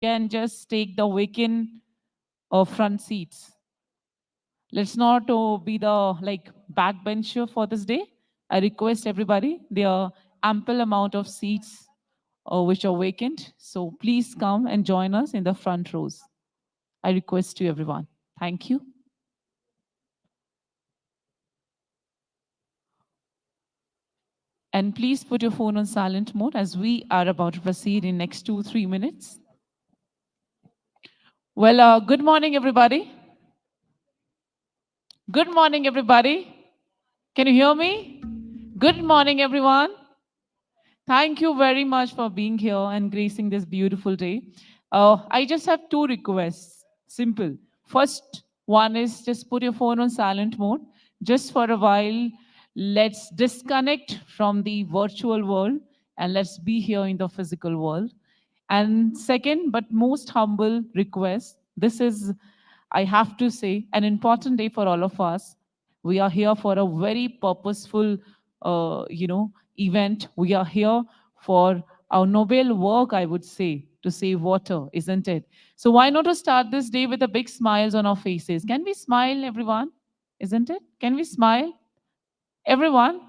can just take the vacant front seats. Let's not be the like backbencher for this day. I request everybody, there are ample amount of seats which are vacant. So please come and join us in the front rows. I request you everyone. Thank you. And please put your phone on silent mode as we are about to proceed in next 2-3 minutes. Well, good morning, everybody. Good morning, everybody. Can you hear me? Good morning, everyone. Thank you very much for being here and gracing this beautiful day. I just have two requests. Simple. First one is just put your phone on silent mode. Just for a while, let's disconnect from the virtual world and let's be here in the physical world. And second, but most humble request, this is, I have to say, an important day for all of us. We are here for a very purposeful, event. We are here for our noble work, I would say, to save water, isn't it? So why not to start this day with a big smiles on our faces? Can we smile, everyone? Isn't it? Can we smile? Everyone,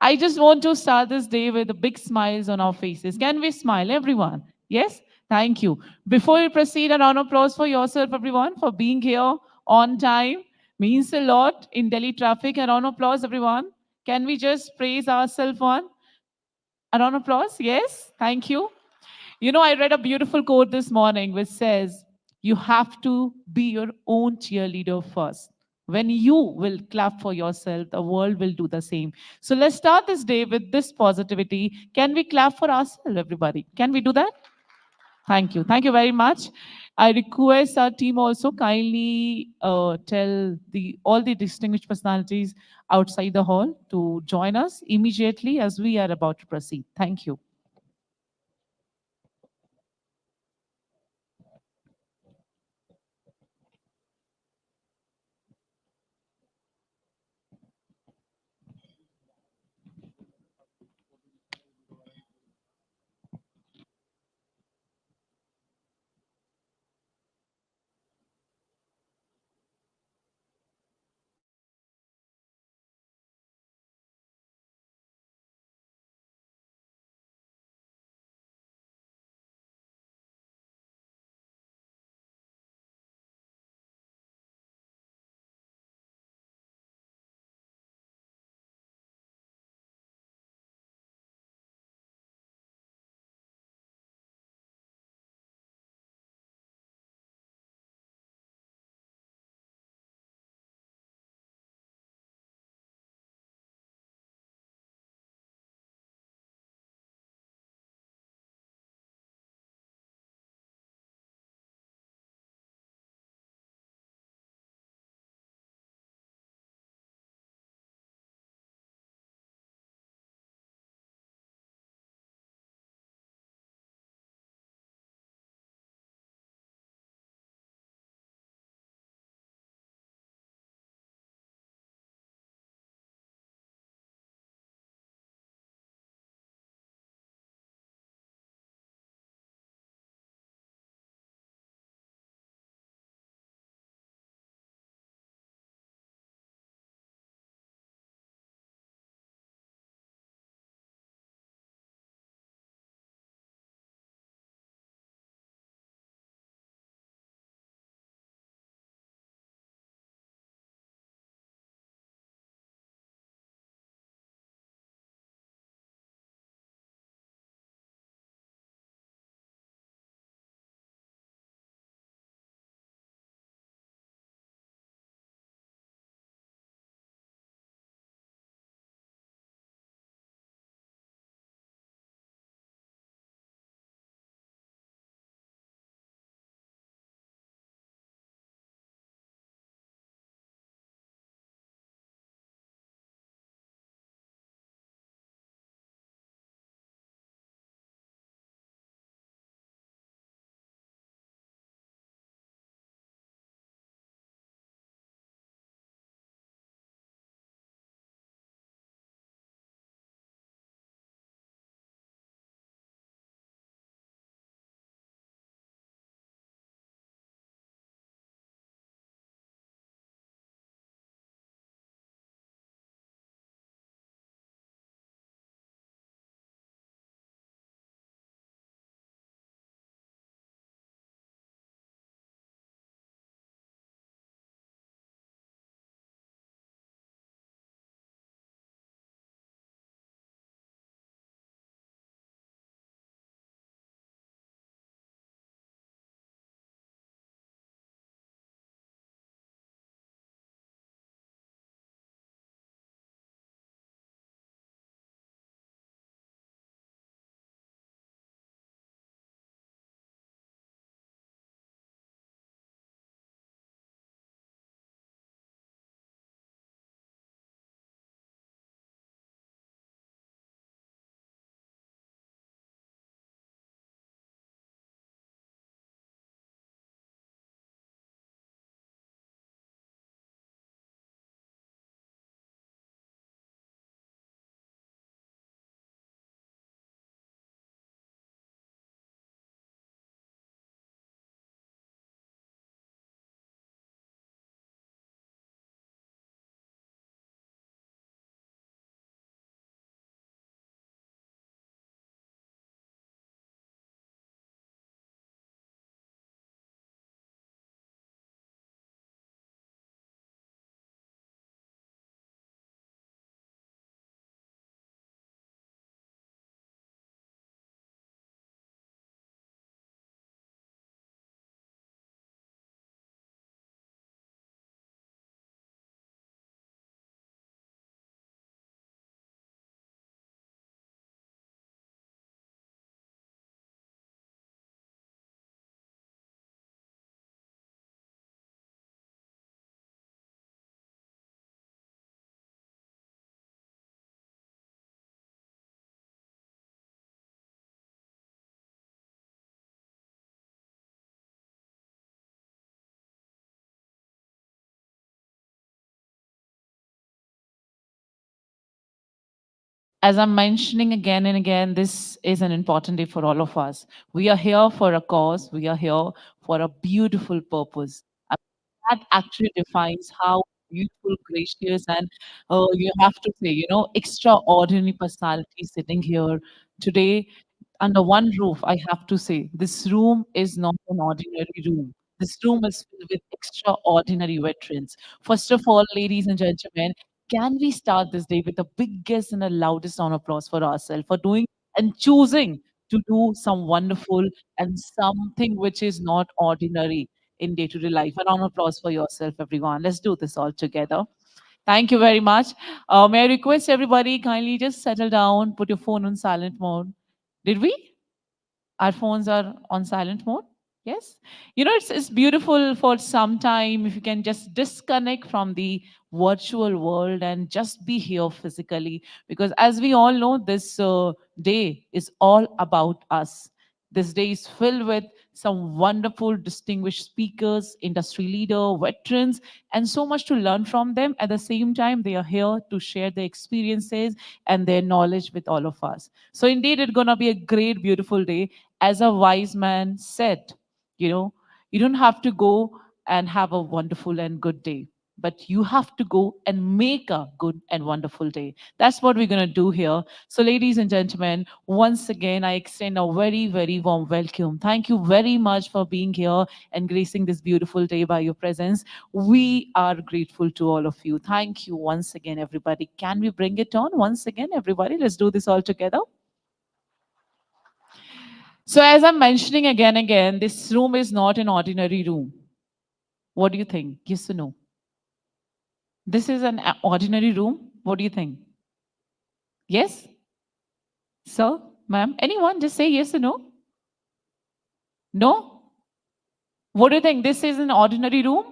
I just want to start this day with the big smiles on our faces. Can we smile, everyone? Yes? Thank you. Before we proceed, a round of applause for yourself, everyone, for being here on time. Means a lot in Delhi traffic. A round of applause, everyone. Can we just praise ourselves one? A round of applause? Yes? Thank you. You know, I read a beautiful quote this morning which says, you have to be your own cheerleader first. When you will clap for yourself, the world will do the same. So let's start this day with this positivity. Can we clap for ourselves, everybody? Can we do that? Thank you. Thank you very much. I request our team also kindly tell all the distinguished personalities outside the hall to join us immediately as we are about to proceed. Thank you. As I'm mentioning again and again, this is an important day for all of us. We are here for a cause, we are here for a beautiful purpose. And that actually defines how beautiful, gracious, and you have to say, extraordinary personality sitting here today under one roof. I have to say, this room is not an ordinary room. This room is filled with extraordinary veterans. First of all, ladies and gentlemen, can we start this day with the biggest and the loudest round of applause for ourselves for doing and choosing to do some wonderful and something which is not ordinary in day-to-day life? A round of applause for yourself, everyone. Let's do this all together. Thank you very much. May I request everybody kindly just settle down, put your phone on silent mode. Did we? Our phones are on silent mode. Yes. It's beautiful for some time if you can just disconnect from the virtual world and just be here physically. Because as we all know, this day is all about us. This day is filled with some wonderful, distinguished speakers, industry leader, veterans, and so much to learn from them. At the same time, they are here to share their experiences and their knowledge with all of us. So indeed, it's gonna be a great, beautiful day. As a wise man said, you know, you don't have to go and have a wonderful and good day, but you have to go and make a good and wonderful day. That's what we're going to do here. So, ladies and gentlemen, once again, I extend a very, very warm welcome. Thank you very much for being here and gracing this beautiful day by your presence. We are grateful to all of you. Thank you once again, everybody. Can we bring it on once again, everybody? Let's do this all together. So, as I'm mentioning again, this room is not an ordinary room. What do you think? Yes or no? This is an ordinary room. What do you think? Yes? Sir? Ma'am? Anyone? Just say yes or no? No? What do you think? This is an ordinary room?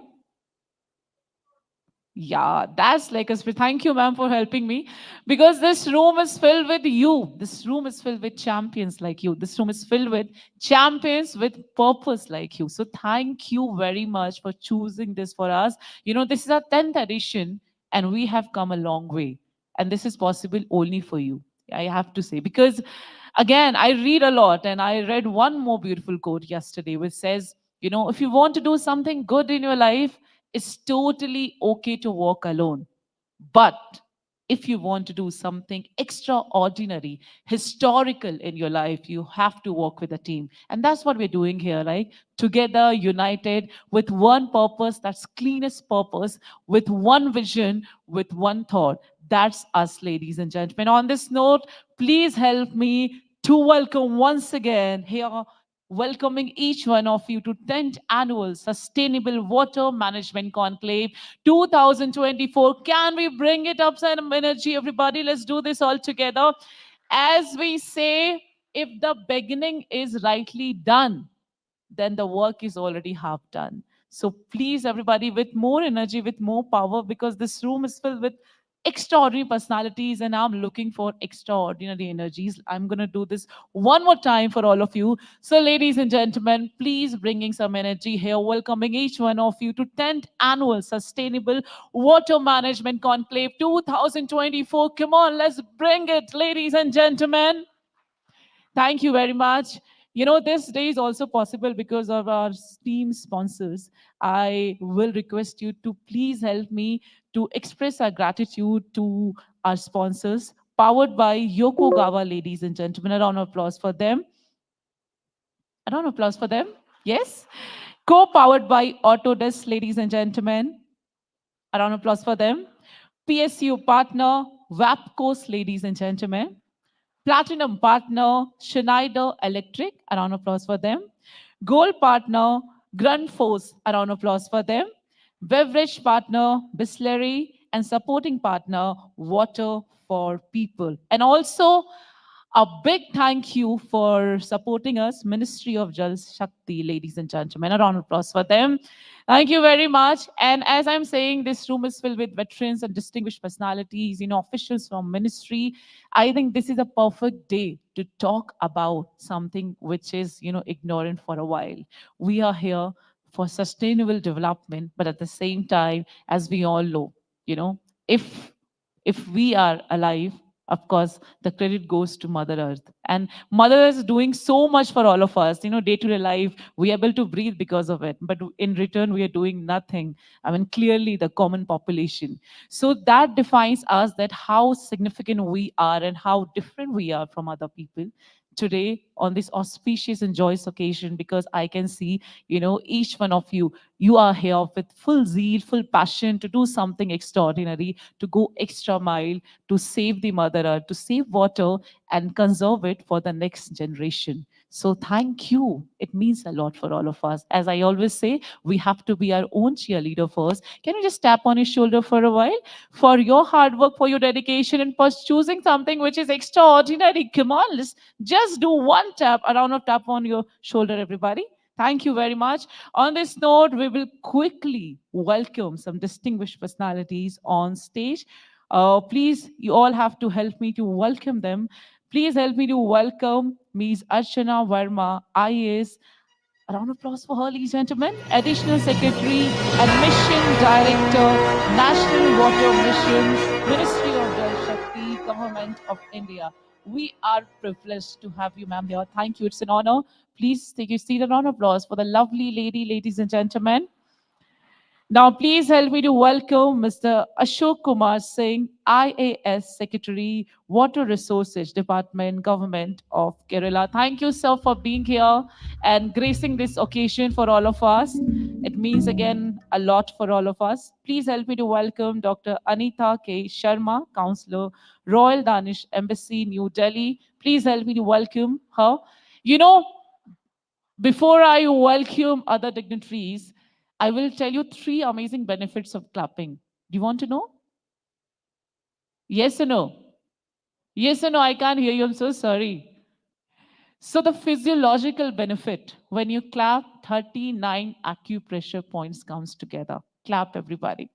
Yeah, that's like a spirit. Thank you, ma'am, for helping me. Because this room is filled with you. This room is filled with champions like you. This room is filled with champions with purpose like you. So thank you very much for choosing this for us. This is our 10th edition, and we have come a long way. And this is possible only for you. I have to say. Because again, I read a lot, and I read one more beautiful quote yesterday, which says, if you want to do something good in your life, it's totally okay to walk alone. But if you want to do something extraordinary, historical in your life, you have to work with a team. And that's what we're doing here, right? Together, united, with one purpose, that's cleanest purpose, with one vision, with one thought. That's us, ladies and gentlemen. On this note, please help me to welcome once again here, welcoming each one of you to 10th Annual Sustainable Water Management Conclave 2024. Can we bring it up some energy, everybody? Let's do this all together. As we say, if the beginning is rightly done, then the work is already half done. So please, everybody, with more energy, with more power, because this room is filled with extraordinary personalities, and I'm looking for extraordinary energies. I'm going to do this one more time for all of you. So, ladies and gentlemen, please bringing some energy here, welcoming each one of you to 10th Annual Sustainable Water Management Conclave 2024. Come on, let's bring it, ladies and gentlemen. Thank you very much. This day is also possible because of our team sponsors. I will request you to please help me to express our gratitude to our sponsors, powered by Yokogawa, ladies and gentlemen. A round of applause for them. A round of applause for them. Yes. Co-powered by Autodesk, ladies and gentlemen. A round of applause for them. PSU partner, Wapcos, ladies and gentlemen. Platinum partner, Schneider Electric. A round of applause for them. Gold partner, Grundfos. A round of applause for them. Beverage partner, Bisleri. And supporting partner, Water for People. And also, a big thank you for supporting us, Ministry of Jal Shakti, ladies and gentlemen. A round of applause for them. Thank you very much. And as I'm saying, this room is filled with veterans and distinguished personalities, officials from ministry. I think this is a perfect day to talk about something which is, ignorant for a while. We are here for sustainable development, but at the same time, as we all know, you know, if if we are alive, Of course, the credit goes to Mother Earth. And Mother Earth is doing so much for all of us. Day to day life, we are able to breathe because of it. But in return, we are doing nothing. I mean, clearly the common population. So that defines us, that how significant we are and how different we are from other people today on this auspicious and joyous occasion, because I can see, each one of you, you are here with full zeal, full passion to do something extraordinary, to go extra mile, to save the mother earth, to save water and conserve it for the next generation. So thank you. It means a lot for all of us. As I always say, we have to be our own cheerleader first. Can you just tap on his shoulder for a while? For your hard work, for your dedication, and for choosing something which is extraordinary. Come on, let's just do one tap, a round of tap on your shoulder, everybody. Thank you very much. On this note, we will quickly welcome some distinguished personalities on stage. Please, you all have to help me to welcome them. Please help me to welcome Ms. Archana Verma, IAS. A round of applause for her, ladies and gentlemen. Additional Secretary and Mission Director, National Water Mission, Ministry of Jal Shakti, Government of India. We are privileged to have you, ma'am, here. Thank you. It's an honor. Please take your seat. A round of applause for the lovely lady, ladies and gentlemen. Now, please help me to welcome Mr. Ashok Kumar Singh, IAS Secretary, Water Resources Department, Government of Kerala. Thank you, sir, for being here and gracing this occasion for all of us. It means, again, a lot for all of us. Please help me to welcome Dr. Anita K. Sharma, Counselor, Royal Danish Embassy, New Delhi. Please help me to welcome her. You know, before I welcome other dignitaries, I will tell you three amazing benefits of clapping. Do you want to know? Yes or no? Yes or no? I can't hear you. I'm so sorry. So, the physiological benefit when you clap, 39 acupressure points comes together. Clap, everybody.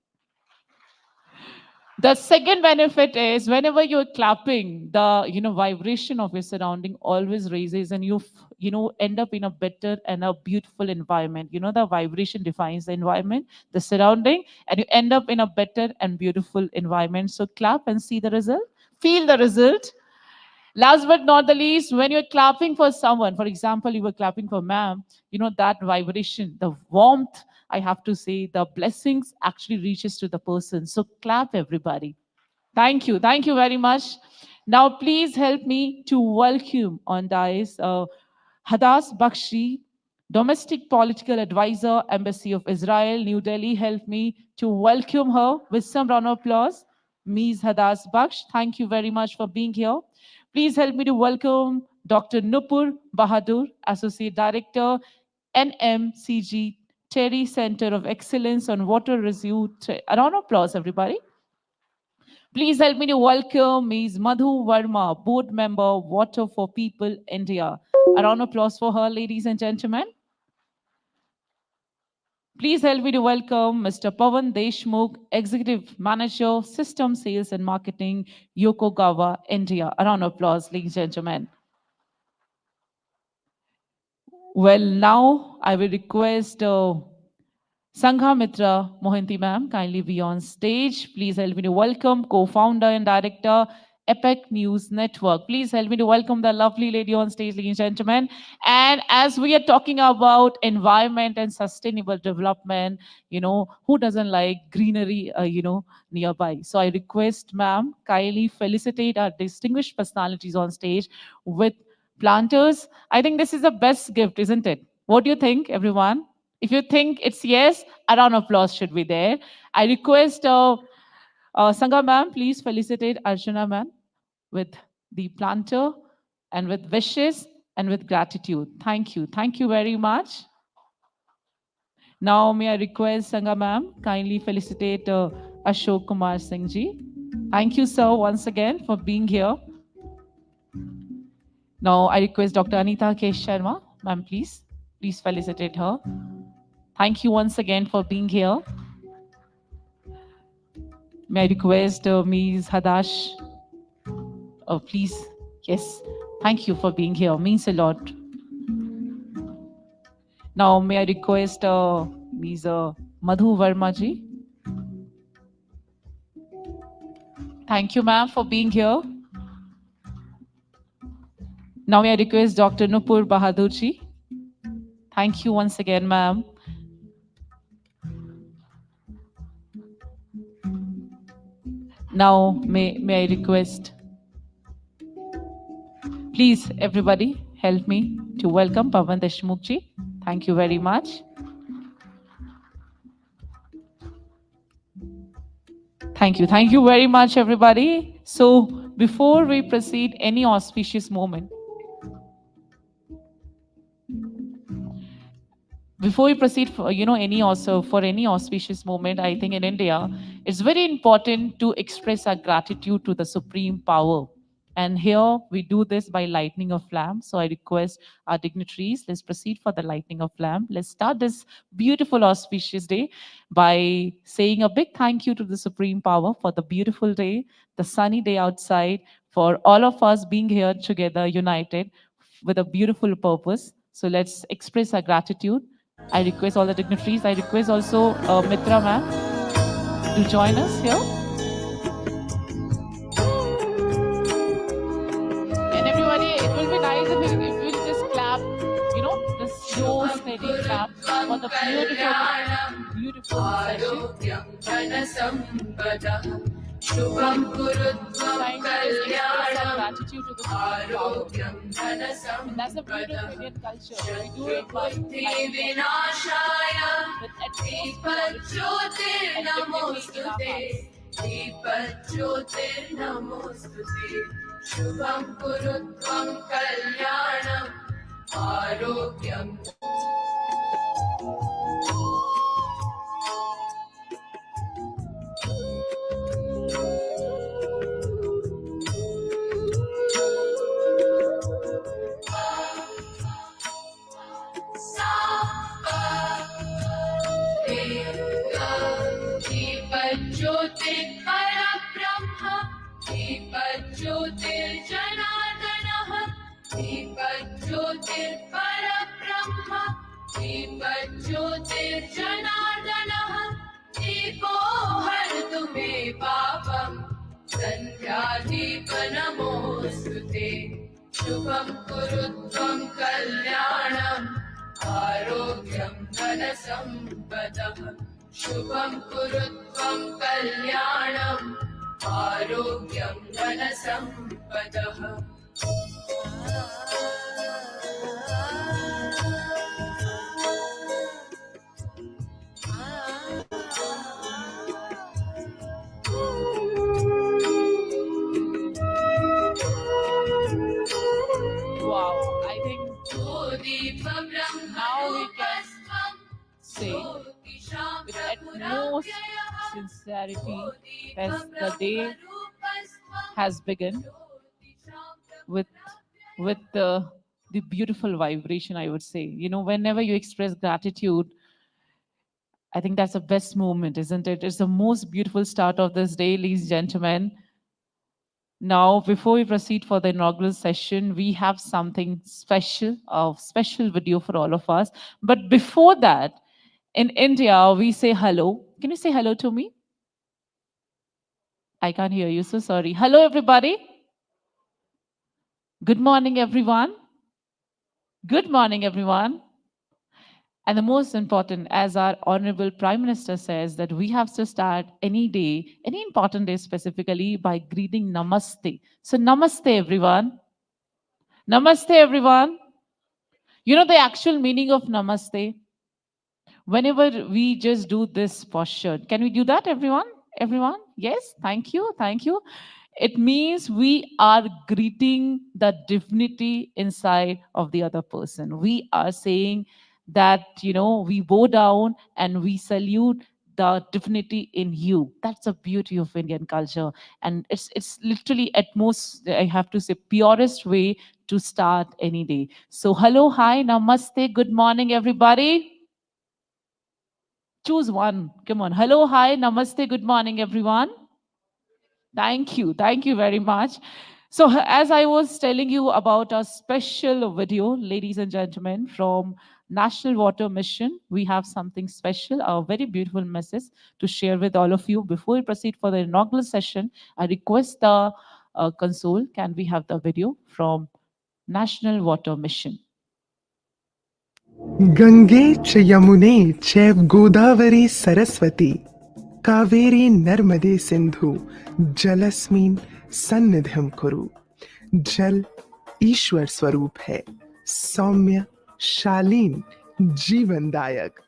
The second benefit is whenever you're clapping, the vibration of your surrounding always raises, and you end up in a better and a beautiful environment. The vibration defines the environment, the surrounding, and you end up in a better and beautiful environment. So clap and see the result. Feel the result. Last but not the least, when you're clapping for someone, for example, you were clapping for ma'am, that vibration, the warmth, I have to say, the blessings actually reaches to the person. So clap, everybody. Thank you. Thank you very much. Now, please help me to welcome on dais Hadas Bakshi, Domestic Political Advisor, Embassy of Israel, New Delhi. Help me to welcome her with some round of applause. Ms. Hadas Baksh, thank you very much for being here. Please help me to welcome Dr. Nupur Bahadur, Associate Director, NMCG Terry Center of Excellence on Water Residue. A round of applause, everybody. Please help me to welcome Ms. Madhu Verma, Board Member, Water for People, India. A round of applause for her, ladies and gentlemen. Please help me to welcome Mr. Pavan Deshmukh, Executive Manager, System Sales and Marketing, Yokogawa, India. A round of applause, ladies and gentlemen. Well, now I will request Sangha Mitra Mohanty ma'am, kindly be on stage. Please help me to welcome co-founder and director, APAC News Network. Please help me to welcome the lovely lady on stage, ladies and gentlemen. And as we are talking about environment and sustainable development, who doesn't like greenery, nearby? So I request ma'am, kindly felicitate our distinguished personalities on stage with planters. I think this is the best gift, isn't it? What do you think, everyone? If you think it's yes, a round of applause should be there. I request Sangha ma'am, please felicitate Arjuna ma'am with the planter and with wishes and with gratitude. Thank you. Thank you very much. Now, may I request Sangha ma'am, kindly felicitate Ashok Kumar Singh ji. Thank you, sir, once again for being here. Now, I request Dr. Anita K. Sharma, ma'am, please. Please felicitate her. Thank you once again for being here. May I request Ms. Hadash? Oh, please. Yes. Thank you for being here. Means a lot. Now, may I request Ms. Madhu Verma ji? Thank you, ma'am, for being here. Now may I request Dr. Nupur Bahadurji. Thank you once again, ma'am. Now may I request, please everybody help me to welcome Pavan Deshmukhji. Thank you very much. Thank you. Thank you very much, everybody. So before we proceed, any auspicious moment, before we proceed for any also for any auspicious moment, I think in India it's very important to express our gratitude to the supreme power, and here we do this by lightning of lamp. So I request our dignitaries, let's proceed for the lightning of lamp. Let's start this beautiful auspicious day by saying a big thank you to the supreme power for the beautiful day, the sunny day outside, for all of us being here together united with a beautiful purpose. So let's express our gratitude. I request all the dignitaries. I request also Mitra ma'am to join us here. And everybody, it will be nice if we'll just clap, the slow, steady clap for the beautiful session. Shubham Kurutvam Kalyanam Arogyam Dhanasam. That's a beautiful Indian culture. We do it by Vinashaya Deepajyotir Namostute Deepajyotir Namostute Shubham Kurutvam Kalyanam Arogyam. Dipajyotir Parabrahma Dipajyotir Janardana Dipajyotir Parabrahma Dipajyotir Janardana Dipo Hartume Papam Sandhyadipa Namostute Shubham Kurutvam Kalyanam Arogyam Dhanasampadah Shubham Kurutvam Kalyanam Arogyam Dhanasampadah. Wow, I think now we can say with utmost sincerity as the day has begun with the beautiful vibration, I would say. Whenever you express gratitude, I think that's the best moment, isn't it? It's the most beautiful start of this day, ladies and gentlemen. Now, before we proceed for the inaugural session, we have something special, a special video for all of us. But before that, in India, we say hello. Can you say hello to me? I can't hear you, so sorry. Hello, everybody. Good morning, everyone. Good morning, everyone. And the most important, as our Honorable Prime Minister says, that we have to start any day, any important day specifically, by greeting Namaste. So, Namaste, everyone. Namaste, everyone. You know the actual meaning of Namaste? Whenever we just do this posture, can we do that, everyone? Everyone? Yes, thank you, thank you. It means we are greeting the divinity inside of the other person. We are saying that, we bow down and we salute the divinity in you. That's the beauty of Indian culture. And it's literally at most, I have to say, purest way to start any day. So hello, hi, namaste, good morning, everybody. Choose one. Come on. Hello, hi, namaste, good morning, everyone. Thank you. Thank you very much. So, as I was telling you about a special video, ladies and gentlemen, from National Water Mission, we have something special, a very beautiful message to share with all of you. Before we proceed for the inaugural session, I request the console. Can we have the video from national water mission. Gange च यमुने चैव गोदावरी सरस्वती कावेरी नर्मदे सिंधु जलस्मिन् सन्निधिं कुरु। जल ईश्वर स्वरूप है, सौम्य, शालीन, जीवनदायक।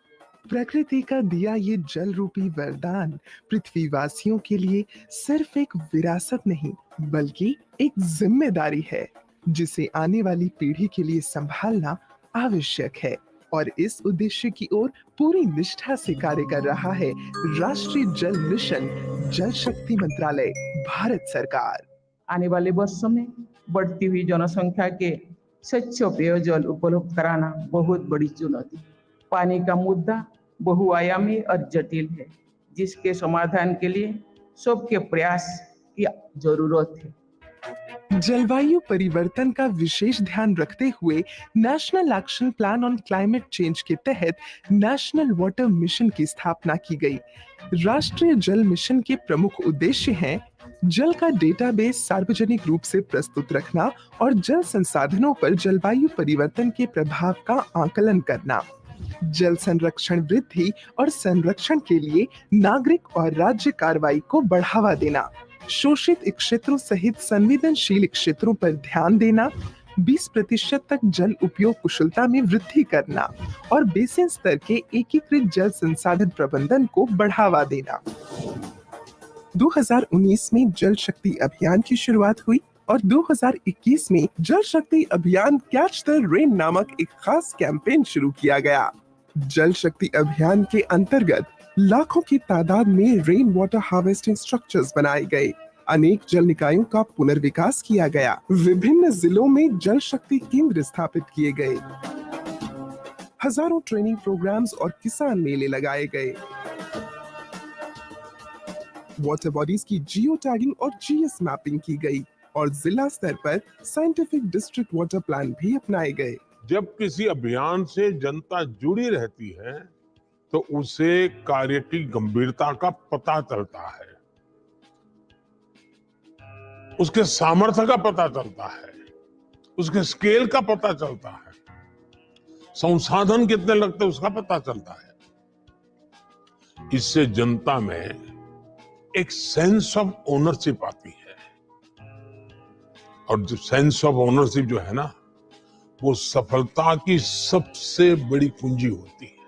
प्रकृति का दिया ये जल रूपी वरदान पृथ्वीवासियों के लिए सिर्फ एक विरासत नहीं, बल्कि एक जिम्मेदारी है, जिसे आने वाली पीढ़ी के लिए संभालना आवश्यक है। और इस उद्देश्य की ओर पूरी निष्ठा से कार्य कर रहा है राष्ट्रीय जल मिशन, जल शक्ति मंत्रालय, भारत सरकार। आने वाले वर्षों में बढ़ती हुई जनसंख्या के स्वच्छ पेयजल उपलब्ध कराना बहुत बड़ी चुनौती। पानी का मुद्दा बहुआयामी और जटिल है, जिसके समाधान के लिए सबके प्रयास की जरूरत है। जलवायु परिवर्तन का विशेष ध्यान रखते हुए national action plan on climate change के तहत नेशनल वाटर मिशन की स्थापना की गई। राष्ट्रीय जल मिशन के प्रमुख उद्देश्य हैं जल का डेटाबेस सार्वजनिक रूप से प्रस्तुत रखना और जल संसाधनों पर जलवायु परिवर्तन के प्रभाव का आकलन करना, जल संरक्षण वृद्धि और संरक्षण के लिए नागरिक और राज्य कार्रवाई को बढ़ावा देना, शोषित क्षेत्रों सहित संवेदनशील क्षेत्रों पर ध्यान देना, 20% तक जल उपयोग कुशलता में वृद्धि करना और बेसिन स्तर के एकीकृत जल संसाधन प्रबंधन को बढ़ावा देना। 2019 में जल शक्ति अभियान की शुरुआत हुई और 2021 में जल शक्ति अभियान कैच द रेन नामक एक खास कैंपेन शुरू किया गया। जल शक्ति अभियान के अंतर्गत लाखों की तादाद में रेन वाटर हार्वेस्टिंग स्ट्रक्चर्स बनाए गए, अनेक जल निकायों का पुनर्विकास किया गया, विभिन्न जिलों में जल शक्ति केंद्र स्थापित किए गए, हजारों ट्रेनिंग प्रोग्राम्स और किसान मेले लगाए गए, वाटर बॉडीज की जियो टैगिंग और जीएस मैपिंग की गई और जिला स्तर पर साइंटिफिक डिस्ट्रिक्ट वाटर प्लान भी अपनाए गए। जब किसी अभियान से जनता जुड़ी रहती है तो उसे कार्य की गंभीरता का पता चलता है, उसके सामर्थ्य का पता चलता है, उसके स्केल का पता चलता है, संसाधन कितने लगते हैं उसका पता चलता है। इससे जनता में एक सेंस ऑफ ओनरशिप आती है और जो सेंस ऑफ ओनरशिप जो है ना, वो सफलता की सबसे बड़ी कुंजी होती है।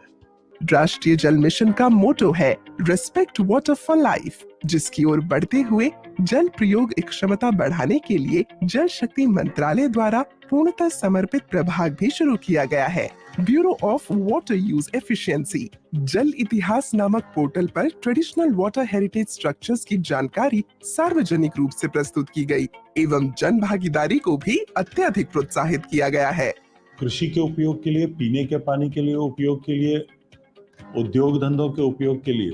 राष्ट्रीय जल मिशन का मोटो है रिस्पेक्ट वाटर फॉर लाइफ, जिसकी ओर बढ़ते हुए जल प्रयोग क्षमता बढ़ाने के लिए जल शक्ति मंत्रालय द्वारा पूर्णतः समर्पित प्रभाग भी शुरू किया गया है। Bureau of water use efficiency जल इतिहास नामक पोर्टल पर ट्रेडिशनल वाटर हेरिटेज स्ट्रक्चर्स की जानकारी सार्वजनिक रूप से प्रस्तुत की गई एवं जन भागीदारी को भी अत्यधिक प्रोत्साहित किया गया है। कृषि के उपयोग के लिए, पीने के पानी के लिए उपयोग के लिए, उद्योग धंधों के उपयोग के लिए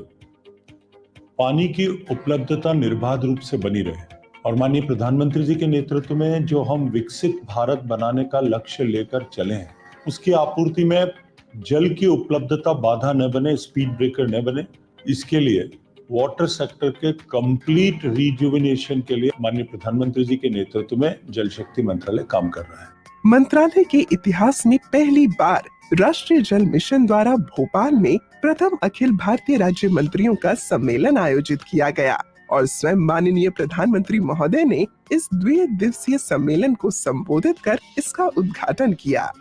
पानी की उपलब्धता निर्बाध रूप से बनी रहे और माननीय प्रधानमंत्री जी के नेतृत्व में जो हम विकसित भारत बनाने का लक्ष्य लेकर चले हैं, उसकी आपूर्ति में जल की उपलब्धता बाधा न बने, स्पीड ब्रेकर न बने, इसके लिए वाटर सेक्टर के कंप्लीट रिजुविनेशन के लिए माननीय प्रधानमंत्री जी के नेतृत्व में जल शक्ति मंत्रालय काम कर रहा है। मंत्रालय के इतिहास में पहली बार राष्ट्रीय जल मिशन द्वारा भोपाल में प्रथम अखिल भारतीय राज्य मंत्रियों का सम्मेलन आयोजित किया गया और स्वयं माननीय प्रधानमंत्री महोदय ने इस द्विदिवसीय सम्मेलन को संबोधित कर इसका उद्घाटन किया।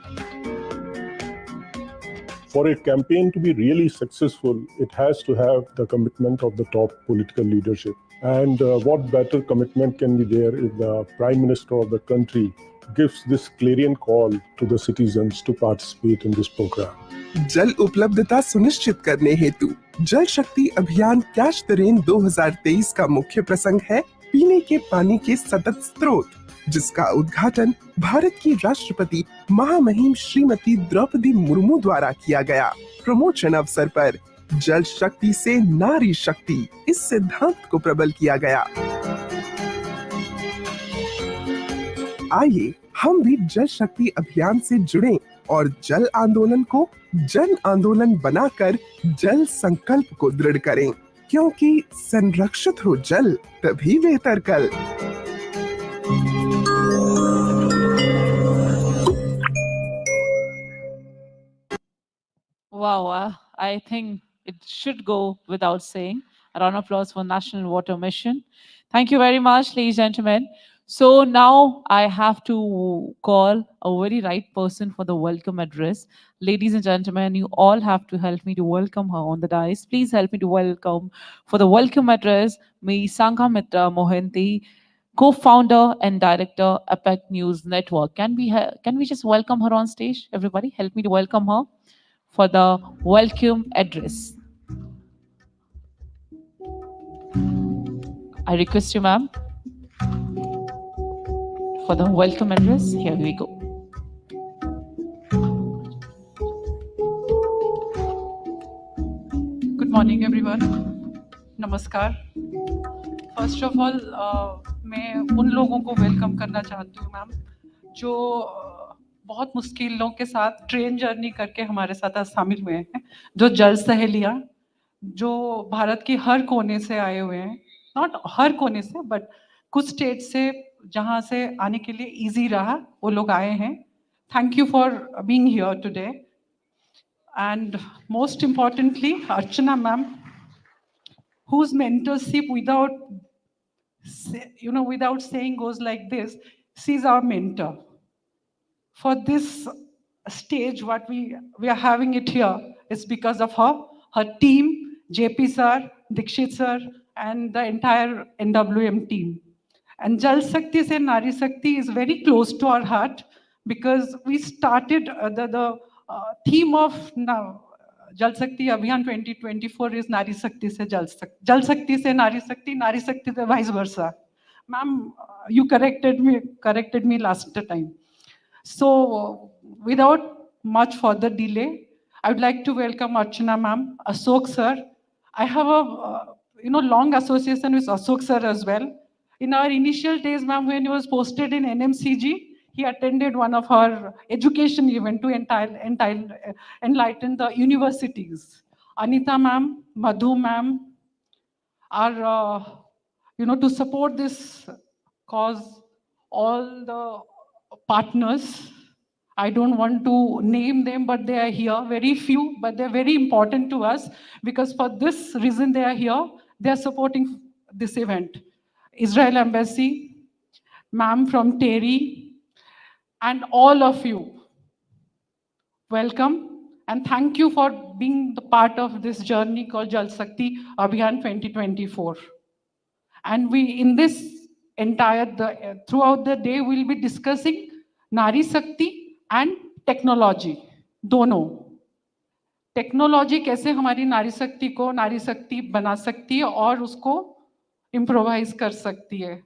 For a campaign to be really successful, it has to have the commitment of the top political leadership. And what better commitment can be there if the Prime Minister of the country gives this clarion call to the citizens to participate in this program. जल उपलब्धता सुनिश्चित करने हेतु जल शक्ति अभियान catch the rain 2023 का मुख्य प्रसंग है पीने के पानी के सतत स्रोत, जिसका उद्घाटन भारत की राष्ट्रपति महामहिम श्रीमती द्रौपदी मुर्मू द्वारा किया गया। प्रमोशन अवसर पर जल शक्ति से नारी शक्ति इस सिद्धांत को प्रबल किया गया। आइए हम भी जल शक्ति अभियान से जुड़ें और जल आंदोलन को जन आंदोलन बनाकर जल संकल्प को दृढ़ करें, क्योंकि संरक्षित हो जल तभी बेहतर कल। Wow, I think it should go without saying. A round of applause for National Water Mission. Thank you very much, ladies and gentlemen. So now I have to call a very right person for the welcome address. Ladies and gentlemen, you all have to help me to welcome her on the dais. Please help me to welcome for the welcome address, Ms. Sanghamitra Mohanty, co-founder and director, APAC News Network. Can we just welcome her on stage? Everybody, help me to welcome her for the welcome address. I request you, ma'am, for the welcome address. Here we go. Good morning, everyone. नमस्कार. First of all मैं उन लोगों को welcome करना चाहती हूँ ma'am जो बहुत मुश्किलों के साथ ट्रेन जर्नी करके हमारे साथ आज शामिल हुए हैं, जो जल सहेलियाँ जो भारत के हर कोने से आए हुए हैं, नॉट हर कोने से बट कुछ स्टेट से जहाँ से आने के लिए इजी रहा वो लोग आए हैं. Thank you for being here today. And most importantly Archana ma'am, whose mentorship without saying goes like this. She's our mentor for this stage. What we are having it here is because of her team, JP sir, Dikshit sir, and the entire NWM team. And Jal Shakti se Nari Shakti is very close to our heart because we started the theme of now जल शक्ति अभियान 2024 is नारी शक्ति से जल शक्ति से नारी शक्ति से vice versa. Ma'am, you corrected me last time. So without much further delay, I would like to welcome Archana ma'am, Ashok sir. I have a long association with Ashok sir as well. In our initial days, ma'am, when he was posted in NMCG, he attended one of our education event to enlighten the universities. Anita ma'am, Madhu ma'am are, to support this cause, all the partners. I don't want to name them, but they are here, very few, but they're very important to us because for this reason they are here. They are supporting this event. Israel Embassy, ma'am from Terry, and all of you, welcome and thank you for being the part of this journey called Jal Shakti Abhiyan 2024. And we, in this throughout the day, we'll be discussing Nari Shakti and technology, दोनों. Technology कैसे हमारी नारी शक्ति बना सकती है और उसको इम्प्रोवाइज कर सकती है.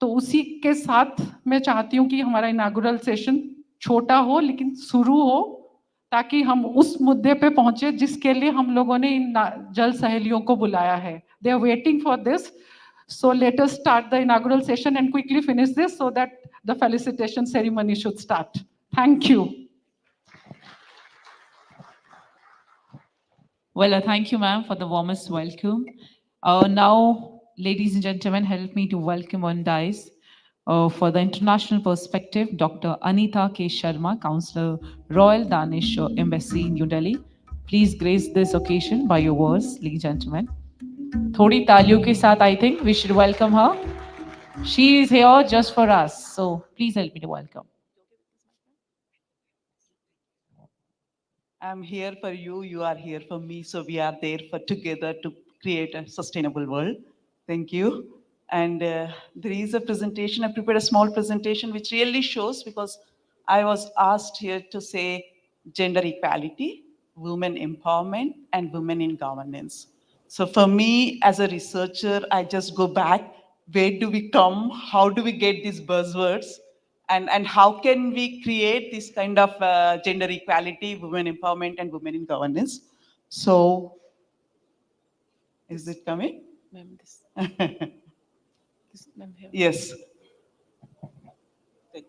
तो उसी के साथ मैं चाहती हूँ कि हमारा इनागुरल सेशन छोटा हो लेकिन शुरू हो ताकि हम उस मुद्दे पे पहुंचे जिसके लिए हम लोगों ने इन जल सहेलियों को बुलाया है. They are waiting for this. So let us start the inaugural session and quickly finish this so that the felicitation ceremony should start. Thank you. Well, thank you, ma'am, for the warmest welcome. Now, ladies and gentlemen, help me to welcome on dais for the international perspective, Dr. Anita K. Sharma, Counselor, Royal Danish Embassy, New Delhi. Please grace this occasion by your words, ladies and gentlemen. Thodi taaliyon ke saath, I think we should welcome her. She is here just for us, so please help me to welcome. I'm here for you, you are here for me, so we are there for together to create a sustainable world. Thank you. And there is a presentation, I prepared a small presentation which really shows, because I was asked here to say gender equality, women empowerment, and women in governance. So for me as a researcher, I just go back, where do we come, how do we get these buzzwords? And how can we create this kind of gender equality, women empowerment, and women in governance? So, is it coming? Yes. Thank you.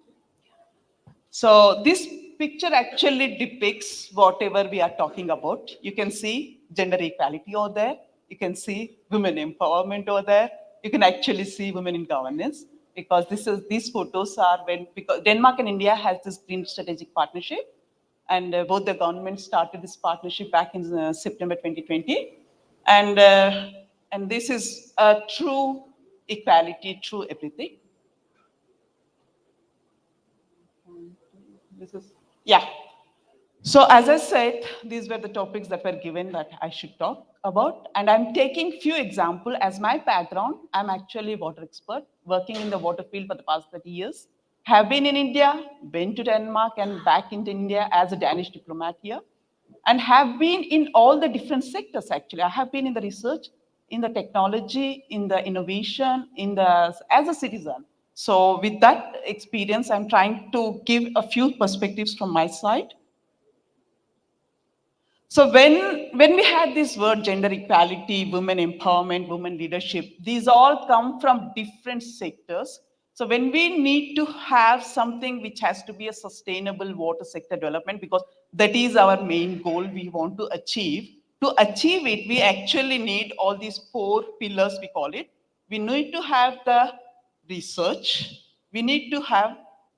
So this picture actually depicts whatever we are talking about. You can see gender equality over there. You can see women empowerment over there. You can actually see women in governance. Because these photos are because Denmark and India has this green strategic partnership, And both the governments started this partnership back in September 2020. And this is a true equality, true everything. This is, yeah. So as I said, these were the topics that were given that I should talk about. And I'm taking few examples as my background. I'm actually a water expert, working in the water field for the past 30 years. Have been in India, been to Denmark and back into India as a Danish diplomat here. And have been in all the different sectors actually. I have been in the research, in the technology, in the innovation, as a citizen. So with that experience, I'm trying to give a few perspectives from my side. So when we had this word gender equality, women empowerment, women leadership, these all come from different sectors. So when we need to have something which has to be a sustainable water sector development, because that is our main goal we want to achieve. To achieve it, we actually need all these 4 pillars, we call it. We need to have the research. We need to have,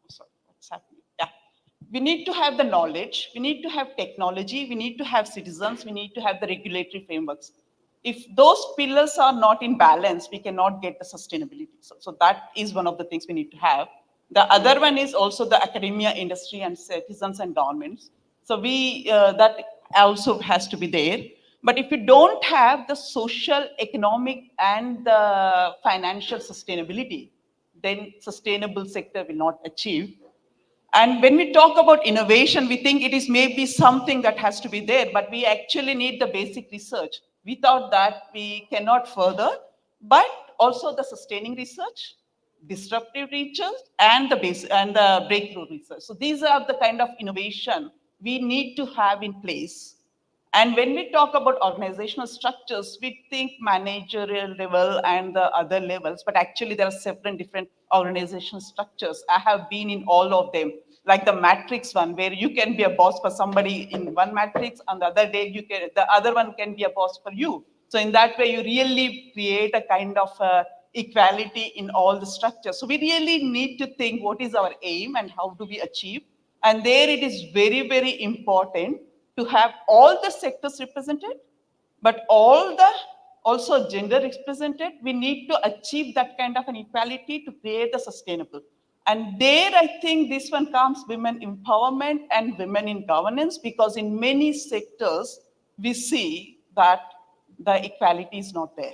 sorry, what's happening? Yeah. We need to have the knowledge, we need to have technology, we need to have citizens, we need to have the regulatory frameworks. If those pillars are not in balance, we cannot get the sustainability. So that is one of the things we need to have. The other one is also the academia, industry, and citizens and governments. So that also has to be there. But if you don't have the social, economic, and the financial sustainability, then sustainable sector will not achieve. And when we talk about innovation, we think it is maybe something that has to be there, but we actually need the basic research. Without that, we cannot further, but also the sustaining research, disruptive research, and the breakthrough research. So these are the kind of innovation we need to have in place. And when we talk about organizational structures, we think managerial level and the other levels, but actually there are several different organizational structures. I have been in all of them, like the matrix one, where you can be a boss for somebody in one matrix, and the other day the other one can be a boss for you. So in that way, you really create a kind of equality in all the structures. So we really need to think what is our aim and how do we achieve. And there it is very, very important to have all the sectors represented, but also gender represented. We need to achieve that kind of an equality to create the sustainable. And there, I think this one comes women empowerment and women in governance, because in many sectors, we see that the equality is not there.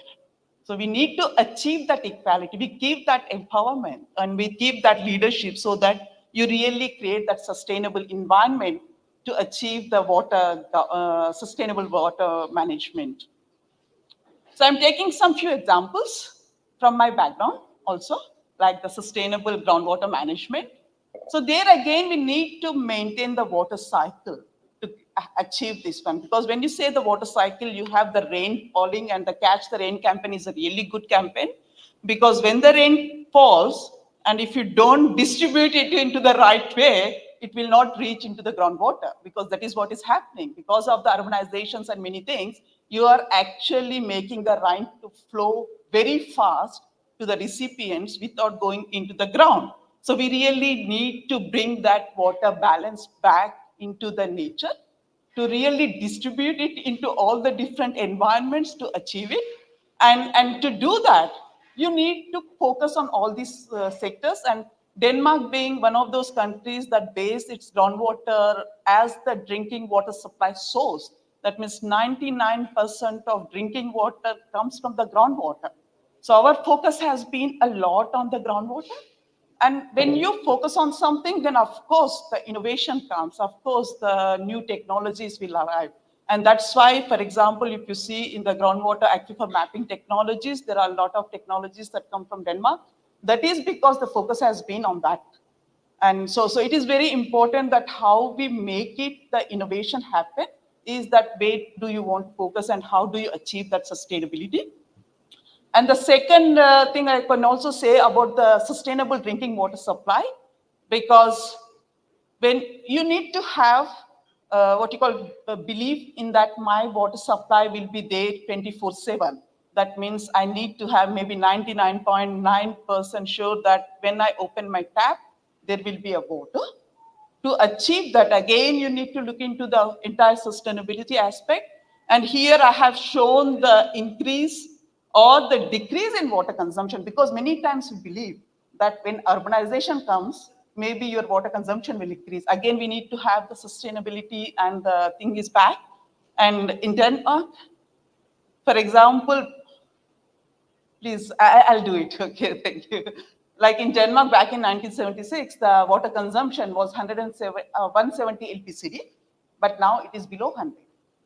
So we need to achieve that equality. We give that empowerment and we give that leadership so that you really create that sustainable environment to achieve the sustainable water management. So I'm taking some few examples from my background also, like the sustainable groundwater management. So there again, we need to maintain the water cycle to achieve this one. Because when you say the water cycle, you have the rain falling, and the Catch the Rain campaign is a really good campaign. Because when the rain falls, and if you don't distribute it into the right way, it will not reach into the groundwater, because that is what is happening. Because of the urbanizations and many things, you are actually making the rain to flow very fast to the recipients without going into the ground. So we really need to bring that water balance back into the nature, to really distribute it into all the different environments to achieve it. And to do that, you need to focus on all these sectors. And Denmark being one of those countries that base its groundwater as the drinking water supply source, that means 99% of drinking water comes from the groundwater. So our focus has been a lot on the groundwater. And when you focus on something, then of course the innovation comes, of course the new technologies will arrive. And that's why, for example, if you see in the groundwater aquifer mapping technologies, there are a lot of technologies that come from Denmark. That is because the focus has been on that. And so it is very important that how we make it, the innovation happen, is that where do you want to focus and how do you achieve that sustainability. And the second thing I can also say about the sustainable drinking water supply, because when you need to have what you call a belief in that my water supply will be there 24/7. That means I need to have maybe 99.9% sure that when I open my tap, there will be a water. To achieve that, again, you need to look into the entire sustainability aspect. And here I have shown the increase or the decrease in water consumption, because many times we believe that when urbanization comes, maybe your water consumption will increase. Again, we need to have the sustainability and the thing is back. And in Denmark, for example, please, I'll do it. Okay, thank you. Like in Denmark back in 1976, the water consumption was 170 LPCD, but now it is below 100.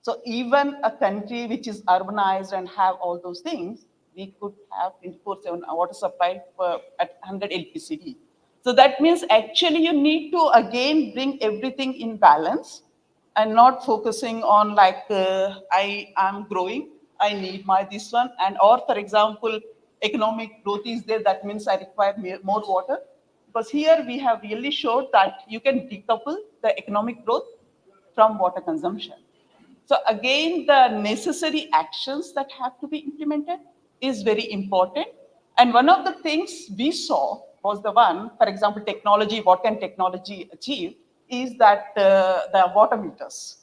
So even a country which is urbanized and have all those things, we could have 24/7 water supply at 100 LPCD. So that means actually you need to again bring everything in balance and not focusing on like I am growing, I need my this one, and or for example, economic growth is there, that means I require more water. Because here we have really showed that you can decouple the economic growth from water consumption. So again, the necessary actions that have to be implemented is very important. And one of the things we saw was the one, for example, technology, what can technology achieve, is that the water meters.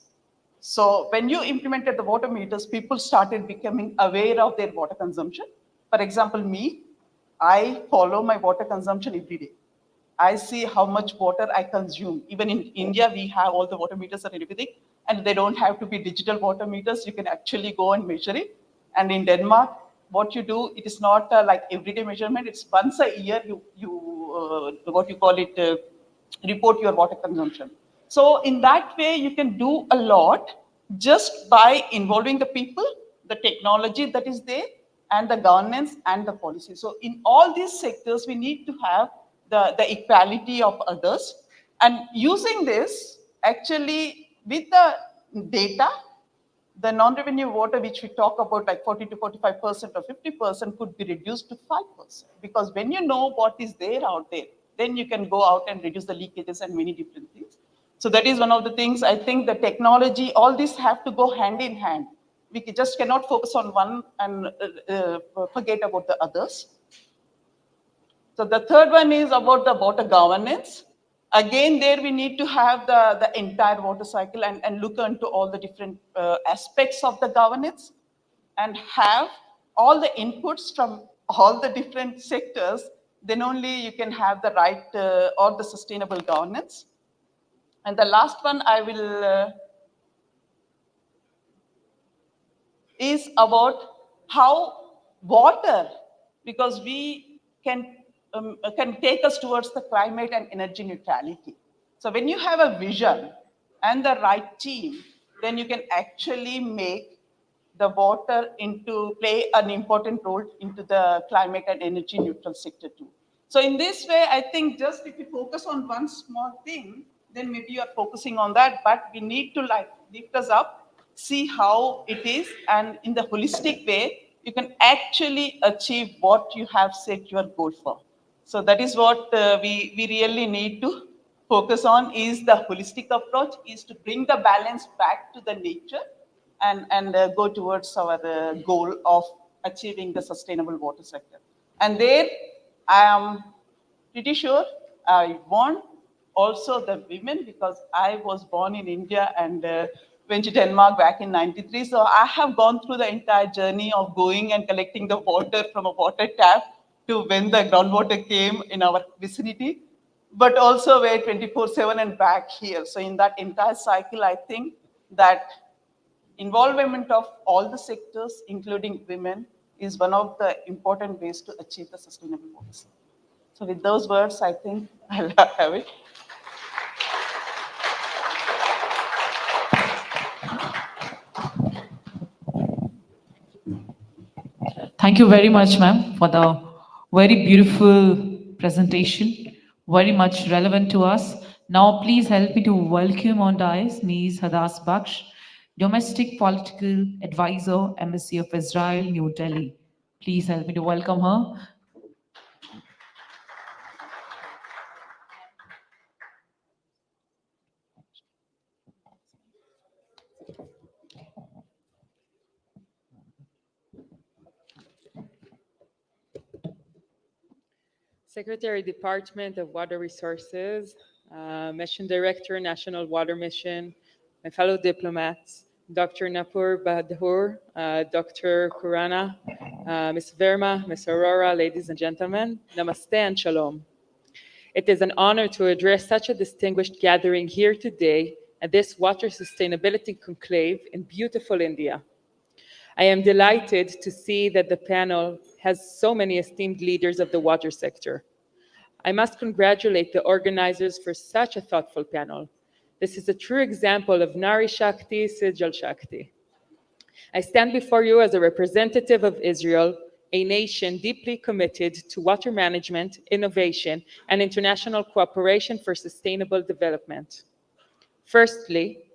So when you implemented the water meters, people started becoming aware of their water consumption. For example, me, I follow my water consumption every day. I see how much water I consume. Even in India, we have all the water meters and everything, and they don't have to be digital water meters. You can actually go and measure it. And in Denmark, what you do, it is not like everyday measurement. It's once a year what you call it, report your water consumption. So in that way, you can do a lot just by involving the people, the technology that is there, and the governance and the policy. So in all these sectors, we need to have the equality of others. And using this, actually, with the data, the non-revenue water, which we talk about, like 40 to 45% or 50%, could be reduced to 5%. Because when you know what is there out there, then you can go out and reduce the leakages and many different things. So that is one of the things. I think the technology, all these have to go hand in hand. We just cannot focus on one and forget about the others. So the third one is about the water governance. Again, there we need to have the entire water cycle and look into all the different aspects of the governance and have all the inputs from all the different sectors. Then only you can have the right or the sustainable governance. And the last one I will is about how water, because we can take us towards the climate and energy neutrality. So when you have a vision and the right team, then you can actually make the water into play an important role into the climate and energy neutral sector too. So in this way, I think just if you focus on one small thing, then maybe you are focusing on that, but we need to like lift us up, see how it is, and in the holistic way, you can actually achieve what you have set your goal for. So that is what we really need to focus on, is the holistic approach, is to bring the balance back to the nature and go towards our goal of achieving the sustainable water sector. And there, I am pretty sure I want also the women, because I was born in India and went to Denmark back in 93. So I have gone through the entire journey of going and collecting the water from a water tap to when the groundwater came in our vicinity, but also we're 24/7 and back here. So in that entire cycle, I think that involvement of all the sectors, including women, is one of the important ways to achieve the sustainable policy. So with those words, I think I'll have it. Thank you very much, ma'am, for the very beautiful presentation, very much relevant to us. Now, please help me to welcome on dais Ms. Hadas Baksh, Domestic Political Advisor, Embassy of Israel, New Delhi. Please help me to welcome her. Secretary, Department of Water Resources, Mission Director, National Water Mission, my fellow diplomats, Dr. Napur Bahadur, Dr. Kurana, Ms. Verma, Ms. Aurora, ladies and gentlemen, namaste and shalom. It is an honor to address such a distinguished gathering here today at this water sustainability conclave in beautiful India. I am delighted to see that the panel has so many esteemed leaders of the water sector. I must congratulate the organizers for such a thoughtful panel. This is a true example of Nari Shakti, Sijal Shakti. I stand before you as a representative of Israel, a nation deeply committed to water management, innovation, and international cooperation for sustainable development. Firstly,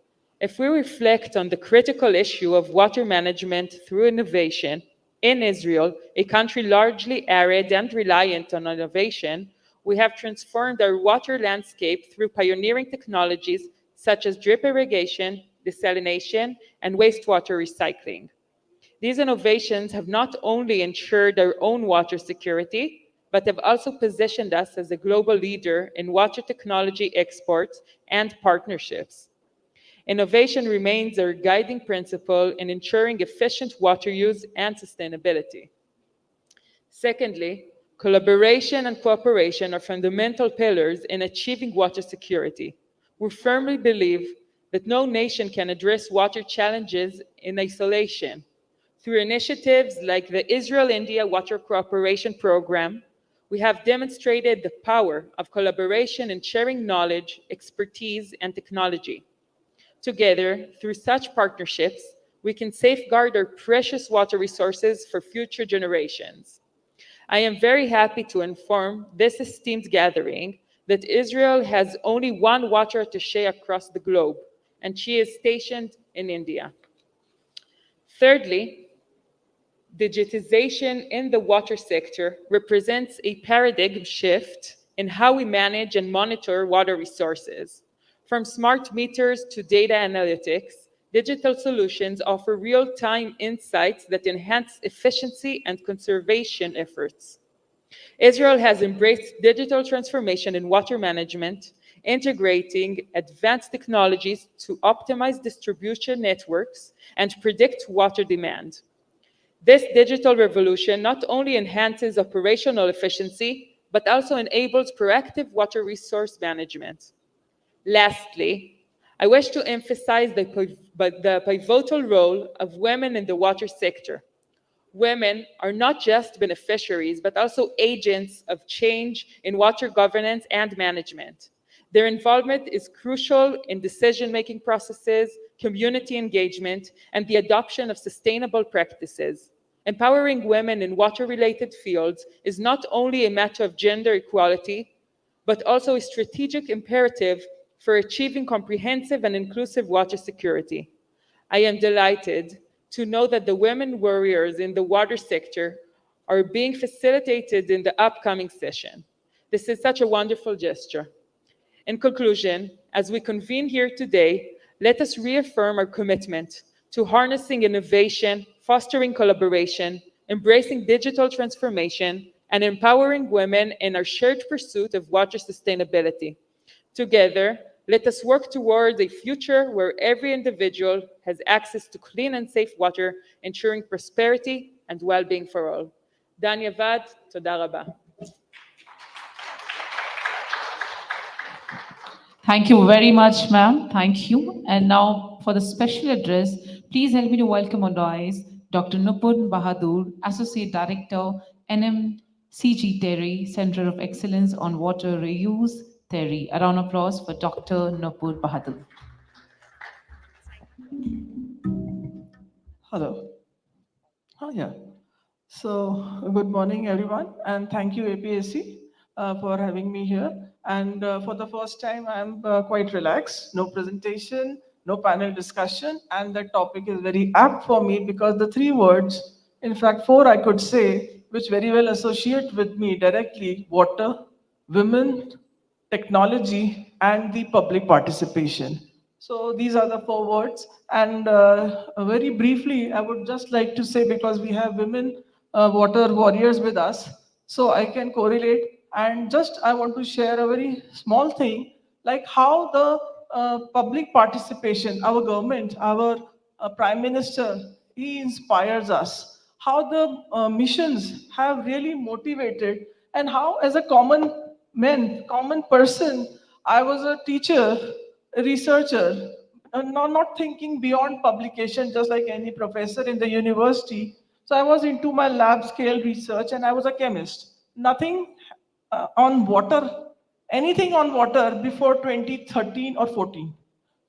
if we reflect on the critical issue of water management through innovation, in Israel, a country largely arid and reliant on innovation, we have transformed our water landscape through pioneering technologies such as drip irrigation, desalination, and wastewater recycling. These innovations have not only ensured our own water security, but have also positioned us as a global leader in water technology exports and partnerships. Innovation remains our guiding principle in ensuring efficient water use and sustainability. Secondly, collaboration and cooperation are fundamental pillars in achieving water security. We firmly believe that no nation can address water challenges in isolation. Through initiatives like the Israel-India Water Cooperation Program, we have demonstrated the power of collaboration in sharing knowledge, expertise, and technology. Together, through such partnerships, we can safeguard our precious water resources for future generations. I am very happy to inform this esteemed gathering that Israel has only one water attaché across the globe, and she is stationed in India. Thirdly, digitization in the water sector represents a paradigm shift in how we manage and monitor water resources. From smart meters to data analytics, digital solutions offer real-time insights that enhance efficiency and conservation efforts. Israel has embraced digital transformation in water management, integrating advanced technologies to optimize distribution networks and predict water demand. This digital revolution not only enhances operational efficiency, but also enables proactive water resource management. Lastly, I wish to emphasize the pivotal role of women in the water sector. Women are not just beneficiaries, but also agents of change in water governance and management. Their involvement is crucial in decision-making processes, community engagement, and the adoption of sustainable practices. Empowering women in water-related fields is not only a matter of gender equality, but also a strategic imperative for achieving comprehensive and inclusive water security. I am delighted to know that the women warriors in the water sector are being facilitated in the upcoming session. This is such a wonderful gesture. In conclusion, as we convene here today, let us reaffirm our commitment to harnessing innovation, fostering collaboration, embracing digital transformation, and empowering women in our shared pursuit of water sustainability. Together, let us work towards a future where every individual has access to clean and safe water, ensuring prosperity and well-being for all. Dhanyavad, toda rabah. Thank you very much, ma'am. Thank you. And now for the special address, please help me to welcome on dais Dr. Nupur Bahadur, Associate Director, NMCG Terry, Center of Excellence on Water Reuse, Terry. A round of applause for Dr. Nupur Bahadur. Hello. Oh, yeah. So, good morning, everyone, and thank you, APAC, for having me here. And for the first time, I'm quite relaxed. No presentation, no panel discussion, and the topic is very apt for me because the three words, in fact, four I could say, which very well associate with me directly: water, women, technology, and the public participation. So these are the four words. And very briefly, I would just like to say, because we have women water warriors with us, so I can correlate. And just I want to share a very small thing like how the public participation, our government, our Prime Minister, he inspires us. How the missions have really motivated, and how as a common man, common person, I was a teacher, a researcher, not thinking beyond publication, just like any professor in the university. So I was into my lab scale research and I was a chemist. Nothing on water, anything on water before 2013 or 14.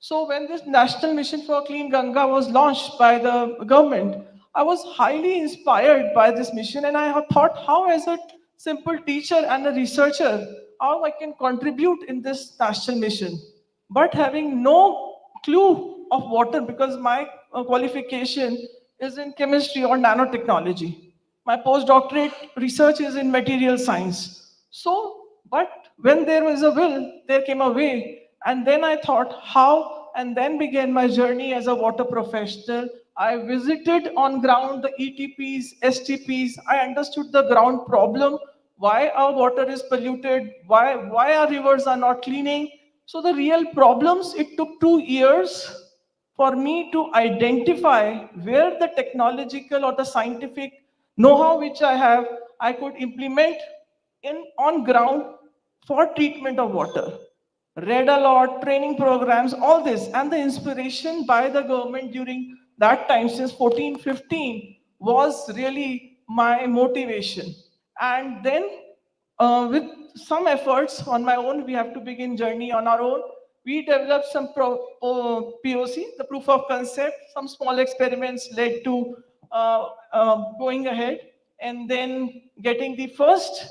So when this National Mission for Clean Ganga was launched by the government, I was highly inspired by this mission, and I have thought how as a simple teacher and a researcher, how I can contribute in this national mission. But having no clue of water because my qualification is in chemistry or nanotechnology. My postdoctorate research is in material science. So, but when there was a will, there came a way. And then I thought how, and then began my journey as a water professional. I visited on ground the ETPs, STPs. I understood the ground problem, why our water is polluted, why our rivers are not cleaning. So the real problems, it took 2 years for me to identify where the technological or the scientific know-how which I have, I could implement in on ground for treatment of water. Read a lot, training programs, all this, and the inspiration by the government during that time, since 14, 15, was really my motivation. And then with some efforts on my own, we have to begin journey on our own. We developed some POC, the proof of concept. Some small experiments led to going ahead, and then getting the first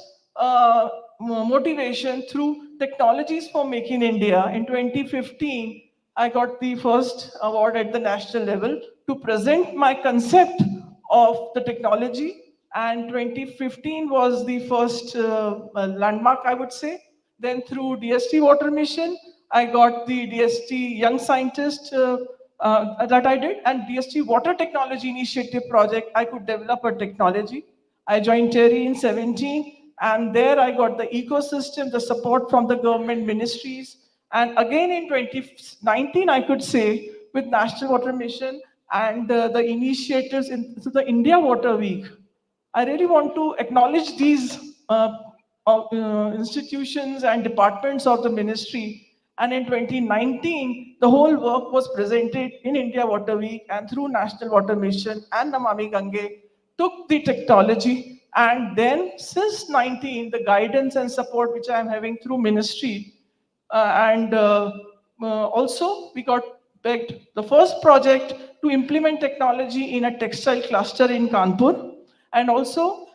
motivation through technologies for Make in India. In 2015, I got the first award at the national level to present my concept of the technology, and 2015 was the first landmark, I would say. Then through DST Water Mission, I got the DST Young Scientist that I did, and DST Water Technology Initiative project, I could develop a technology. I joined TERI in 17, and there I got the ecosystem, the support from the government ministries. And again in 2019, I could say, with National Water Mission and the initiatives through the India Water Week, I really want to acknowledge these institutions and departments of the ministry. And in 2019, the whole work was presented in India Water Week, and through National Water Mission and Namami Gange took the technology. And then since 19, the guidance and support which I am having through ministry, also we got picked the first project to implement technology in a textile cluster in Kanpur. And also,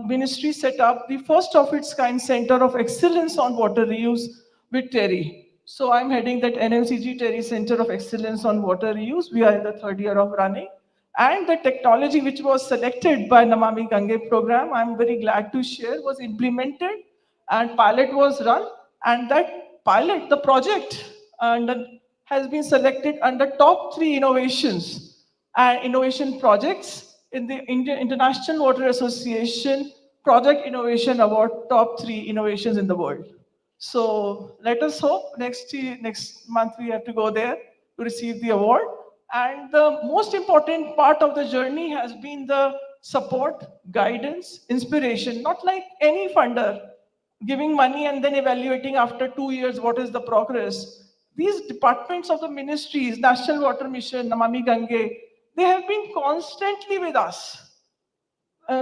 ministry set up the first of its kind Center of Excellence on Water Reuse with TERI. So I'm heading that NMCG TERI Center of Excellence on Water Reuse. We are in the third year of running. And the technology which was selected by Namami Gange program, I'm very glad to share, was implemented and pilot was run. And that pilot, the project, has been selected under top 3 innovations and innovation projects in the Indian International Water Association Project Innovation Award, top 3 innovations in the world. So let us hope next month we have to go there to receive the award. And the most important part of the journey has been the support, guidance, inspiration, not like any funder giving money and then evaluating after 2 years what is the progress. These departments of the ministries, National Water Mission, Namami Gange, they have been constantly with us,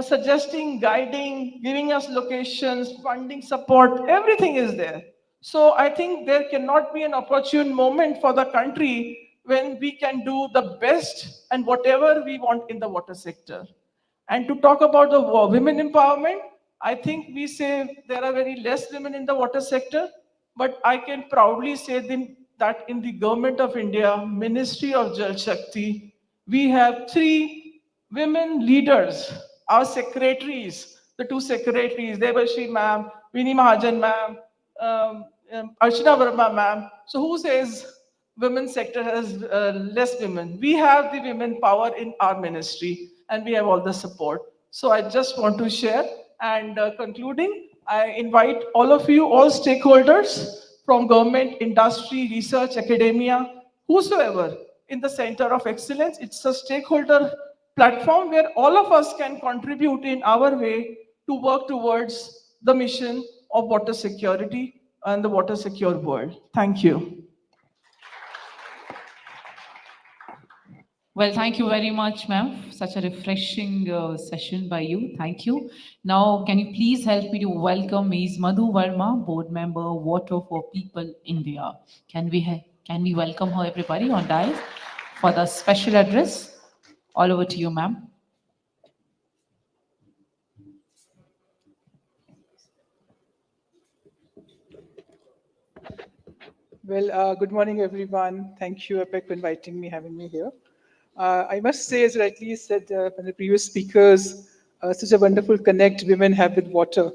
suggesting, guiding, giving us locations, funding support, everything is there. So I think there cannot be an opportune moment for the country when we can do the best and whatever we want in the water sector. And to talk about the women empowerment, I think we say there are very less women in the water sector, but I can proudly say that in the government of India, Ministry of Jal Shakti, we have 3 women leaders, our secretaries, the 2 secretaries, Devashri ma'am, Vinny Mahajan ma'am, Archana Verma ma'am. So who says women's sector has less women? We have the women power in our ministry, and we have all the support. So I just want to share, and concluding, I invite all of you, all stakeholders from government, industry, research, academia, whosoever in the center of excellence. It's a stakeholder platform where all of us can contribute in our way to work towards the mission of water security and the water secure world. Thank you. Well, thank you very much, ma'am. Such a refreshing session by you. Thank you. Now, can you please help me to welcome Ms. Madhu Verma, Board Member, Water for People, India. Can we welcome her, everybody, on dais for the special address? All over to you, ma'am. Well, good morning, everyone. Thank you, APAC, for inviting me, having me here. I must say, as rightly said by the previous speakers, such a wonderful connect women have with water.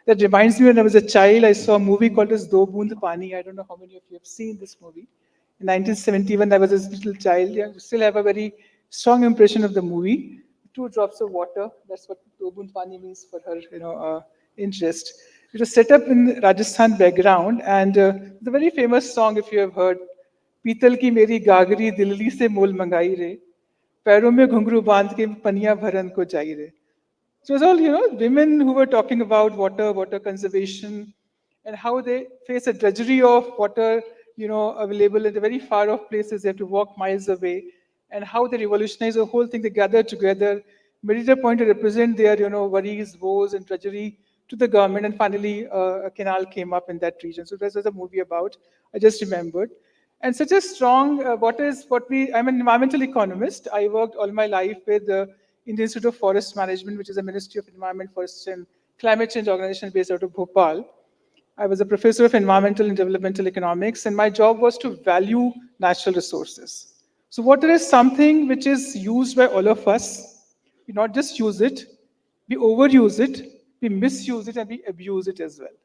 That reminds me, when I was a child, I saw a movie called as Do Boond Pani. I don't know how many of you have seen this movie. In 1971, I was a little child. Yeah, I still have a very strong impression of the movie. 2 drops of water. That's what Do Boond Pani means for her, interest. It was set up in Rajasthan background, and the very famous song, if you have heard, पीतल की मेरी गागरी दिल्ली से मोल मंगाई रे पैरों में घुंघरू बांध के पनिया भरन को जाई रे. So it was all, women who were talking about water, water conservation, and how they face a drudgery of water, available in the very far off places. They have to walk miles away, and how they revolutionize the whole thing. They gather together, made it a point to represent their, worries, woes, and drudgery to the government. And finally, a canal came up in that region. So this was a movie about. I just remembered. And such a strong, I'm an environmental economist. I worked all my life with the Indian Institute of Forest Management, which is a Ministry of Environment, Forest and Climate Change organization based out of Bhopal. I was a professor of environmental and developmental economics, and my job was to value natural resources. So water is something which is used by all of us. We not just use it, we overuse it, we misuse it, and we abuse it as well.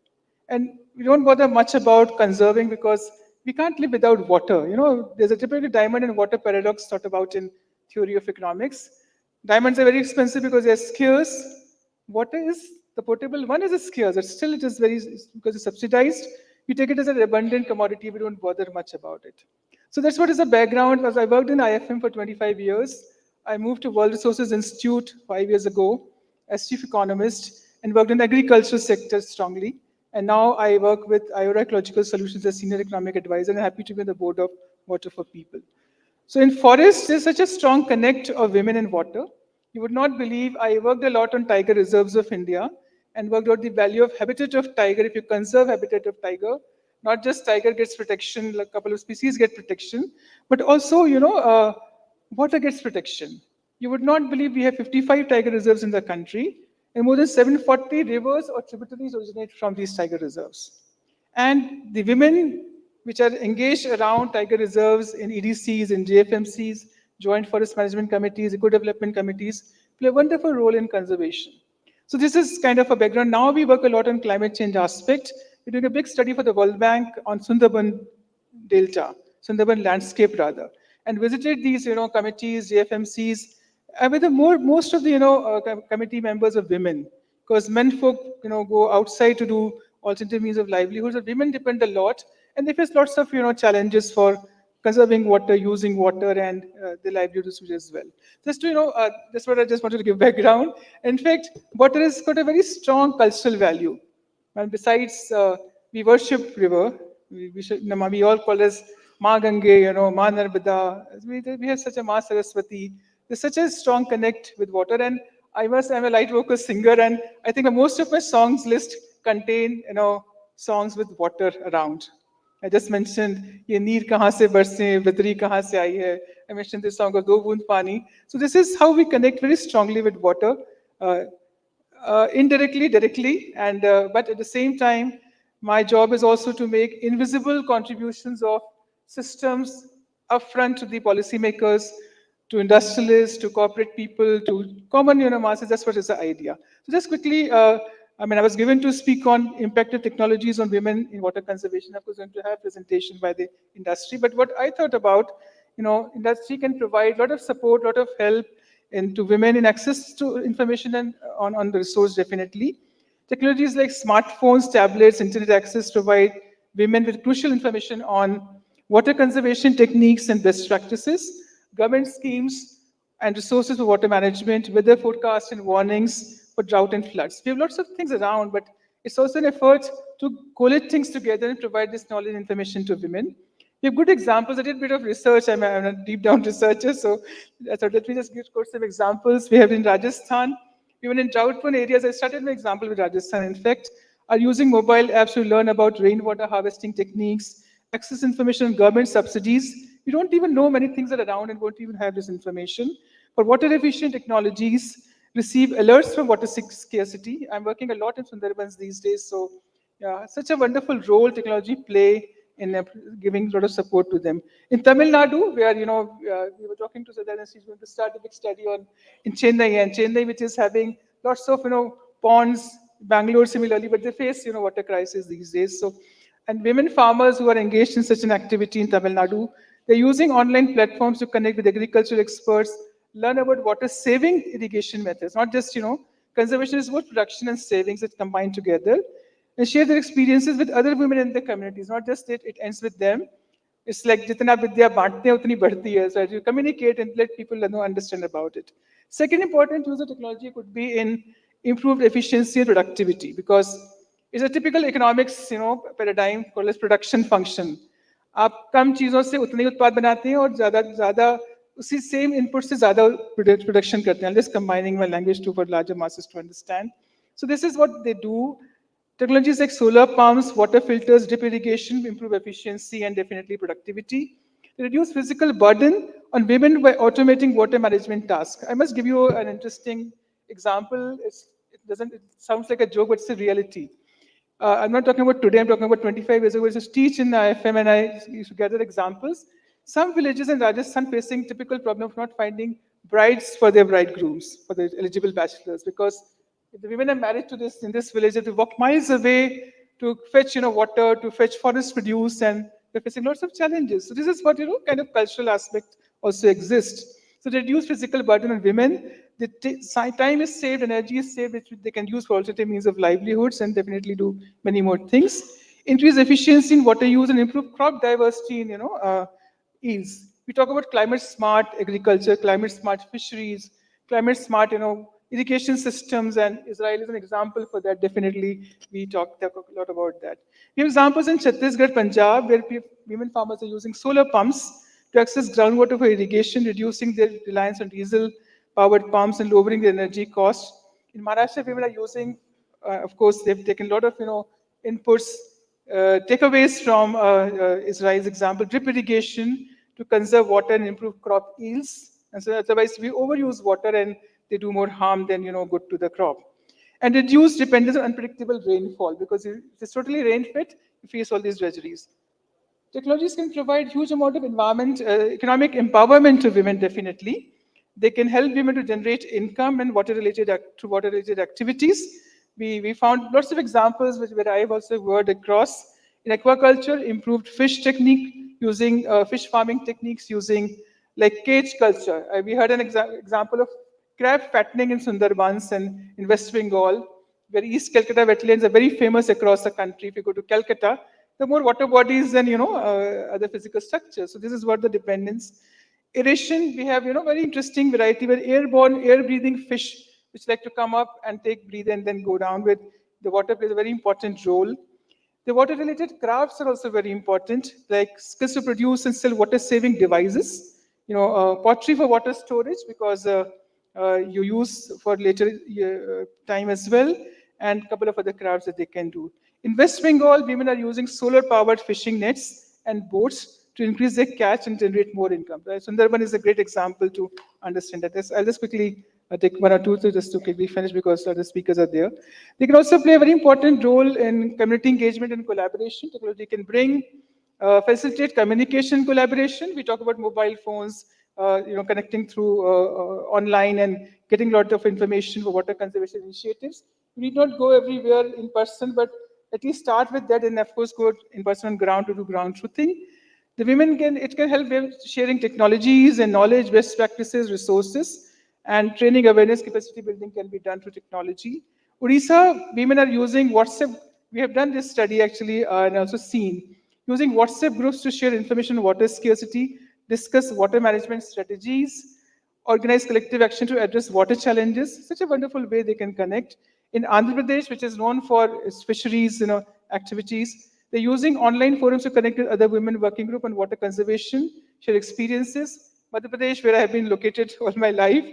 And we don't bother much about conserving because we can't live without water. There's a typical diamond and water paradox thought about in theory of economics. Diamonds are very expensive because they're scarce. Water is the potable one is scarce, but still it is very, because it's subsidized. We take it as an abundant commodity. We don't bother much about it. So that's what is the background. As I worked in IFM for 25 years, I moved to World Resources Institute 5 years ago as chief economist and worked in agricultural sector strongly. And now I work with IORA Ecological Solutions as senior economic advisor, and I'm happy to be on the board of Water for People. So in forests, there's such a strong connect of women and water. You would not believe, I worked a lot on tiger reserves of India and worked out the value of habitat of tiger. If you conserve habitat of tiger, not just tiger gets protection, like a couple of species get protection, but also, water gets protection. You would not believe we have 55 tiger reserves in the country, and more than 740 rivers or tributaries originate from these tiger reserves. And the women which are engaged around tiger reserves in EDCs, in JFMCs, Joint Forest Management Committees, Eco-Development Committees, play a wonderful role in conservation. So this is kind of a background. Now we work a lot on climate change aspect. We're doing a big study for the World Bank on Sundarban Delta, Sundarban landscape rather, and visited these, committees, JFMCs, with most of the, committee members of women, because men folk, go outside to do alternative means of livelihoods, but women depend a lot, and they face lots of, challenges for conserving water, using water, and the livelihoods as well. Just to, that's what I just wanted to give background. In fact, water has got a very strong cultural value. And besides, we worship river. We all call us Ma Gange, Ma Narmada. We have such a Ma Saraswati. There's such a strong connect with water. And I'm a light vocal singer, and I think most of my songs list contain, songs with water around. I just mentioned ये नीर कहाँ से बरसे, बदरी कहाँ से आई है. I mentioned this song of दो बूंद पानी. So this is how we connect very strongly with water, indirectly, directly, and but at the same time, my job is also to make invisible contributions of systems upfront to the policymakers, to industrialists, to corporate people, to common masses. That's what is the idea. So just quickly, I was given to speak on impacted technologies on women in water conservation. Of course, I'm going to have presentation by the industry. But what I thought about, industry can provide a lot of support, a lot of help to women in access to information and on the resource, definitely. Technologies like smartphones, tablets, internet access provide women with crucial information on water conservation techniques and best practices, government schemes and resources for water management, weather forecasts and warnings for drought and floods. We have lots of things around, but it's also an effort to collate things together and provide this knowledge and information to women. We have good examples. I did a bit of research. I'm a deep down researcher, so let me just give some examples. We have in Rajasthan, even in drought-prone areas, I started my example with Rajasthan, in fact, are using mobile apps to learn about rainwater harvesting techniques, access information on government subsidies. You don't even know many things are around and won't even have this information. For water efficient technologies, receive alerts from water scarcity. I'm working a lot in Sundarbans these days, so yeah, such a wonderful role technology play in giving a lot of support to them. In Tamil Nadu, where we were talking to Sadhana, she's going to start a big study on in Chennai, which is having lots of ponds. Bangalore similarly, but they face water crisis these days. So, and women farmers who are engaged in such an activity in Tamil Nadu, they're using online platforms to connect with agricultural experts, learn about water saving irrigation methods, not just conservation is both production and savings that combine together, and share their experiences with other women in the communities. Not just it ends with them. It's like jitna vidya bante utni badhti hai. So you communicate and let people understand about it. Second important use of technology could be in improved efficiency and productivity, because it's a typical economics paradigm called as production function. आप कम चीजों से उतने उत्पाद बनाते हैं और ज्यादा ज्यादा उसी same input से ज्यादा production करते हैं. Just combining my language to for larger masses to understand. So this is what they do. Technologies like solar pumps, water filters, drip irrigation improve efficiency and definitely productivity. They reduce physical burden on women by automating water management tasks. I must give you an interesting example. It sounds like a joke, but it's a reality. I'm not talking about today, I'm talking about 25 years ago. I used to teach in IFM and I used to gather examples. Some villages in Rajasthan facing typical problem of not finding brides for their bridegrooms, for the eligible bachelors, because if the women are married to this in this village, they have to walk miles away to fetch water, to fetch forest produce, and they're facing lots of challenges. So this is what kind of cultural aspect also exists. So they reduce physical burden on women. The time is saved, energy is saved, which they can use for alternative means of livelihoods and definitely do many more things. Increase efficiency in water use and improve crop diversity in yields. We talk about climate smart agriculture, climate smart fisheries, climate smart irrigation systems, and Israel is an example for that. Definitely, we talk a lot about that. We have examples in Chhattisgarh, Punjab, where women farmers are using solar pumps to access groundwater for irrigation, reducing their reliance on diesel-powered pumps and lowering the energy cost. In Maharashtra, women are using, of course, they've taken a lot of inputs, takeaways from Israel's example, drip irrigation to conserve water and improve crop yields. And so otherwise, we overuse water and they do more harm than good to the crop. And reduce dependence on unpredictable rainfall, because if it's totally rain-fit, you face all these drudgeries. Technologies can provide huge amount of economic empowerment to women, definitely. They can help women to generate income and water-related activities. We found lots of examples where I have also worked across. In aquaculture, improved fish technique, using fish farming techniques, using like cage culture. We had an example of crab fattening in Sundarbans and in West Bengal, where East Calcutta wetlands are very famous across the country. If you go to Calcutta, the more water bodies than other physical structures. So this is what the dependence. Aeration, we have very interesting variety where airborne, air-breathing fish, which like to come up and breathe and then go down with the water plays a very important role. The water-related crafts are also very important, like skills to produce and sell water-saving devices. Pottery for water storage, because you use for later time as well, and a couple of other crafts that they can do. In West Bengal, women are using solar-powered fishing nets and boats to increase their catch and generate more income. Sundarban is a great example to understand that. I'll just quickly take one or two just to quickly finish because other speakers are there. They can also play a very important role in community engagement and collaboration. Technology can bring, facilitate communication collaboration. We talk about mobile phones, connecting through online and getting a lot of information for water conservation initiatives. We need not go everywhere in person, but at least start with that and of course go in person on ground to do ground truthing. The women it can help with sharing technologies and knowledge, best practices, resources, and training awareness capacity building can be done through technology. Odisha, women are using WhatsApp We have done this study actually and also seen using WhatsApp groups to share information on water scarcity, discuss water management strategies, organize collective action to address water challenges. Such a wonderful way they can connect. In Andhra Pradesh, which is known for its fisheries, activities, they're using online forums to connect with other women working group on water conservation, share experiences. Madhya Pradesh, where I have been located all my life,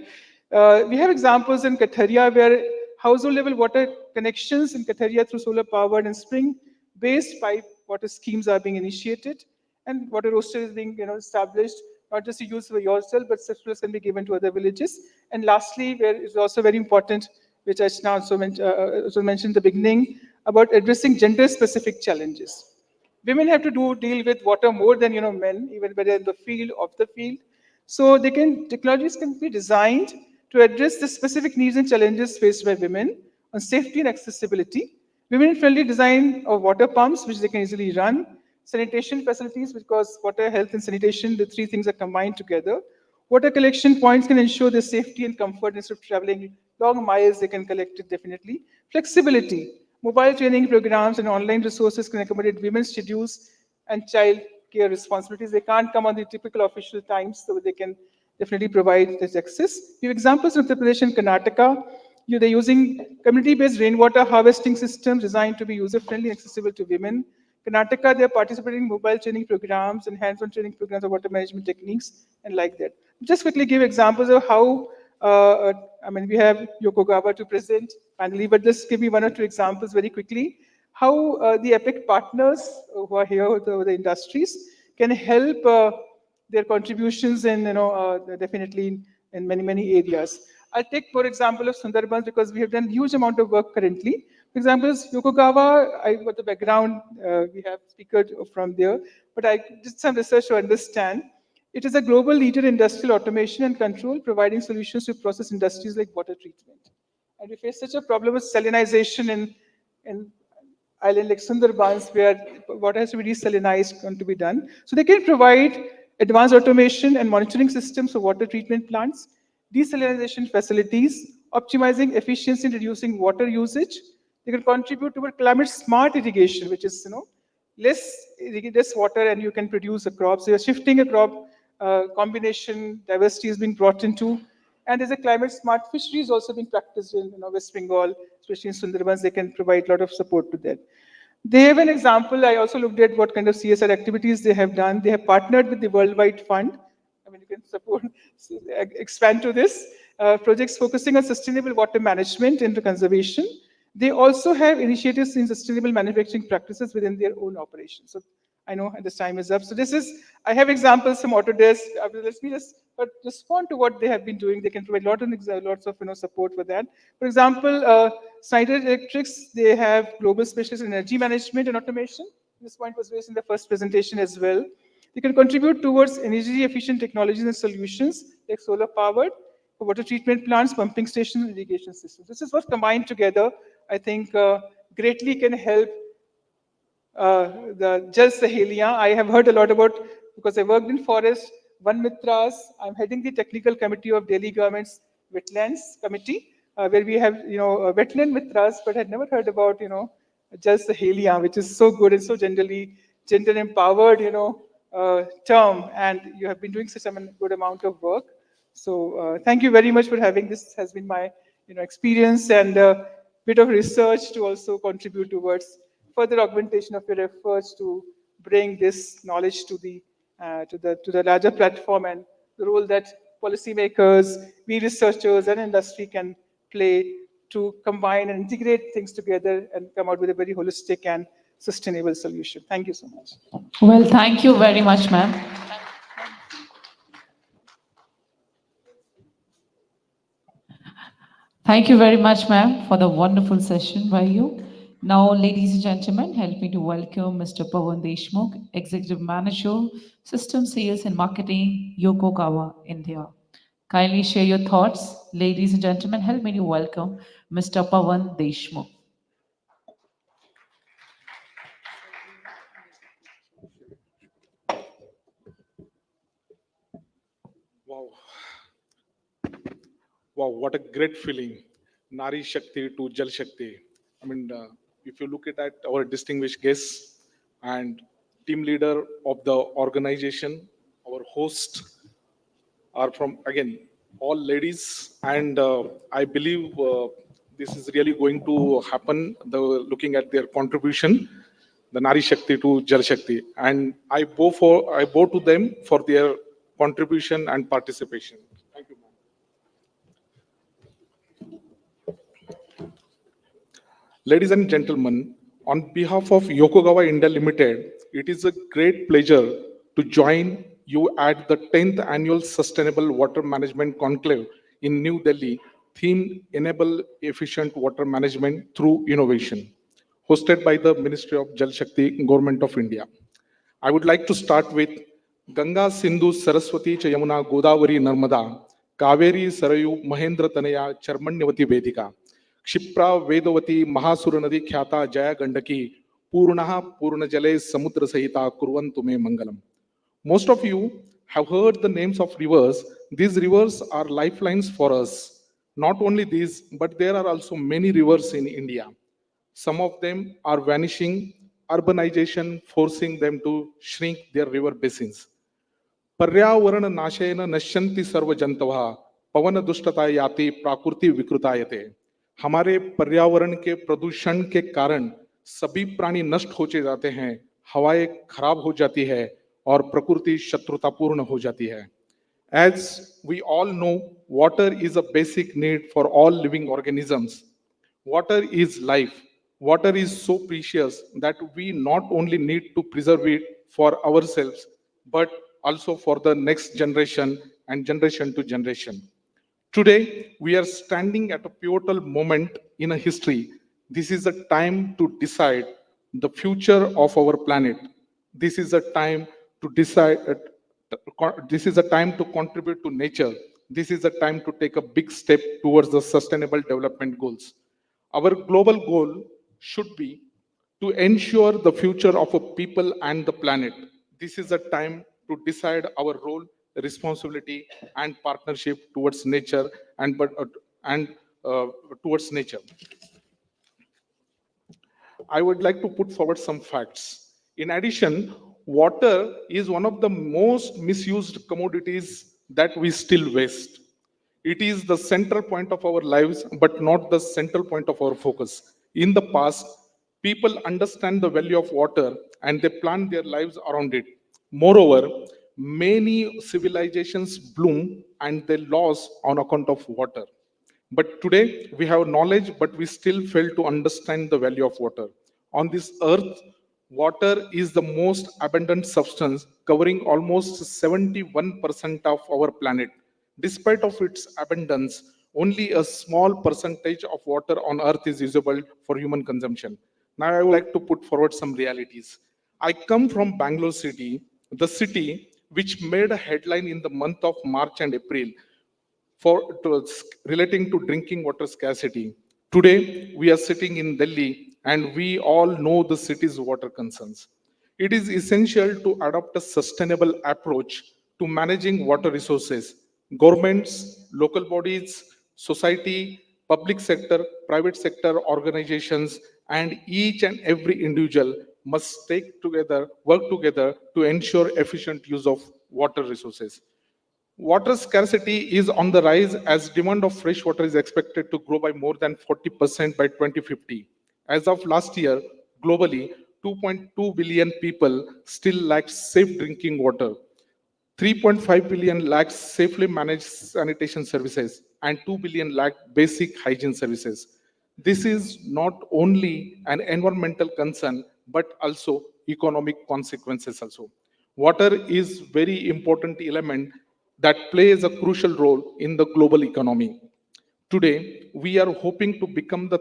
we have examples in Katharia where household level water connections in Katharia through solar powered and spring based pipe water schemes are being initiated, and water roaster is being established, not just to use for yourself, but surplus can be given to other villages. And lastly, where it's also very important, which I now also mentioned in the beginning, about addressing gender specific challenges. Women have to deal with water more than men, even when they're in the field, of the field. So technologies can be designed to address the specific needs and challenges faced by women on safety and accessibility. Women-friendly design of water pumps, which they can easily run. Sanitation facilities, because water, health, and sanitation, the three things are combined together. Water collection points can ensure their safety and comfort instead of traveling long miles, they can collect it definitely. Flexibility. Mobile training programs and online resources can accommodate women's schedules and child care responsibilities. They can't come on the typical official times, so they can definitely provide this access. We have examples of Uttar Pradesh and Karnataka. They're using community-based rainwater harvesting systems designed to be user-friendly and accessible to women. Karnataka, they're participating in mobile training programs and hands-on training programs of water management techniques and like that. Just quickly give examples of how, we have Yokogawa to present finally, but just give me one or two examples very quickly, how the APAC partners who are here, the industries, can help their contributions in, definitely in many, many areas. I'll take, for example, of Sundarbans because we have done huge amount of work currently. For example, Yokogawa, I got the background, we have speakers from there, but I did some research to understand. It is a global leader in industrial automation and control, providing solutions to process industries like water treatment. And we face such a problem with salinization in island like Sundarbans, where water has to be desalinized and to be done. So they can provide advanced automation and monitoring systems for water treatment plants, desalination facilities, optimizing efficiency and reducing water usage. They can contribute toward climate smart irrigation, which is less water and you can produce a crop. So you're shifting a crop combination, diversity is being brought into. And there's a climate smart fisheries also being practiced in West Bengal, especially in Sundarbans. They can provide a lot of support to that. They have an example. I also looked at what kind of CSR activities they have done. They have partnered with the Worldwide Fund. You can support, expand to this. Projects focusing on sustainable water management and conservation. They also have initiatives in sustainable manufacturing practices within their own operations. So I know this time is up. So I have examples from Autodesk. Let me just respond to what they have been doing. They can provide lots of support for that. For example, Schneider Electrics, they have global specialists in energy management and automation. This point was raised in the first presentation as well. They can contribute towards energy efficient technologies and solutions like solar powered for water treatment plants, pumping stations, and irrigation systems. This is what combined together, I think, greatly can help the Jal Sahelia. I have heard a lot about, because I worked in forest, Van Mitras. I'm heading the technical committee of Delhi government's wetlands committee, where we have, wetland Mitras, but I'd never heard about, Jal Sahelia, which is so good and so gender empowered, term. And you have been doing such a good amount of work. So thank you very much for having this. Has been my, experience and a bit of research to also contribute towards further augmentation of your efforts to bring this knowledge to the larger platform, and the role that policymakers, we researchers, and industry can play to combine and integrate things together and come out with a very holistic and sustainable solution. Thank you so much. Well, thank you very much, ma'am. Thank you very much, ma'am, for the wonderful session by you. Now, ladies and gentlemen, help me to welcome Mr. Pawan Deshmukh, Executive Manager, System Sales and Marketing, Yokogawa, India. Kindly share your thoughts. Ladies and gentlemen, help me to welcome Mr. Pawan Deshmukh. Wow. Wow, what a great feeling. Nari Shakti to Jal Shakti. if you look at our distinguished guests and team leader of the organization, our host are from, again, all ladies. And I believe this is really going to happen, looking at their contribution, the Nari Shakti to Jal Shakti. And I bow to them for their contribution and participation. Thank you, ma'am. Ladies and gentlemen, on behalf of Yokogawa India Limited, it is a great pleasure to join you at the 10th Annual Sustainable Water Management Conclave in New Delhi, themed Enable Efficient Water Management Through Innovation, hosted by the Ministry of Jal Shakti, Government of India. I would like to start with Ganga Sindhu Saraswati cha Yamuna Godavari Narmada Kaveri Sarayu Mahendra Tanaya Charmanyavati Vedika Kshipra Vedvati महासुर नदी ख्याता जया गंडकी पूर्णः पूर्ण जले समुद्र सहिता कुर्वन्तु मे मंगलम. Most of you have heard the names of rivers. These rivers are lifelines for us. Not only these, but there are also many rivers in India. Some of them are vanishing, urbanization forcing them to shrink their river basins. पर्यावरण नाशेन नश्यन्ति सर्व जंतवः पवन दुष्टता याति प्राकृति विकृतायते. हमारे पर्यावरण के प्रदूषण के कारण सभी प्राणी नष्ट होते जाते हैं, हवाएं खराब हो जाती है और प्रकृति शत्रुतापूर्ण हो जाती है. As we all know, water is a basic need for all living organisms. Water is life. Water is so precious that we not only need to preserve it for ourselves, but also for the next generation and generation to generation. Today, we are standing at a pivotal moment in a history. This is a time to decide the future of our planet. This is a time to decide, this is a time to contribute to nature. This is a time to take a big step towards the sustainable development goals. Our global goal should be to ensure the future of a people and the planet. This is a time to decide our role, responsibility, and partnership towards nature and towards nature. I would like to put forward some facts. In addition, water is one of the most misused commodities that we still waste. It is the central point of our lives, but not the central point of our focus. In the past, people understand the value of water and they plan their lives around it. Moreover, many civilizations bloom and they lose on account of water. But today, we have knowledge, but we still fail to understand the value of water. On this earth, water is the most abundant substance, covering almost 71% of our planet. Despite of its abundance, only a small percentage of water on earth is usable for human consumption. Now, I would like to put forward some realities. I come from Bangalore city, the city which made a headline in the month of March and April relating to drinking water scarcity. Today, we are sitting in Delhi and we all know the city's water concerns. It is essential to adopt a sustainable approach to managing water resources. Governments, local bodies, society, public sector, private sector organizations, and each and every individual must work together to ensure efficient use of water resources. Water scarcity is on the rise as demand of fresh water is expected to grow by more than 40% by 2050. As of last year, globally, 2.2 billion people still lack safe drinking water. 3.5 billion lack safely managed sanitation services and 2 billion lack basic hygiene services. This is not only an environmental concern, but also economic consequences also. Water is very important element that plays a crucial role in the global economy. Today, we are hoping to become the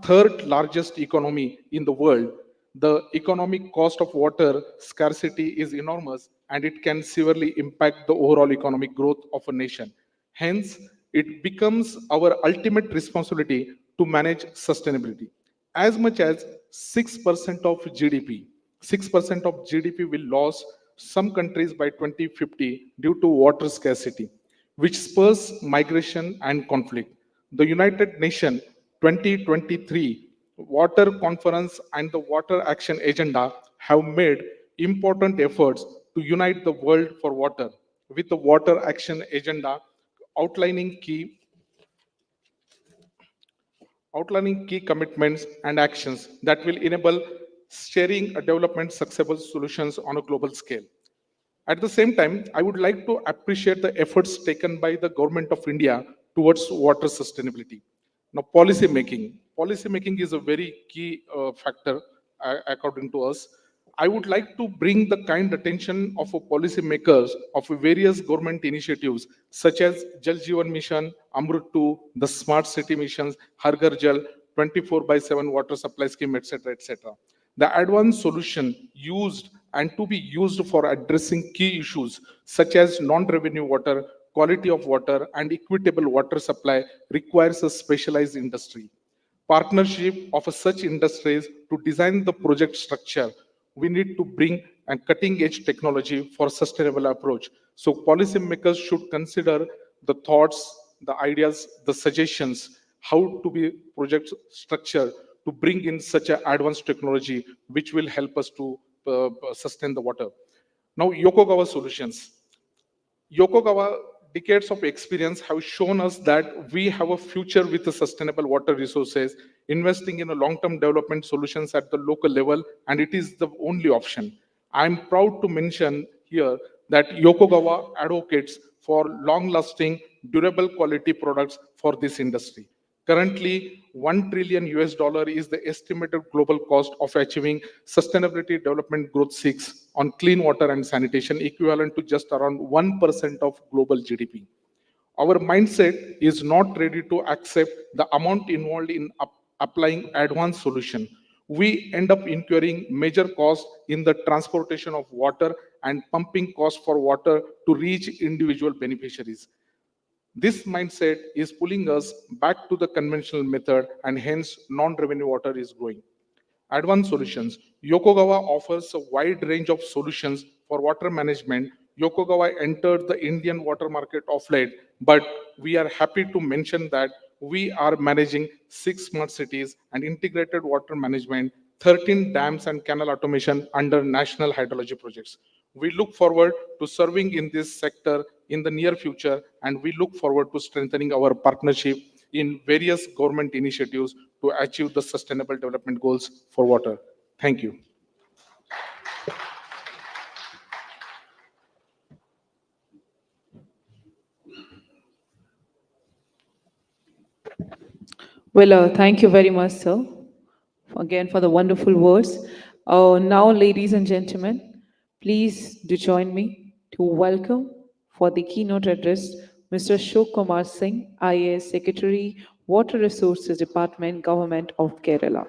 third largest economy in the world. The economic cost of water scarcity is enormous and it can severely impact the overall economic growth of a nation. Hence, it becomes our ultimate responsibility to manage sustainability. As much as 6% of GDP, 6% of GDP will lose some countries by 2050 due to water scarcity, which spurs migration and conflict. The United Nations 2023 Water Conference and the Water Action Agenda have made important efforts to unite the world for water, with the Water Action Agenda outlining key commitments and actions that will enable sharing a development successful solutions on a global scale. At the same time, I would like to appreciate the efforts taken by the Government of India towards water sustainability. Now, policy making. Policy making is a very key factor, according to us. I would like to bring the kind attention of policy makers of various government initiatives such as Jal Jeevan Mission, Amrut 2, the Smart City Missions, Har Ghar Jal, 24 by 7 water supply scheme, etc., etc. The advanced solution used and to be used for addressing key issues such as non-revenue water, quality of water, and equitable water supply requires a specialized industry. Partnership of such industries to design the project structure. We need to bring a cutting edge technology for sustainable approach. So policymakers should consider the thoughts, the ideas, the suggestions, how to be project structure to bring in such an advanced technology which will help us to sustain the water. Now, Yokogawa solutions. Yokogawa decades of experience have shown us that we have a future with the sustainable water resources, investing in a long-term development solutions at the local level, and it is the only option. I'm proud to mention here that Yokogawa advocates for long-lasting, durable quality products for this industry. Currently, 1 trillion US dollar is the estimated global cost of achieving Sustainability Development Growth 6 on clean water and sanitation, equivalent to just around 1% of global GDP. Our mindset is not ready to accept the amount involved in applying advanced solution. We end up incurring major costs in the transportation of water and pumping costs for water to reach individual beneficiaries. This mindset is pulling us back to the conventional method, and hence non-revenue water is growing. Advanced solutions. Yokogawa offers a wide range of solutions for water management. Yokogawa entered the Indian water market of late, but we are happy to mention that we are managing 6 smart cities and integrated water management, 13 dams and canal automation under national hydrology projects. We look forward to serving in this sector in the near future, and we look forward to strengthening our partnership in various government initiatives to achieve the sustainable development goals for water. Thank you. Well, thank you very much, sir, again for the wonderful words. Now, ladies and gentlemen, please do join me to welcome for the keynote address Mr. Ashok Kumar Singh, IAS Secretary, Water Resources Department, Government of Kerala.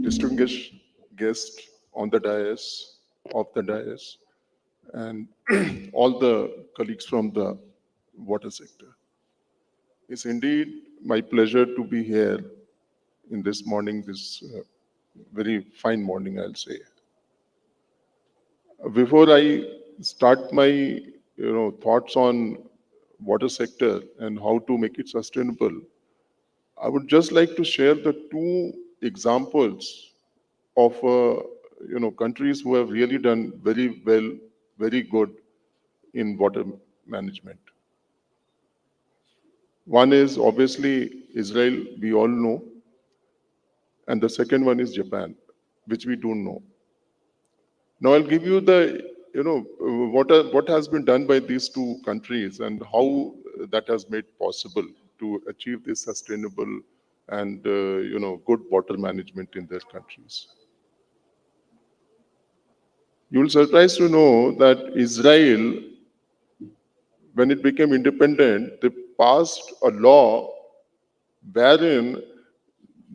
Distinguished guests on the dais, off the dais, and all the colleagues from the water sector. It's indeed my pleasure to be here in this morning, this very fine morning, I'll say. Before I start my thoughts on water sector and how to make it sustainable, I would just like to share the two examples of countries who have really done very well, very good in water management. One is obviously Israel, we all know, and the second one is Japan, which we don't know. Now I'll give you the what has been done by these two countries and how that has made possible to achieve this sustainable and good water management in their countries. You will surprised to know that Israel, when it became independent, they passed a law wherein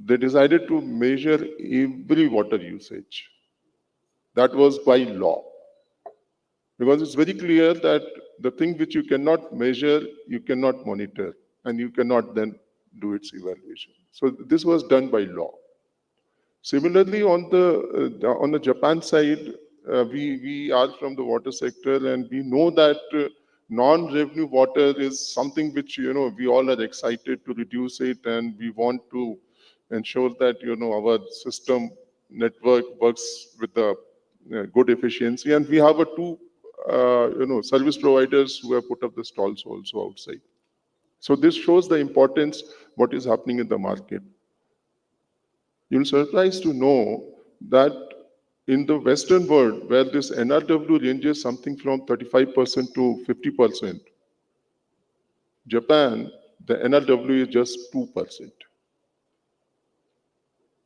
they decided to measure every water usage. That was by law. Because it's very clear that the thing which you cannot measure, you cannot monitor, and you cannot then do its evaluation. So this was done by law. Similarly, on the Japan side, we are from the water sector, and we know that non-revenue water is something which we all are excited to reduce it, and we want to ensure that our system network works with the good efficiency. And we have a two service providers who have put up the stalls also outside. So this shows the importance what is happening in the market. You'll surprised to know that in the Western world, where this NRW ranges something from 35% to 50%, Japan, the NRW is just 2%.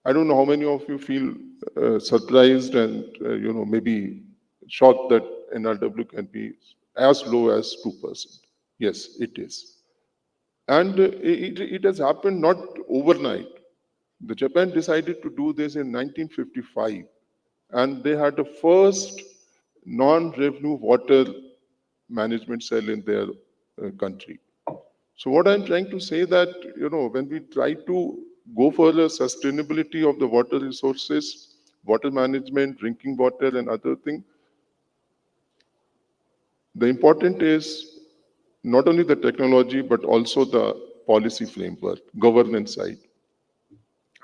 I don't know how many of you feel surprised and maybe shocked that NRW can be as low as 2%. Yes, it is. And it has happened not overnight. The Japan decided to do this in 1955, and they had the first non-revenue water management cell in their country. So what I'm trying to say that, when we try to go for the sustainability of the water resources, water management, drinking water and other things, the important is not only the technology, but also the policy framework, governance side.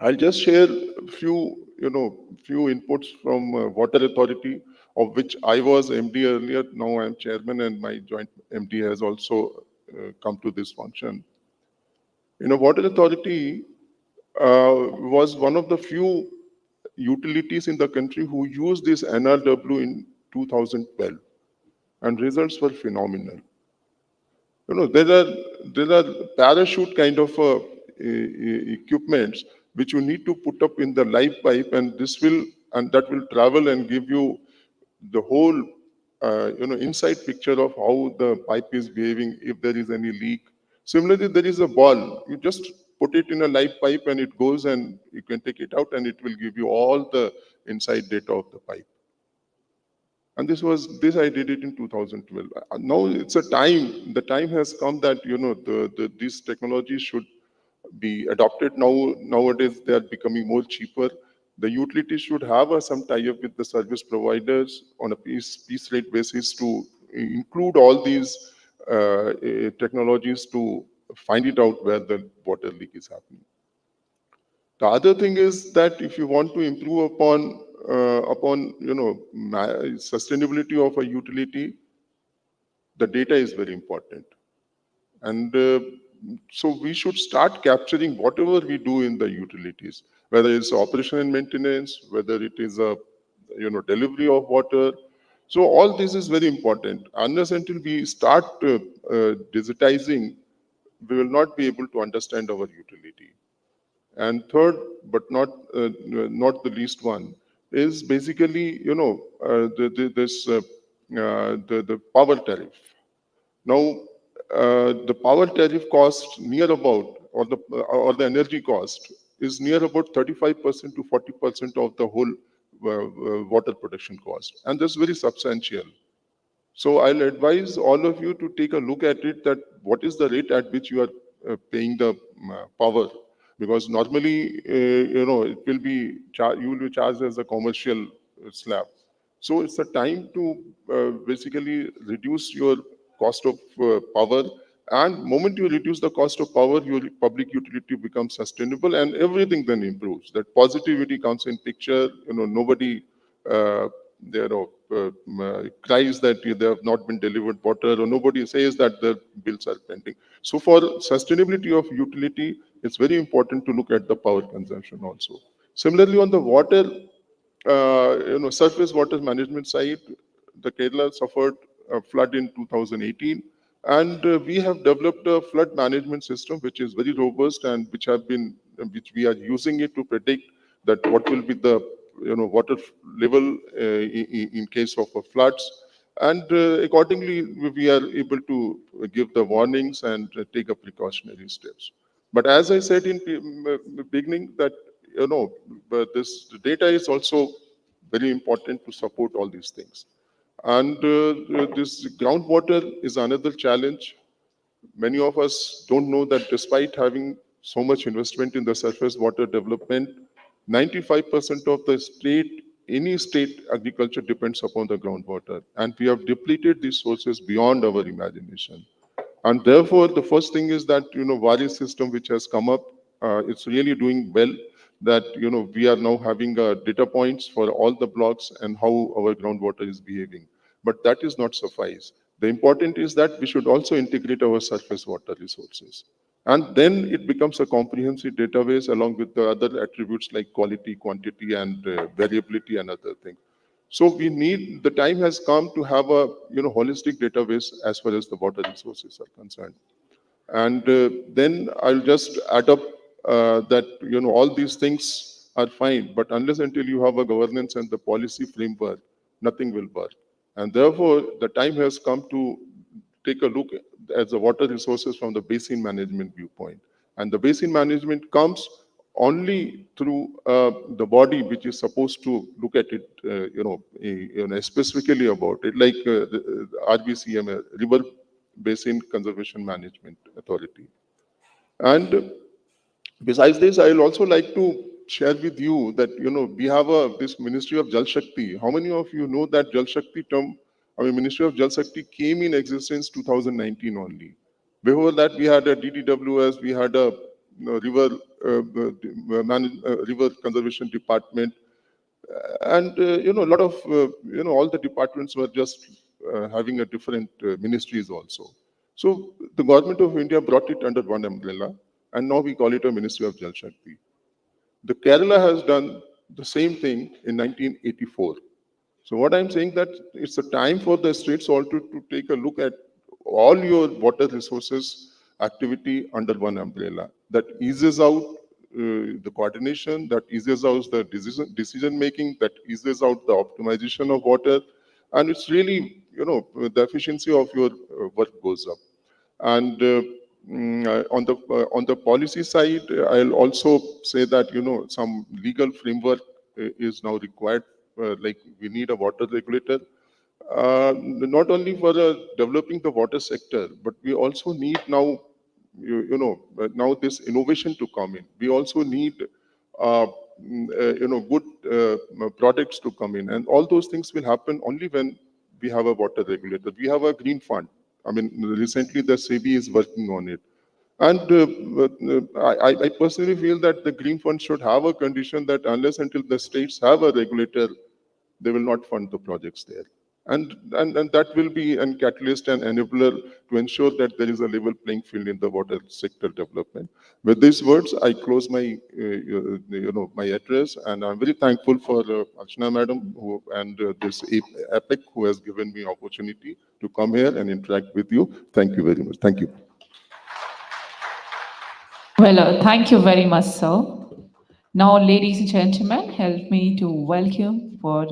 I'll just share a few inputs from Water Authority, of which I was MD earlier. Now I'm chairman, and my joint MD has also come to this function. Water Authority was one of the few utilities in the country who used this NRW in 2012, and results were phenomenal. There are parachute kind of equipments which you need to put up in the live pipe, and that will travel and give you the whole inside picture of how the pipe is behaving if there is any leak. Similarly, there is a ball. You just put it in a live pipe and it goes, and you can take it out and it will give you all the inside data of the pipe. And this I did it in 2012. Now it's the time has come that these technologies should be adopted. Nowadays they are becoming more cheaper. The utilities should have some tie-up with the service providers on a piece rate basis to include all these technologies to find it out where the water leak is happening. The other thing is that if you want to improve upon sustainability of a utility, the data is very important. And so we should start capturing whatever we do in the utilities, whether it's operation and maintenance, whether it is a delivery of water. So all this is very important. Unless until we start digitizing, we will not be able to understand our utility. And third, but not the least one, is basically the power tariff. Now, the power tariff cost near about, or the energy cost is near about 35% to 40% of the whole water production cost, and that's very substantial. So I'll advise all of you to take a look at it, that what is the rate at which you are paying the power, because normally it will be you will be charged as a commercial slab. So it's a time to basically reduce your cost of power, and moment you reduce the cost of power, your public utility becomes sustainable, and everything then improves. That positivity comes in picture. Nobody cries that they have not been delivered water, or nobody says that their bills are pending. So for sustainability of utility, it's very important to look at the power consumption also. Similarly, on the water, surface water management side, the Kerala suffered a flood in 2018, and we have developed a flood management system which is very robust, and which we are using it to predict that what will be the water level in case of a floods, and accordingly we are able to give the warnings and take a precautionary steps. But as I said in the beginning, that but this data is also very important to support all these things. And this groundwater is another challenge. Many of us don't know that despite having so much investment in the surface water development. 95% of the state, any state agriculture depends upon the groundwater, and we have depleted these sources beyond our imagination. And therefore, the first thing is that, various system which has come up, it's really doing well, that, we are now having data points for all the blocks and how our groundwater is behaving. But that is not suffice. The important is that we should also integrate our surface water resources. And then it becomes a comprehensive database along with the other attributes like quality, quantity, and variability and other things. So the time has come to have a holistic database as far as the water resources are concerned. And then I'll just add up that all these things are fine, but unless until you have a governance and the policy framework, nothing will work. And therefore, the time has come to take a look at the water resources from the basin management viewpoint. And the basin management comes only through the body which is supposed to look at it, specifically about it, like the RBCM, River Basin Conservation Management Authority. And besides this, I will also like to share with you that, we have this Ministry of Jal Shakti. How many of you know that Jal Shakti term, Ministry of Jal Shakti came in existence 2019 only. Before that, we had a DDWS, we had a river conservation department, and a lot of all the departments were just having a different ministries also. So the government of India brought it under one umbrella, and now we call it a Ministry of Jal Shakti. The Kerala has done the same thing in 1984. So what I'm saying that it's a time for the states also to take a look at all your water resources activity under one umbrella. That eases out the coordination, that eases out the decision making, that eases out the optimization of water, and it's really, the efficiency of your work goes up. And on the policy side, I'll also say that some legal framework is now required. Like we need a water regulator, not only for developing the water sector, but we also need now, now this innovation to come in. We also need, good products to come in, and all those things will happen only when we have a water regulator. We have a green fund. Recently the SEBI is working on it. And I personally feel that the green fund should have a condition that unless until the states have a regulator, they will not fund the projects there. And that will be a catalyst and enabler to ensure that there is a level playing field in the water sector development. With these words, I close my, my address, and I'm very thankful for Archana Madam and this APAC who has given me opportunity to come here and interact with you. Thank you very much. Thank you. Well, thank you very much, sir. Now, ladies and gentlemen, help me to welcome for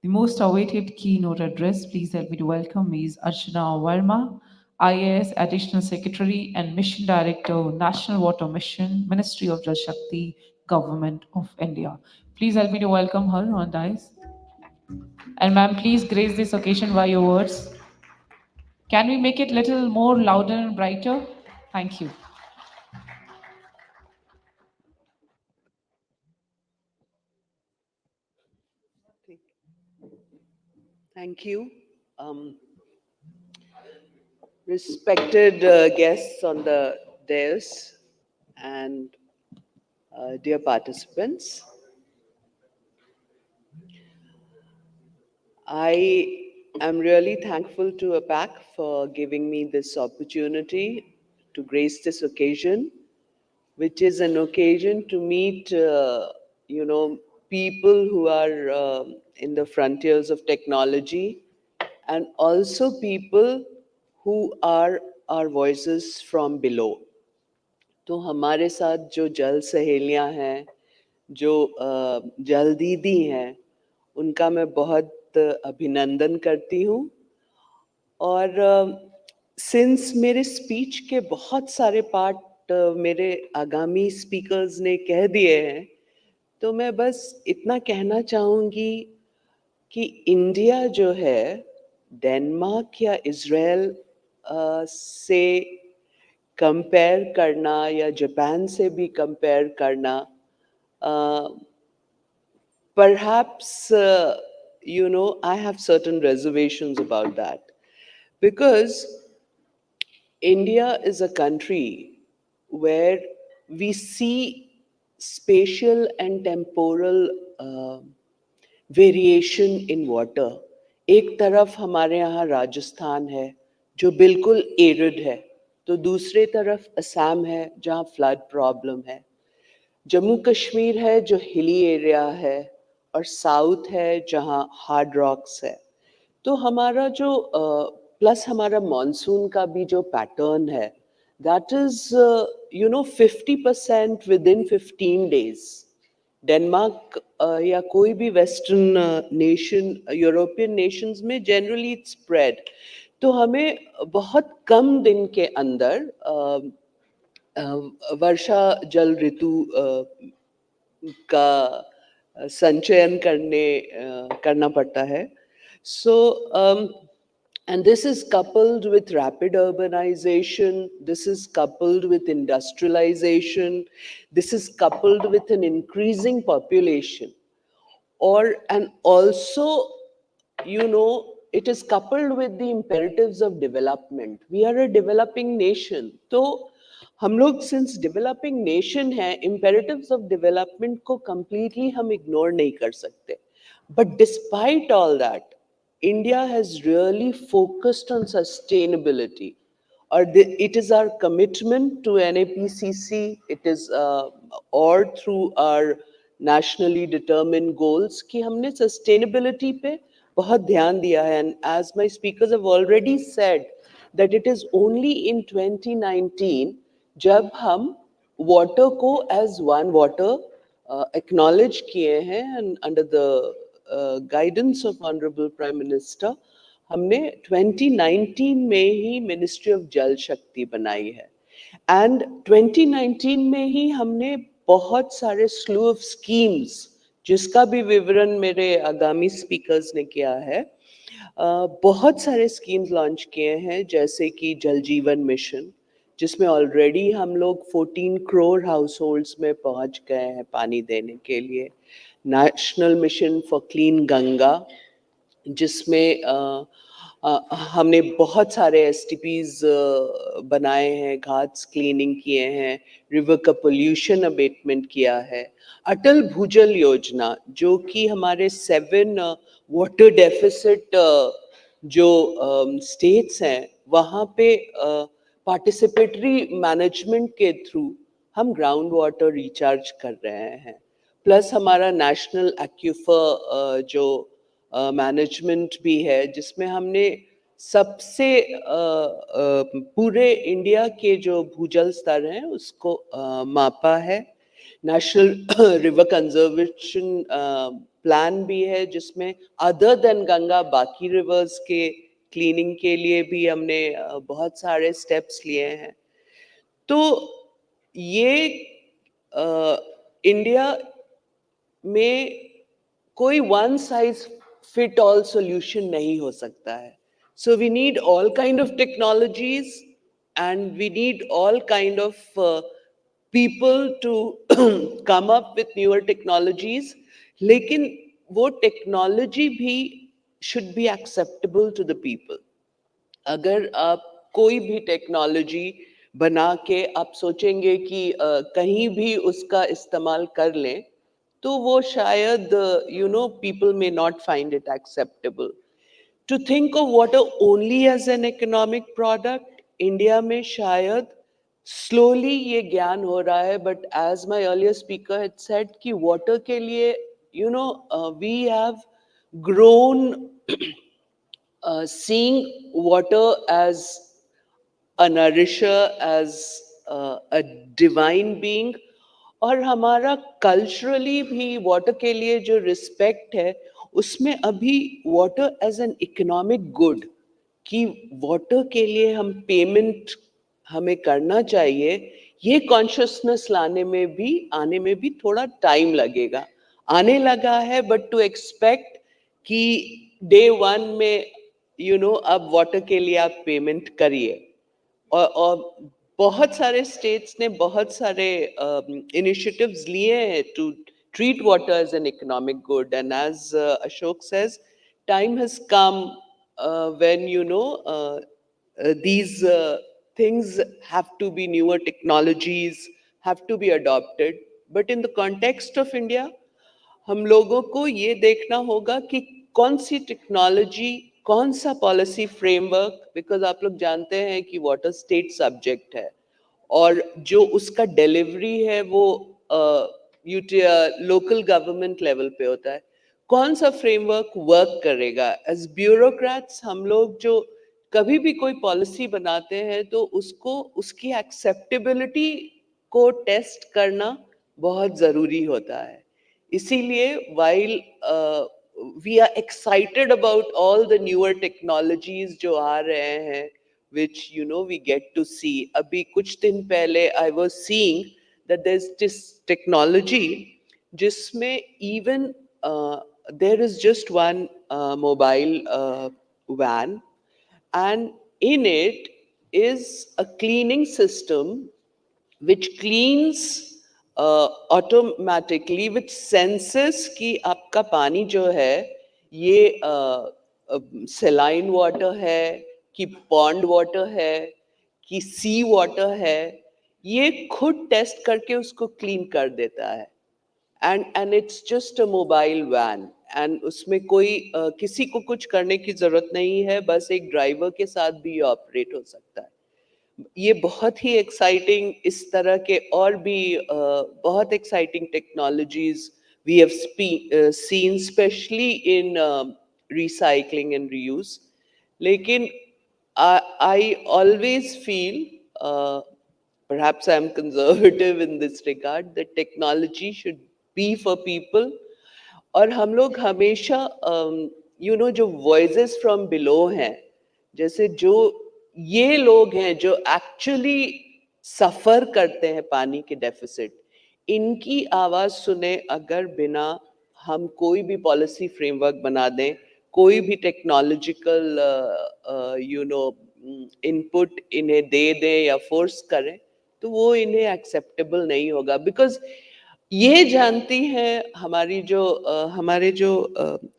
the most awaited keynote address. Please help me to welcome Ms. Archana Verma, IAS Additional Secretary and Mission Director, National Water Mission, Ministry of Jal Shakti, Government of India. Please help me to welcome her on dais. And ma'am, please grace this occasion by your words. Can we make it a little more louder and brighter? Thank you. Thank you. Respected guests on the dais and dear participants, I am really thankful to APAC for giving me this opportunity to grace this occasion, which is an occasion to meet, people who are in the frontiers of technology, and also people who are our voices from below. तो हमारे साथ जो जल सहेलियां हैं, जो जल दीदी हैं, उनका मैं बहुत अभिनंदन करती हूँ. और सिंस मेरे स्पीच के बहुत सारे पार्ट मेरे आगामी स्पीकर्स ने कह दिए हैं, तो मैं बस इतना कहना चाहूँगी कि इंडिया जो है डेनमार्क या इजराइल से कंपेयर करना या जापान से भी कंपेयर करना, perhaps, I have certain reservations about that, because India is a country where we see spatial and temporal variation in water. एक तरफ हमारे यहाँ राजस्थान है जो बिल्कुल एरिड है, तो दूसरे तरफ असम है जहाँ फ्लड प्रॉब्लम है, जम्मू कश्मीर है जो हिली एरिया है, और साउथ है जहाँ हार्ड रॉक्स है. तो हमारा जो प्लस हमारा मॉनसून का भी जो पैटर्न है, that is 50% with in 15 days. Denmark या कोई भी वेस्टर्न नेशन, यूरोपियन नेशंस में जनरली इट्स स्प्रेड. तो हमें बहुत कम दिन के अंदर वर्षा जल ऋतु का संचयन करना पड़ता है. So, and this is coupled with rapid urbanization, this is coupled with industrialization, this is coupled with an increasing population, and also, it is coupled with the imperatives of development. We are a developing nation. तो हम लोग since developing nation है, imperatives of development को completely हम ignore नहीं कर सकते. But despite all that, India has really focused on sustainability. It is our commitment to NAPCC, it is or through our nationally determined goals कि हमने sustainability पे बहुत ध्यान दिया है. And as my speakers have already said, that it is only in 2019 जब हम water को as one water acknowledge किए हैं, and under the guidance of Honorable Prime Minister, हमने 2019 में ही मिनिस्ट्री ऑफ जल शक्ति बनाई है. एंड 2019 में ही हमने बहुत सारे स्लू ऑफ स्कीम्स, जिसका भी विवरण मेरे आगामी स्पीकर्स ने किया है, बहुत सारे स्कीम्स लॉन्च किए हैं, जैसे कि जल जीवन मिशन, जिसमें ऑलरेडी हम लोग 14 करोड़ हाउस होल्ड्स में पहुंच गए हैं पानी देने के लिए. National mission for clean Ganga, जिसमें हमने बहुत सारे एसटीपीज बनाए हैं, घाट्स क्लीनिंग किए हैं, रिवर का पोल्यूशन अबेटमेंट किया है. अटल भूजल योजना, जो कि हमारे 7 वाटर डेफिसिट जो स्टेट्स हैं, वहाँ पे पार्टिसिपेटरी मैनेजमेंट के थ्रू हम ग्राउंड वाटर रिचार्ज कर रहे हैं. प्लस हमारा नेशनल एक्यूफर जो मैनेजमेंट भी है, जिसमें हमने सबसे पूरे इंडिया के जो भूजल स्तर हैं उसको मापा है. नेशनल रिवर कंजर्वेशन प्लान भी है, जिसमें अदर देन गंगा बाकी रिवर्स के क्लीनिंग के लिए भी हमने बहुत सारे स्टेप्स लिए हैं. तो ये इंडिया में कोई one size fit all solution नहीं हो सकता है. So we need all kind of technologies, and we need all kind of people to come up with newer technologies. लेकिन वो technology भी should be acceptable to the people. अगर आप कोई भी टेक्नोलॉजी बना के आप सोचेंगे कि कहीं भी उसका इस्तेमाल कर लें, तो वो शायद people may not find it acceptable. To think of water only as an economic product, India में शायद slowly ये ज्ञान हो रहा है. But as my earlier speaker had said कि water के लिए we have grown seeing water as a nourisher, as a divine being. और हमारा कल्चरली भी वाटर के लिए जो रिस्पेक्ट है, उसमें अभी water as an economic good, कि वाटर के लिए हम पेमेंट हमें करना चाहिए, ये कॉन्शियसनेस आने में भी थोड़ा टाइम लगेगा. आने लगा है, बट टू एक्सपेक्ट कि डे 1 में अब वाटर के लिए आप पेमेंट करिए, और बहुत सारे स्टेट्स ने बहुत सारे इनिशिएटिव्स लिए हैं to treat water as an economic good. And as Ashok says, time has come when, these things have to be, newer technologies have to be adopted. But in the context of India, हम लोगों को ये देखना होगा कि कौन सी technology, कौन सा पॉलिसी फ्रेमवर्क, बिकॉज आप लोग जानते हैं कि वाटर स्टेट सब्जेक्ट है और जो उसका डिलीवरी है वो लोकल गवर्नमेंट लेवल पे होता है। कौन सा फ्रेमवर्क वर्क करेगा? एज ब्यूरोक्रेट्स हम लोग जो कभी भी कोई पॉलिसी बनाते हैं तो उसको, उसकी एक्सेप्टेबिलिटी को टेस्ट करना बहुत जरूरी होता है। इसीलिए while we are excited about all the newer technologies जो आ रहे हैं, which we get to see. अभी कुछ दिन पहले I was seeing that there's this technology जिसमें even there is just one mobile van, and in it is a cleaning system which cleans automatically, which senses कि आपका पानी जो है ये saline water है कि pond water है कि sea water है, ये खुद टेस्ट करके उसको क्लीन कर देता है। and it's just a mobile van, and उसमें कोई किसी को कुछ करने की जरूरत नहीं है, बस एक ड्राइवर के साथ भी ऑपरेट हो सकता है। ये बहुत ही एक्साइटिंग, इस तरह के और भी बहुत exciting technologies we have seen, specially in recycling and reuse. लेकिन I always feel, perhaps I am conservative in this regard, that technology should be for people. और हम लोग हमेशा जो वॉइसेस फ्रॉम बिलो हैं, जैसे जो ये लोग हैं जो एक्चुअली सफर करते हैं पानी के डेफिसिट, इनकी आवाज सुने। अगर बिना हम कोई भी पॉलिसी फ्रेमवर्क बना दें, कोई भी टेक्नोलॉजिकल इनपुट इन्हें दे दें या फोर्स करें, तो वो इन्हें एक्सेप्टेबल नहीं होगा। बिकॉज ये जानती हैं हमारे जो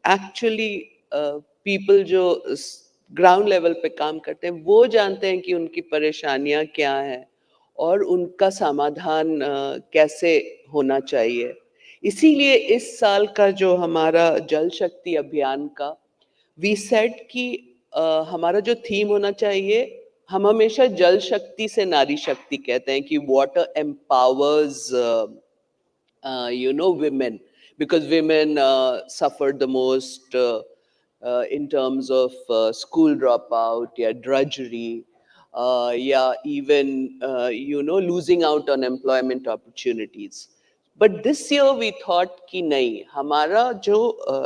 एक्चुअली पीपल जो ग्राउंड लेवल पे काम करते हैं, वो जानते हैं कि उनकी परेशानियां क्या हैं और उनका समाधान कैसे होना चाहिए। इसीलिए इस साल का जो हमारा जल शक्ति अभियान का वी सेट कि हमारा जो थीम होना चाहिए, हम हमेशा जल शक्ति से नारी शक्ति कहते हैं कि water empowers women, because women suffered the most in terms of school dropout, yeah, drudgery, yeah, even losing out on employment opportunities. But this year we thought कि नहीं, हमारा जो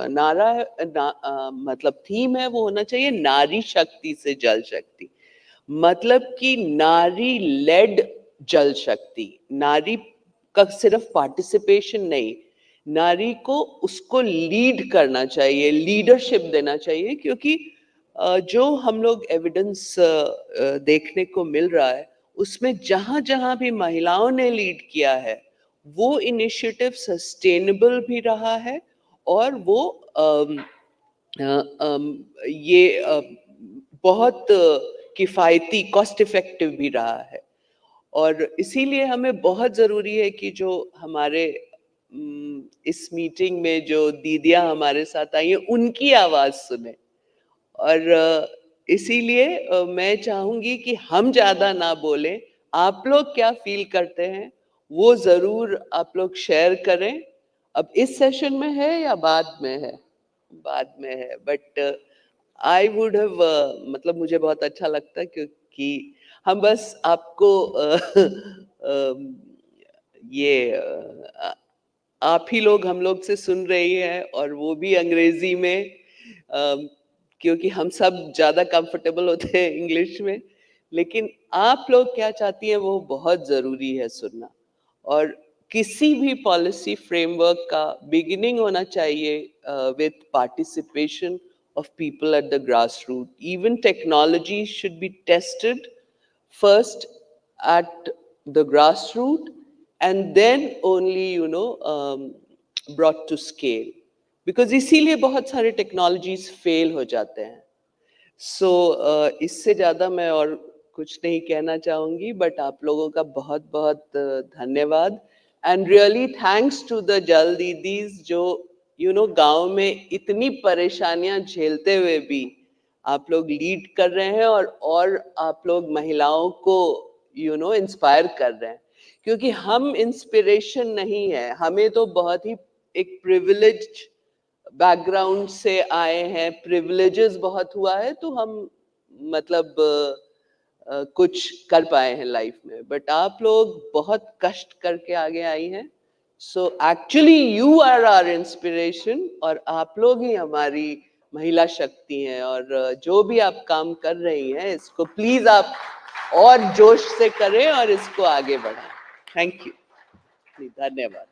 नारा है, मतलब थीम है, वो होना चाहिए नारी शक्ति से जल शक्ति। मतलब कि नारी लेड जल शक्ति, नारी का सिर्फ पार्टिसिपेशन नहीं, नारी को उसको लीड करना चाहिए, लीडरशिप देना चाहिए। क्योंकि जो हम लोग एविडेंस देखने को मिल रहा है, उसमें जहां जहां भी महिलाओं ने लीड किया है, वो इनिशिएटिव सस्टेनेबल भी रहा है और वो ये बहुत किफायती, कॉस्ट इफेक्टिव भी रहा है। और इसीलिए हमें बहुत जरूरी है कि जो हमारे इस मीटिंग में जो दीदियां हमारे साथ आई हैं, उनकी आवाज सुने। और इसीलिए मैं चाहूंगी कि हम ज्यादा ना बोलें, आप लोग क्या फील करते हैं वो जरूर आप लोग शेयर करें। अब इस सेशन में है या बाद में है? बाद में है, बट आई वुड हैव, मतलब मुझे बहुत अच्छा लगता है क्योंकि हम बस आपको ये आप ही लोग हम लोग से सुन रही हैं, और वो भी अंग्रेजी में, क्योंकि हम सब ज्यादा कंफर्टेबल होते हैं इंग्लिश में। लेकिन आप लोग क्या चाहती हैं वो बहुत जरूरी है सुनना। और किसी भी पॉलिसी फ्रेमवर्क का बिगिनिंग होना चाहिए with participation of people at the grassroots. Even technology should be tested first at the grassroots, and then only, brought to scale. Because इसीलिए बहुत सारे technologies fail हो जाते हैं. So इससे ज़्यादा मैं और कुछ नहीं कहना चाहूँगी, but आप लोगों का बहुत बहुत धन्यवाद. And really thanks to the जल दीदीज जो गांव में इतनी परेशानियां झेलते हुए भी आप लोग लीड कर रहे हैं, और आप लोग महिलाओं को इंस्पायर कर रहे हैं. क्योंकि हम इंस्पिरेशन नहीं है, हमें तो बहुत ही एक प्रिविलेज्ड बैकग्राउंड से आए हैं, प्रिविलेजेस बहुत हुआ है, तो हम मतलब कुछ कर पाए हैं लाइफ में. बट आप लोग बहुत कष्ट करके आगे आई हैं. So actually you are our inspiration, और आप लोग ही हमारी महिला शक्ति हैं. और जो भी आप काम कर रही हैं, इसको प्लीज आप और जोश से करें और इसको आगे बढ़ाएं. Thank you. धन्यवाद.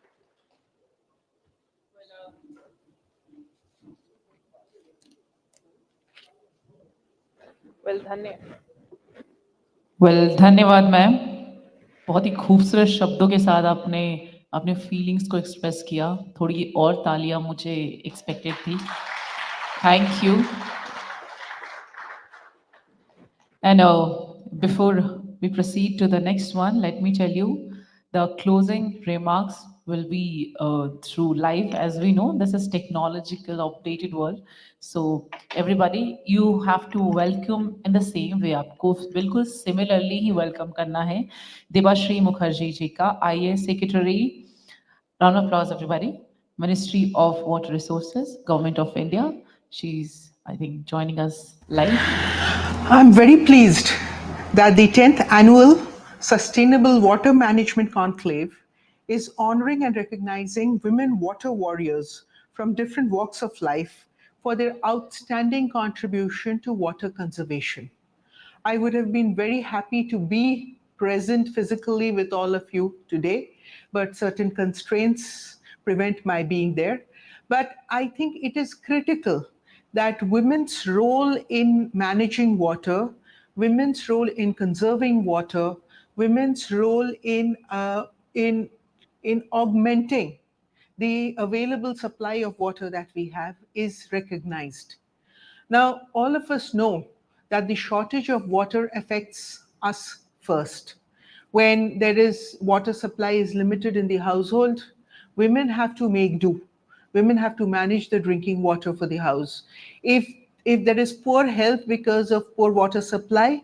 धन्यवाद मैम. बहुत ही खूबसूरत शब्दों के साथ आपने अपने फीलिंग्स को एक्सप्रेस किया. थोड़ी और तालियां मुझे एक्सपेक्टेड थी. Thank you. And before we proceed to the next one, let me tell you the closing remarks will be through live. As we know, this is technological updated world. So everybody, you have to welcome in the same way. आपको बिल्कुल similarly ही welcome करना है. देवाश्री मुखर्जी जी का IAS Secretary. Round of applause, everybody. Ministry of Water Resources, Government of India. She's, I think, joining us live. I'm very pleased that the 10th Annual Sustainable Water Management Conclave is honoring and recognizing women water warriors from different walks of life for their outstanding contribution to water conservation. I would have been very happy to be present physically with all of you today, but certain constraints prevent my being there. But I think it is critical that women's role in managing water, women's role in conserving water, women's role in augmenting the available supply of water that we have is recognized. Now, all of us know that the shortage of water affects us first. When there is water supply is limited in the household, women have to make do. Women have to manage the drinking water for the house. If there is poor health because of poor water supply,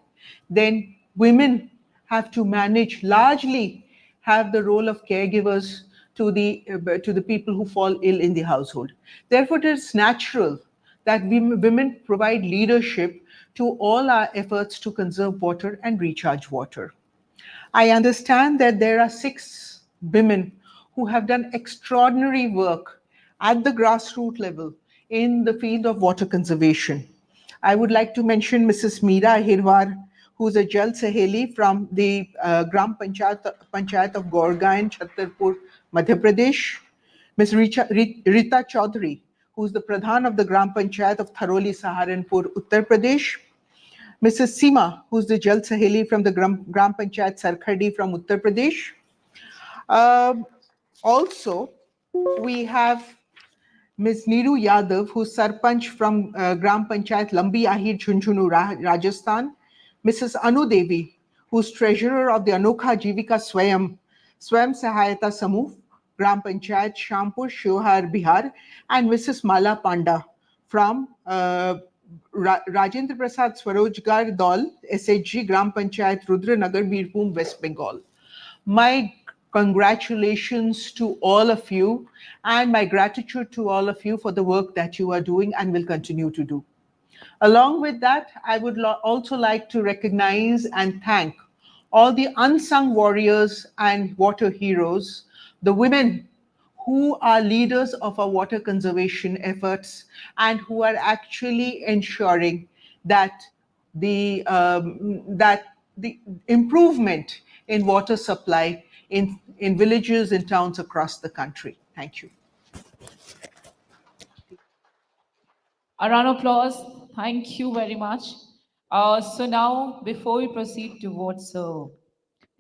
then women have to manage, largely have the role of caregivers to the people who fall ill in the household. Therefore, it is natural that women provide leadership to all our efforts to conserve water and recharge water. I understand that there are 6 women who have done extraordinary work at the grassroots level in the field of water conservation. I would like to mention Mrs. Meera Hirwar, who is a Jal Saheli from the Gram Panchayat of Gorga in Chhattarpur, Madhya Pradesh. Ms. Rita Chaudhary, who is the Pradhan of the Gram Panchayat of Tharoli, Saharanpur, Uttar Pradesh. Mrs. Seema, who is the Jal Saheli from the Gram Panchayat Sarkhadi from Uttar Pradesh. Also, we have Ms. Neeru Yadav, who's Sarpanch from Gram Panchayat Lambi Ahir, Jhunjhunu, Rajasthan. Mrs. Anu Devi, who's treasurer of the Anokha Jivika Swayam Sahayata Samuh, Gram Panchayat Shampur, Shiohar, Bihar. And Mrs. Mala Panda from Rajendra Prasad Swarojgar Dol, SHG, Gram Panchayat Rudranagar, Birbhum, West Bengal. My congratulations to all of you and my gratitude to all of you for the work that you are doing and will continue to do. Along with that, I would also like to recognize and thank all the unsung warriors and water heroes, the women who are leaders of our water conservation efforts and who are actually ensuring that the improvement in water supply in villages and towns across the country. Thank you. A round of applause. Thank you very much. So now, before we proceed towards the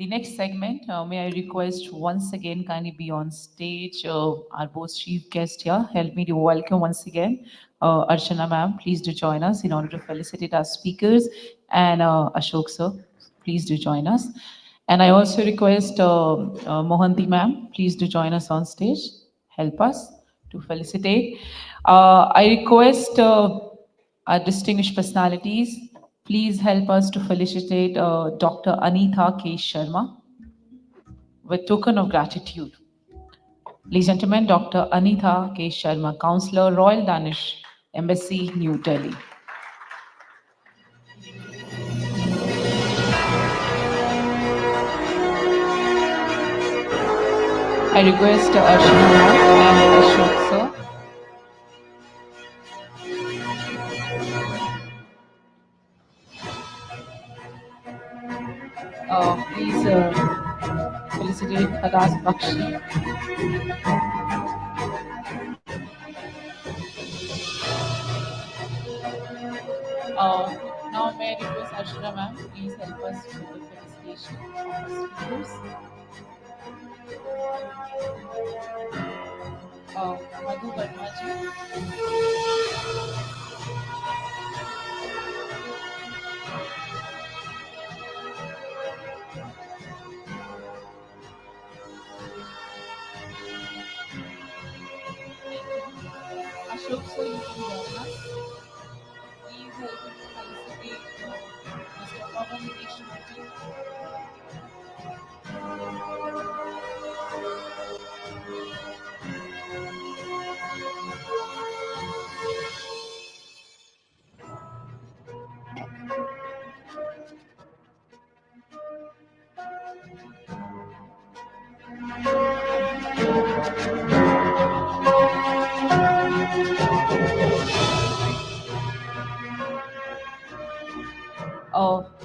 The next segment, may I request once again kindly be on stage. Our both chief guest here, help me to welcome once again Archana ma'am. Please do join us in order to felicitate our speakers, and Ashok sir, please do join us. And I also request Mohanty ma'am, please do join us on stage. Help us to felicitate. I request our distinguished personalities, please help us to felicitate Dr. Anita K. Sharma with token of gratitude. Ladies and gentlemen, Dr. Anita K. Sharma, Counselor, Royal Danish Embassy, New Delhi. I request Archana ma'am and Ashok sir. Please felicitate Hadas Bakshi. Now may I request Archana ma'am, please help us with the felicitation of the speakers. Madhu Verma ji. Ashok sir, you can join us. Please help me to felicitate Mr. Pavan Deshmukh.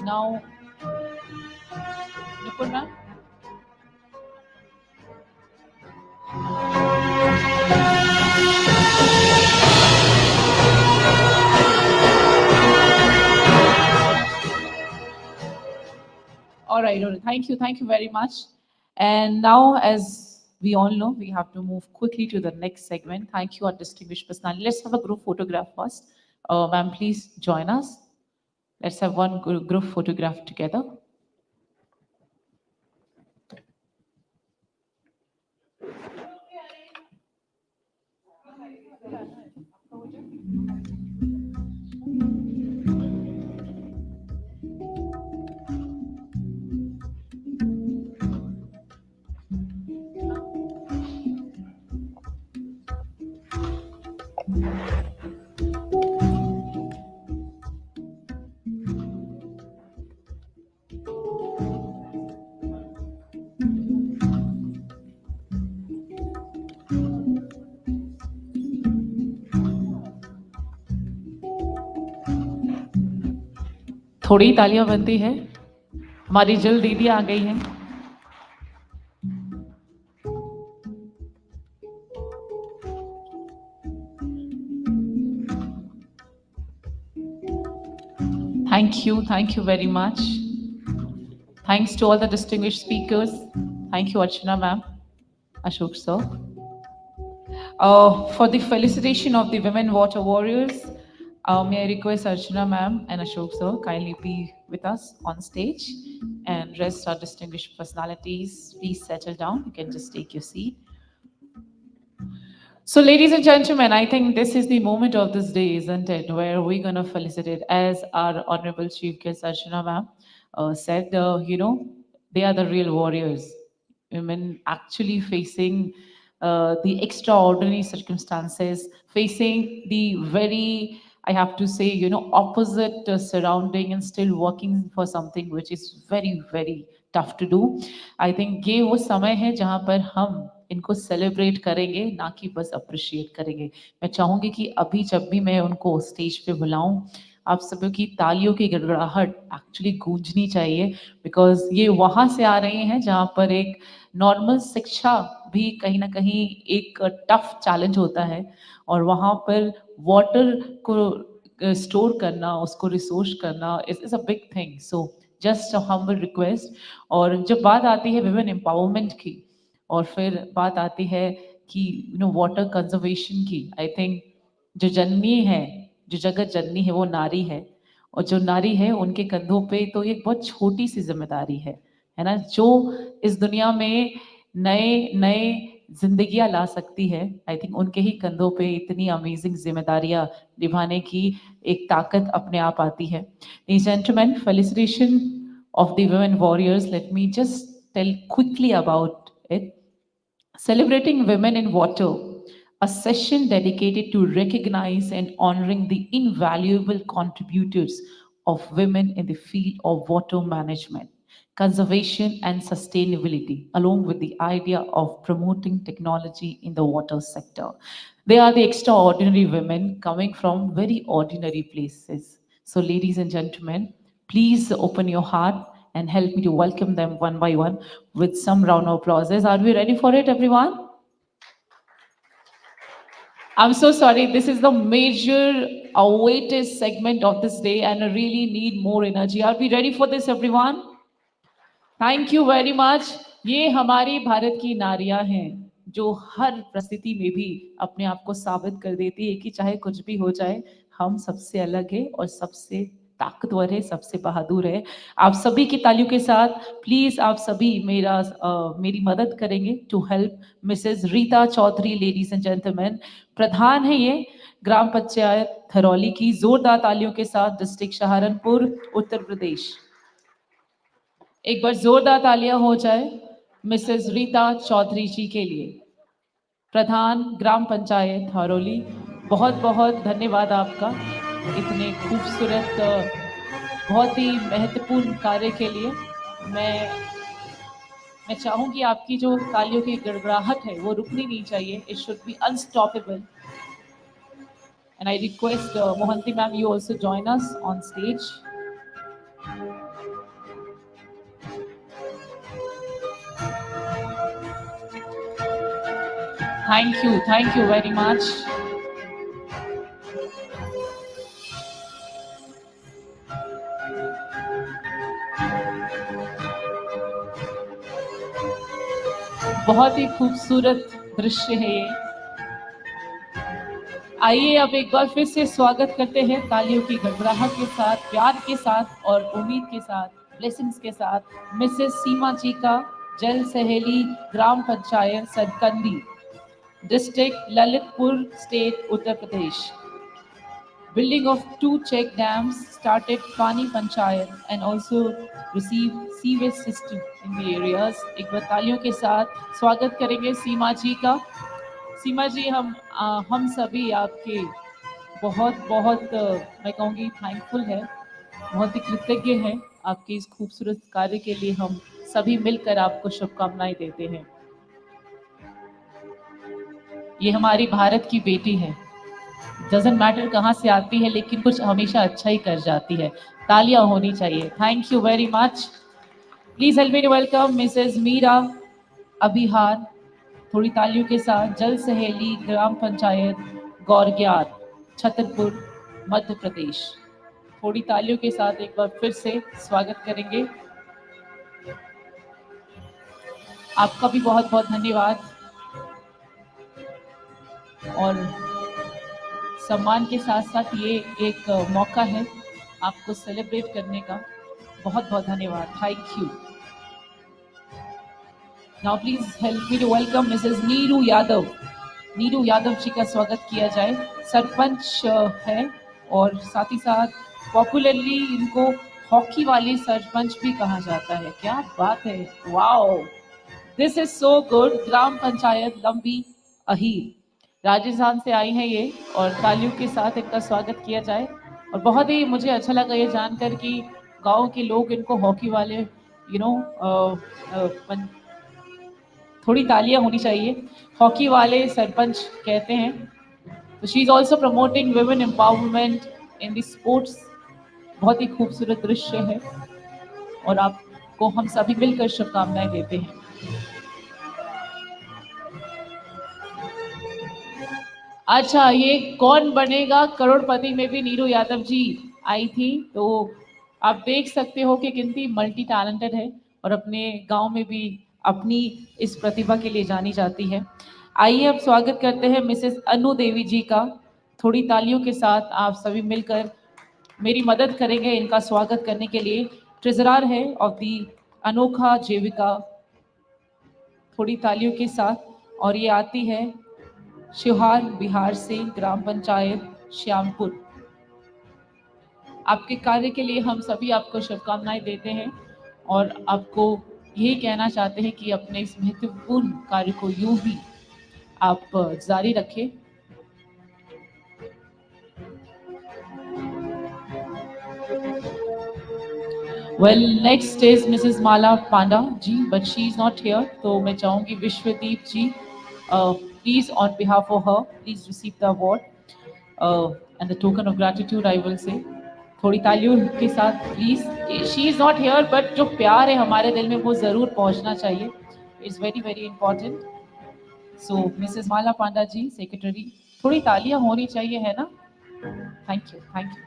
Now, Nipur ma'am. All right, all right. Thank you very much. And now, as we all know, we have to move quickly to the next segment. Thank you, our distinguished personality. Let's have a group photograph first. Ma'am, please join us. Let's have one group photograph together. थोड़ी तालियां बनती है, हमारी जल दीदी आ गई हैं। Thank you very much. Thanks to all the distinguished speakers. Thank you, Archana ma'am, Ashok sir. For the felicitation of the women water warriors, may I request Archana ma'am and Ashok sir kindly be with us on stage, and rest our distinguished personalities, please settle down. You can just take your seat. So, ladies and gentlemen, I think this is the moment of this day, isn't it, where we're going to felicitate, as our Honorable Chief Guest Archana ma'am said, they are the real warriors. Women actually facing the extraordinary circumstances, facing the very, I have to say, opposite surrounding, and still working for something which is very, very tough to do. I think ये वो समय है जहाँ पर हम इनको celebrate करेंगे, ना कि बस अप्रिशिएट करेंगे। मैं चाहूंगी कि अभी जब भी मैं उनको स्टेज पे बुलाऊं, आप सभी की तालियों की गड़गड़ाहट एक्चुअली गूंजनी चाहिए, बिकॉज ये वहां से आ रहे हैं जहां पर एक नॉर्मल शिक्षा भी कहीं ना कहीं एक टफ चैलेंज होता है, और वहां पर वाटर को स्टोर करना, उसको रिसोर्स करना is a big thing. So just a humble request. और जब बात आती है विमेन एम्पावरमेंट की, और फिर बात आती है कि वाटर कंजर्वेशन की, आई थिंक जो जननी है, जो जगत जननी है, वो नारी है। और जो नारी है उनके कंधों पे तो एक बहुत छोटी सी जिम्मेदारी है ना, जो इस दुनिया में नए नए जिंदगियां ला सकती है। आई थिंक उनके ही कंधों पे इतनी अमेजिंग जिम्मेदारियां निभाने की एक ताकत अपने आप आती है। Gentleman, felicitation of the women warriors, let me just tell quickly about it. Celebrating Women in Water, a session dedicated to recognize and honoring the invaluable contributors of women in the field of water management, conservation, and sustainability, along with the idea of promoting technology in the water sector. They are the extraordinary women coming from very ordinary places. So, ladies and gentlemen, please open your heart and help me to welcome them one by one with some round of applauses. Are we ready for it, everyone? I'm so sorry. This is the major awaited segment of this day, and I really need more energy. Are we ready for this, everyone? Thank you very much. ये हमारी भारत की नारियां हैं जो हर परिस्थिति में भी अपने आप को साबित कर देती है कि चाहे कुछ भी हो जाए, हम सबसे अलग है और सबसे ताकतवर है, सबसे बहादुर है। आप सभी की तालियों के साथ प्लीज आप सभी मेरी मदद करेंगे to help Mrs Rita Chaudhary, ladies and gentleman. प्रधान है ये ग्राम पंचायत थरौली की। जोरदार तालियों के साथ डिस्ट्रिक्ट सहारनपुर, उत्तर प्रदेश। एक बार जोरदार तालियां हो जाए मिसेस रीता चौधरी जी के लिए, प्रधान ग्राम पंचायत हरौली। बहुत बहुत धन्यवाद आपका इतने खूबसूरत बहुत ही महत्वपूर्ण कार्य के लिए। मैं चाहूंगी आपकी जो तालियों की गड़गड़ाहट है वो रुकनी नहीं चाहिए, it should be unstoppable. And I request Mohanty ma'am, you also join us on stage. Thank you very much. बहुत ही खूबसूरत दृश्य है ये। आइए अब एक बार फिर से स्वागत करते हैं तालियों की गड़गड़ाहट के साथ, प्यार के साथ और उम्मीद के साथ, ब्लेसिंग्स के साथ मिसेस सीमा जी का, Jal Saheli gram panchayat Sarkandi, district Lalitpur, state Uttar Pradesh. Building of 2 check dams started Pani Panchayat and also received sewage system in the areas. एक बार तालियों के साथ स्वागत करेंगे सीमा जी का। सीमा जी, हम सभी आपके बहुत बहुत मैं कहूँगी थैंकफुल है, बहुत ही कृतज्ञ हैं आपके इस खूबसूरत कार्य के लिए। हम सभी मिलकर आपको शुभकामनाएं देते हैं। ये हमारी भारत की बेटी है, डजंट मैटर कहाँ से आती है, लेकिन कुछ हमेशा अच्छा ही कर जाती है। तालियां होनी चाहिए। Thank you very much. Please help me to welcome Mrs Meera Abhihar, थोड़ी तालियों के साथ, जल सहेली ग्राम पंचायत गौरग्यार, छतरपुर, मध्य प्रदेश। थोड़ी तालियों के साथ एक बार फिर से स्वागत करेंगे। आपका भी बहुत बहुत धन्यवाद और सम्मान के साथ साथ ये एक मौका है आपको सेलिब्रेट करने का। बहुत बहुत धन्यवाद। Thank you. Now please help me to welcome Mrs Neeru Yadav. Neeru Yadav ji का स्वागत किया जाए। सरपंच है और साथ ही साथ पॉपुलरली इनको हॉकी वाली सरपंच भी कहा जाता है। क्या बात है, wow, this is so good. Gram panchayat Lambi Ahir, Rajasthan से आई हैं ये, और तालियों के साथ इनका स्वागत किया जाए। और बहुत ही मुझे अच्छा लगा ये जानकर कि गांव के लोग इनको हॉकी वाले थोड़ी तालियां होनी चाहिए, हॉकी वाले सरपंच कहते हैं। तो she is also promoting women empowerment in the sports. बहुत ही खूबसूरत दृश्य है और आपको हम सभी मिलकर शुभकामनाएं देते हैं। अच्छा, ये कौन बनेगा करोड़पति में भी नीरू यादव जी आई थी, तो आप देख सकते हो कि कितनी मल्टी टैलेंटेड है और अपने गांव में भी अपनी इस प्रतिभा के लिए जानी जाती है। आइए अब स्वागत करते हैं मिसेस अनु देवी जी का। थोड़ी तालियों के साथ आप सभी मिलकर मेरी मदद करेंगे इनका स्वागत करने के लिए। ट्रेजरर है ऑफ दी अनोखा जीविका, थोड़ी तालियों के साथ। और ये आती है शिवहार बिहार से, ग्राम पंचायत श्यामपुर। आपके कार्य के लिए हम सभी आपको शुभकामनाएं देते हैं और आपको यही कहना चाहते हैं कि अपने इस महत्वपूर्ण कार्य को यूं ही आप जारी रखें। Well, next is Mrs. Mala Panda ji, but she is not here. तो मैं चाहूँगी विश्वदीप जी, please on behalf of her, please receive the award and the token of gratitude I will say. थोड़ी तालियों के साथ please. She is not here but जो प्यार है हमारे दिल में वो जरूर पहुंचना चाहिए। It's very very important. So Mrs Mala Panda ji, secretary, थोड़ी तालियां होनी चाहिए, है ना? Thank you, thank you.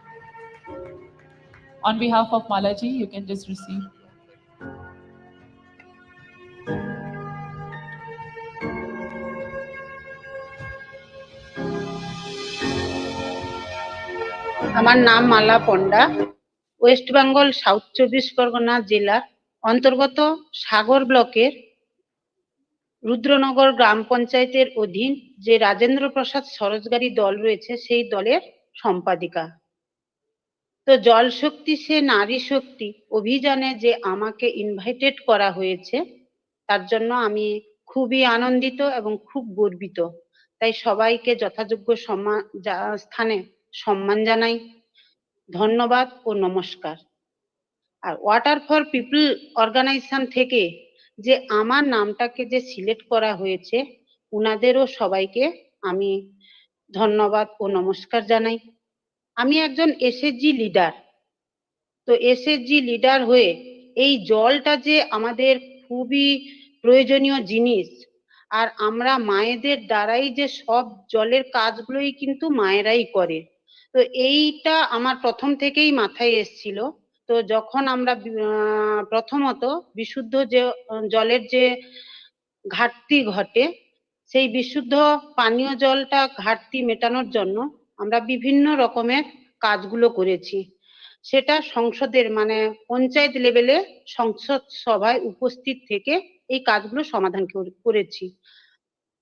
On behalf of Mala ji you can just receive. আমার নাম মালা পণ্ডা, ওয়েস্ট বেঙ্গল সাউথ 24 পরগনা জেলার অন্তর্গত সাগর ব্লকের রুদ্রনগর গ্রাম পঞ্চায়েতের অধীন যে রাজেন্দ্র প্রসাদ সরোজগারী দল রয়েছে সেই দলের সম্পাদিকা। তো জল শক্তি সে নারী শক্তি অভিযানে যে আমাকে ইনভাইটেড করা হয়েছে তার জন্য আমি খুবই আনন্দিত এবং খুব গর্বিত। তাই সবাইকে যথাযোগ্য স্থানে সম্মান জানাই, ধন্যবাদ ও নমস্কার। আর ওয়াটার ফর পিপল অর্গানাইজেশন থেকে যে আমার নামটাকে যে সিলেক্ট করা হয়েছে উনাদেরও সবাইকে আমি ধন্যবাদ ও নমস্কার জানাই। আমি একজন এসএইচজি লিডার। তো এসএইচজি লিডার হয়ে এই জলটা যে আমাদের খুবই প্রয়োজনীয় জিনিস, আর আমরা মায়েদের দ্বারাই যে সব জলের কাজগুলোই কিন্তু মায়েরাই করে। তো এইটা আমার প্রথম থেকেই মাথায় এসছিল। তো যখন আমরা প্রথমত বিশুদ্ধ যে জলের যে ঘাটতি ঘটে সেই বিশুদ্ধ পানীয় জলটা ঘাটতি মেটানোর জন্য আমরা বিভিন্ন রকমের কাজগুলো করেছি। সেটা সংসদের মানে পঞ্চায়েত লেভেলে সংসদ সভায় উপস্থিত থেকে এই কাজগুলো সমাধান করেছি।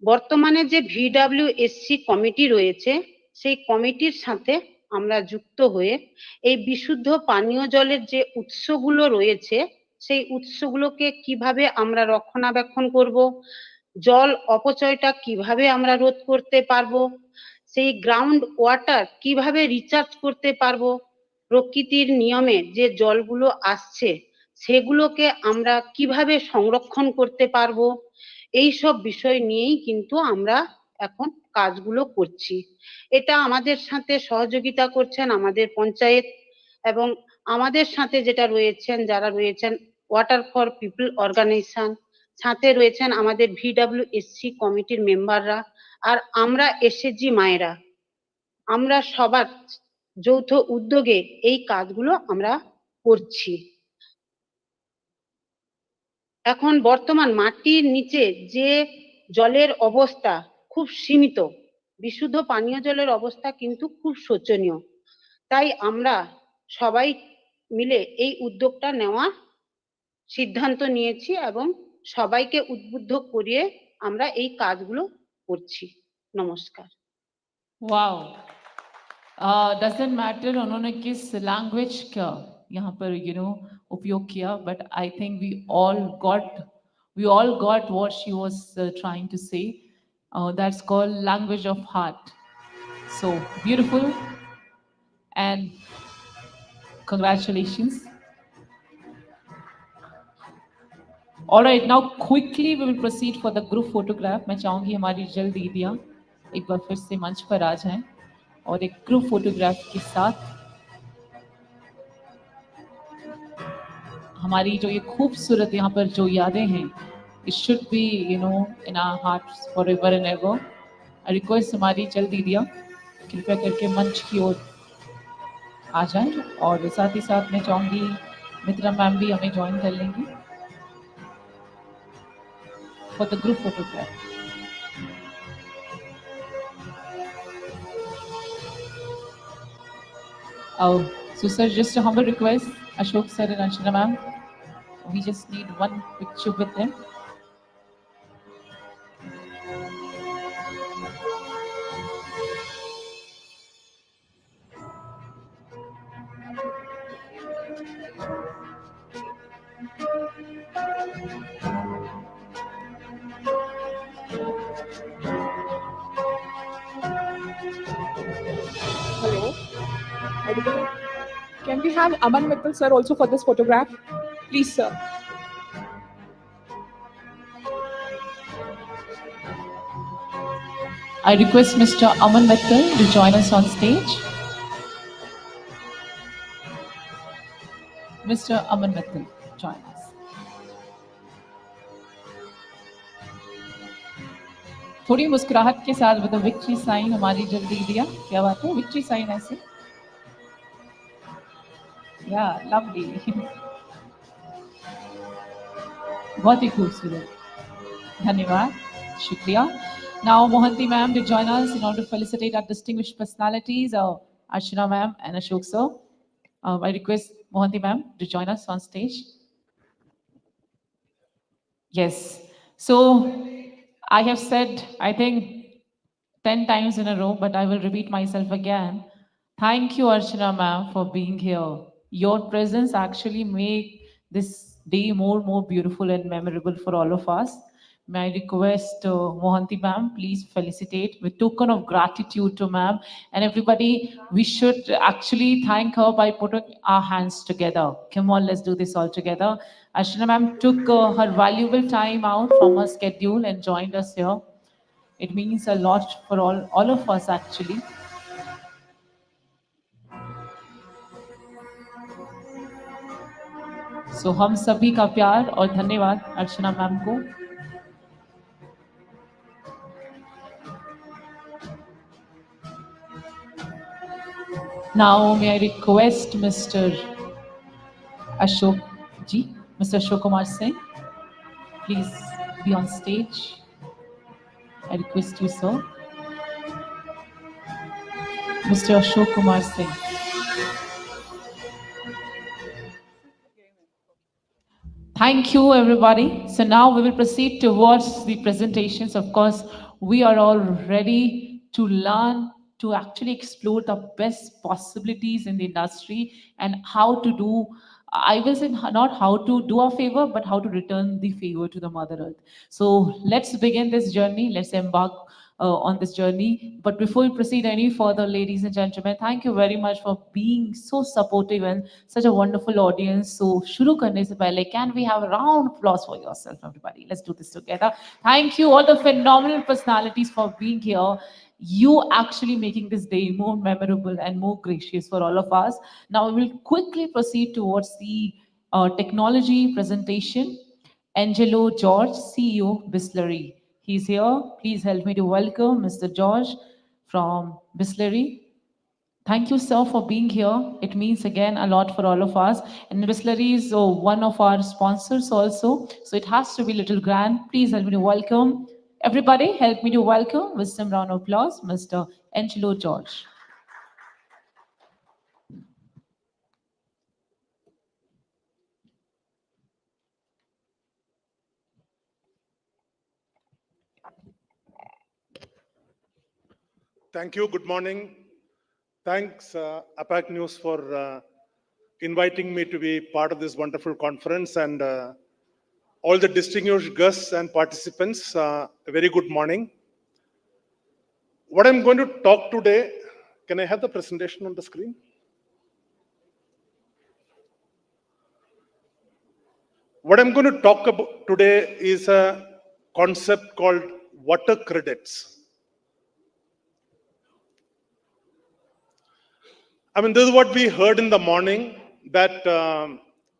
বর্তমানে যে ভিডব্লিউএসসি কমিটি রয়েছে সেই কমিটির সাথে আমরা যুক্ত হয়ে এই বিশুদ্ধ পানীয় জলের যে উৎসগুলো রয়েছে সেই উৎসগুলোকে কিভাবে আমরা রক্ষণাবেক্ষণ করব, জল অপচয়টা কিভাবে আমরা রোধ করতে পারবো, সেই গ্রাউন্ড ওয়াটার কিভাবে রিচার্জ করতে পারবো, প্রকৃতির নিয়মে যে জলগুলো আসছে সেগুলোকে আমরা কিভাবে সংরক্ষণ করতে পারবো, এই সব বিষয় নিয়েই কিন্তু আমরা এখন কাজগুলো করছি। এটা আমাদের সাথে সহযোগিতা করছেন আমাদের পঞ্চায়েত এবং আমাদের সাথে যেটা রয়েছেন যারা রয়েছেন ওয়াটার ফর পিপল অর্গানাইজেশন, সাথে রয়েছেন আমাদের ভিডব্লিউএসসি কমিটির মেম্বাররা, আর আমরা এসএইচজি মায়েরা, আমরা সবার যৌথ উদ্যোগে এই কাজগুলো আমরা করছি। এখন বর্তমান মাটির নিচে যে জলের অবস্থা খুব সীমিত, বিশুদ্ধ পানীয় জলের অবস্থা কিন্তু খুব শোচনীয়। তাই আমরা সবাই মিলে এই উদ্যোগটা নেওয়ার সিদ্ধান্ত নিয়েছি এবং সবাইকে উদ্বুদ্ধ করিয়ে আমরা এই কাজগুলো করছি। নমস্কার। वाओ, डजंट मैटर उन्होंने किस लैंग्वेज का यहाँ पर उपयोग किया, but I think we all got what she was trying to say. That's called language of heart. So beautiful and congratulations. All right, now quickly we will proceed for the group photograph. मैं चाहूंगी हमारी जल्द दीदियां एक बार फिर से मंच पर आ जाएं और एक ग्रुप फोटोग्राफ के साथ हमारी जो ये खूबसूरत यहाँ पर जो यादें हैं, it should be in our hearts forever and ever. I request हमारी जल्द दीदियां कृपया करके मंच की ओर आ जाएं और साथ ही साथ मैं चाहूँगी मित्रा मैम भी हमें ज्वाइन कर लेंगी for the group photograph. Oh, so sir, just a humble request, Ashok sir and Anshana ma'am, we just need one picture with them. Hello. Audible? Can we have Aman Mittal sir also for this photograph? Please, sir. I request Mr. Aman Mittal to join us on stage. Mr. Aman Mittal, join us. थोड़ी मुस्कुराहट के साथ with a victory sign हमारी जल्दी दिया. क्या बात है? Victory sign ऐसे. Yeah, lovely. बहुत ही खूबसूरत. धन्यवाद. शुक्रिया. Now Mohanty ma'am to join us in order to felicitate our distinguished personalities, Archana ma'am and Ashok sir. I request Mohanty ma'am to join us on stage. Yes. So I have said, I think 10 times in a row, but I will repeat myself again. Thank you, Archana ma'am, for being here. Your presence actually make this day more beautiful and memorable for all of us. May I request Mohanty ma'am, please felicitate with token of gratitude to ma'am. And everybody, we should actually thank her by putting our hands together. Come on, let's do this all together. Archana ma'am took her valuable time out from her schedule and joined us here. It means a lot for all of us actually. So हम सभी का प्यार और धन्यवाद अर्चना ma'am को. Now may I request Mr. Ashok ji, Mr. Ashok Kumar Singh, please be on stage. I request you, sir. Mr. Ashok Kumar Singh. Thank you, everybody. So now we will proceed towards the presentations. Of course, we are all ready to learn, to actually explore the best possibilities in the industry and how to do, I will say not how to do a favor, but how to return the favor to the Mother Earth. So let's begin this journey. Let's embark on this journey. But before we proceed any further, ladies and gentlemen, thank you very much for being so supportive and such a wonderful audience. So shuru karne se pehle, can we have a round of applause for yourself, everybody? Let's do this together. Thank you all the phenomenal personalities for being here. You actually making this day more memorable and more gracious for all of us. Now we will quickly proceed towards the technology presentation. Angelo George, CEO, Bisleri. He's here. Please help me to welcome Mr. George from Bisleri. Thank you, sir, for being here. It means again a lot for all of us. And Bisleri is one of our sponsors also. So it has to be a little grand. Please help me to welcome. Everybody, help me to welcome with some round of applause, Mr. Angelo George. Thank you. Good morning. Thanks, APAC News, for inviting me to be part of this wonderful conference, and all the distinguished guests and participants, a very good morning. What I'm going to talk today, can I have the presentation on the screen? What I'm going to talk about today is a concept called water credits. I mean, this is what we heard in the morning, that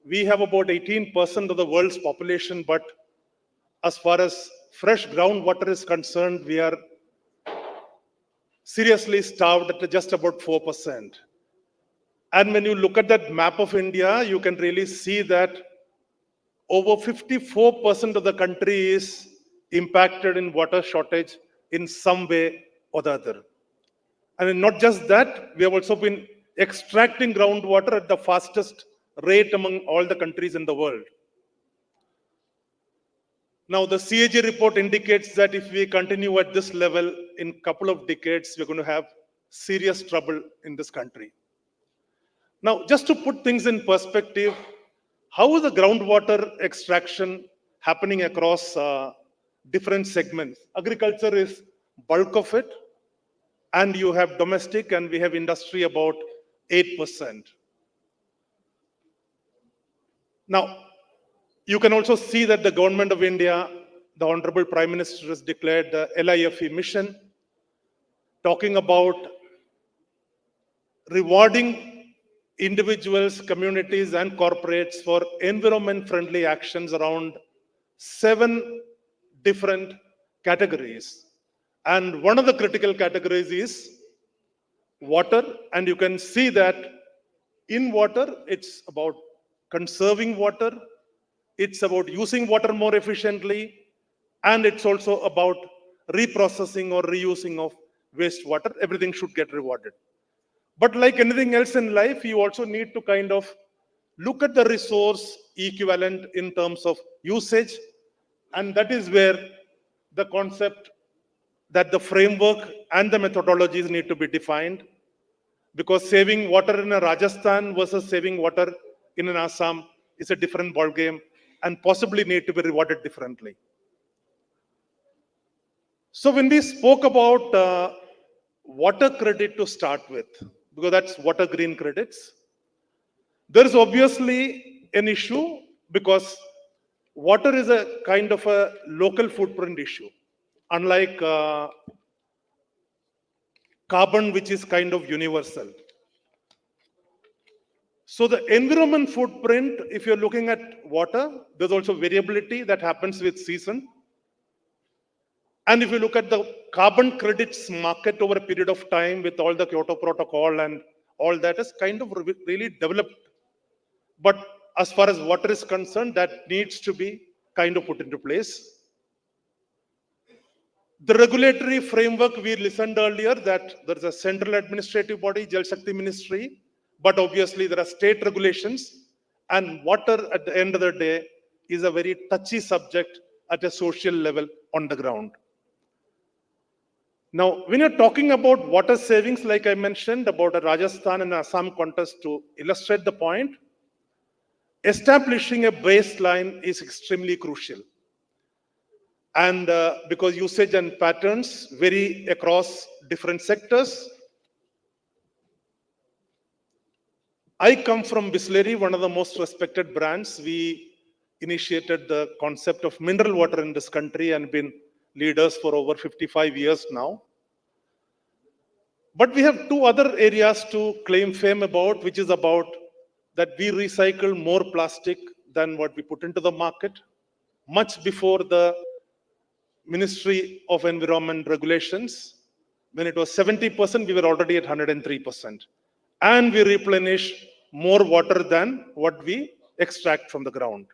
we have about 18% of the world's population, but as far as fresh groundwater is concerned, we are seriously starved at just about 4%. And when you look at that map of India, you can really see that over 54% of the country is impacted in water shortage in some way or the other. And not just that, we have also been extracting groundwater at the fastest rate among all the countries in the world. Now, the CAG report indicates that if we continue at this level in a couple of decades, we're going to have serious trouble in this country. Now, just to put things in perspective, how is the groundwater extraction happening across different segments? Agriculture is bulk of it, and you have domestic and we have industry about 8%. Now, you can also see that the government of India, the Honorable Prime Minister has declared the LIFE mission, talking about rewarding individuals, communities, and corporates for environment-friendly actions around 7 different categories. And one of the critical categories is water. And you can see that in water, it's about conserving water, it's about using water more efficiently, and it's also about reprocessing or reusing of wastewater. Everything should get rewarded. But like anything else in life, you also need to kind of look at the resource equivalent in terms of usage. And that is where the concept that the framework and the methodologies need to be defined. Because saving water in a Rajasthan versus saving water in an Assam is a different ballgame and possibly need to be rewarded differently. So when we spoke about water credit to start with, because that's water green credits, there is obviously an issue because water is a kind of a local footprint issue, unlike carbon, which is kind of universal. So the environment footprint, if you're looking at water, there's also variability that happens with season. And if you look at the carbon credits market over a period of time with all the Kyoto Protocol and all that is kind of really developed. But as far as water is concerned, that needs to be kind of put into place. The regulatory framework, we listened earlier that there's a central administrative body, Jal Shakti Ministry, but obviously there are state regulations, and water at the end of the day is a very touchy subject at a social level on the ground. Now, when you're talking about water savings, like I mentioned about a Rajasthan and Assam contest to illustrate the point, establishing a baseline is extremely crucial. And because usage and patterns vary across different sectors. I come from Bisleri, one of the most respected brands. We initiated the concept of mineral water in this country and been leaders for over 55 years now. But we have 2 other areas to claim fame about, which is about that we recycle more plastic than what we put into the market. Much before the Ministry of Environment regulations, when it was 70%, we were already at 103%. And we replenish more water than what we extract from the ground.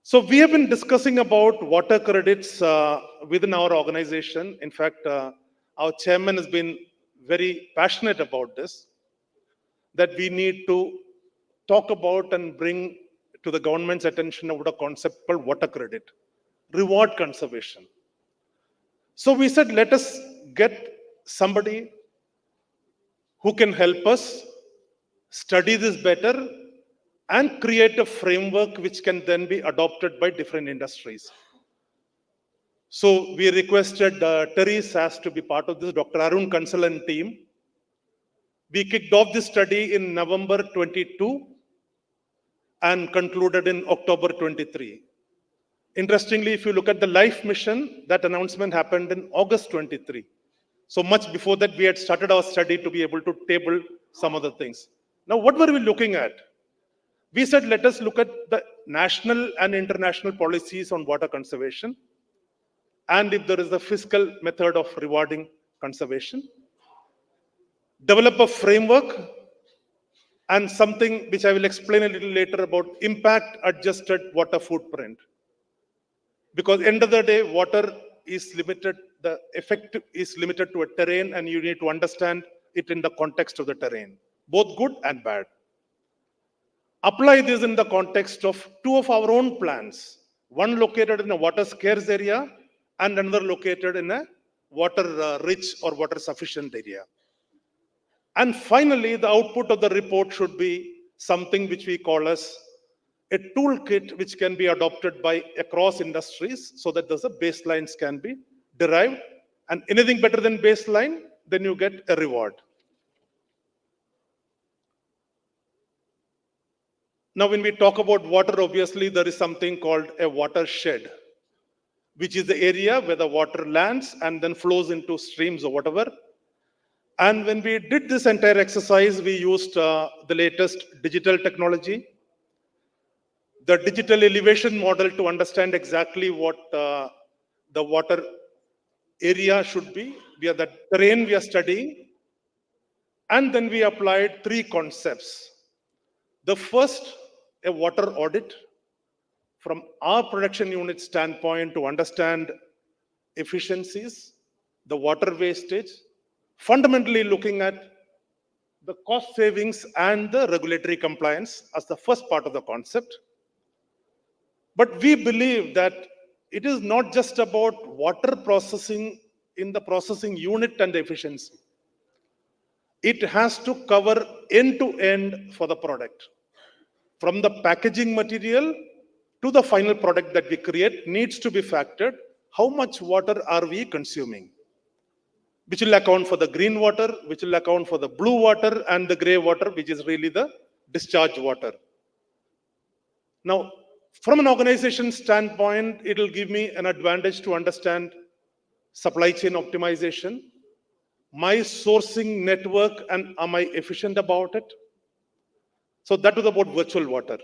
So we have been discussing about water credits within our organization. In fact, our chairman has been very passionate about this, that we need to talk about and bring to the government's attention about a concept called water credit, reward conservation. So we said, let us get somebody who can help us study this better and create a framework which can then be adopted by different industries. So we requested Terry Sass to be part of this, Dr. Arun Kansal and team. We kicked off this study in November 22 and concluded in October 23. Interestingly, if you look at the LIFE mission, that announcement happened in August 23. So much before that, we had started our study to be able to table some of the things. Now, what were we looking at? We said, let us look at the national and international policies on water conservation, and if there is a fiscal method of rewarding conservation. Develop a framework and something which I will explain a little later about impact adjusted water footprint. Because end of the day, water is limited, the effect is limited to a terrain, and you need to understand it in the context of the terrain, both good and bad. Apply this in the context of two of our own plants, one located in a water scarce area and another located in a water rich or water sufficient area. And finally, the output of the report should be something which we call as a toolkit which can be adopted by across industries so that the baselines can be derived. And anything better than baseline, then you get a reward. Now, when we talk about water, obviously, there is something called a watershed, which is the area where the water lands and then flows into streams or whatever. And when we did this entire exercise, we used the latest digital technology, the digital elevation model to understand exactly what the water area should be. We are the terrain we are studying. And then we applied three concepts. The first, a water audit from our production unit standpoint to understand efficiencies, the water wastage, fundamentally looking at the cost savings and the regulatory compliance as the first part of the concept. But we believe that it is not just about water processing in the processing unit and the efficiency. It has to cover end to end for the product. From the packaging material to the final product that we create needs to be factored. How much water are we consuming? Which will account for the green water, which will account for the blue water and the gray water, which is really the discharge water. Now, from an organization standpoint, it will give me an advantage to understand supply chain optimization, my sourcing network, and am I efficient about it? So that was about virtual water.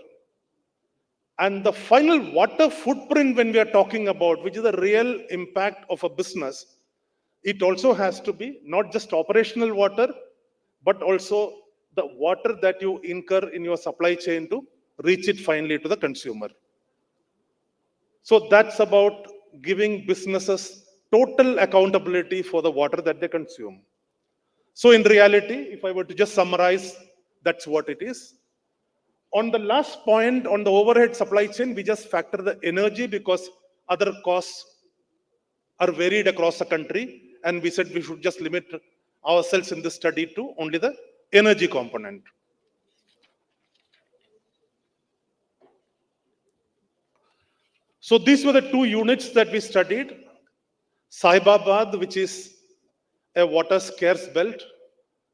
And the final water footprint when we are talking about, which is the real impact of a business, it also has to be not just operational water, but also the water that you incur in your supply chain to reach it finally to the consumer. So that's about giving businesses total accountability for the water that they consume. So in reality, if I were to just summarize, that's what it is. On the last point, on the overhead supply chain, we just factor the energy because other costs are varied across the country. And we said we should just limit ourselves in this study to only the energy component. So these were the two units that we studied. Saibabad, which is a water scarce belt.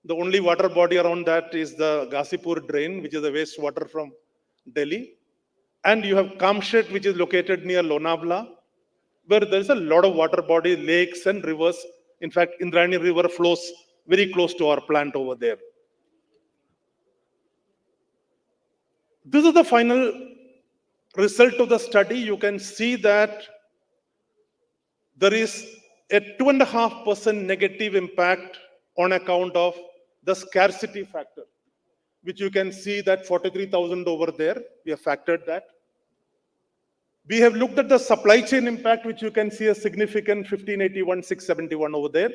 The only water body around that is the Ghazipur drain, which is the wastewater from Delhi. And you have Kamshet, which is located near Lonavala, where there is a lot of water body, lakes and rivers. In fact, Indrayani River flows very close to our plant over there. This is the final result of the study. You can see that there is a 2.5% negative impact on account of the scarcity factor, which you can see that 43,000 over there. We have factored that. We have looked at the supply chain impact, which you can see a significant 1581, 671 over there.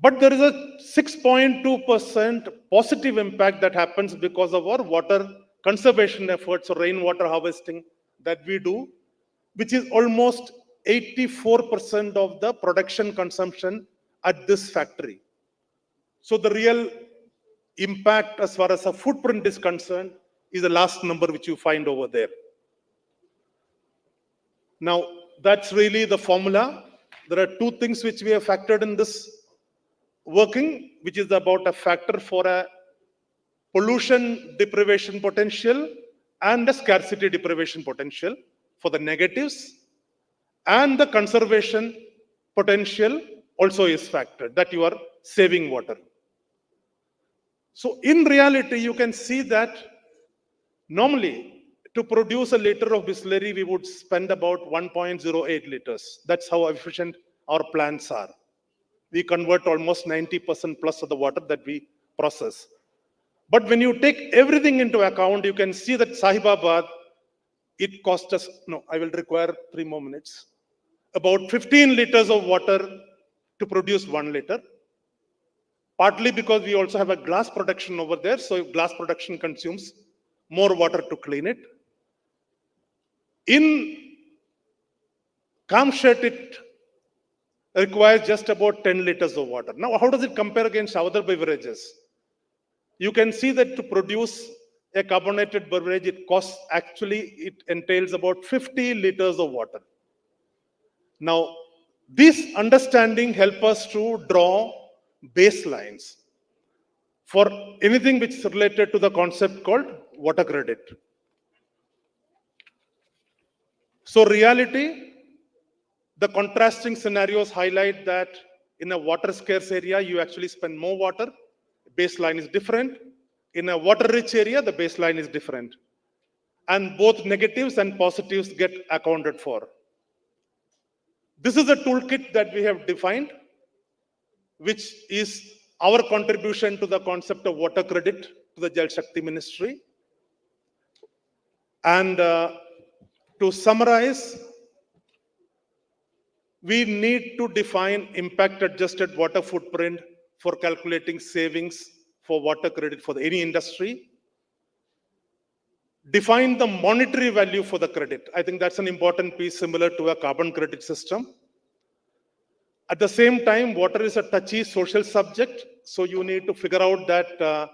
But there is a 6.2% positive impact that happens because of our water conservation efforts or rainwater harvesting that we do, which is almost 84% of the production consumption at this factory. So the real impact as far as a footprint is concerned is the last number which you find over there. Now, that's really the formula. There are two things which we have factored in this working, which is about a factor for a pollution deprivation potential and a scarcity deprivation potential for the negatives, and the conservation potential also is factored, that you are saving water. So in reality, you can see that normally to produce a liter of Bisleri, we would spend about 1.08 liters. That's how efficient our plants are. We convert almost 90% plus of the water that we process. But when you take everything into account, you can see that Sahibabad, it cost us, no, I will require 3 more minutes, about 15 liters of water to produce 1 liter. Partly because we also have a glass production over there, so glass production consumes more water to clean it. In Kamshet, it requires just about 10 liters of water. Now, how does it compare against other beverages? You can see that to produce a carbonated beverage, it entails about 50 liters of water. Now, this understanding helps us to draw baselines for anything which is related to the concept called water credit. So reality, the contrasting scenarios highlight that in a water scarce area, you actually spend more water. Baseline is different. In a water rich area, the baseline is different. And both negatives and positives get accounted for. This is a toolkit that we have defined, which is our contribution to the concept of water credit to the Jal Shakti Ministry. And to summarize, we need to define impact adjusted water footprint for calculating savings for water credit for any industry. Define the monetary value for the credit. I think that's an important piece similar to a carbon credit system. At the same time, water is a touchy social subject, so you need to figure out that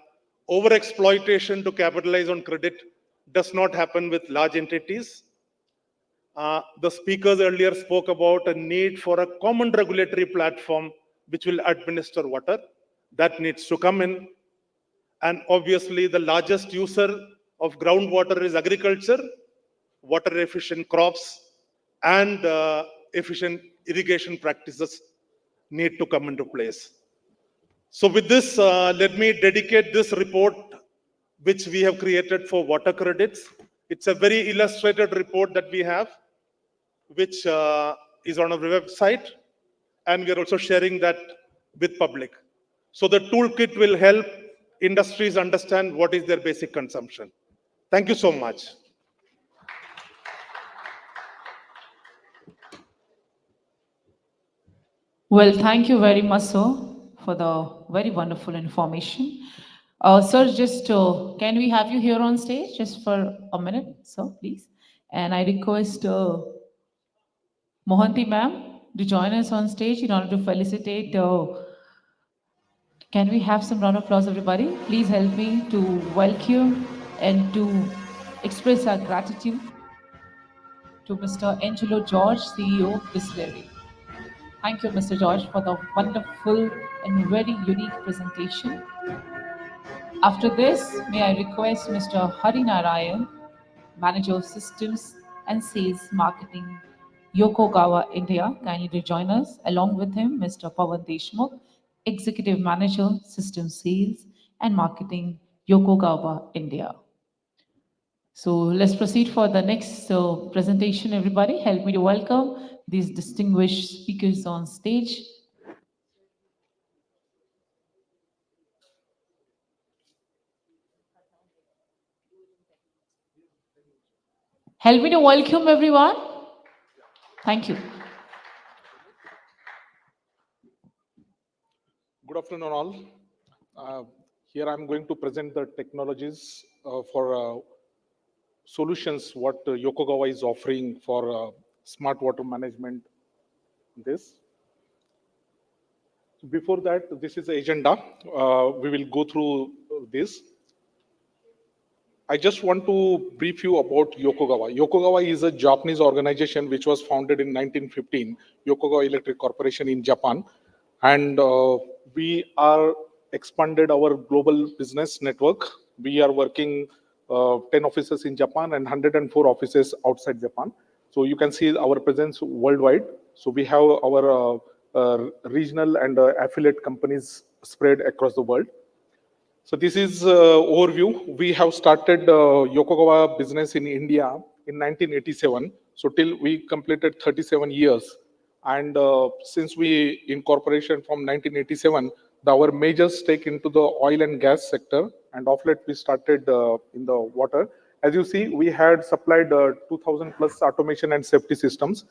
over-exploitation to capitalize on credit does not happen with large entities. The speakers earlier spoke about a need for a common regulatory platform which will administer water. That needs to come in. And obviously, the largest user of groundwater is agriculture, water efficient crops, and efficient irrigation practices need to come into place. So with this, let me dedicate this report which we have created for water credits. It's a very illustrated report that we have, which is on our website, and we are also sharing that with public. So the toolkit will help industries understand what is their basic consumption. Thank you so much. Well, thank you very much, sir, for the very wonderful information. Sir, just can we have you here on stage just for a minute, sir, please? And I request Mohanty ma'am to join us on stage in order to felicitate. Can we have some round of applause, everybody? Please help me to welcome and to express our gratitude to Mr. Angelo George, CEO of Distillery. Thank you, Mr. George, for the wonderful and very unique presentation. After this, may I request Mr. Hari Narayan, Manager of Systems and Sales Marketing, Yokogawa, India, kindly to join us. Along with him, Mr. Pawan Deshmukh, Executive Manager, Systems Sales and Marketing, Yokogawa, India. So let's proceed for the next presentation, everybody. Help me to welcome these distinguished speakers on stage. Help me to welcome everyone. Thank you. Good afternoon, all. Here I'm going to present the technologies for solutions what Yokogawa is offering for smart water management. Before that, this is the agenda. We will go through this. I just want to brief you about Yokogawa. Yokogawa is a Japanese organization which was founded in 1915, Yokogawa Electric Corporation in Japan. And we are expanded our global business network. We are working 10 offices in Japan and 104 offices outside Japan. So you can see our presence worldwide. So we have our regional and affiliate companies spread across the world. So this is overview. We have started Yokogawa business in India in 1987. So till we completed 37 years. And since we incorporation from 1987, our major stake into the oil and gas sector and of late we started in the water. As you see, we had supplied 2,000 plus automation and safety systems,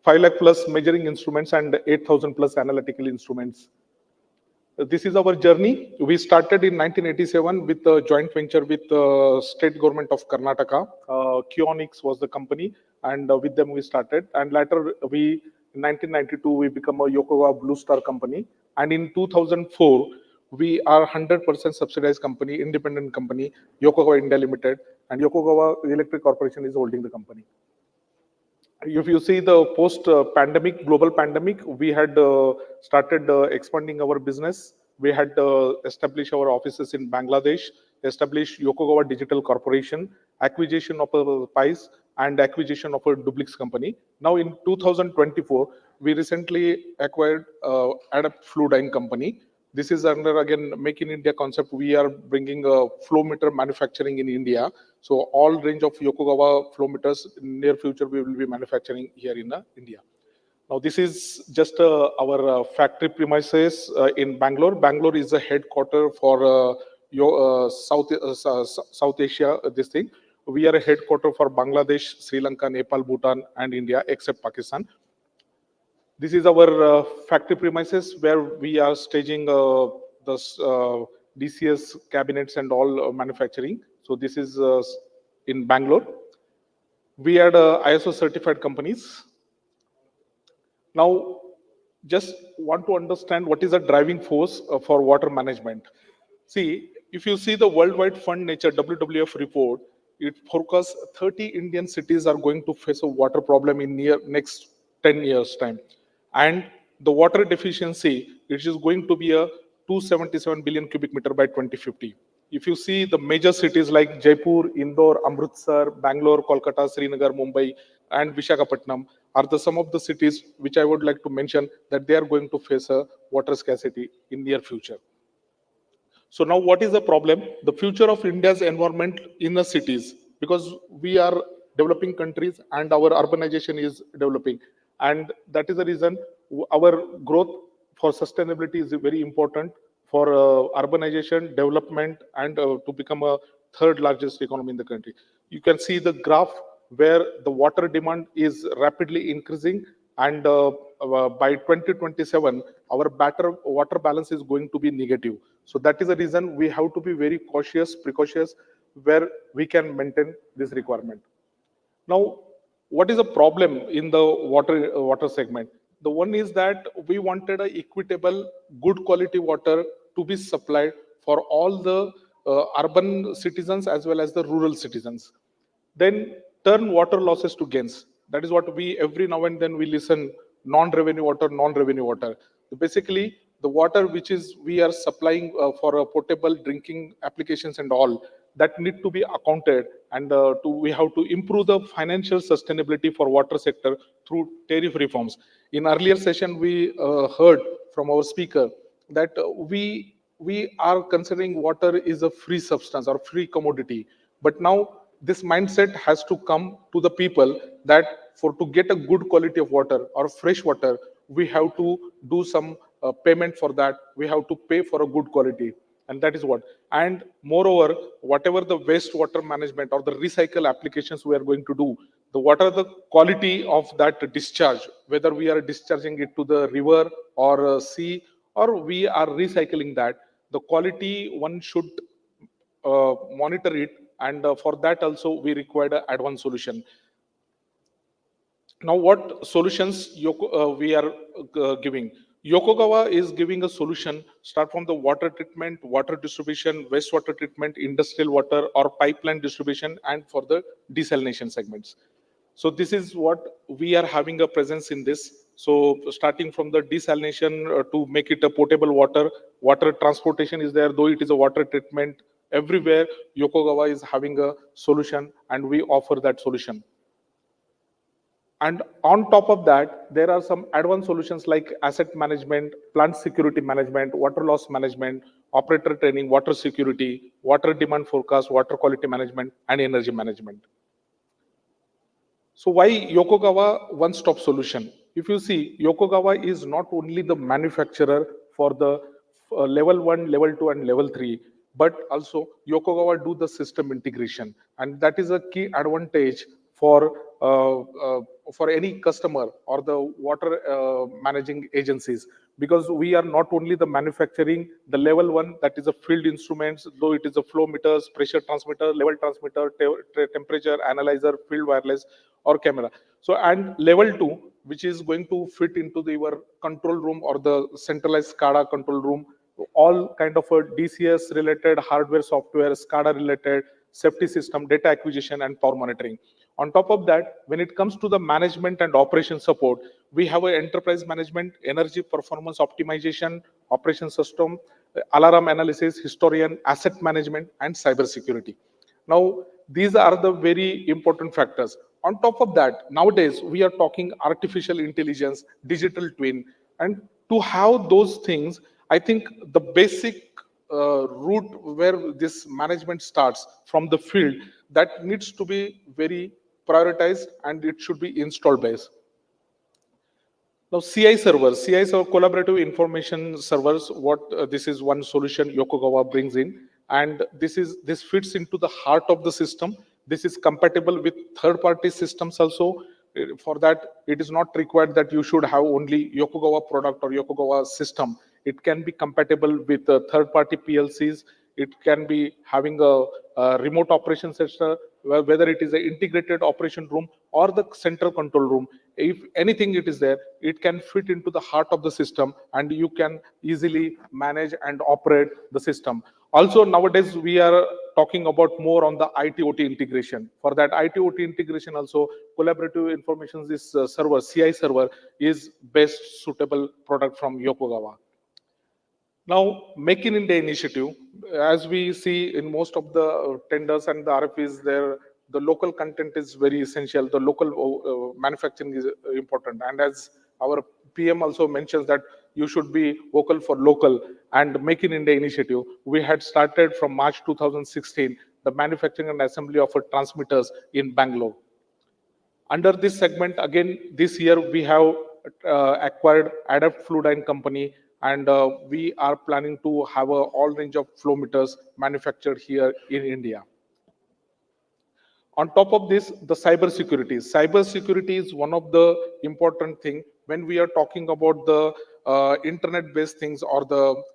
5 lakh plus measuring instruments, and 8,000 plus analytical instruments. This is our journey. We started in 1987 with a joint venture with the state government of Karnataka. Kionix was the company, and with them we started. And later, in 1992, we become a Yokogawa Blue Star company. And in 2004, we are 100% subsidized company, independent company, Yokogawa India Limited, and Yokogawa Electric Corporation is holding the company. If you see the post-pandemic, global pandemic, we had started expanding our business. We had established our offices in Bangladesh, established Yokogawa Digital Corporation, acquisition of a PICE, and acquisition of a Dublix company. Now in 2024, we recently acquired Adapt Fluidine company. This is under, again, Make in India concept. We are bringing a flow meter manufacturing in India. So all range of Yokogawa flow meters in near future, we will be manufacturing here in India. Now, this is just our factory premises in Bangalore. Bangalore is the headquarter for South Asia, this thing. We are a headquarter for Bangladesh, Sri Lanka, Nepal, Bhutan, and India, except Pakistan. This is our factory premises where we are staging the DCS cabinets and all manufacturing. So this is in Bangalore. We are ISO certified companies. Now, just want to understand what is the driving force for water management. See, if you see the Worldwide Fund Nature WWF report, it forecasts 30 Indian cities are going to face a water problem in next 10 years time. And the water deficiency, which is going to be a 277 billion cubic meter by 2050. If you see the major cities like Jaipur, Indore, Amritsar, Bangalore, Kolkata, Srinagar, Mumbai, and Visakhapatnam are some of the cities which I would like to mention that they are going to face a water scarcity in near future. So now what is the problem? The future of India's environment in the cities, because we are developing countries and our urbanization is developing. And that is the reason our growth for sustainability is very important for urbanization, development, and to become a third largest economy in the country. You can see the graph where the water demand is rapidly increasing, and by 2027, our water balance is going to be negative. So that is the reason we have to be very precautious where we can maintain this requirement. Now, what is the problem in the water segment? The one is that we wanted an equitable, good quality water to be supplied for all the urban citizens as well as the rural citizens. Then turn water losses to gains. That is what we every now and then we listen, non-revenue water. Basically, the water which is we are supplying for potable drinking applications and all, that need to be accounted, and we have to improve the financial sustainability for water sector through tariff reforms. In earlier session, we heard from our speaker that we are considering water is a free substance or free commodity. But now this mindset has to come to the people that to get a good quality of water or fresh water, we have to do some payment for that. We have to pay for a good quality. And that is what. And moreover, whatever the wastewater management or the recycle applications we are going to do, what are the quality of that discharge, whether we are discharging it to the river or sea, or we are recycling that, the quality one should monitor it. And for that also, we require an advanced solution. Now, what solutions we are giving? Yokogawa is giving a solution, start from the water treatment, water distribution, wastewater treatment, industrial water, or pipeline distribution, and for the desalination segments. So this is what we are having a presence in this. So starting from the desalination to make it a potable water, water transportation is there, though it is a water treatment. Everywhere, Yokogawa is having a solution, and we offer that solution. And on top of that, there are some advanced solutions like asset management, plant security management, water loss management, operator training, water security, water demand forecast, water quality management, and energy management. So why Yokogawa one-stop solution? If you see, Yokogawa is not only the manufacturer for the level 1, level 2, and level 3. but also Yokogawa do the system integration, and that is a key advantage for any customer or the water managing agencies, because we are not only the manufacturing the level one, that is a field instruments, though it is a flow meters, pressure transmitter, level transmitter, temperature analyzer, field wireless or camera. So and level two, which is going to fit into your control room or the centralized SCADA control room, all kind of a DCS related hardware, software, SCADA related safety system, data acquisition and power monitoring. On top of that, when it comes to the management and operation support, we have an enterprise management, energy performance optimization, operation system, alarm analysis, historian, asset management, and cyber security. Now, these are the very important factors. On top of that, nowadays we are talking artificial intelligence, digital twin, and to have those things, I think the basic route where this management starts from the field, that needs to be very prioritized and it should be installed base. Now, CI server, collaborative information servers. What this is one solution Yokogawa brings in, and this fits into the heart of the system. This is compatible with third-party systems also. For that, it is not required that you should have only Yokogawa product or Yokogawa system. It can be compatible with third-party PLCs. It can be having a remote operation center, whether it is an integrated operation room or the central control room. If anything it is there, it can fit into the heart of the system and you can easily manage and operate the system. Also, nowadays we are talking about more on the IT/OT integration. For that IT/OT integration also, collaborative information, this server, CI server, is best suitable product from Yokogawa. Now, Make in India initiative, as we see in most of the tenders and the RFPs, there the local content is very essential. The local manufacturing is important, and as our PM also mentions that you should be vocal for local. And Make in India initiative, we had started from March 2016 the manufacturing and assembly of transmitters in Bangalore. Under this segment, again, this year we have acquired Adapt Fluidine company, and we are planning to have all range of flow meters manufactured here in India. On top of this, the cyber security. Cyber security is one of the important thing when we are talking about the internet-based things or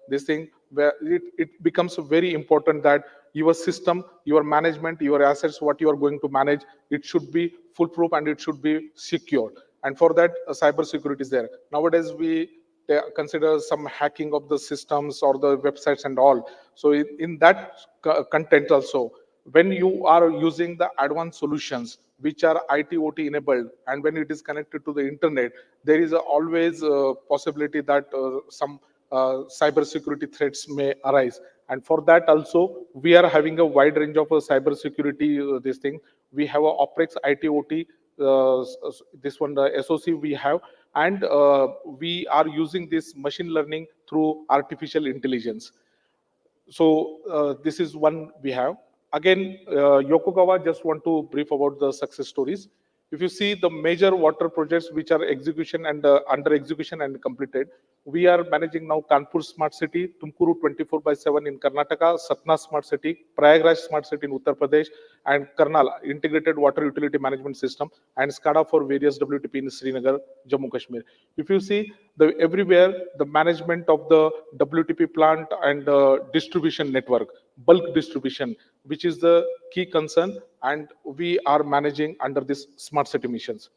this thing where it becomes very important that your system, your management, your assets, what you are going to manage, it should be foolproof and it should be secure. And for that, cyber security is there. Nowadays, we consider some hacking of the systems or the websites and all. So in that content also, when you are using the advanced solutions which are IT/OT enabled, and when it is connected to the internet, there is always a possibility that some cyber security threats may arise. And for that also, we are having a wide range of cyber security this thing. We have a Oprex IT/OT, this one the SOC we have, and we are using this machine learning through artificial intelligence. So this is one we have. Again, Yokogawa, just want to brief about the success stories. If you see the major water projects which are execution and under execution and completed, we are managing now Kanpur Smart City, Tumkuru 24/7 in Karnataka, Satna Smart City, Prayagraj Smart City in Uttar Pradesh, and Karnal Integrated Water Utility Management System, and SCADA for various WTP in Srinagar, Jammu Kashmir. If you see everywhere, the management of the WTP plant and distribution network, bulk distribution, which is the key concern, and we are managing under this smart city missions.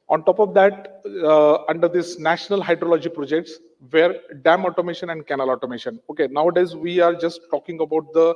On top of that, under this national hydrology projects, where dam automation and canal automation. Okay, nowadays we are just talking about the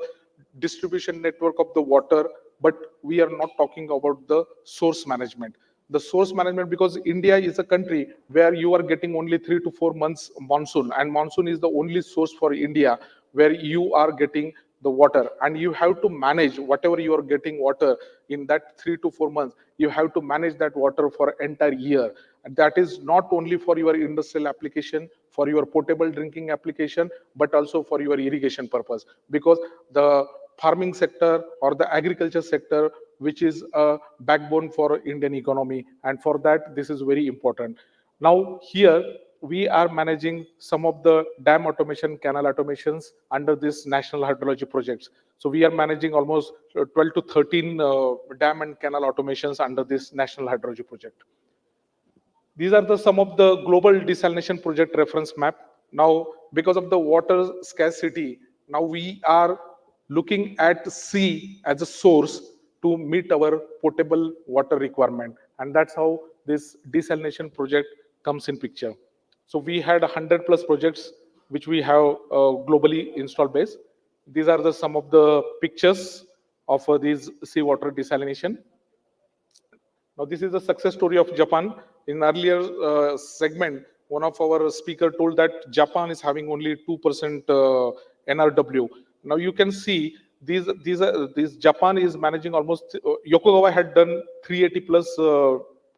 distribution network of the water, but we are not talking about the source management. The source management, because India is a country where you are getting only 3 to 4 months monsoon, and monsoon is the only source for India where you are getting the water, and you have to manage whatever you are getting water in that 3 to 4 months. You have to manage that water for entire year, and that is not only for your industrial application, for your potable drinking application, but also for your irrigation purpose, because the farming sector or the agriculture sector, which is a backbone for Indian economy, and for that this is very important. Now here we are managing some of the dam automation, canal automations under this national hydrology projects. So we are managing almost 12 to 13 dam and canal automations under this national hydrology project. These are some of the global desalination project reference map. Now, because of the water scarcity, now we are looking at sea as a source to meet our potable water requirement. And that's how this desalination project comes in picture. So we had 100 plus projects which we have globally installed base. These are some of the pictures of these seawater desalination. Now, this is a success story of Japan. In earlier segment, one of our speaker told that Japan is having only 2% NRW. Now you can see these Japan is managing almost. Yokogawa had done 380 plus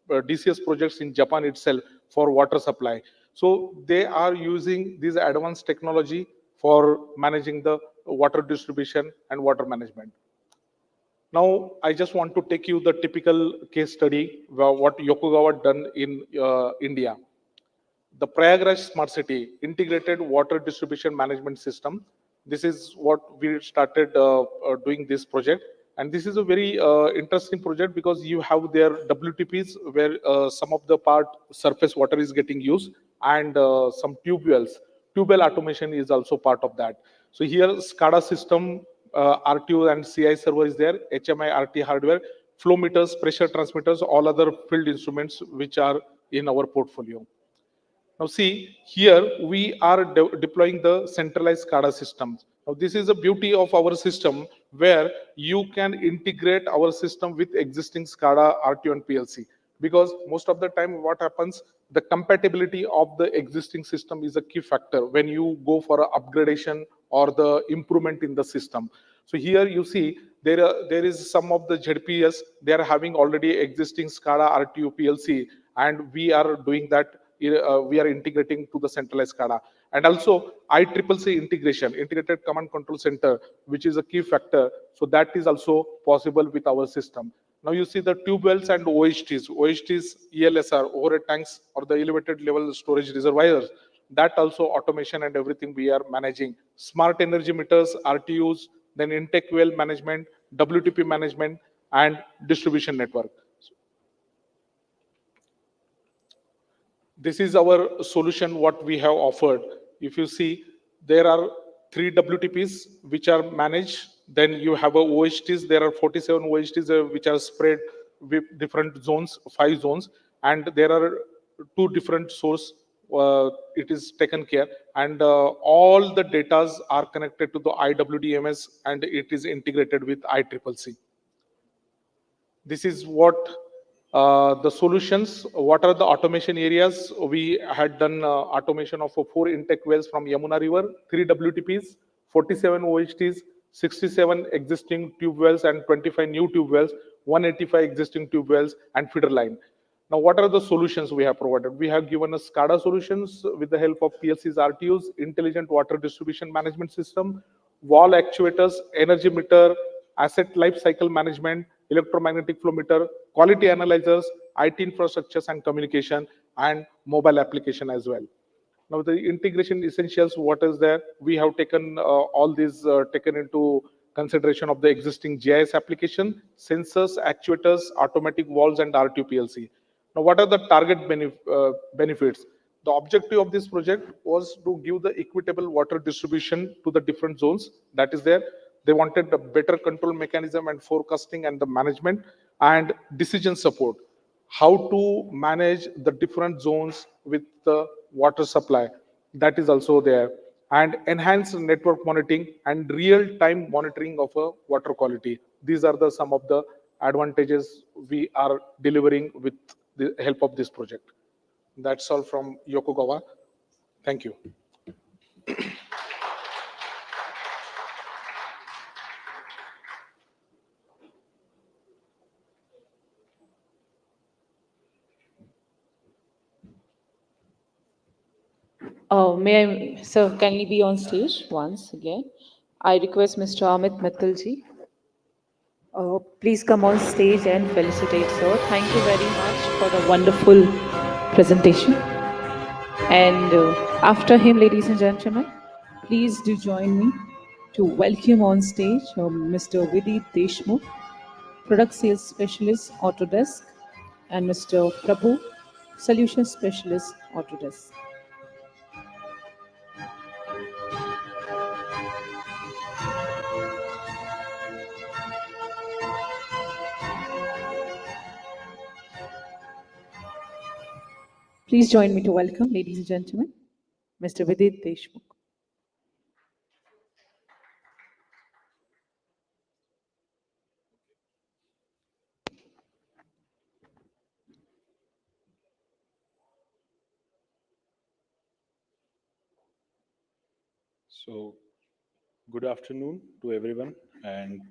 DCS projects in Japan itself for water supply. So they are using this advanced technology for managing the water distribution and water management. Now, I just want to take you the typical case study what Yokogawa done in India. The Prayagraj Smart City Integrated Water Distribution Management System. This is what we started doing this project. And this is a very interesting project because you have their WTPs where some of the part surface water is getting used and some tube wells. Tube well automation is also part of that. So here SCADA system, RTO and CI server is there, HMI, RT hardware, flow meters, pressure transmitters, all other field instruments which are in our portfolio. Now see, here we are deploying the centralized SCADA systems. Now this is the beauty of our system where you can integrate our system with existing SCADA, RTO and PLC. Because most of the time what happens, the compatibility of the existing system is a key factor when you go for an upgradation or the improvement in the system. So here you see there is some of the ZPS, they are having already existing SCADA, RTO, PLC, and we are doing that. We are integrating to the centralized SCADA. And also ICCC integration, Integrated Command Control Center, which is a key factor. So that is also possible with our system. Now you see the tube wells and OHTs, ELSR, overhead tanks or the elevated level storage reservoirs. That also automation and everything we are managing. Smart energy meters, RTUs, then intake well management, WTP management, and distribution network. This is our solution, what we have offered. If you see, there are 3 WTPs which are managed. Then you have a OHTs. There are 47 OHTs which are spread with different zones, 5 zones. And there are 2 different source. It is taken care. And all the data are connected to the IWDMS and it is integrated with ICCC. This is what the solutions. What are the automation areas? We had done automation of 4 intake wells from Yamuna River, 3 WTPs, 47 OHTs, 67 existing tube wells and 25 new tube wells, 185 existing tube wells and feeder line. Now, what are the solutions we have provided? We have given a SCADA solutions with the help of PLCs, RTUs, intelligent water distribution management system, wall actuators, energy meter, asset life cycle management, electromagnetic flow meter, quality analyzers, IT infrastructures and communication, and mobile application as well. Now the integration essentials, what is there? We have taken all these taken into consideration of the existing GIS application, sensors, actuators, automatic valves, and RTU PLC. Now what are the target benefits? The objective of this project was to give the equitable water distribution to the different zones. That is there. They wanted a better control mechanism and forecasting and the management and decision support. How to manage the different zones with the water supply. That is also there. And enhanced network monitoring and real-time monitoring of water quality. These are some of the advantages we are delivering with the help of this project. That's all from Yokogawa. Thank you. May I, sir, kindly be on stage once again. I request Mr. Amit Mittalji. Please come on stage and felicitate, sir. Thank you very much for the wonderful presentation. And after him, ladies and gentlemen, please do join me to welcome on stage Mr. Vidit Deshmukh, Product Sales Specialist, Autodesk, and Mr. Prabhu, Solution Specialist, Autodesk. Please join me to welcome, ladies and gentlemen, Mr. Vidit Deshmukh. So, good afternoon to everyone, and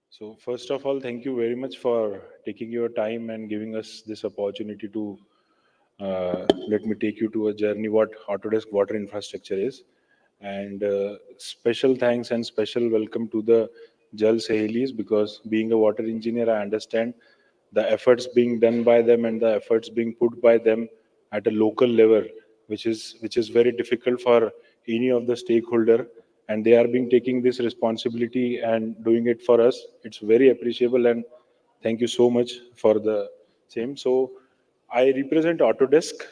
so first of all, thank you very much for taking your time and giving us this opportunity to let me take you to a journey what Autodesk water infrastructure is. And special thanks and special welcome to the Jal Sahelis, because being a water engineer, I understand the efforts being done by them and the efforts being put by them at a local level, which is very difficult for any of the stakeholder, and they are being taking this responsibility and doing it for us. It's very appreciable, and thank you so much for the same. So I represent Autodesk.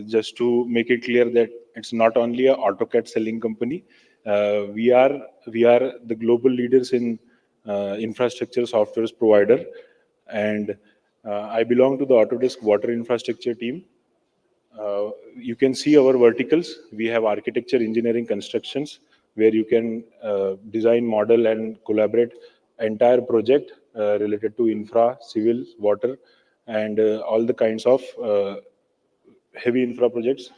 Just to make it clear that it's not only a AutoCAD selling company. We are the global leaders in infrastructure software provider, and I belong to the Autodesk water infrastructure team. You can see our verticals. We have architecture, engineering, constructions, where you can design, model, and collaborate entire project related to infra, civil, water, and all the kinds of heavy infra projects.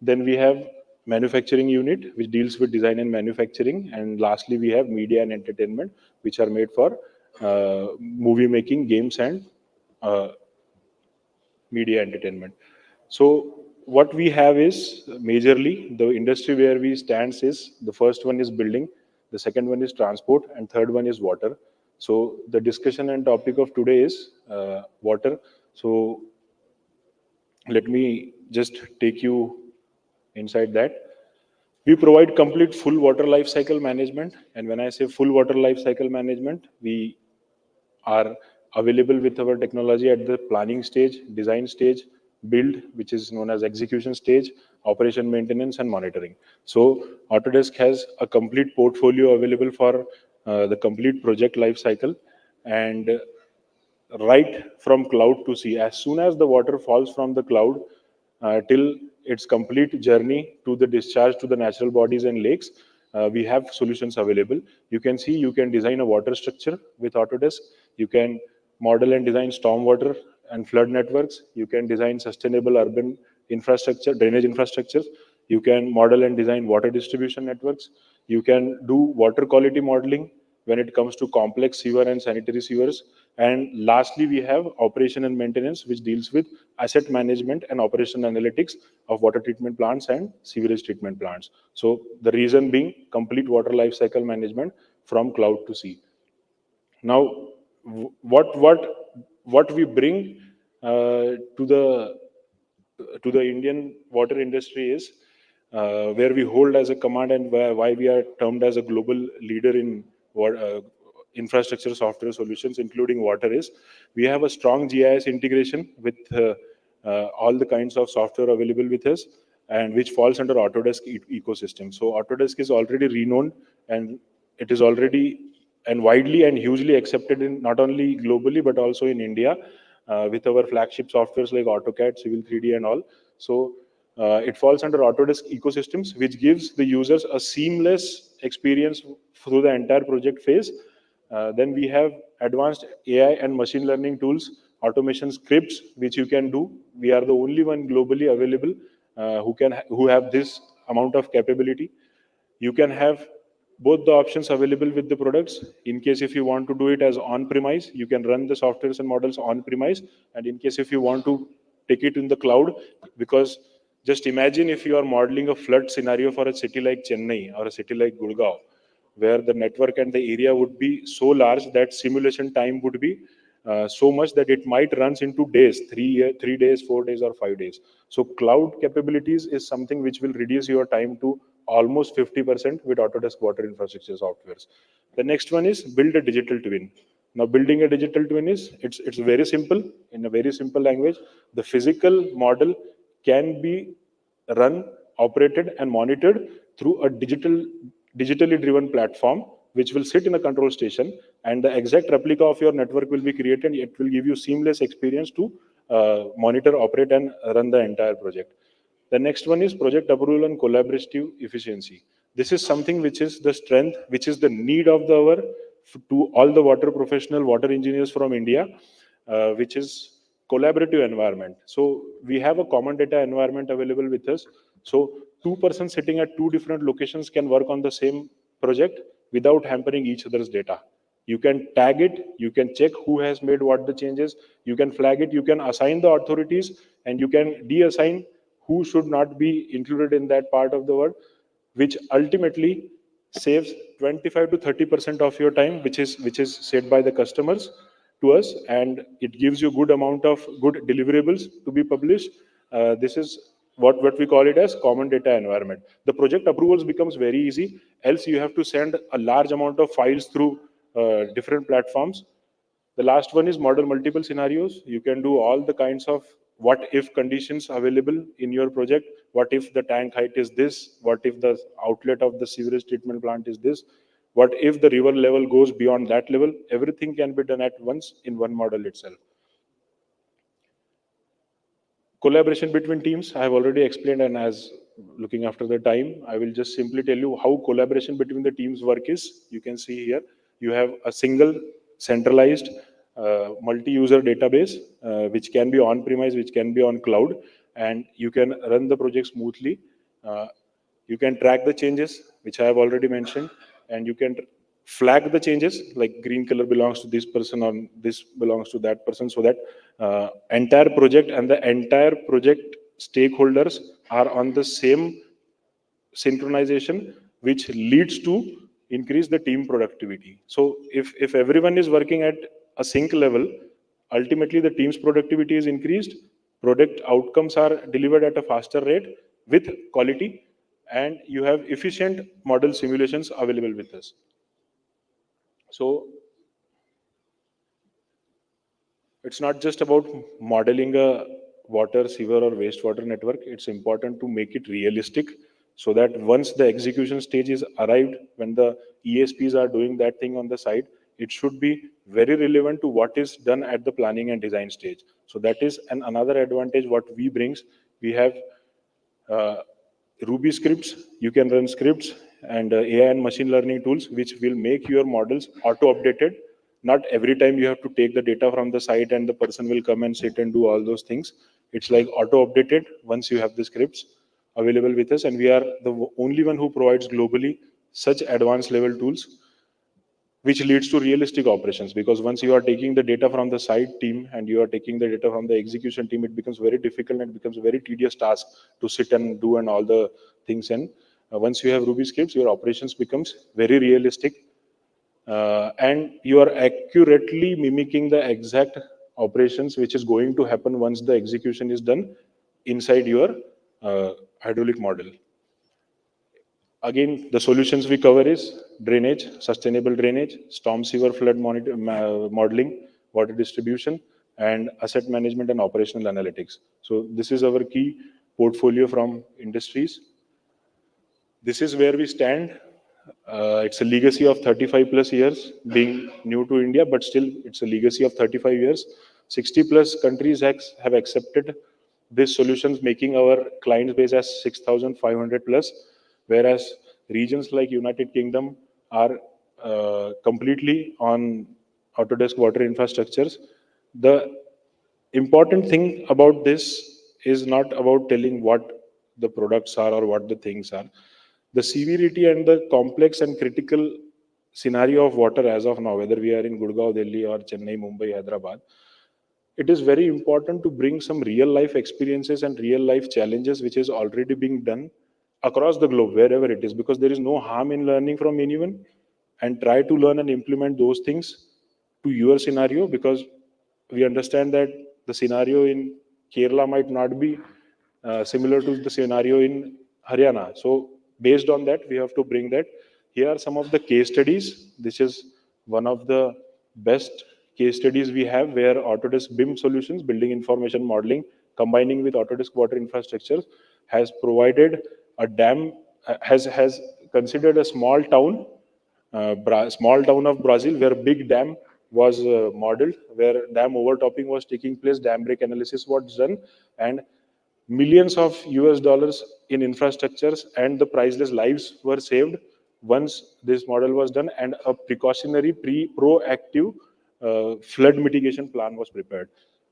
Then we have manufacturing unit, which deals with design and manufacturing. And lastly, we have media and entertainment, which are made for movie making, games, and uh, media entertainment. So what we have is majorly the industry where we stands is the first one is building, the second one is transport, and third one is water. So the discussion and topic of today is water. So let me just take you inside that. We provide complete full water life cycle management. And when I say full water life cycle management, we are available with our technology at the planning stage, design stage, build, which is known as execution stage, operation, maintenance, and monitoring. So Autodesk has a complete portfolio available for the complete project life cycle. And right from cloud to sea, as soon as the water falls from the cloud till its complete journey to the discharge to the natural bodies and lakes, we have solutions available. You can see, you can design a water structure with Autodesk. You can model and design stormwater and flood networks. You can design sustainable urban infrastructure, drainage infrastructures. You can model and design water distribution networks. You can do water quality modeling when it comes to complex sewer and sanitary sewers. And lastly, we have operation and maintenance, which deals with asset management and operation analytics of water treatment plants and sewerage treatment plants. So the reason being complete water life cycle management from cloud to sea. Now, what we bring to the Indian water industry is where we hold as a command, and why we are termed as a global leader in infrastructure software solutions, including water, is we have a strong GIS integration with all the kinds of software available with us, and which falls under Autodesk ecosystem. So Autodesk is already renowned, and it is already and widely and hugely accepted in not only globally but also in India, with our flagship softwares like AutoCAD, Civil 3D, and all. So it falls under Autodesk ecosystems, which gives the users a seamless experience through the entire project phase. Then we have advanced AI and machine learning tools, automation scripts, which you can do. We are the only one globally available who have this amount of capability. You can have both the options available with the products. In case if you want to do it as on-premise, you can run the softwares and models on-premise. And in case if you want to take it in the cloud, because just imagine if you are modeling a flood scenario for a city like Chennai or a city like Gurgaon, where the network and the area would be so large that simulation time would be so much that it might runs into days, 3 days, 4 days, or 5 days. So cloud capabilities is something which will reduce your time to almost 50% with Autodesk Water Infrastructure softwares. The next one is build a digital twin. Now, building a digital twin is it's very simple. In a very simple language, the physical model can be run, operated, and monitored through a digitally driven platform, which will sit in a control station, and the exact replica of your network will be created. It will give you seamless experience to monitor, operate, and run the entire project. The next one is project approval and collaborative efficiency. This is something which is the strength, which is the need of the hour to all the water professional, water engineers from India, which is collaborative environment. So we have a common data environment available with us. So two persons sitting at two different locations can work on the same project without hampering each other's data. You can tag it, you can check who has made what the changes, you can flag it, you can assign the authorities, and you can de-assign who should not be included in that part of the world, which ultimately saves 25 to 30% of your time, which is said by the customers to us, and it gives you good amount of good deliverables to be published. This is what we call it as common data environment. The project approvals becomes very easy, else you have to send a large amount of files through different platforms. The last one is model multiple scenarios. You can do all the kinds of what if conditions available in your project. What if the tank height is this? What if the outlet of the sewage treatment plant is this? What if the river level goes beyond that level? Everything can be done at once in one model itself. Collaboration between teams, I have already explained, and as looking after the time, I will just simply tell you how collaboration between the teams work is. You can see here, you have a single centralized multi-user database, which can be on-premise, which can be on cloud, and you can run the project smoothly. You can track the changes, which I have already mentioned, and you can flag the changes, like green color belongs to this person or this belongs to that person, so that entire project and the entire project stakeholders are on the same synchronization, which leads to increase the team productivity. So if everyone is working at a sync level, ultimately the team's productivity is increased, product outcomes are delivered at a faster rate with quality, and you have efficient model simulations available with us. So it's not just about modeling a water, sewer, or wastewater network. It's important to make it realistic, so that once the execution stage is arrived, when the ESPs are doing that thing on the site, it should be very relevant to what is done at the planning and design stage. So that is another advantage what we brings. We have Ruby scripts, you can run scripts, and AI and machine learning tools, which will make your models auto-updated. Not every time you have to take the data from the site and the person will come and sit and do all those things. It's like auto-updated once you have the scripts available with us, and we are the only one who provides globally such advanced level tools, which leads to realistic operations. Because once you are taking the data from the site team and you are taking the data from the execution team, it becomes very difficult and it becomes a very tedious task to sit and do and all the things. And once you have Ruby scripts, your operations becomes very realistic, and you are accurately mimicking the exact operations which is going to happen once the execution is done inside your hydraulic model. Again, the solutions we cover is drainage, sustainable drainage, storm sewer flood modeling, water distribution, and asset management and operational analytics. So this is our key portfolio from industries. This is where we stand. It's a legacy of 35 plus years, being new to India, but still it's a legacy of 35 years. 60 plus countries have accepted these solutions, making our client base as 6,500 plus, whereas regions like United Kingdom are completely on Autodesk water infrastructures. The important thing about this is not about telling what the products are or what the things are. The severity and the complex and critical scenario of water as of now, whether we are in Gurgaon, Delhi, or Chennai, Mumbai, Hyderabad, it is very important to bring some real life experiences and real life challenges which is already being done across the globe, wherever it is, because there is no harm in learning from anyone. and try to learn and implement those things to your scenario, because we understand that the scenario in Kerala might not be similar to the scenario in Haryana. So based on that, we have to bring that. Here are some of the case studies. This is one of the best case studies we have, where Autodesk BIM solutions, building information modeling, combining with Autodesk water infrastructure, has provided a dam, has considered a small town of Brazil, where big dam was modeled, where dam overtopping was taking place, dam break analysis was done, and millions of US dollars in infrastructures and the priceless lives were saved once this model was done, and a precautionary proactive flood mitigation plan was prepared.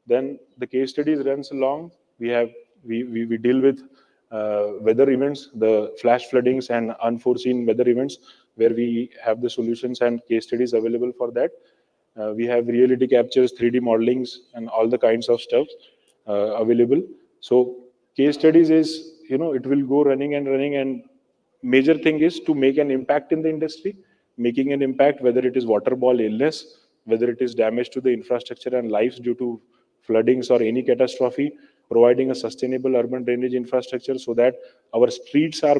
Then the case studies runs along. We deal with weather events, the flash floodings and unforeseen weather events, where we have the solutions and case studies available for that. We have reality captures, 3D modelings, and all the kinds of stuff available. So case studies is, it will go running and running, and major thing is to make an impact in the industry, making an impact, whether it is waterborne illness, whether it is damage to the infrastructure and lives due to floodings or any catastrophe, providing a sustainable urban drainage infrastructure so that our streets are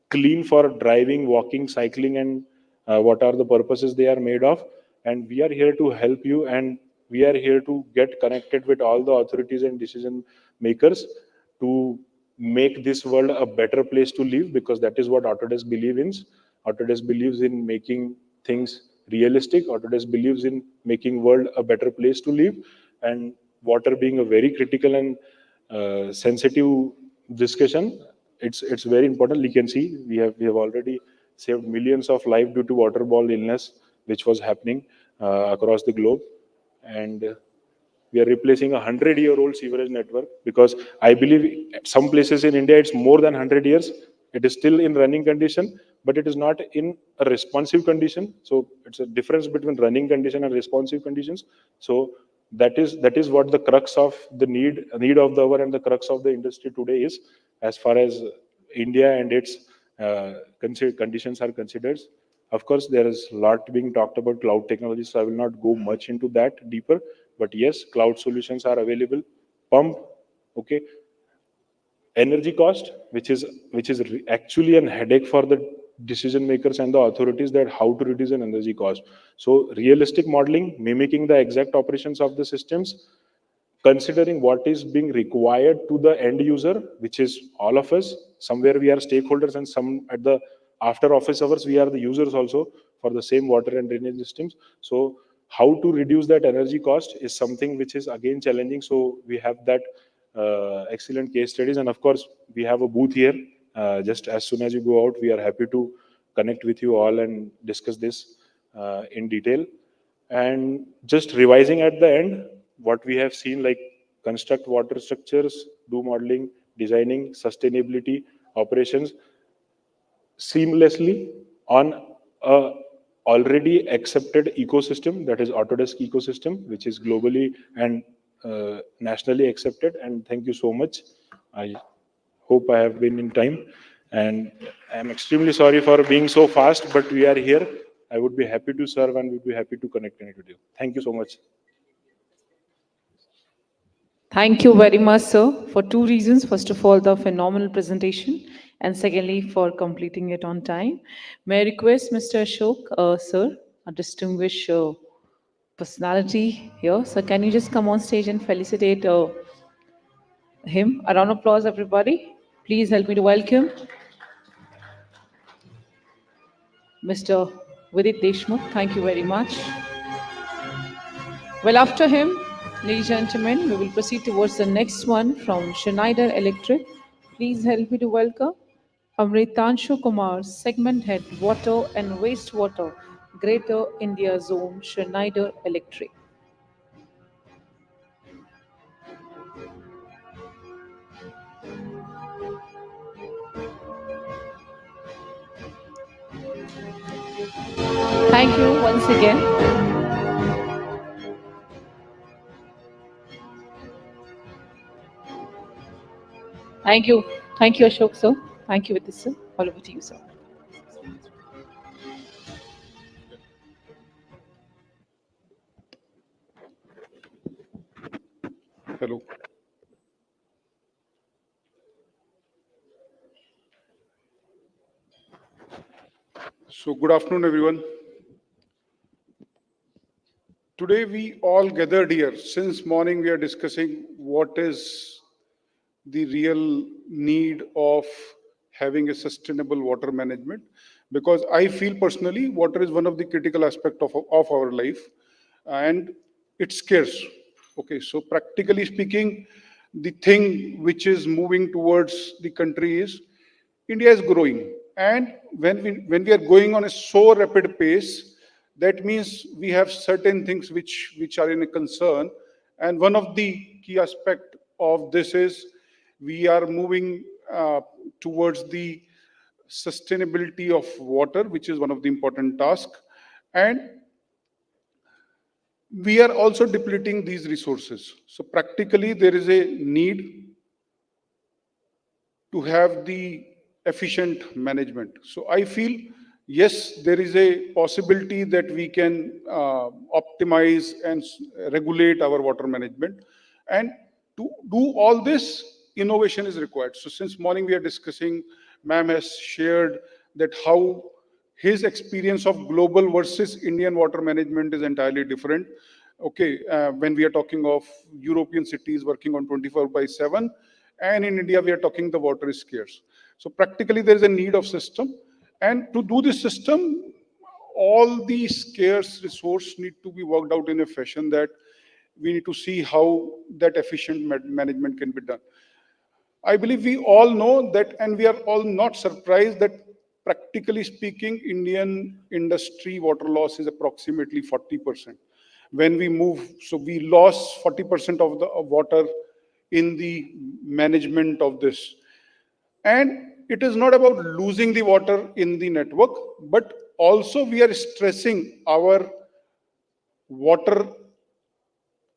clean for driving, walking, cycling, and what are the purposes they are made of. And we are here to help you, and we are here to get connected with all the authorities and decision makers to make this world a better place to live, because that is what Autodesk believes in. Autodesk believes in making things realistic. Autodesk believes in making world a better place to live, and water being a very critical and sensitive discussion. It's very important. You can see we have already saved millions of lives due to waterborne illness, which was happening across the globe, and we are replacing 100-year-old sewerage network, because I believe at some places in India it's more than 100 years. It is still in running condition, but it is not in a responsive condition. So it's a difference between running condition and responsive conditions. So that is what the crux of the need of the hour and the crux of the industry today is, as far as India and its conditions are considered. Of course, there is a lot being talked about cloud technology, so I will not go much into that deeper. But yes, cloud solutions are available. Pump, okay. Energy cost, which is actually a headache for the decision makers and the authorities, that how to reduce an energy cost. So realistic modeling, mimicking the exact operations of the systems, considering what is being required to the end user, which is all of us. Somewhere we are stakeholders, and some at the after office hours we are the users also for the same water and drainage systems. So how to reduce that energy cost is something which is again challenging. So we have that excellent case studies, and of course we have a booth here. Just as soon as you go out, we are happy to connect with you all and discuss this in detail. And just revising at the end, what we have seen, like construct water structures, do modeling, designing, sustainability, operations seamlessly on a already accepted ecosystem, that is Autodesk ecosystem, which is globally and nationally accepted. And thank you so much. I hope I have been in time, and I'm extremely sorry for being so fast, but we are here. I would be happy to serve and would be happy to connect with you. Thank you so much. Thank you very much, sir, for two reasons. First of all, the phenomenal presentation, and secondly, for completing it on time. May I request Mr. Ashok, sir, a distinguished personality here. So can you just come on stage and felicitate him? A round of applause, everybody. Please help me to welcome Mr. Vidit Deshmukh. Thank you very much. Well, after him, ladies and gentlemen, we will proceed towards the next one from Schneider Electric. Please help me to welcome Amritanshu Kumar, Segment Head, Water and Wastewater, Greater India Zone, Schneider Electric. Thank you once again. Thank you. Thank you, Ashok, sir. Thank you, Vidit, sir. All over to you, sir. Hello. So good afternoon, everyone. Today we all gathered here. Since morning we are discussing what is the real need of having a sustainable water management, because I feel personally water is one of the critical aspect of our life, and it's scarce. Okay, so practically speaking, the thing which is moving towards the country is India is growing, and when we are going on a so rapid pace, that means we have certain things which are in a concern, and one of the key aspect of this is we are moving towards the sustainability of water, which is one of the important tasks, and we are also depleting these resources. So practically, there is a need to have the efficient management. So I feel, yes, there is a possibility that we can optimize and regulate our water management. And to do all this, innovation is required. So since morning we are discussing, ma'am has shared that how his experience of global versus Indian water management is entirely different. Okay, when we are talking of European cities working on 24/7, and in India we are talking the water is scarce. So practically there is a need of system, and to do this system, all the scarce resource need to be worked out in a fashion that we need to see how that efficient management can be done. I believe we all know that, and we are all not surprised that practically speaking, Indian industry water loss is approximately 40%. When we move, so we lost 40% of the water in the management of this. And it is not about losing the water in the network, but also we are stressing our water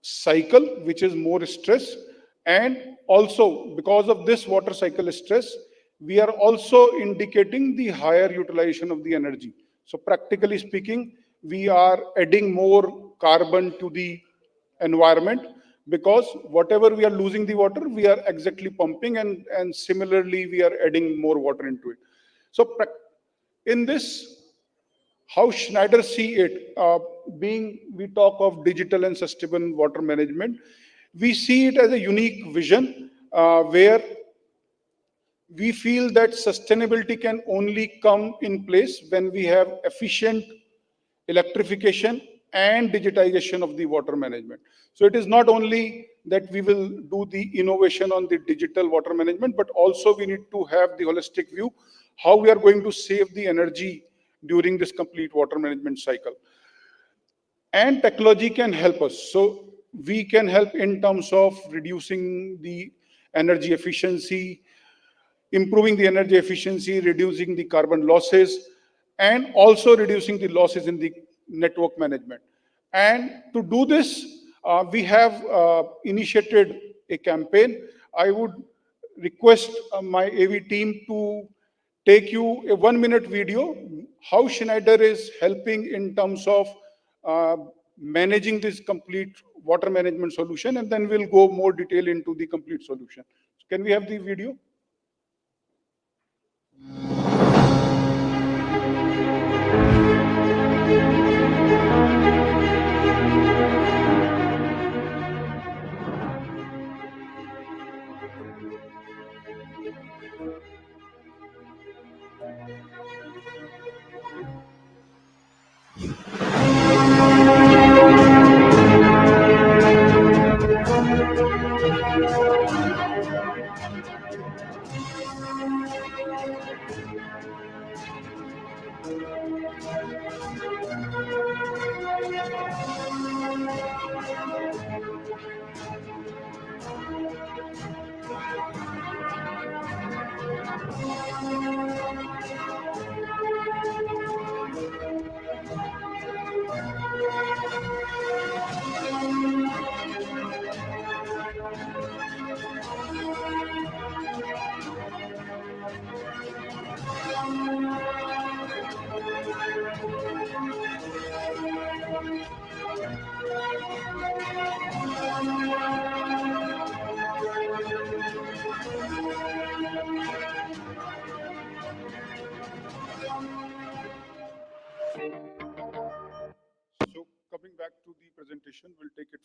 cycle, which is more stress. And also because of this water cycle stress, we are also indicating the higher utilization of the energy. So practically speaking, we are adding more carbon to the environment, because whatever we are losing the water, we are exactly pumping, and similarly we are adding more water into it. So in this, how Schneider see it, being we talk of digital and sustainable water management, we see it as a unique vision where we feel that sustainability can only come in place when we have efficient electrification and digitization of the water management. So it is not only that we will do the innovation on the digital water management, but also we need to have the holistic view how we are going to save the energy during this complete water management cycle. And technology can help us. So we can help in terms of reducing the energy efficiency, improving the energy efficiency, reducing the carbon losses, and also reducing the losses in the network management. And to do this, we have initiated a campaign. I would request my AV team to take you a 1-minute video, how Schneider is helping in terms of managing this complete water management solution, and then we'll go more detail into the complete solution. So can we have the video?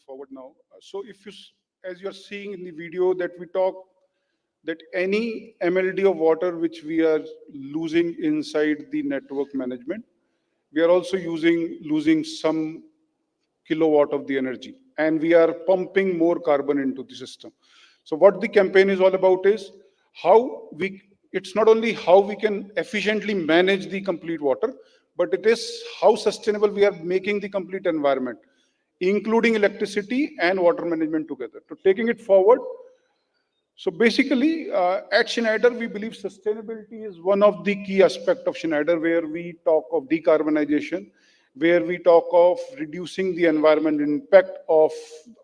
forward now. So if you, as you're seeing in the video that we talk, that any MLD of water which we are losing inside the network management, we are also losing some kilowatt of the energy, and we are pumping more carbon into the system. So what the campaign is all about is how we, it's not only how we can efficiently manage the complete water, but it is how sustainable we are making the complete environment, including electricity and water management together. So taking it forward, so basically, at Schneider, we believe sustainability is one of the key aspects of Schneider, where we talk of decarbonization, where we talk of reducing the environment impact of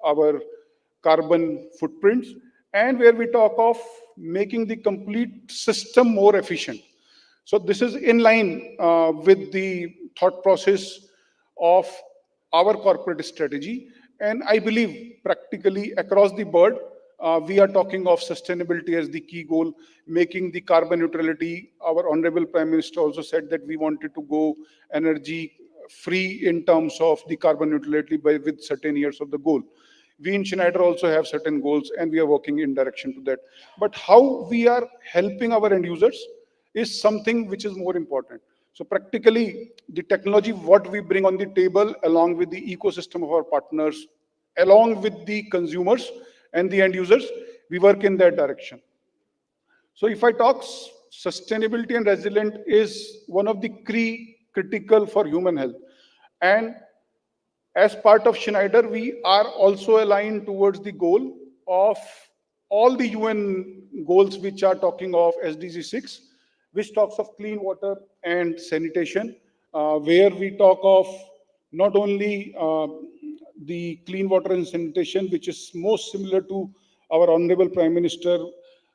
our carbon footprints, and where we talk of making the complete system more efficient. So this is in line with the thought process of our corporate strategy. And I believe practically across the board, we are talking of sustainability as the key goal, making the carbon neutrality. Our Honorable Prime Minister also said that we wanted to go energy free in terms of the carbon neutrality with certain years of the goal. We in Schneider also have certain goals, and we are working in direction to that. But how we are helping our end users is something which is more important. So practically, the technology, what we bring on the table, along with the ecosystem of our partners, along with the consumers and the end users, we work in that direction. So if I talk, sustainability and resilient is one of the critical for human health. And as part of Schneider, we are also aligned towards the goal of all the UN goals which are talking of SDG 6, which talks of clean water and sanitation, where we talk of not only the clean water and sanitation, which is most similar to our Honorable Prime Minister,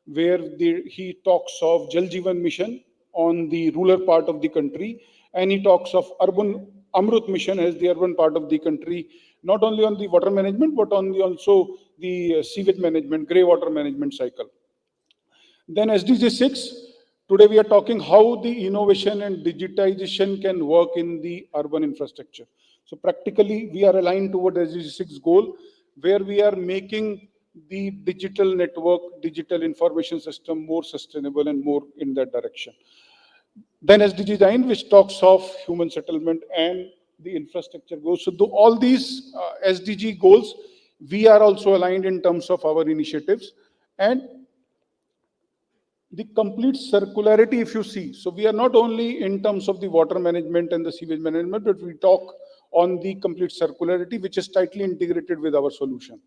where he talks of Jal Jeevan Mission on the rural part of the country, and he talks of urban Amrut Mission as the urban part of the country, not only on the water management, but on also the sewage management, grey water management cycle. Then SDG 6, today we are talking how the innovation and digitization can work in the urban infrastructure. So practically, we are aligned toward SDG 6 goal, where we are making the digital network, digital information system more sustainable and more in that direction. Then SDG 9, which talks of human settlement and the infrastructure goals. So all these SDG goals, we are also aligned in terms of our initiatives. And the complete circularity, if you see, so we are not only in terms of the water management and the sewage management, but we talk on the complete circularity, which is tightly integrated with our solution.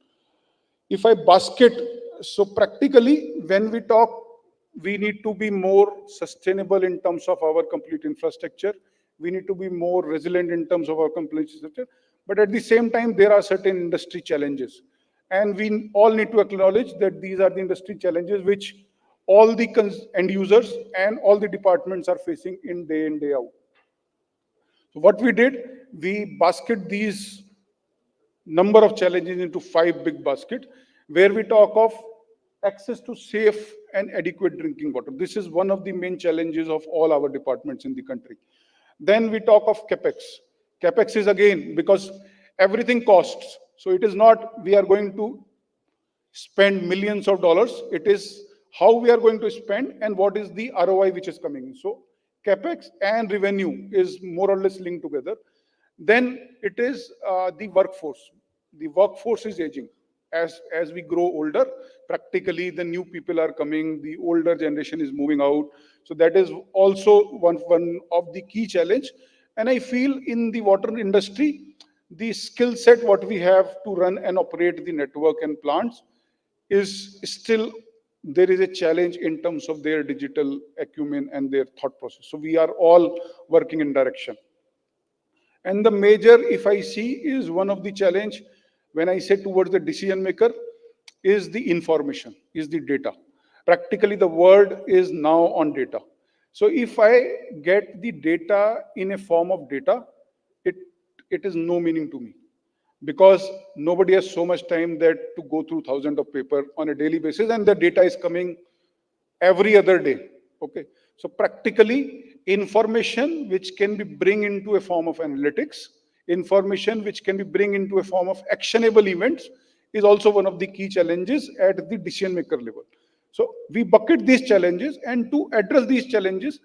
If I basket, so practically, when we talk, we need to be more sustainable in terms of our complete infrastructure. We need to be more resilient in terms of our complete infrastructure. But at the same time, there are certain industry challenges. And we all need to acknowledge that these are the industry challenges which all the end users and all the departments are facing in, day out. So what we did, we basket these number of challenges into 5 big baskets, where we talk of access to safe and adequate drinking water. This is one of the main challenges of all our departments in the country. Then we talk of capex. Capex is again, because everything costs. So it is not we are going to spend millions of dollars. It is how we are going to spend and what is the ROI which is coming in. So capex and revenue is more or less linked together. Then it is the workforce. The workforce is aging. As we grow older, practically the new people are coming, the older generation is moving out. So that is also one of the key challenge. And I feel in the water industry, the skill set what we have to run and operate the network and plants is still, there is a challenge in terms of their digital acumen and their thought process. So we are all working in direction. And the major, if I see, is one of the challenge when I say towards the decision maker is the information, is the data. Practically the world is now on data. So if I get the data in a form of data, it is no meaning to me, because nobody has so much time that to go through thousands of paper on a daily basis, and the data is coming every other day. Okay, so practically information which can be bring into a form of analytics information which can be bring into a form of actionable events is also one of the key challenges at the decision maker level. So we bucket these challenges, and to address these challenges,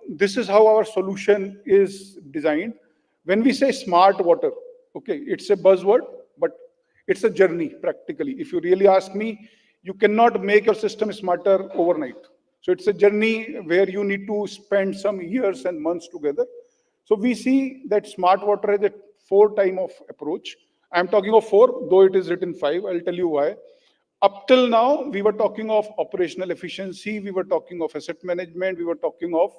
this is how our solution is designed. When we say smart water, okay, it's a buzzword, but it's a journey practically. If you really ask me, you cannot make your system smarter overnight. So it's a journey where you need to spend some years and months together. So we see that smart water is a 4 type of approach. I'm talking of 4, though it is written 5. I'll tell you why. Up till now, we were talking of operational efficiency, we were talking of asset management, we were talking of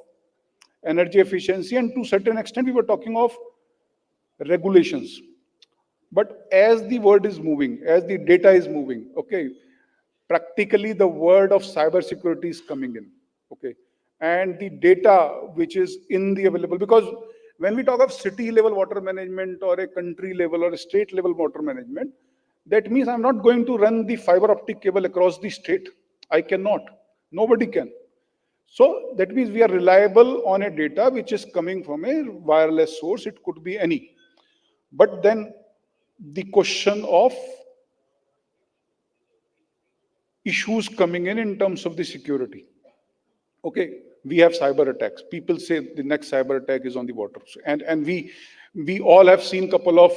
energy efficiency, and to a certain extent, we were talking of regulations. But as the world is moving, as the data is moving, okay, practically the word of cybersecurity is coming in, okay, and the data which is in the available, because when we talk of city level water management or a country level or a state level water management, that means I'm not going to run the fiber optic cable across the state. I cannot. Nobody can. So that means we are reliable on a data which is coming from a wireless source. It could be any. But then the question of issues coming in terms of the security. Okay, we have cyber attacks. People say the next cyber attack is on the water, and we all have seen couple of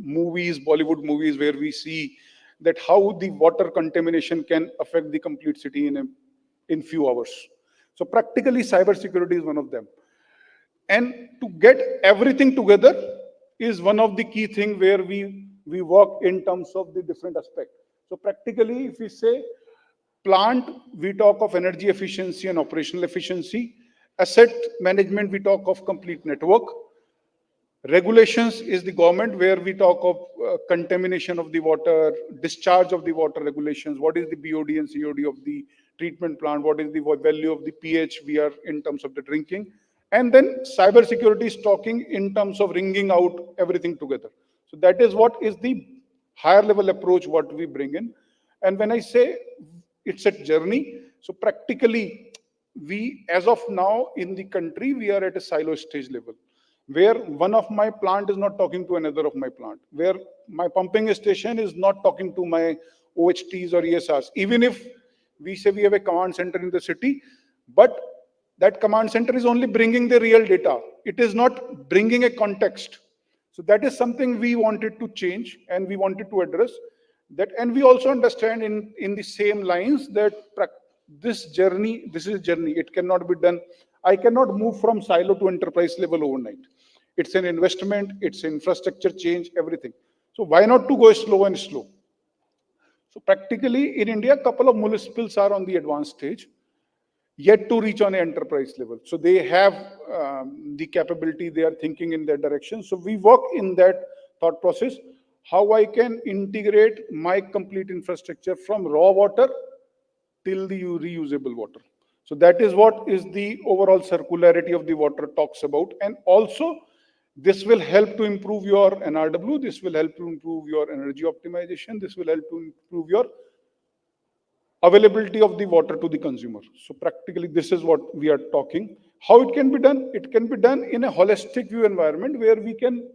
movies, Bollywood movies, where we see that how the water contamination can affect the complete city in few hours. So practically, cybersecurity is one of them. And to get everything together is one of the key things where we work in terms of the different aspects. So practically, if we say plant, we talk of energy efficiency and operational efficiency. Asset management, we talk of complete network. Regulations is the government, where we talk of contamination of the water, discharge of the water regulations, what is the BOD and COD of the treatment plant, what is the value of the pH we are in terms of the drinking. And then cybersecurity is talking in terms of ringing out everything together. So that is what is the higher level approach what we bring in. And when I say it's a journey, so practically we, as of now in the country, we are at a silo stage level, where one of my plant is not talking to another of my plant, where my pumping station is not talking to my OHTs or ESRs. Even if we say we have a command center in the city, but that command center is only bringing the real data. It is not bringing a context. So that is something we wanted to change and we wanted to address that. And we also understand in the same lines that this is a journey. It cannot be done. I cannot move from silo to enterprise level overnight. It's an investment, it's infrastructure change, everything. So why not to go slow and slow? So practically in India, a couple of municipals are on the advanced stage, yet to reach on an enterprise level. So they have the capability, they are thinking in that direction. So we work in that thought process, how I can integrate my complete infrastructure from raw water till the reusable water. So that is what is the overall circularity of the water talks about. And also this will help to improve your NRW, this will help to improve your energy optimization, this will help to improve your availability of the water to the consumer. So practically this is what we are talking. How it can be done? It can be done in a holistic view environment where we can,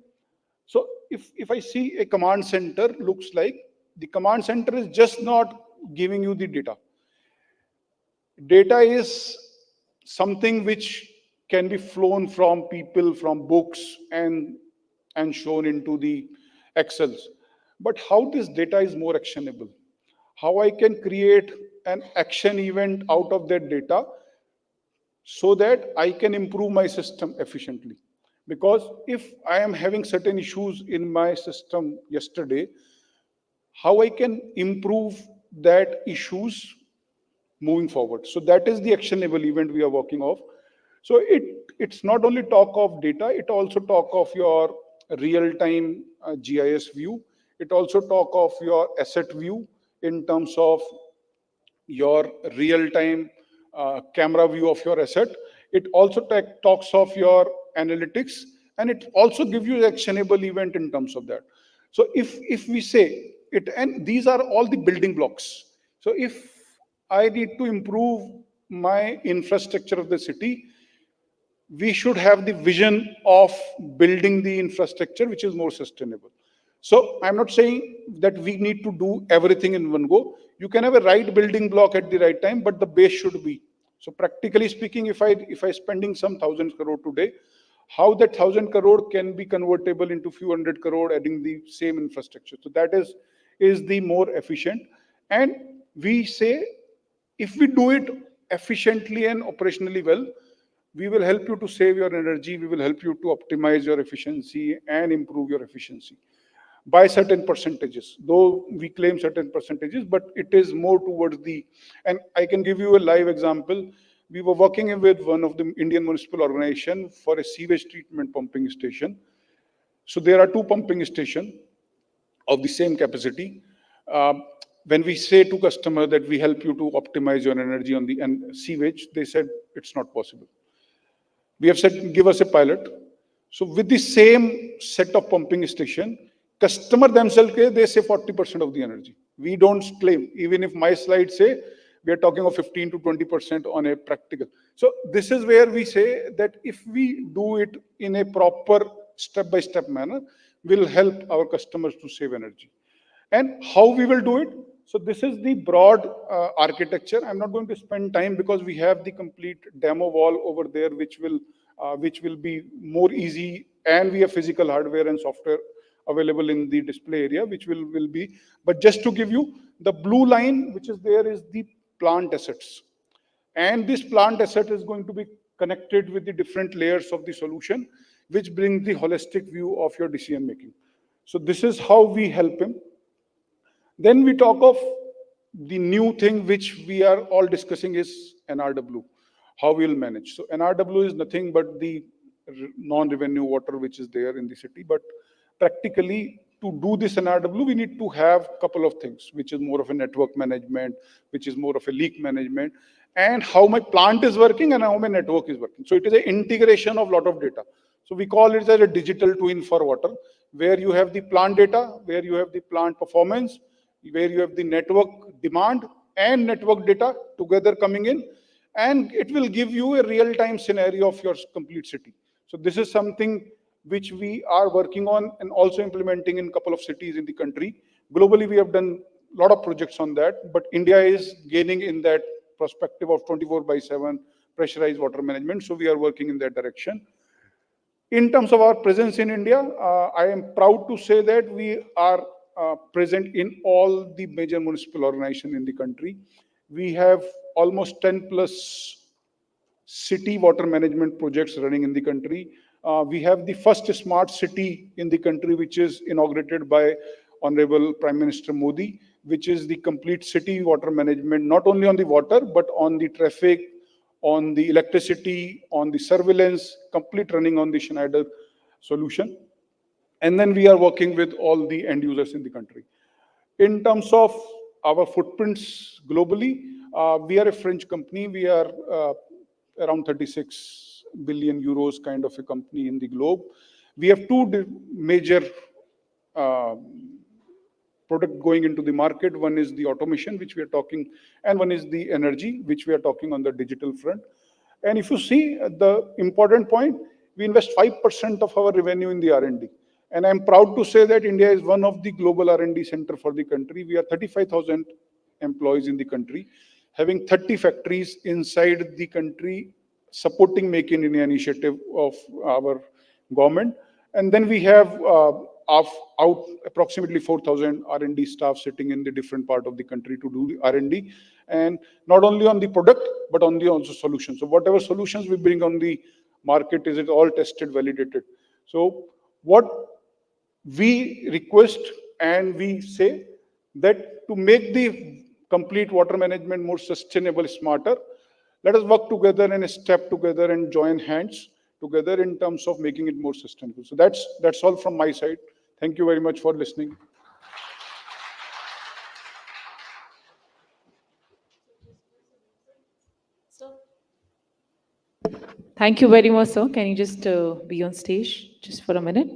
so if I see a command center looks like, the command center is just not giving you the data. Data is something which can be flown from people, from books and shown into the Excels. But how this data is more actionable? How I can create an action event out of that data so that I can improve my system efficiently. Because if I am having certain issues in my system yesterday, how I can improve that issues moving forward. So that is the actionable event we are working off. So it's not only talk of data, it also talk of your real-time GIS view. It also talk of your asset view in terms of your real-time camera view of your asset. It also talks of your analytics, and it also gives you actionable event in terms of that. So if we say it, and these are all the building blocks. So if I need to improve my infrastructure of the city, we should have the vision of building the infrastructure which is more sustainable. So I'm not saying that we need to do everything in one go. You can have a right building block at the right time, but the base should be. So practically speaking, if I spending some 1,000 crore today, how that 1,000 crore can be convertible into few hundred crore adding the same infrastructure. So that is the more efficient. And we say, if we do it efficiently and operationally well, we will help you to save your energy, we will help you to optimize your efficiency and improve your efficiency by certain percentages, though we claim certain percentages, but it is more towards the, and I can give you a live example. We were working with one of the Indian municipal organization for a sewage treatment pumping station. So there are two pumping stations of the same capacity. When we say to customer that we help you to optimize your energy on the sewage, they said it's not possible. We have said, give us a pilot. So with the same set of pumping station, customer themselves, they say 40% of the energy. We don't claim, even if my slides say we are talking of 15 to 20% on a practical. So this is where we say that if we do it in a proper step-by-step manner, will help our customers to save energy. And how we will do it? So this is the broad architecture. I'm not going to spend time because we have the complete demo wall over there, which will be more easy, and we have physical hardware and software available in the display area, which will be. But just to give you, the blue line which is there is the plant assets, and this plant asset is going to be connected with the different layers of the solution, which brings the holistic view of your decision making. So this is how we help him. Then we talk of the new thing which we are all discussing is NRW, how we will manage. So NRW is nothing but the non-revenue water which is there in the city. But practically, to do this NRW, we need to have a couple of things, which is more of a network management, which is more of a leak management, and how my plant is working and how my network is working. So it is an integration of a lot of data. So we call it as a digital twin for water, where you have the plant data, where you have the plant performance, where you have the network demand and network data together coming in, and it will give you a real-time scenario of your complete city. So this is something which we are working on and also implementing in a couple of cities in the country. Globally, we have done a lot of projects on that, but India is gaining in that perspective of 24/7 pressurized water management. So we are working in that direction. In terms of our presence in India, I am proud to say that we are present in all the major municipal organizations in the country. We have almost 10 plus city water management projects running in the country. We have the first smart city in the country, which is inaugurated by Honorable Prime Minister Modi, which is the complete city water management, not only on the water, but on the traffic, on the electricity, on the surveillance, complete running on the Schneider solution. And then we are working with all the end users in the country. In terms of our footprints globally, we are a French company. We are around 36 billion euros kind of a company in the globe. We have two major product going into the market. One is the automation, which we are talking, and one is the energy, which we are talking on the digital front. And if you see the important point, we invest 5% of our revenue in the R&D. And I'm proud to say that India is one of the global R&D center for the country. We are 35,000 employees in the country, having 30 factories inside the country, supporting Make in India initiative of our government. And then we have out approximately 4,000 R&D staff sitting in the different part of the country to do the R&D, and not only on the product, but on the also solutions. So whatever solutions we bring on the market, is it all tested, validated. So what we request and we say that to make the complete water management more sustainable, smarter, let us work together and step together and join hands together in terms of making it more sustainable. So that's all from my side. Thank you very much for listening. Thank you very much, sir. Can you just be on stage just for a minute?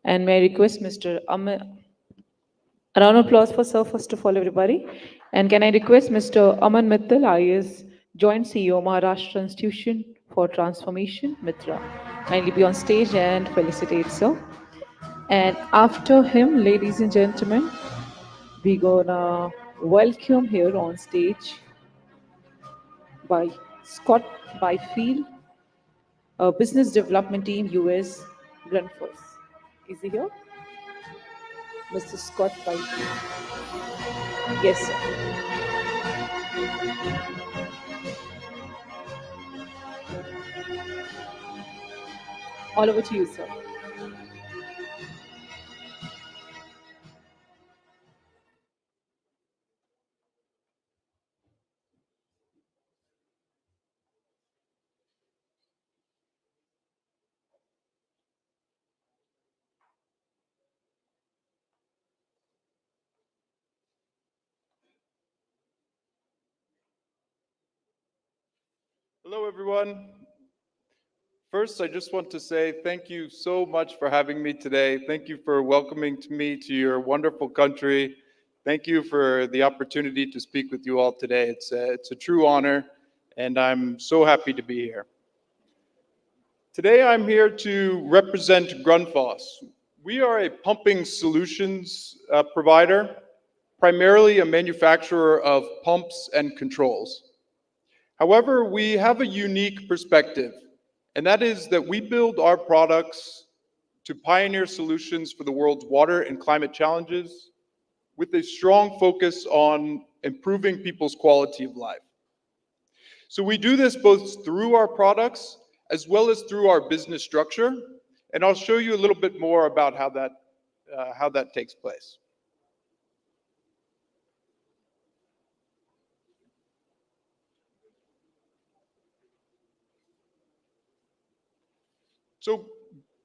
And may I request Mr. A round of applause for sir, first of all, everybody. And can I request Mr. Aman Mittal, IAS Joint CEO, Maharashtra Institution for Transformation, Mitra. Kindly be on stage and felicitate, sir. And after him, ladies and gentlemen, we gonna welcome here on stage by Scott Byfield, Business Development Team, US, Grunfors. Is he here? Mr. Scott Byfield. Yes, sir. All over to you, sir. Hello, everyone. First, I just want to say thank you so much for having me today. Thank you for welcoming me to your wonderful country. Thank you for the opportunity to speak with you all today. It's a true honor, and I'm so happy to be here. Today, I'm here to represent Grundfos. We are a pumping solutions provider, primarily a manufacturer of pumps and controls. However, we have a unique perspective, and that is that we build our products to pioneer solutions for the world's water and climate challenges with a strong focus on improving people's quality of life. So we do this both through our products as well as through our business structure, and I'll show you a little bit more about how that takes place. So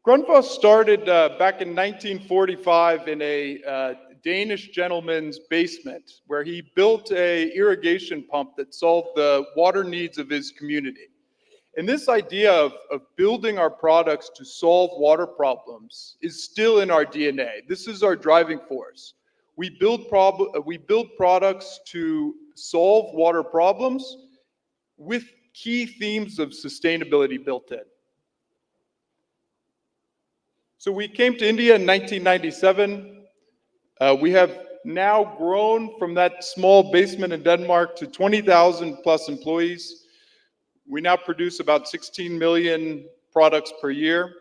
Grundfos started back in 1945 in a Danish gentleman's basement where he built an irrigation pump that solved the water needs of his community. And this idea of building our products to solve water problems is still in our DNA. This is our driving force. We build products to solve water problems with key themes of sustainability built in. So we came to India in 1997. We have now grown from that small basement in Denmark to 20,000 plus employees. We now produce about 16 million products per year.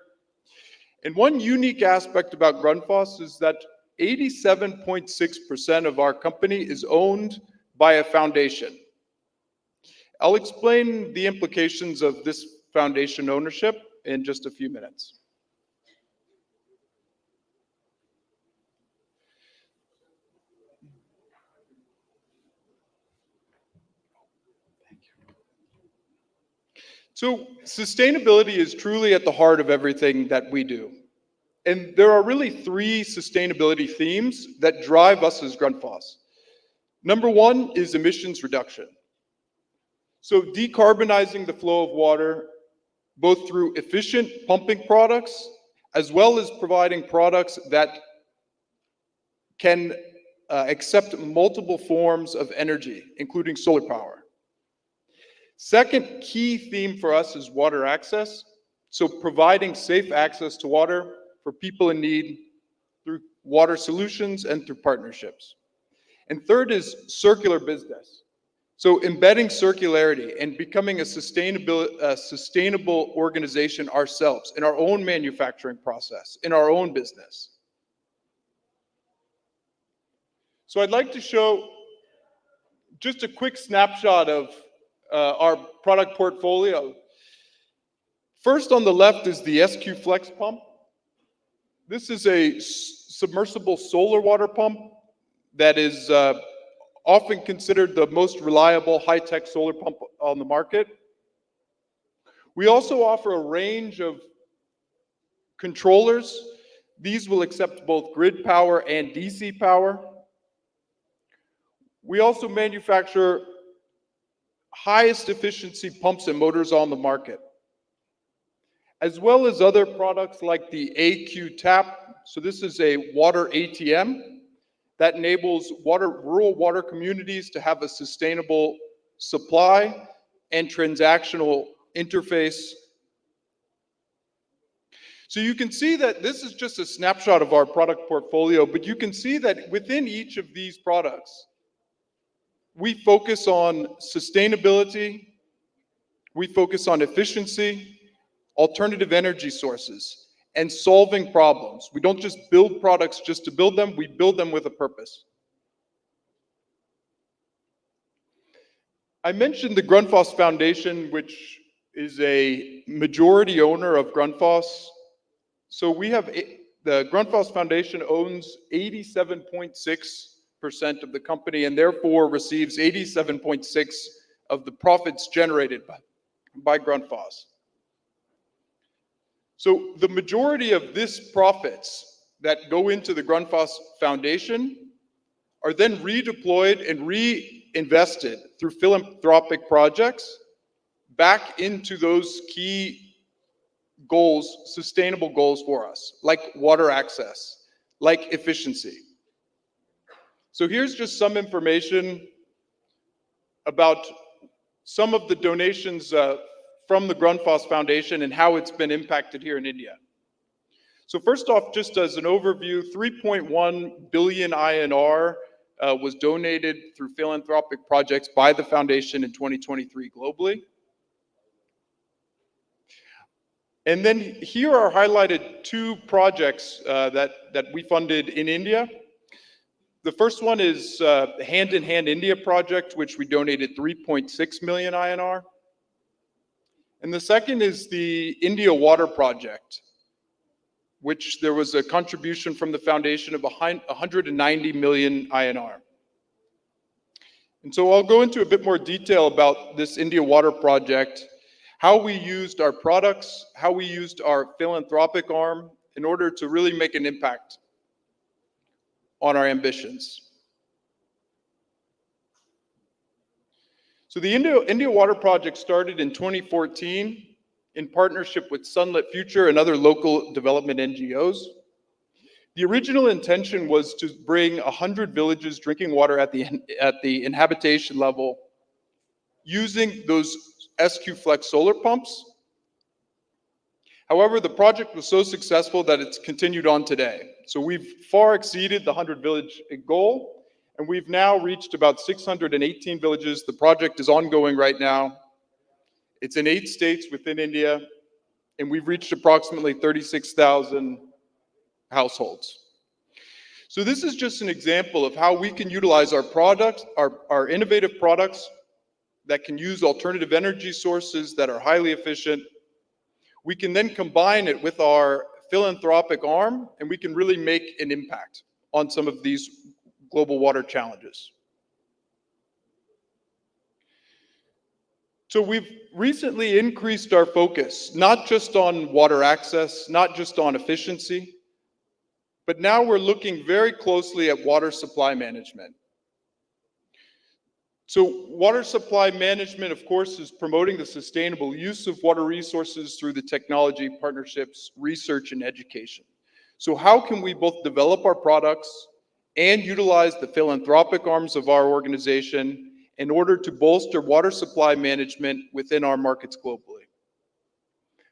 And one unique aspect about Grundfos is that 87.6% of our company is owned by a foundation. I'll explain the implications of this foundation ownership in just a few minutes. So sustainability is truly at the heart of everything that we do. And there are really three sustainability themes that drive us as Grundfos. Number one is emissions reduction. So decarbonizing the flow of water, both through efficient pumping products, as well as providing products that can accept multiple forms of energy, including solar power. Second key theme for us is water access. So providing safe access to water for people in need through water solutions and through partnerships. And third is circular business. So embedding circularity and becoming a sustainable organization ourselves in our own manufacturing process, in our own business. So I'd like to show just a quick snapshot of our product portfolio. First on the left is the SQ Flex pump. This is a submersible solar water pump that is often considered the most reliable high-tech solar pump on the market. We also offer a range of controllers. These will accept both grid power and DC power. We also manufacture highest efficiency pumps and motors on the market, as well as other products like the AQ Tap. So this is a water ATM that enables rural water communities to have a sustainable supply and transactional interface. So you can see that this is just a snapshot of our product portfolio, but you can see that within each of these products, we focus on sustainability, we focus on efficiency, alternative energy sources, and solving problems. We don't just build products just to build them, we build them with a purpose. I mentioned the Grundfos Foundation, which is a majority owner of Grundfos. So we have, the Grundfos Foundation owns 87.6% of the company and therefore receives 87.6 of the profits generated by Grundfos. So the majority of this profits that go into the Grundfos Foundation are then redeployed and reinvested through philanthropic projects back into those key goals, sustainable goals for us, like water access, like efficiency. So here's just some information about some of the donations from the Grundfos Foundation and how it's been impacted here in India. So first off, just as an overview, 3.1 billion INR was donated through philanthropic projects by the foundation in 2023 globally. And then here are highlighted two projects that we funded in India. The first one is Hand in Hand India project, which we donated 3.6 million INR. And the second is the India Water Project, which there was a contribution from the foundation of 190 million INR. And so I'll go into a bit more detail about this India Water Project, how we used our products, how we used our philanthropic arm in order to really make an impact on our ambitions. So the India Water Project started in 2014 in partnership with Sunlit Future and other local development NGOs. The original intention was to bring 100 villages drinking water at the inhabitation level using those SQ Flex solar pumps. However, the project was so successful that it's continued on today. So we've far exceeded the 100 village goal, and we've now reached about 618 villages. The project is ongoing right now. It's in 8 states within India, and we've reached approximately 36,000 households. So this is just an example of how we can utilize our products, our innovative products that can use alternative energy sources that are highly efficient. We can then combine it with our philanthropic arm, and we can really make an impact on some of these global water challenges. So we've recently increased our focus, not just on water access, not just on efficiency, but now we're looking very closely at water supply management. So water supply management, of course, is promoting the sustainable use of water resources through the technology, partnerships, research, and education. So how can we both develop our products and utilize the philanthropic arms of our organization in order to bolster water supply management within our markets globally?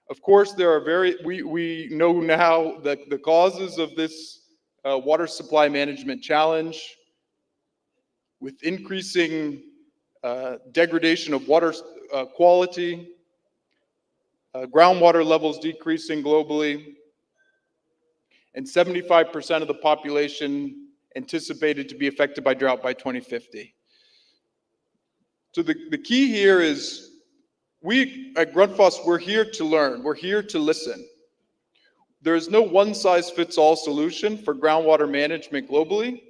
Of course, there are we know now that the causes of this water supply management challenge, with increasing degradation of water quality, groundwater levels decreasing globally, and 75% of the population anticipated to be affected by drought by 2050. So the key here is we at Grundfos, we're here to learn, we're here to listen. There is no one-size-fits-all solution for groundwater management globally.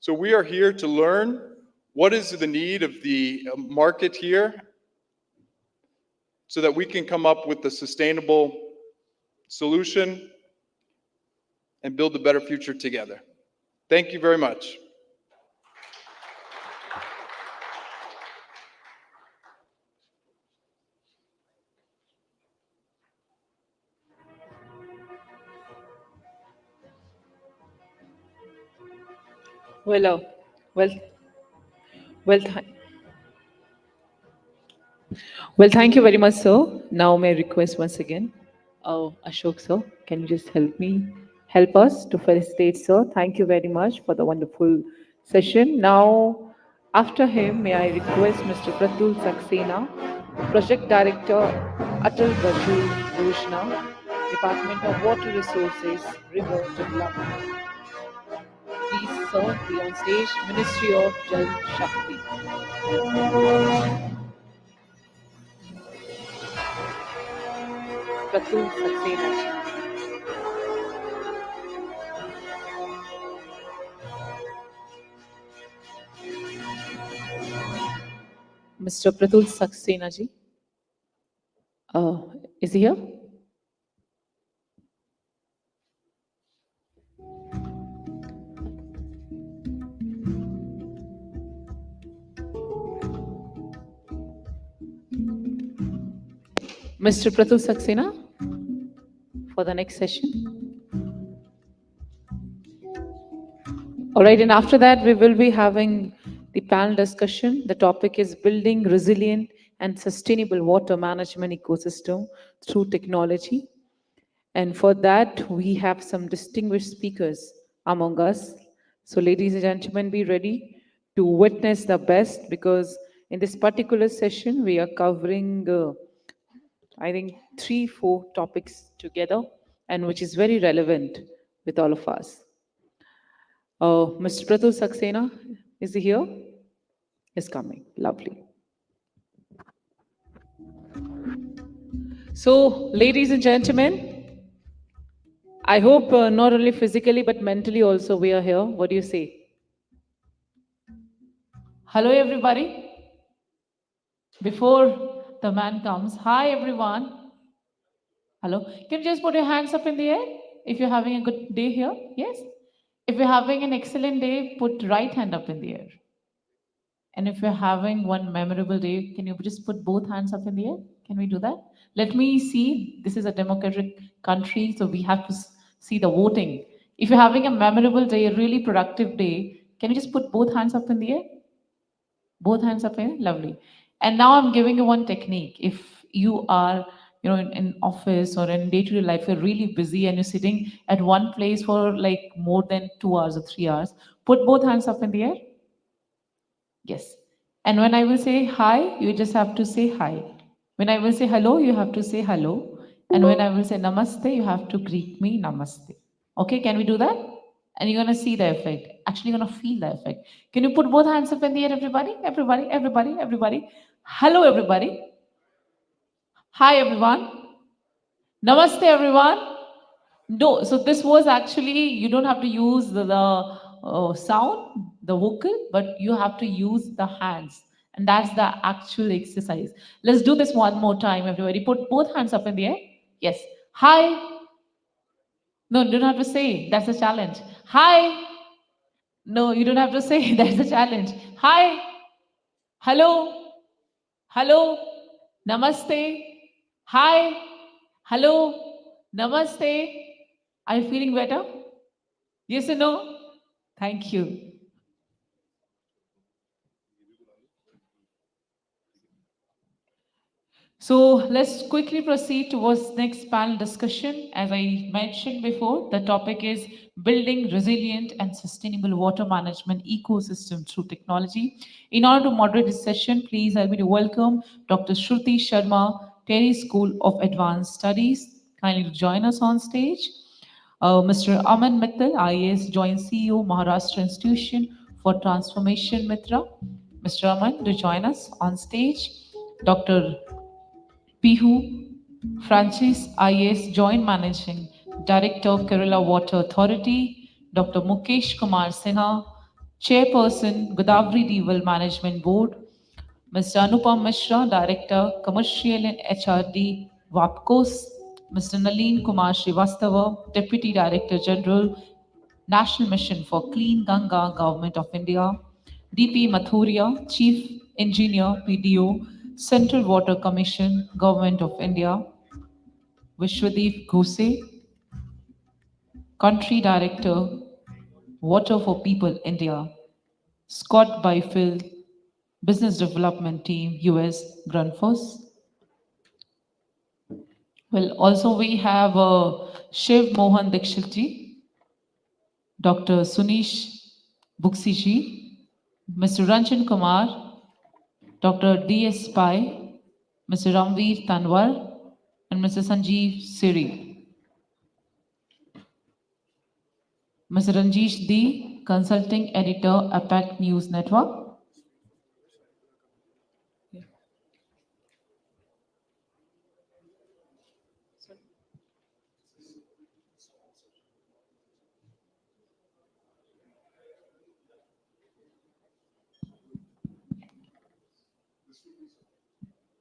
So we are here to learn what is the need of the market here so that we can come up with a sustainable solution and build a better future together. Thank you very much. Well, well, well, Well, thank you very much, sir. Now, may I request once again, Ashok, sir, can you just help us to felicitate, sir? Thank you very much for the wonderful session. Now, after him, may I request Mr. Pratul Saxena, Project Director, Atal Bhajal Yojana, Department of Water Resources, River Development. Please, sir, be on stage, Ministry of Jal Shakti. Pratul Saxena. Mr. Pratul Saxena ji. Is he here? Mr. Pratul Saxena for the next session. All right, and after that, we will be having the panel discussion. The topic is building resilient and sustainable water management ecosystem through technology. And for that, we have some distinguished speakers among us. So ladies and gentlemen, be ready to witness the best, because in this particular session, we are covering, I think, 3-4 topics together, and which is very relevant with all of us. Mr. Pratul Saxena, is he here? Is coming. Lovely. So, ladies and gentlemen, I hope not only physically but mentally also we are here. What do you say? Hello, everybody. Before the man comes, hi, everyone. Hello. Can you just put your hands up in the air if you're having a good day here? Yes. If you're having an excellent day, put right hand up in the air. And if you're having one memorable day, can you just put both hands up in the air? Can we do that? Let me see. This is a democratic country, so we have to see the voting. If you're having a memorable day, a really productive day, can you just put both hands up in the air? Both hands up in, lovely. And now I'm giving you one technique. If you are, in office or in day-to-day life, you're really busy and you're sitting at one place for like more than 2 hours or 3 hours, put both hands up in the air. Yes. And when I will say hi, you just have to say hi. When I will say hello, you have to say hello. And when I will say namaste, you have to greet me namaste. Okay, can we do that? And you're going to see the effect. Actually, you're going to feel the effect. Can you put both hands up in the air, everybody? Everybody, everybody, everybody. Hello, everybody. Hi, everyone. Namaste, everyone. No, so this was actually, you don't have to use the sound, the vocal, but you have to use the hands. And that's the actual exercise. Let's do this one more time, everybody. Put both hands up in the air. Yes. Hi. No, you don't have to say. That's a challenge. Hi. No, you don't have to say. That's a challenge. Hi. Hello. Hello. Namaste. Hi. Hello. Namaste. Are you feeling better? Yes or no? Thank you. So let's quickly proceed towards next panel discussion. As I mentioned before, the topic is building resilient and sustainable water management ecosystem through technology. In order to moderate this session, please help me to welcome Dr. Shruti Sharma, Terry School of Advanced Studies. Kindly to join us on stage. Mr. Aman Mittal, IAS, Joint CEO, Maharashtra Institution for Transformation Mitra. Mr. Aman, to join us on stage. Dr. Pihu Francis, IAS, Joint Managing Director, Kerala Water Authority. Dr. Mukesh Kumar Sinha, Chairperson, Godavari River Management Board. Mr. Anupam Mishra, Director, Commercial and HRD, WAPCOS. Mr. Nalin Kumar Srivastava, Deputy Director General, National Mission for Clean Ganga, Government of India. DP Mathuria, Chief Engineer, PDO, Central Water Commission, Government of India. Vishwadeep Ghose, Country Director, Water for People, India. Scott Byfield, Business Development Team, US Grunt Force. Well, also we have Shiv Mohan Dikshit ji, Dr. Sunish Buksi ji, Mr. Ranjan Kumar, Dr. D.S. Pai, Mr. Ramveer Tanwar, and Mr. Sanjeev Siri. Mr. Ranjish D, Consulting Editor, APAC News Network.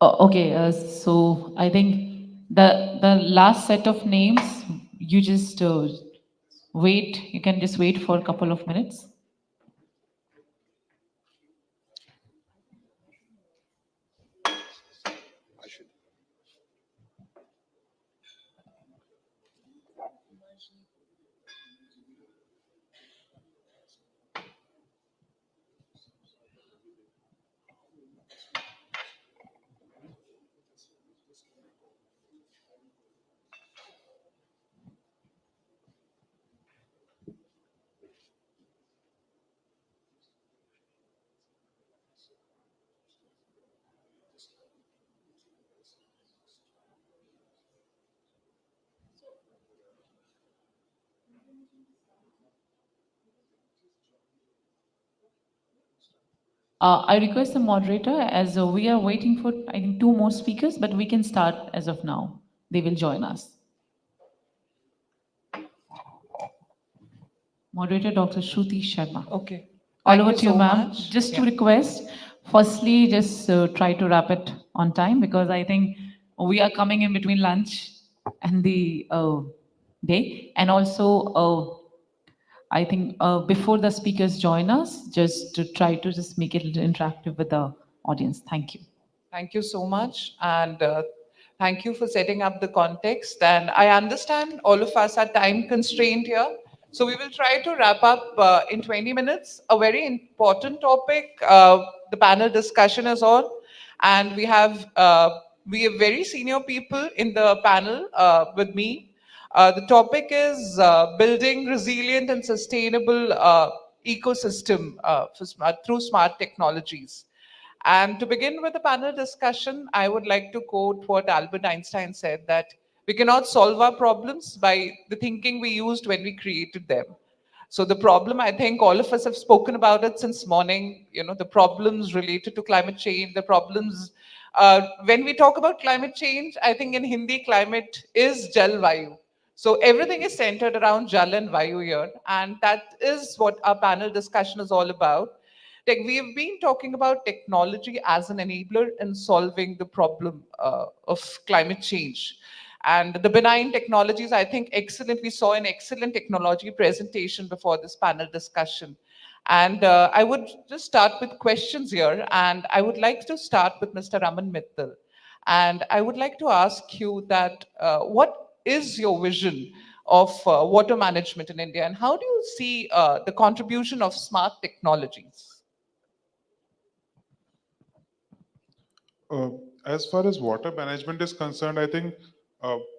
Oh, okay, so I think the last set of names, you just wait, you can just wait for a couple of minutes. I request the moderator, as we are waiting for, I think, two more speakers, but we can start as of now. They will join us. Moderator, Dr. Shruti Sharma. Okay. All Thank over you to you, so ma'am. much. Just to Yeah. request, firstly, just try to wrap it on time, because I think we are coming in between lunch and the day. And also, I think before the speakers join us, just to try to just make it a little interactive with the audience. Thank you. Thank you so much. And thank you for setting up the context. And I understand all of us are time constrained here. So we will try to wrap up in 20 minutes. A very important topic, the panel discussion is on. And we have very senior people in the panel with me. The topic is building resilient and sustainable ecosystem through smart technologies. And to begin with the panel discussion, I would like to quote what Albert Einstein said, that we cannot solve our problems by the thinking we used when we created them. So the problem, I think all of us have spoken about it since morning, the problems related to climate change, the problems, when we talk about climate change, I think in Hindi, climate is Jal Vayu. So everything is centered around Jal and Vayu here. And that is what our panel discussion is all about. We've been talking about technology as an enabler in solving the problem of climate change. And the benign technologies, I think, excellent. We saw an excellent technology presentation before this panel discussion. And I would just start with questions here. And I would like to start with Mr. Raman Mittal. And I would like to ask you that what is your vision of water management in India? And how do you see the contribution of smart technologies? Uh, as far as water management is concerned, I think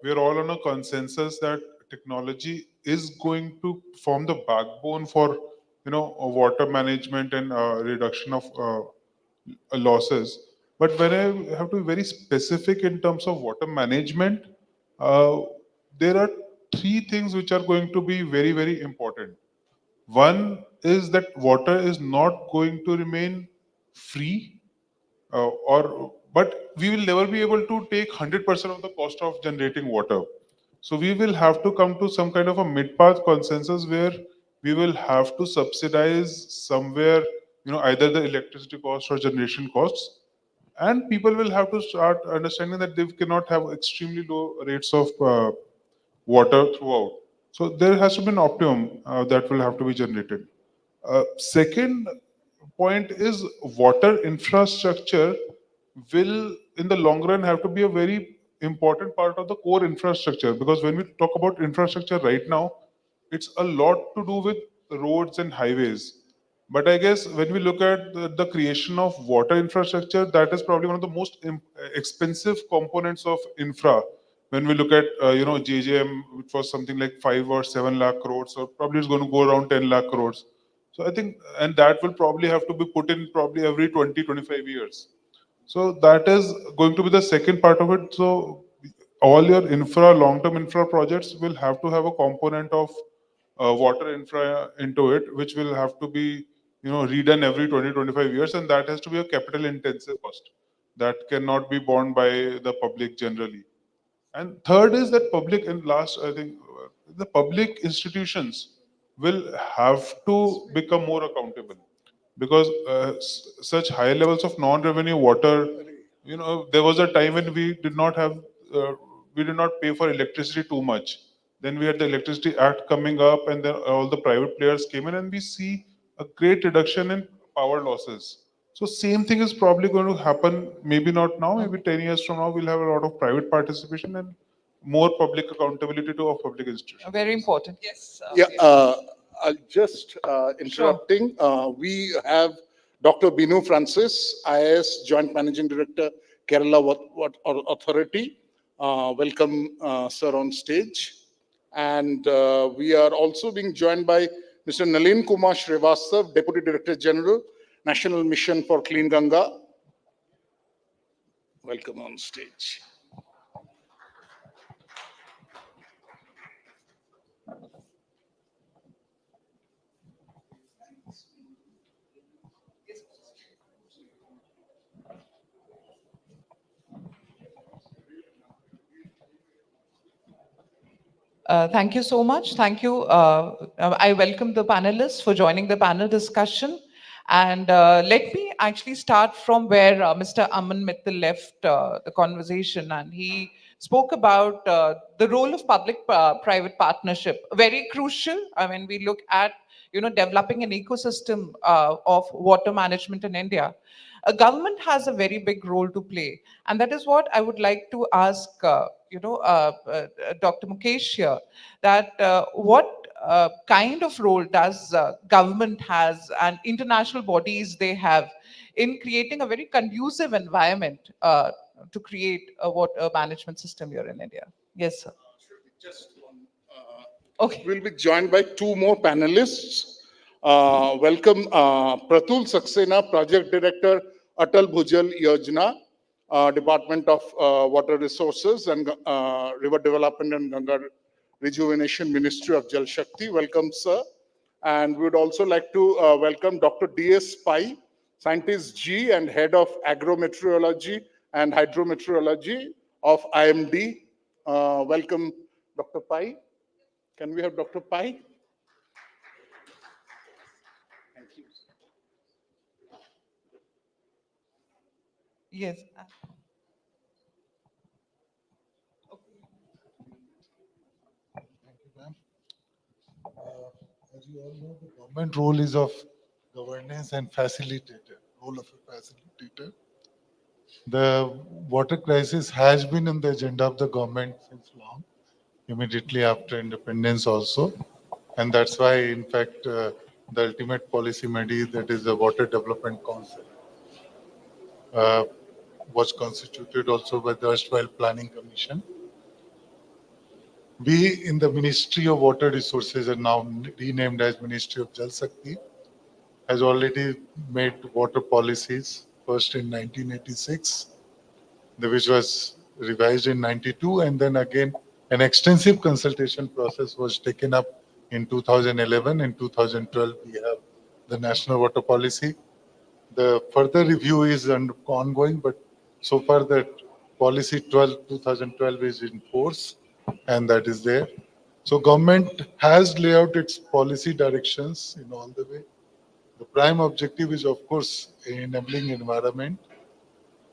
we're all on a consensus that technology is going to form the backbone for water management and reduction of losses. But when I have to be very specific in terms of water management, uh, there are three things which are going to be very, very important. One is that water is not going to remain free, but we will never be able to take 100% of the cost of generating water. So we will have to come to some kind of a mid-path consensus where we will have to subsidize somewhere, either the electricity cost or generation costs, and people will have to start understanding that they cannot have extremely low rates of water throughout. So there has to be an optimum that will have to be generated. Second point is water infrastructure will, in the long run, have to be a very important part of the core infrastructure, because when we talk about infrastructure right now, it's a lot to do with roads and highways. But I guess when we look at the creation of water infrastructure, that is probably one of the most expensive components of infra. When we look at JJM, which was something like 5 or 7 lakh crores, or probably it's going to go around 10 lakh crores. So I think, and that will probably have to be put in probably every 20-25 years. So that is going to be the second part of it. So all your infra, long-term infra projects will have to have a component of water infra into it, which will have to be redone every 20-25 years, and that has to be a capital intensive cost that cannot be borne by the public generally. And third is that public, and last I think the public institutions will have to become more accountable, because such high levels of non-revenue water, there was a time when uh, we did not pay for electricity too much. Then we had the Electricity Act coming up, and then all the private players came in, and we see a great reduction in power losses. So same thing is probably going to happen, maybe not now, maybe 10 years from now, we'll have a lot of private participation and more public accountability to our public institutions. Very important. Yes. Yeah, I'll just interrupting. We have Dr. Binu Francis, IAS Joint Managing Director, Kerala Authority. Welcome, sir, on stage. And we are also being joined by Mr. Nalin Kumar Srivastav, Deputy Director General, National Mission for Clean Ganga. Welcome on stage. Thank you so much. Thank you. I welcome the panelists for joining the panel discussion. And let me actually start from where Mr. Aman Mittal left the conversation. And he spoke about the role of public-private partnership. Very crucial. I mean, we look at developing an ecosystem of water management in India. A government has a very big role to play, and that is what I would like to ask, Dr. Mukesh here, that what kind of role does government has and international bodies they have in creating a very conducive environment to create a water management system here in India? Yes, sir. Okay. We'll be joined by two more panelists. Welcome Pratul Saxena, Project Director, Atal Bhujal Yojana, Department of Water Resources and River Development and Ganga Rejuvenation, Ministry of Jal Shakti. Welcome, sir. And we would also like to welcome Dr. D.S. Pai, Scientist G and Head of Agrometeorology and Hydrometeorology of IMD. Welcome, Dr. Pai. Can we have Dr. Pai? Thank you. Yes. As you all know, the government role is of governance and facilitator, role of a facilitator. The water crisis has been on the agenda of the government since long, immediately after independence also. And that's why, in fact, the ultimate policy body, that is the Water Development Council, was constituted also by the erstwhile Planning Commission. We in the Ministry of Water Resources are now renamed as Ministry of Jal Shakti, has already made water policies, first in 1986, which was revised in 92, and then again an extensive consultation process was taken up in 2011. In 2012, we have the National Water Policy. The further review is ongoing, but so far that Policy 2012 is in force, and that is there. So government has laid out its policy directions in all the way. The prime objective is, of course, enabling environment.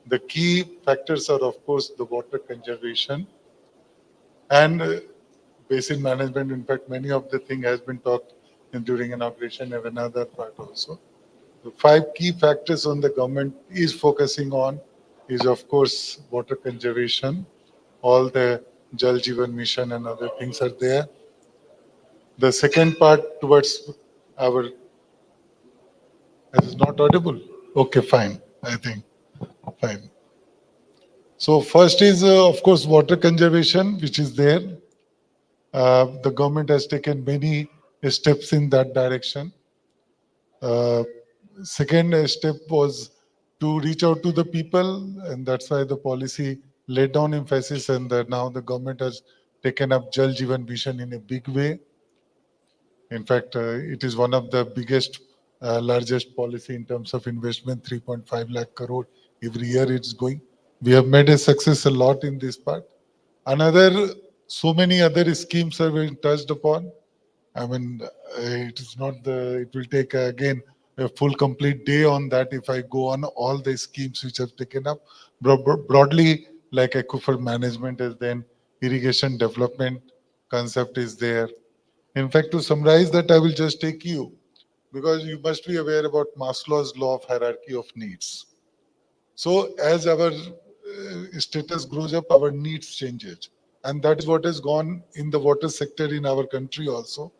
The key factors are, of course, the water conservation and basin management. In fact, many of the thing has been talked during inauguration and another part also. The 5 key factors on the government is focusing on is, of course, water conservation. All the Jal Jeevan Mission and other things are there. The second part towards our It is not audible. Okay, fine. I think fine. So first is, of course, water conservation, which is there. The government has taken many steps in that direction. Uh, Second step was to reach out to the people, and that's why the policy laid down emphasis, and now the government has taken up Jal Jeevan Mission in a big way. In fact, it is one of the biggest, largest policy in terms of investment, 3.5 lakh crore every year it's going. We have made a success a lot in this part. Another, so many other schemes have been touched upon. I mean, it is not it will take again a full complete day on that if I go on all the schemes which have taken up. Broadly, like aquifer management is then, irrigation development concept is there. In fact, to summarize that, I will just take you, because you must be aware about Maslow's law of hierarchy of needs. So as our status grows up, our needs changes. And that is what has gone in the water sector in our country also.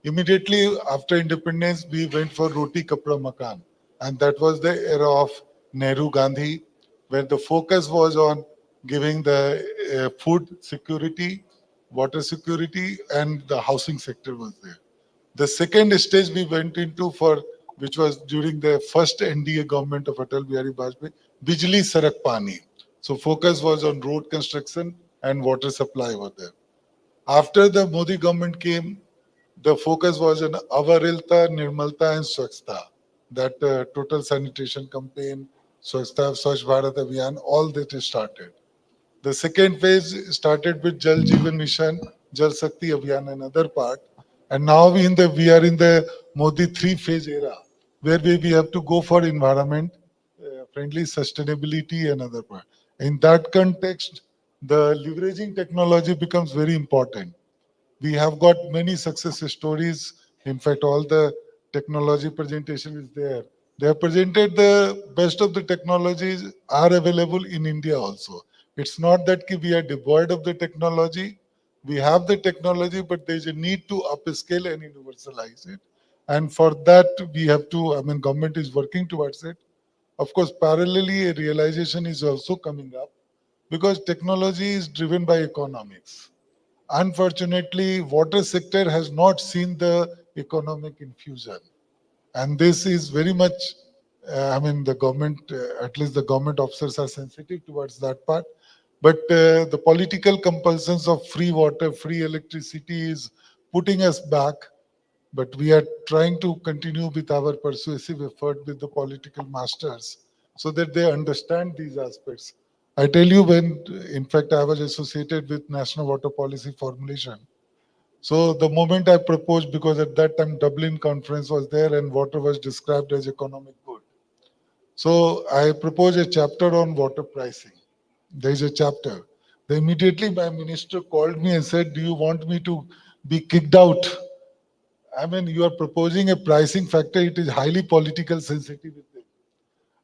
Immediately after independence, we went for Roti Kapra Makan. And that was the era of Nehru Gandhi, where the focus was on giving the food security, water security, and the housing sector was there. The second stage we went into for, which was during the first NDA government of Atal Bihari Vajpayee, Bijli Sarak Pani. So focus was on road construction and water supply over there. After the Modi government came, the focus was on Avarilta, Nirmalta, and Swachhta. That total sanitation campaign, Swachhta, Swachh Bharat Abhiyan, all that is started. The second phase started with Jal Jeevan Mission, Jal Shakti Abhiyan, another part. And now we are in the Modi three-phase era, where we have to go for environment, friendly sustainability, and other part. In that context, the leveraging technology becomes very important. We have got many success stories. In fact, all the technology presentation is there. They have presented the best of the technologies are available in India also. It's not that we are devoid of the technology. We have the technology, but there's a need to upscale and universalize it. And for that, we have to, I mean, government is working towards it. Of course, parallelly, a realization is also coming up, because technology is driven by economics. Unfortunately, water sector has not seen the economic infusion. And this is very much, I mean, the government, at least the government officers are sensitive towards that part. But the political compulsions of free water, free electricity is putting us back. But we are trying to continue with our persuasive effort with the political masters so that they understand these aspects. I tell you, when, in fact, I was associated with National Water Policy formulation. So the moment I proposed, because at that time Dublin conference was there and water was described as economic good. So I proposed a chapter on water pricing. There is a chapter. Then immediately my minister called me and said, "Do you want me to be kicked out?" I mean, you are proposing a pricing factor. It is highly political sensitivity.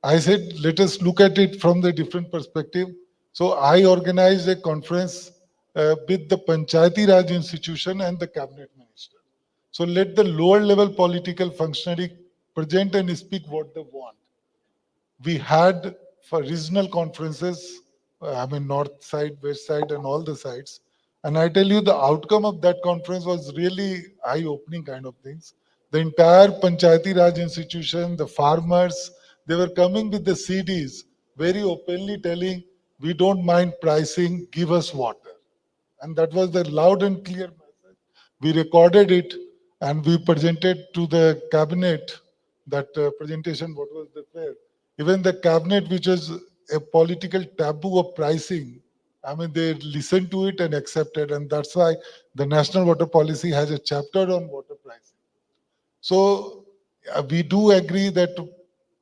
I said, let us look at it from the different perspective. So I organized a conference with the Panchayati Raj institution and the cabinet minister. So let the lower level political functionary present and speak what they want. We had for regional conferences, I mean, north side, west side, and all the sides. And I tell you, the outcome of that conference was really eye-opening kind of things. The entire Panchayati Raj institution, the farmers, they were coming with the CDs, very openly telling, we don't mind pricing, give us water. And that was the loud and clear message. We recorded it and we presented to the cabinet that presentation, what was there. Even the cabinet, which was a political taboo of pricing, I mean, they listened to it and accepted. And that's why the National Water Policy has a chapter on water pricing. So we do agree that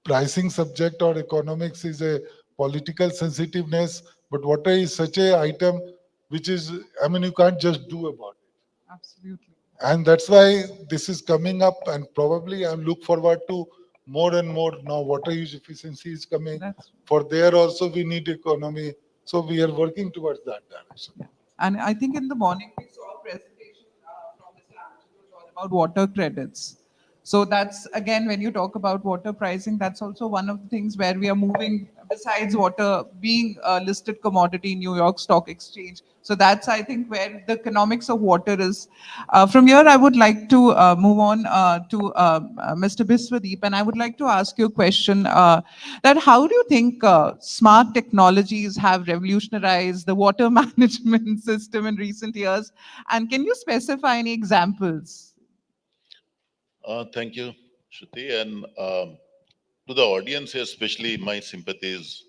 pricing subject or economics is a political sensitiveness, but water is such a item which is, I mean, you can't just do about it. Absolutely. And that's why this is coming up, and probably I look forward to more and more now water use efficiency is coming. For there also we need economy. So we are working towards that direction. And I think in the morning we saw a presentation from Mr. Angelo about water credits. So that's, again, when you talk about water pricing, that's also one of the things where we are moving, besides water being a listed commodity in New York Stock Exchange. So that's, I think, where the economics of water is. From here, I would like to move on to Mr. Biswadeep, and I would like to ask you a question that how do you think smart technologies have revolutionized the water management system in recent years? And can you specify any examples? Thank you, Shruti. And to the audience here, especially my sympathies.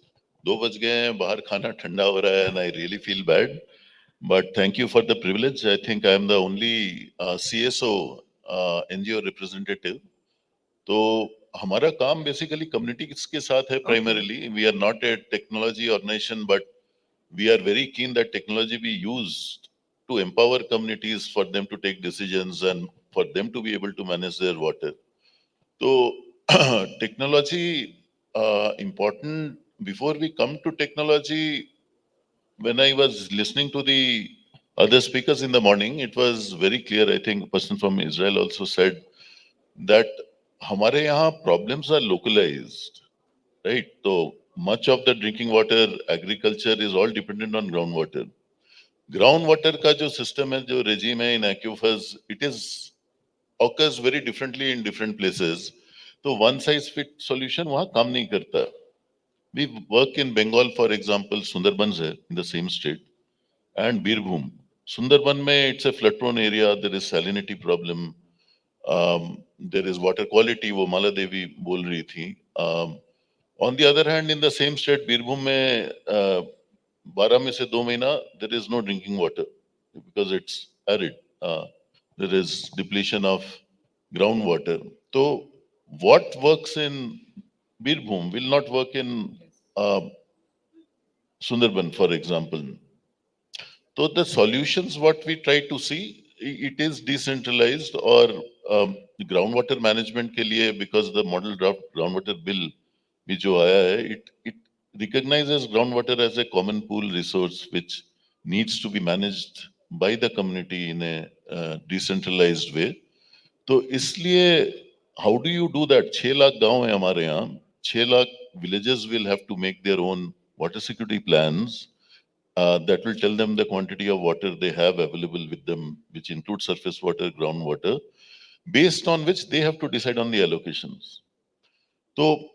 2 बज गए हैं, बाहर खाना ठंडा हो रहा है, and I really feel bad. But thank you for the privilege. I think I am the only CSO NGO representative. तो हमारा काम basically communities के साथ है primarily. We are not a technology organization, but we are very keen that technology be used to empower communities for them to take decisions and for them to be able to manage their water. So technology important. Before we come to technology, when I was listening to the other speakers in the morning, it was very clear. I think a person from Israel also said that हमारे यहाँ problems are localized, right? So much of the drinking water, agriculture is all dependent on groundwater. Groundwater का जो system है, जो regime है in aquifers, it is occurs very differently in different places. So one size fit solution वहाँ काम नहीं करता. We work in Bengal, for example, Sundarbans है in the same state, and Birbhum. Sundarban में it's a flood prone area. There is salinity problem. There is water quality. वो माला देवी बोल रही थी. On the other hand, in the same state, Birbhum में 12 में से 2 महीना there is no drinking water because it's arid. There is depletion of groundwater. So what works in Birbhum will not work in Sundarban, for example. So the solutions, what we try to see, it is decentralized or groundwater management के लिए, because the model draft groundwater bill भी जो आया है, it recognizes groundwater as a common pool resource which needs to be managed by the community in a decentralized way. तो इसलिए how do you do that? 6 lakh गांव है हमारे यहाँ. 6 lakh villages will have to make their own water security plans that will tell them the quantity of water they have available with them, which includes surface water, groundwater, based on which they have to decide on the allocations. So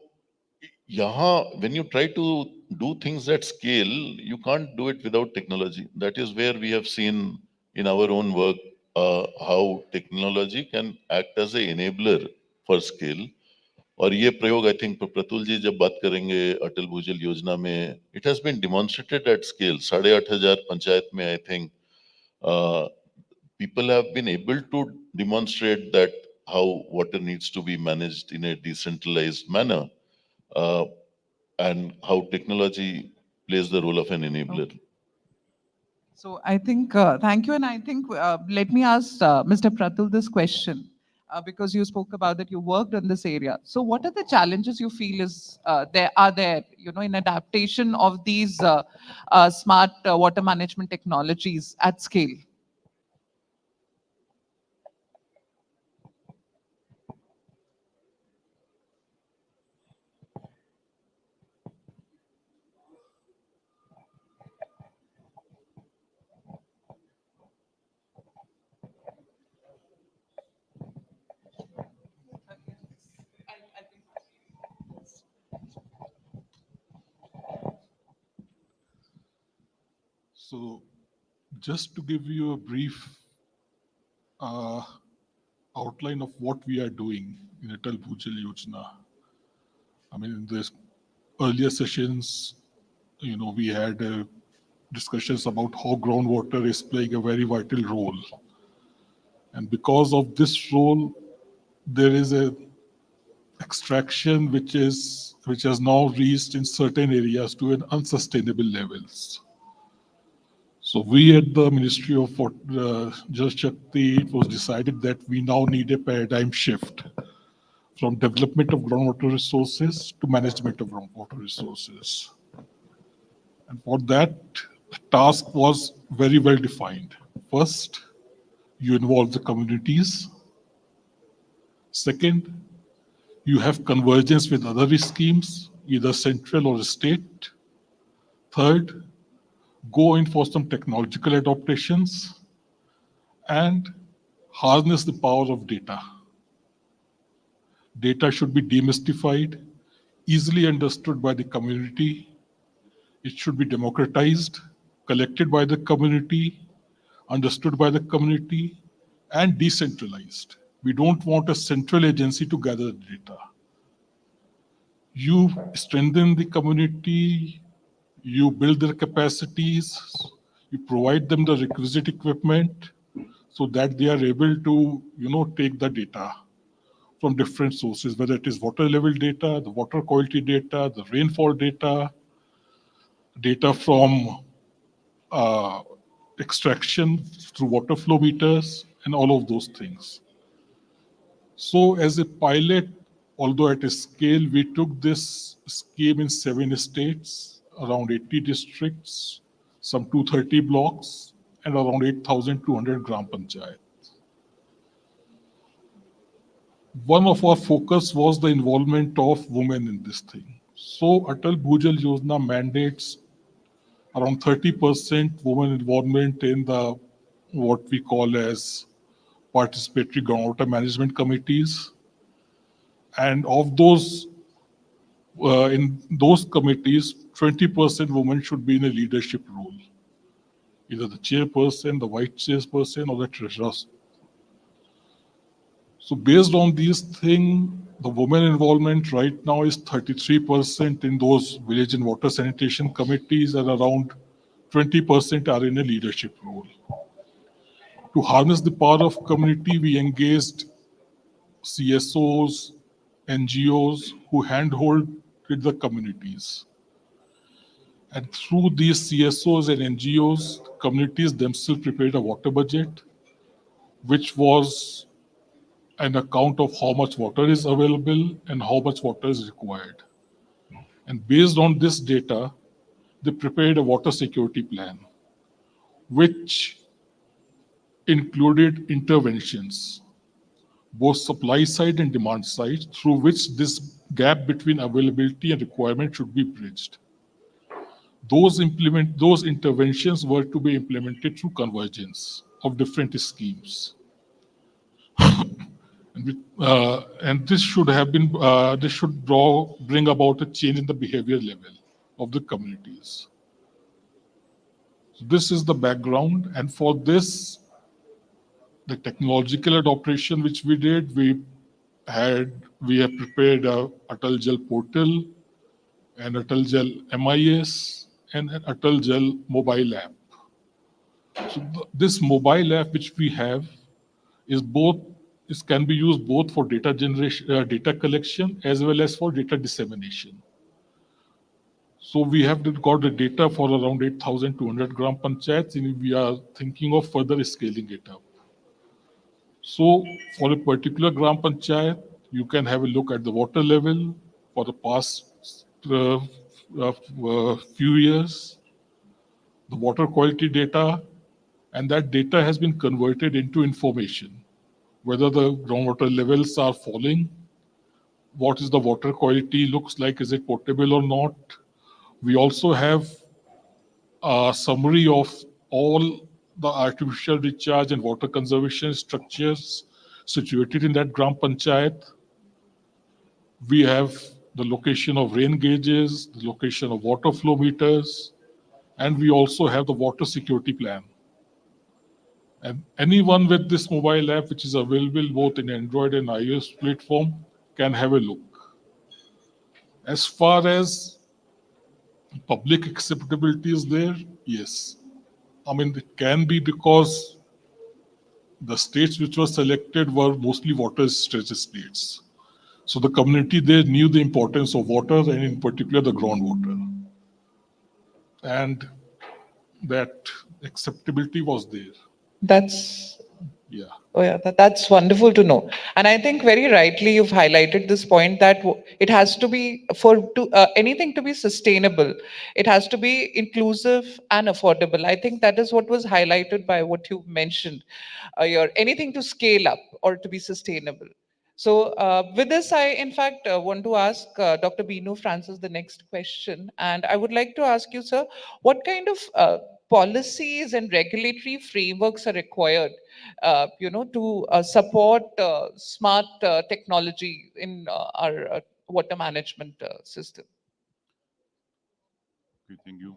यहाँ, when you try to do things at scale, you can't do it without technology. That is where we have seen in our own work how technology can act as an enabler for scale. और ये प्रयोग, I think, Pratul जी जब बात करेंगे अटल भूजल योजना में, it has been demonstrated at scale. 8,500 panchayat में, I think, people have been able to demonstrate that how water needs to be managed in a decentralized manner, and how technology plays the role of an enabler. So I think, thank you. And I think, let me ask Mr. Pratul this question, because you spoke about that you worked in this area. So what are the challenges you feel is there, in adaptation of these smart water management technologies at scale? So just to give you a brief outline of what we are doing in Atal Bhujal Yojana. I mean, in the earlier sessions, we had discussions about how groundwater is playing a very vital role. And because of this role, there is a extraction which has now reached in certain areas to an unsustainable levels. So we at the Ministry of Jal Shakti, it was decided that we now need a paradigm shift from development of groundwater resources to management of groundwater resources. And for that, the task was very well defined. First, you involve the communities. Second, you have convergence with other schemes, either central or state. Third, go in for some technological adaptations and harness the power of data. Data should be demystified, easily understood by the community. It should be democratized, collected by the community, understood by the community, and decentralized. We don't want a central agency to gather the data. You strengthen the community, you build their capacities, you provide them the requisite equipment so that they are able to, take the data from different sources, whether it is water level data, the water quality data, the rainfall data, data from extraction through water flow meters, and all of those things. So as a pilot, although at a scale, we took this scheme in 7 states, around 80 districts, some 230 blocks, and around 8,200 gram panchayat. One of our focus was the involvement of women in this thing. So Atal Bhujal Yojana mandates around 30% women involvement in the what we call as participatory groundwater management committees. And of those, in those committees, 20% women should be in a leadership role, either the chairperson, the vice chairperson, or the treasurer. So based on these things, the women involvement right now is 33% in those village and water sanitation committees, and around 20% are in a leadership role. To harness the power of community, we engaged CSOs, NGOs who handhold with the communities. And through these CSOs and NGOs, communities themselves prepared a water budget, which was an account of how much water is available and how much water is required. And based on this data, they prepared a water security plan, which included interventions, both supply side and demand side, through which this gap between availability and requirement should be bridged. Those interventions were to be implemented through convergence of different schemes. And this should have been, this should bring about a change in the behavior level of the communities. So this is the background, and for this, the technological adaptation which we did, we have prepared a Atal Jal portal, and Atal Jal MIS, and an Atal Jal mobile app. So this mobile app which we have is both, it can be used both for data generation, data collection, as well as for data dissemination. So we have got the data for around 8,200 gram panchayats, and we are thinking of further scaling it up. So for a particular gram panchayat, you can have a look at the water level for the past few years, the water quality data, and that data has been converted into information, whether the groundwater levels are falling, what is the water quality looks like, is it potable or not. We also have a summary of all the artificial recharge and water conservation structures situated in that gram panchayat. We have the location of rain gauges, the location of water flow meters, and we also have the water security plan. And anyone with this mobile app, which is available both in Android and iOS platform, can have a look. As far as public acceptability is there, yes. I mean, it can be because the states which were selected were mostly water stretched states. So the community there knew the importance of water, and in particular the groundwater. And that acceptability was there. That's Yeah. Oh yeah, that's wonderful to know. And I think very rightly you've highlighted this point that it has to be anything to be sustainable. It has to be inclusive and affordable. I think that is what was highlighted by what you mentioned. Anything to scale up or to be sustainable. So with this, I in fact want to ask Dr. Binu Francis the next question. And I would like to ask you, sir, what kind of policies and regulatory frameworks are required, to support smart technology in our water management system? Okay, thank you.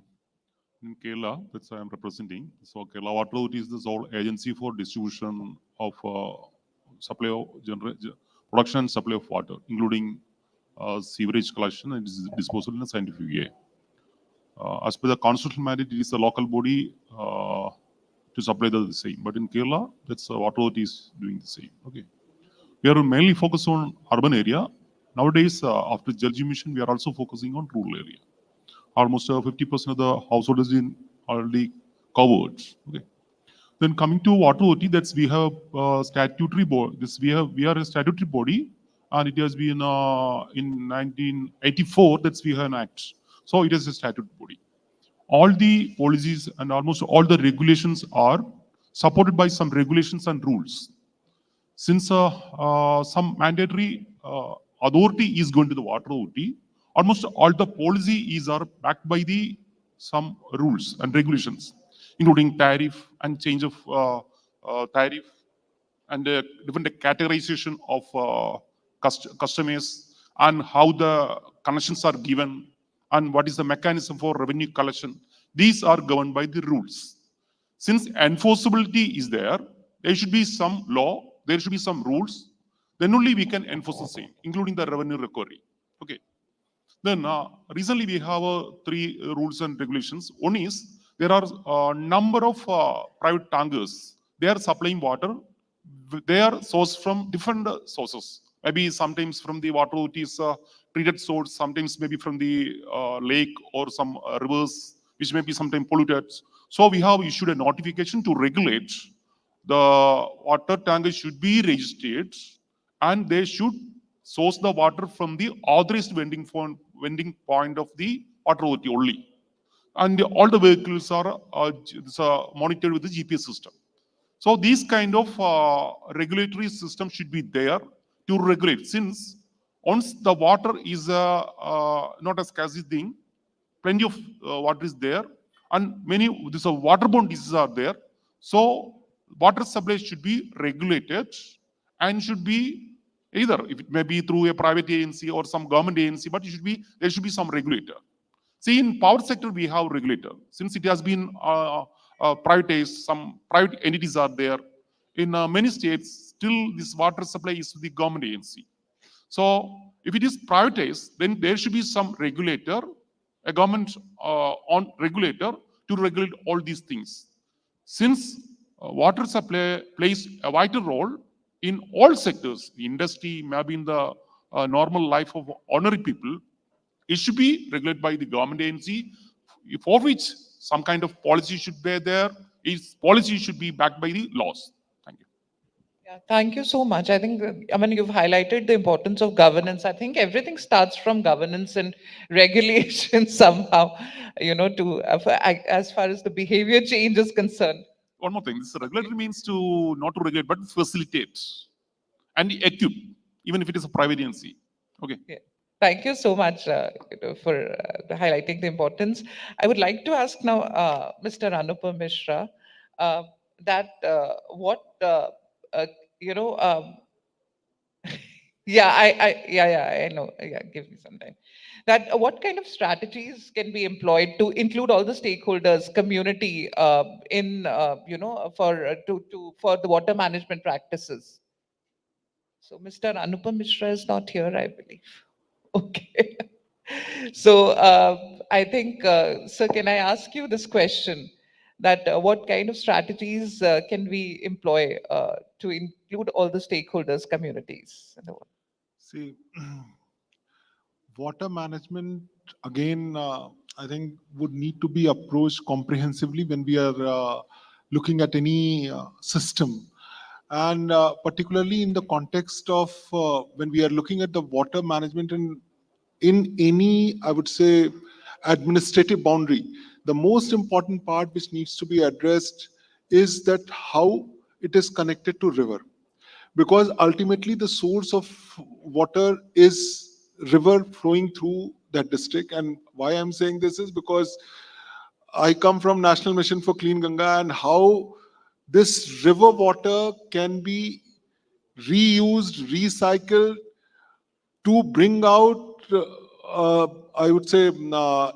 In Kerala, which I am representing, so Kerala Water Authority is the sole agency for distribution of supply of production and supply of water, including sewerage collection and disposal in a scientific way. As per the constitutional mandate, it is a local body to supply the same. But in Kerala, that's Water Authority is doing the same. Okay, we are mainly focused on urban area. Nowadays, after Jal Jeevan Mission, we are also focusing on rural area. Almost 50% of the household is already covered. Okay. Then coming to Water Authority, that's we have statutory board. We are a statutory body, and it has been in 1984. That's we have an act. So it is a statutory body. All the policies and almost all the regulations are supported by some regulations and rules. Since some mandatory authority is going to the Water Authority, almost all the policies are backed by some rules and regulations, including tariff and change of tariff and different categorization of customers and how the connections are given and what is the mechanism for revenue collection. These are governed by the rules. Since enforceability is there, there should be some law, there should be some rules, then only we can enforce the same, including the revenue recovery. Okay. Then recently we have 3 rules and regulations. One is there are a number of private tankers. They are supplying water. They are sourced from different sources. Maybe sometimes from the water authority's treated source, sometimes maybe from the lake or some rivers, which may be sometimes polluted. So we have issued a notification to regulate the water tankers should be registered and they should source the water from the authorized vending point of the water authority only. And all the vehicles are monitored with the GPS system. So these kind of regulatory system should be there to regulate. Since once the water is not a scarcity thing, plenty of water is there, and many waterborne diseases are there. So water supply should be regulated and should be either, if it may be through a private agency or some government agency, but there should be some regulator. See, in power sector we have regulator. Since it has been privatized, some private entities are there. In many states, still this water supply is to the government agency. So if it is privatized, then there should be some regulator, a government on regulator to regulate all these things. Since water supply plays a vital role in all sectors, the industry, maybe in the normal life of ordinary people, it should be regulated by the government agency, for which some kind of policy should be there. Its policy should be backed by the laws. Thank you. Yeah, thank you so much. I think, you've highlighted the importance of governance. I think everything starts from governance and regulation somehow, as far as the behavior change is concerned. One more thing, this regulatory means to not to regulate, but facilitate and equip, even if it is a private agency. Okay. Yeah. Thank you so much for highlighting the importance. I would like to ask now Mr. Anupam Mishra that what yeah, I know. Yeah, give me some time. That what kind of strategies can be employed to include all the stakeholders, community, for the water management practices? So Mr. Anupam Mishra is not here, I believe. Okay. So I think, sir, can I ask you this question? That what kind of strategies can we employ to include all the stakeholders, communities? See, water management, again, I think would need to be approached comprehensively when we are looking at any system. And particularly in the context of when we are looking at the water management in any, I would say, administrative boundary, the most important part which needs to be addressed is that how it is connected to river. because ultimately the source of water is river flowing through that district. And why I'm saying this is because I come from National Mission for Clean Ganga, and how this river water can be reused, recycled to bring out, I would say,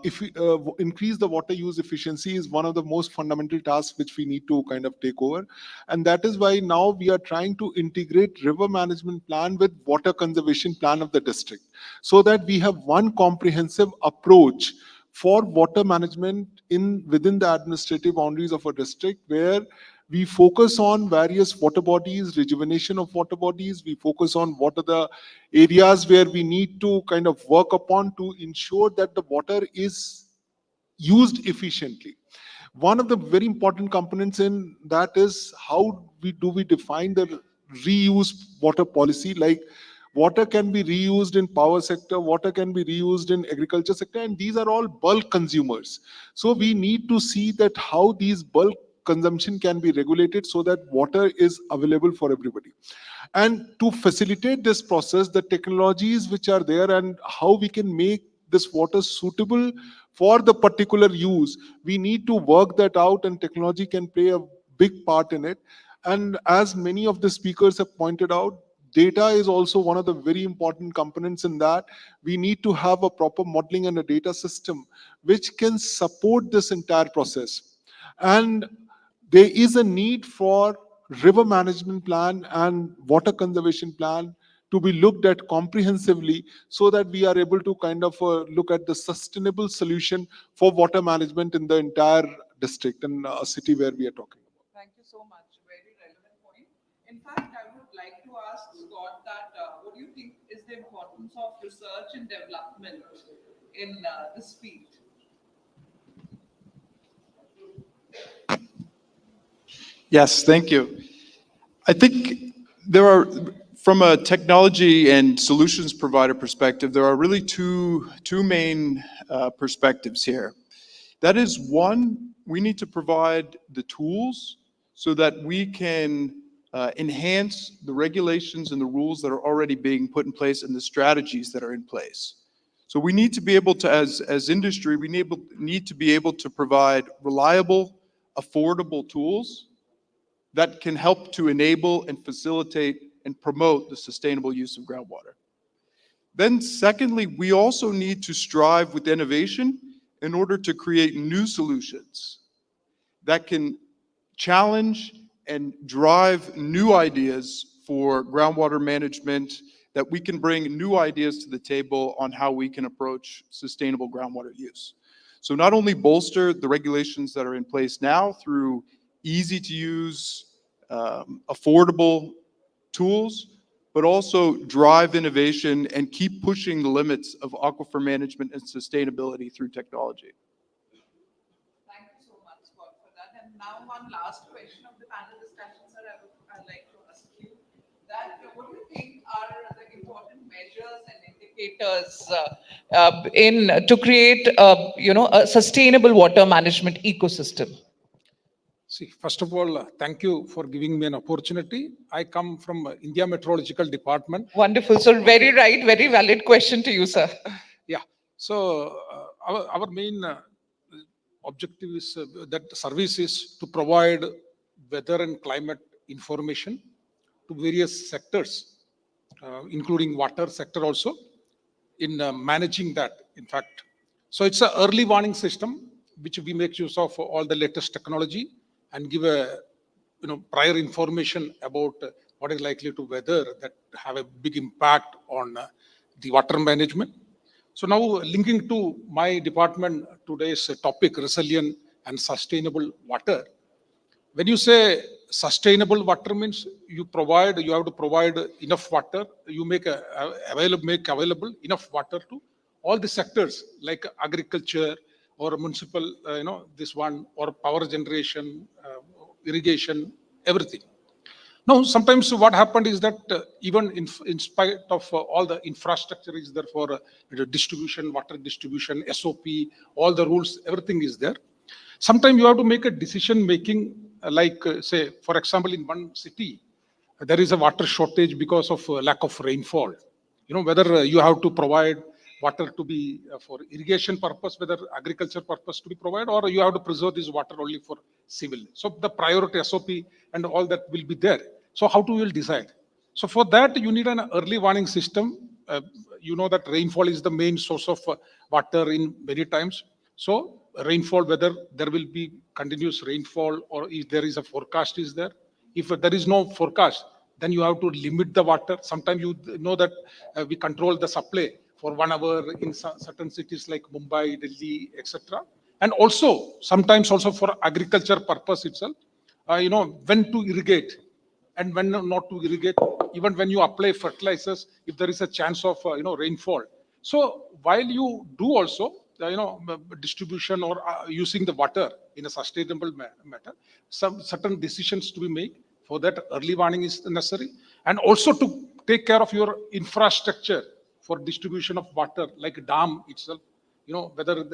if we increase the water use efficiency is one of the most fundamental tasks which we need to kind of take over. And that is why now we are trying to integrate river management plan with water conservation plan of the district, so that we have one comprehensive approach for water management within the administrative boundaries of a district, where we focus on various water bodies, rejuvenation of water bodies. We focus on what are the areas where we need to kind of work upon to ensure that the water is used efficiently. One of the very important components in that is how we define the reuse water policy. Like, water can be reused in power sector, water can be reused in agriculture sector, and these are all bulk consumers. So we need to see that how these bulk consumption can be regulated so that water is available for everybody. And to facilitate this process, the technologies which are there and how we can make this water suitable for the particular use, we need to work that out, and technology can play a big part in it. And as many of the speakers have pointed out, data is also one of the very important components in that. We need to have a proper modeling and a data system which can support this entire process. And there is a need for river management plan and water conservation plan to be looked at comprehensively, so that we are able to kind of look at the sustainable solution for water management in the entire district and city where we are talking. Thank you so much. Very relevant point. In fact, I would like to ask Scott that what do you think is the importance of research and development in this field? Yes, thank you. I think there are, from a technology and solutions provider perspective, there are really two main perspectives here. That is, one, we need to provide the tools so that we can enhance the regulations and the rules that are already being put in place and the strategies that are in place. So we need to be able to, as industry, we need to be able to provide reliable, affordable tools that can help to enable and facilitate and promote the sustainable use of groundwater. Then secondly, we also need to strive with innovation in order to create new solutions that can challenge and drive new ideas for groundwater management, that we can bring new ideas to the table on how we can approach sustainable groundwater use. So not only bolster the regulations that are in place now through easy to use, affordable tools, but also drive innovation and keep pushing the limits of aquifer management and sustainability through technology. Thank you so much, Scott, for that. And now one last question of the panel discussion, sir, I'd like to ask you that what do you think are the important measures and indicators to create a sustainable water management ecosystem? See, first of all, thank you for giving me an opportunity. I come from India Meteorological Department. Wonderful. So very right, very valid question to you, sir. Yeah. So our main objective is that service is to provide weather and climate information to various sectors, including water sector also, in managing that, in fact. So it's an early warning system, which we make use of all the latest technology and give a prior information about what is likely to weather that have a big impact on the water management. So now linking to my department today's topic, resilient and sustainable water. When you say sustainable water means you have to provide enough water, you make available enough water to all the sectors like agriculture or municipal, this one, or power generation, irrigation, everything. Now, sometimes what happened is that even in spite of all the infrastructure is there for distribution, water distribution, SOP, all the rules, everything is there. Sometimes you have to make a decision making, like say, for example, in one city, there is a water shortage because of lack of rainfall. Whether you have to provide water to be for irrigation purpose, whether agriculture purpose to be provided, or you have to preserve this water only for civil. So the priority SOP and all that will be there. So how to will decide? So for that, you need an early warning system. You know that rainfall is the main source of water in many times. So rainfall, whether there will be continuous rainfall or if there is a forecast is there. If there is no forecast, then you have to limit the water. Sometimes you know that we control the supply for 1 hour in certain cities like Mumbai, Delhi, etc. And also sometimes also for agriculture purpose itself, when to irrigate and when not to irrigate, even when you apply fertilizers, if there is a chance of rainfall. So while you do also distribution or using the water in a sustainable manner, some certain decisions to be made. For that, early warning is necessary, and also to take care of your infrastructure for distribution of water, like dam itself. Whether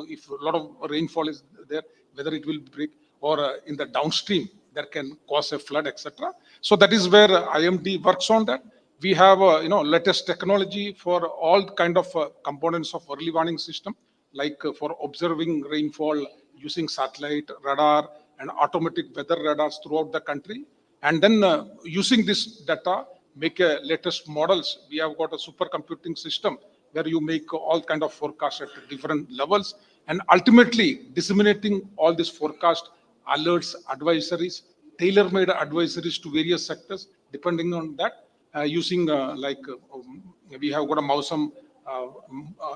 if a lot of rainfall is there, whether it will break, or in the downstream that can cause a flood, etc. So that is where IMD works on that. We have latest technology for all kind of components of early warning system, like for observing rainfall using satellite radar and automatic weather radars throughout the country. And then using this data, make latest models. We have got a supercomputing system where you make all kind of forecasts at different levels, and ultimately disseminating all this forecast, alerts, advisories, tailor-made advisories to various sectors, depending on that, using we have got a Mausam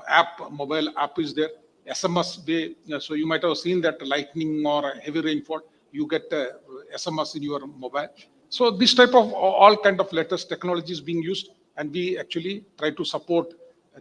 app, mobile app is there, SMS way. So you might have seen that lightning or heavy rainfall, you get SMS in your mobile. So this type of all kind of latest technology is being used, and we actually try to support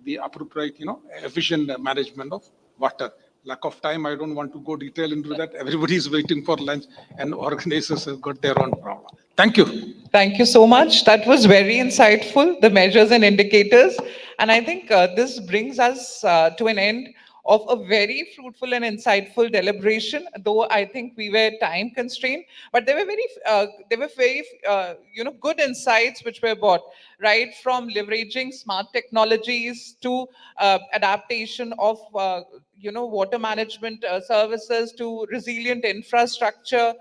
the appropriate, efficient management of water. Lack of time, I don't want to go detail into that. Everybody is waiting for lunch, and organizers have got their own problem. Thank you. Thank you so much. That was very insightful, the measures and indicators. And I think this brings us to an end of a very fruitful and insightful deliberation, though I think we were time constrained, but there were very good insights which were brought, right from leveraging smart technologies to adaptation of water management services to resilient infrastructure,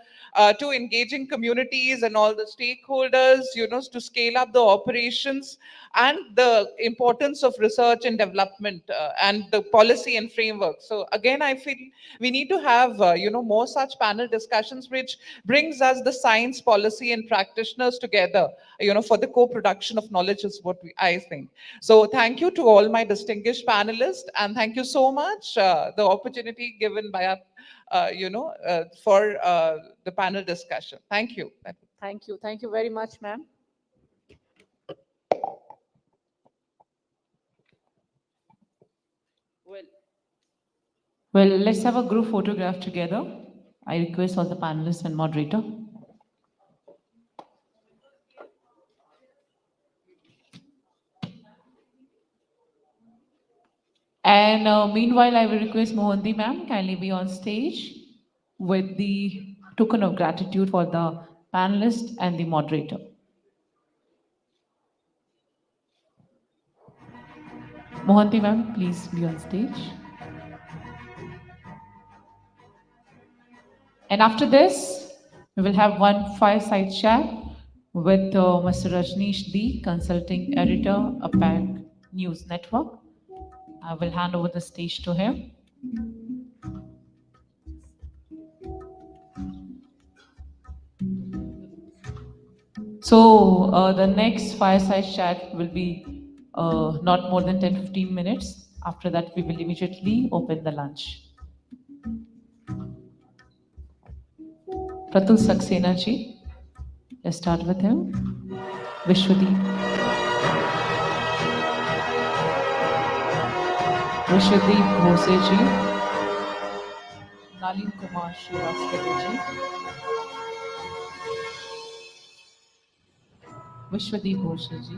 to engaging communities and all the stakeholders, to scale up the operations, and the importance of research and development and the policy and framework. So again, I feel we need to have more such panel discussions, which brings us the science, policy, and practitioners together, for the co-production of knowledge is what I think. So thank you to all my distinguished panelists, and thank you so much the opportunity given by for the panel discussion. Thank you. Thank you. Thank you very much, ma'am. Well, let's have a group photograph together. I request all the panelists and moderator. And meanwhile, I will request Mohanty ma'am kindly be on stage with the token of gratitude for the panelist and the moderator. Mohanty ma'am, please be on stage. And after this, we will have one fireside chat with Mr. Rajneesh D, Consulting Editor, APAC News Network. I will hand over the stage to him. So the next fireside chat will be not more than 10-15 minutes. After that, we will immediately open the lunch. Pratul Saxena ji, let's start with him. Vishwadeep. Vishwadeep Ghose ji. Nalin Kumar Srivastava ji. Vishwadeep Ghose ji.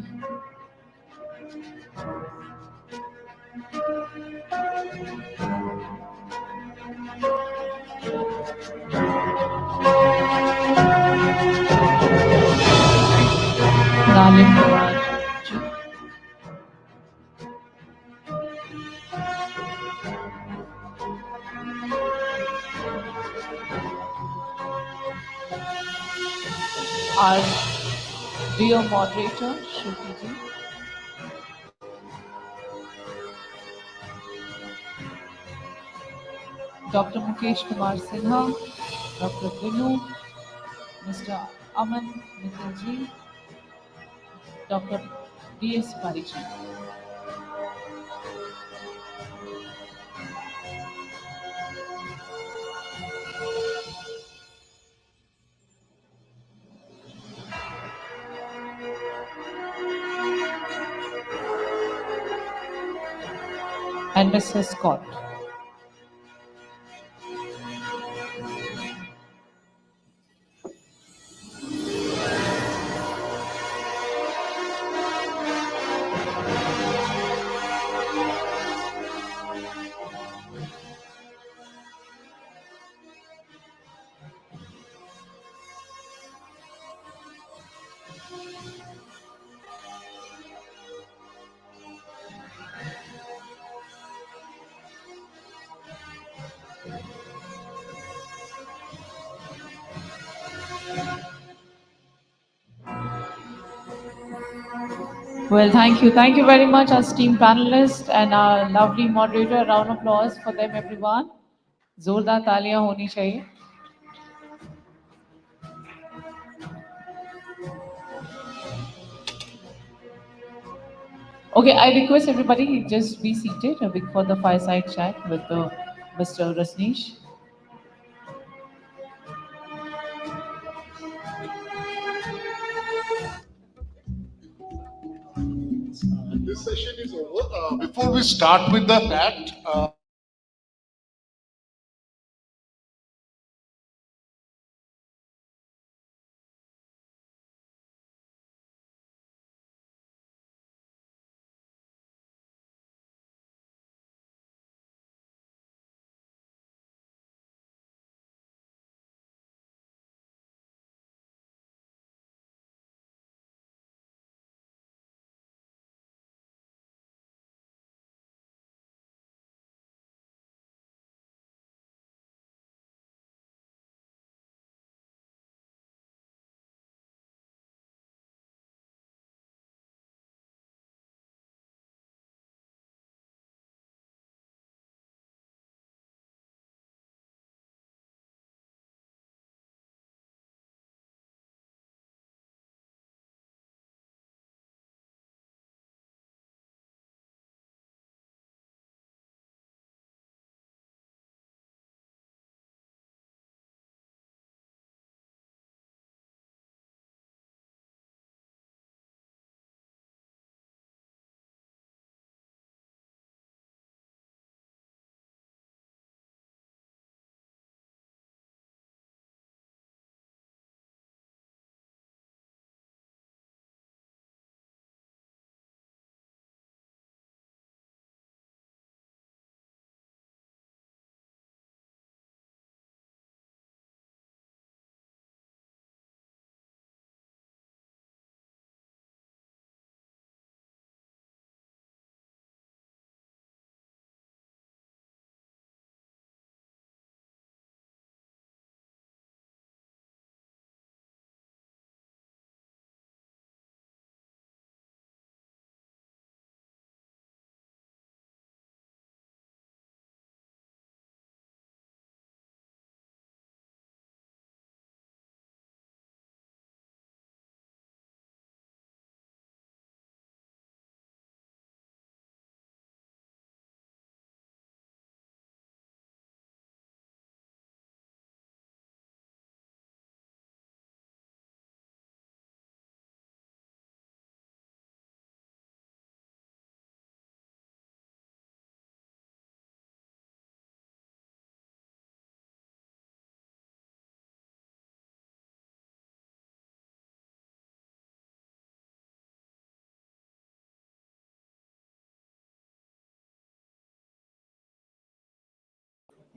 Our dear moderator, Shruti ji. Dr. Mukesh Kumar Sinha, Dr. Vinu, Mr. Aman Mittalji, Dr. D.S. Parikshit. And Mr. Scott. Well, thank you. Thank you very much, our esteemed panelists and our lovely moderator. A round of applause for them, everyone. जोरदार तालियां होनी चाहिए. Okay, I request everybody just be seated for the fireside chat with Mr. Rasneesh. This session is over. Before we start with the chat,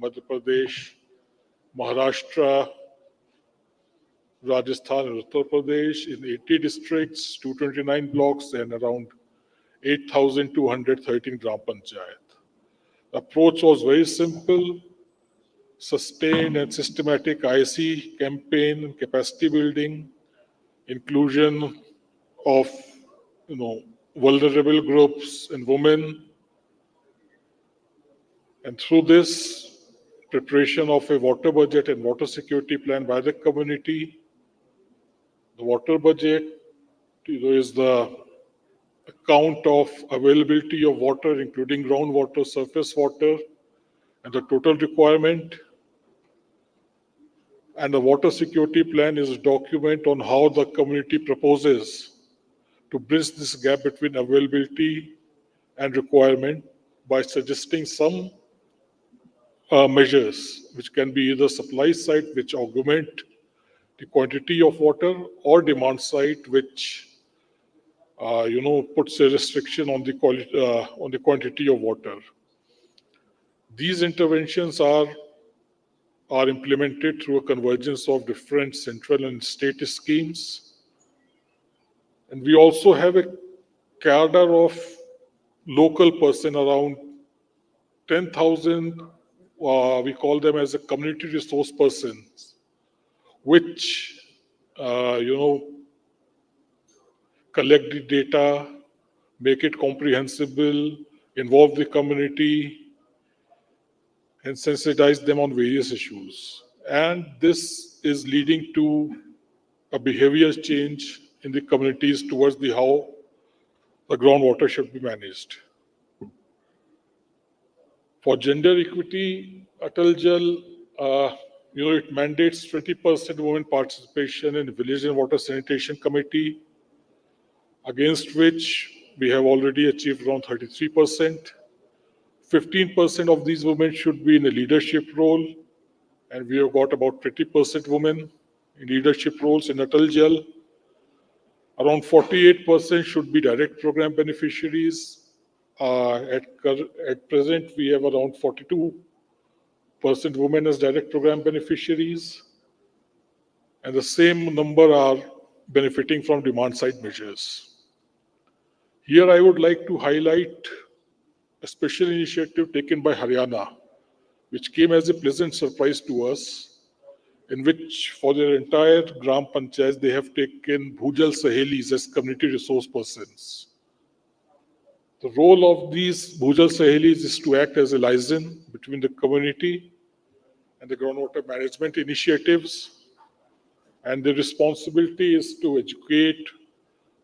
Madhya Pradesh, Maharashtra, Rajasthan, and Uttar Pradesh in 80 districts, 229 blocks, and around 8,213 Gram Panchayat. The approach was very simple: sustained and systematic IC campaign, capacity building, inclusion of vulnerable groups and women, and through this preparation of a water budget and water security plan by the community. The water budget is the account of availability of water, including groundwater, surface water, and the total requirement. And the water security plan is a document on how the community proposes to bridge this gap between availability and requirement by suggesting some measures, which can be either supply side, which augment the quantity of water, or demand side, which puts a restriction on the quality, on the quantity of water. These interventions are implemented through a convergence of different central and state schemes. And we also have a cadre of local person, around 10,000, we call them as a community resource persons, which, collect the data, make it comprehensible, involve the community, and sensitize them on various issues. And this is leading to a behavior change in the communities towards how the groundwater should be managed. For gender equity, Atal Jal, it mandates 20% women participation in village and water sanitation committee, against which we have already achieved around 33%. 15% of these women should be in a leadership role, and we have got about 20% women in leadership roles in Atal Jal. Around 48% should be direct program beneficiaries. At present, we have around 42% women as direct program beneficiaries, and the same number are benefiting from demand side measures. Here, I would like to highlight a special initiative taken by Haryana, which came as a pleasant surprise to us, in which for their entire Gram Panchayat, they have taken Bhujal Sahelis as community resource persons. The role of these Bhujal Sahelis is to act as a liaison between the community and the groundwater management initiatives, and the responsibility is to educate,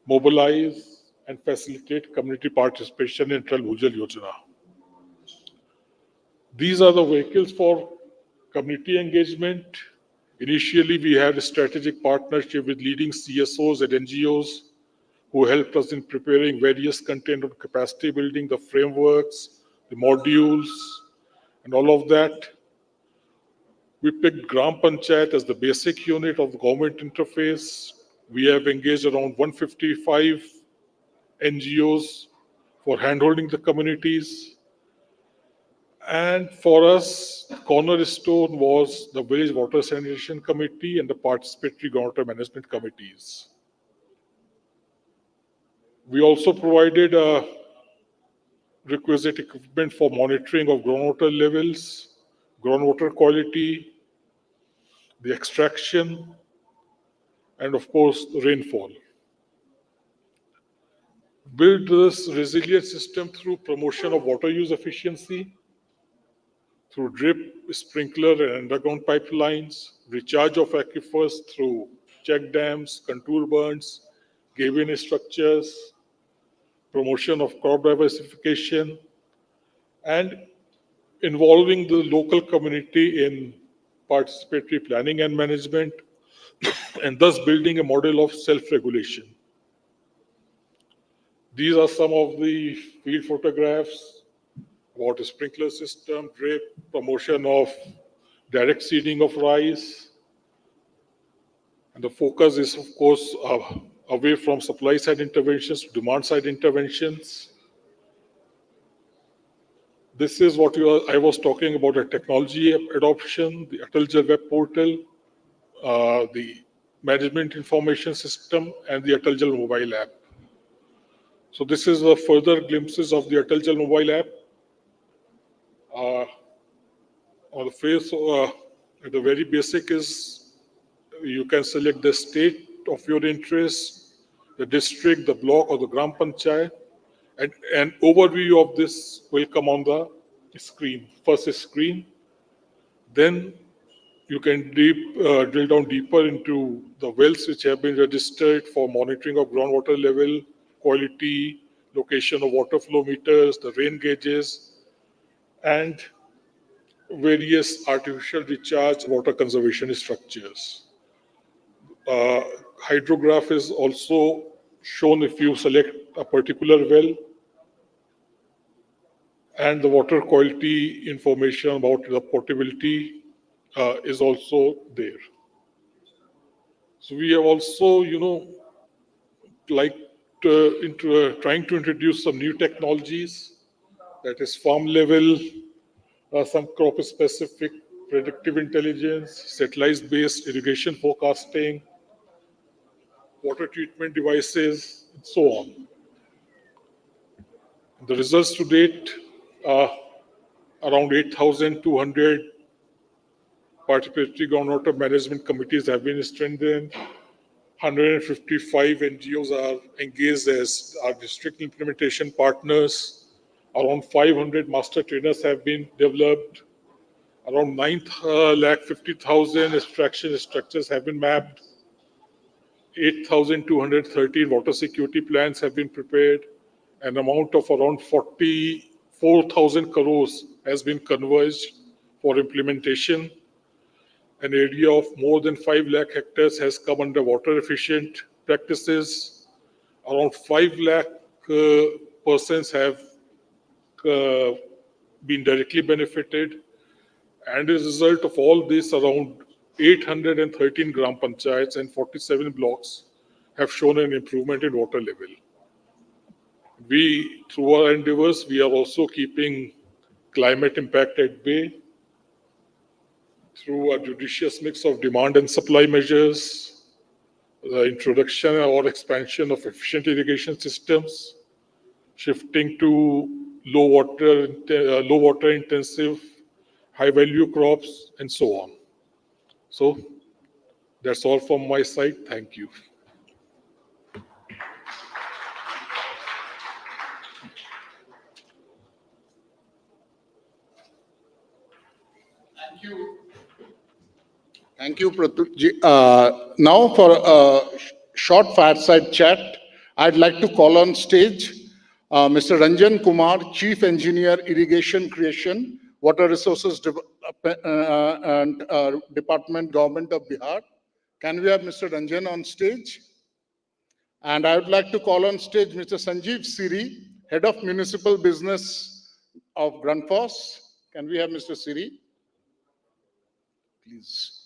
mobilize, and facilitate community participation in Atal Bhujal Yojana. These are the vehicles for community engagement. Initially, we had a strategic partnership with leading CSOs and NGOs who helped us in preparing various content on capacity building, the frameworks, the modules, and all of that. We picked Gram Panchayat as the basic unit of the government interface. We have engaged around 155 NGOs for handholding the communities. And for us, cornerstone was the Village Water Sanitation Committee and the participatory groundwater management committees. We also provided requisite equipment for monitoring of groundwater levels, groundwater quality, the extraction, and of course, the rainfall. Build this resilient system through promotion of water use efficiency, through drip, sprinkler, and underground pipelines, recharge of aquifers through check dams, contour burns, gave-in structures, promotion of crop diversification, and involving the local community in participatory planning and management, and thus building a model of self-regulation. These are some of the field photographs: water sprinkler system, drip, promotion of direct seeding of rice. And the focus is, of course, away from supply side interventions to demand side interventions. This is what I was talking about, a technology adoption, the Atal Jal web portal, the management information system, and the Atal Jal mobile app. So this is the further glimpses of the Atal Jal mobile app. On the face, the very basic is you can select the state of your interest, the district, the block, or the Gram Panchayat. And an overview of this will come on the screen. First is screen, then you can drill down deeper into the wells which have been registered for monitoring of groundwater level, quality, location of water flow meters, the rain gauges, and various artificial recharge water conservation structures. Hydrograph is also shown if you select a particular well, and the water quality information about the potability is also there. So we have also, like trying to introduce some new technologies, that is farm level, some crop specific predictive intelligence, satellite based irrigation forecasting, water treatment devices, and so on. The results to date are around 8,200 participatory groundwater management committees have been strengthened. 155 NGOs are engaged as our district implementation partners. Around 500 master trainers have been developed. Around 9,50,000 extraction structures have been mapped. 8,213 water security plans have been prepared. An amount of around 44,000 crores has been converged for implementation. An area of more than 5 lakh hectares has come under water efficient practices. Around 5 lakh persons have been directly benefited. And as a result of all this, around 813 gram panchayats and 47 blocks have shown an improvement in water level. We, through our endeavors, we are also keeping climate impact at bay through a judicious mix of demand and supply measures, the introduction or expansion of efficient irrigation systems, shifting to low water intensive, high value crops, and so on. So that's all from my side. Thank you. Thank you. Thank you, Pratyush. Now for a short fireside chat, I'd like to call on stage Mr. Ranjan Kumar, Chief Engineer, Irrigation Creation, Water Resources Department, Government of Bihar. Can we have Mr. Ranjan on stage? And I would like to call on stage Mr. Sanjeev Siri, Head of Municipal Business of Grundfos. Can we have Mr. Siri? Please.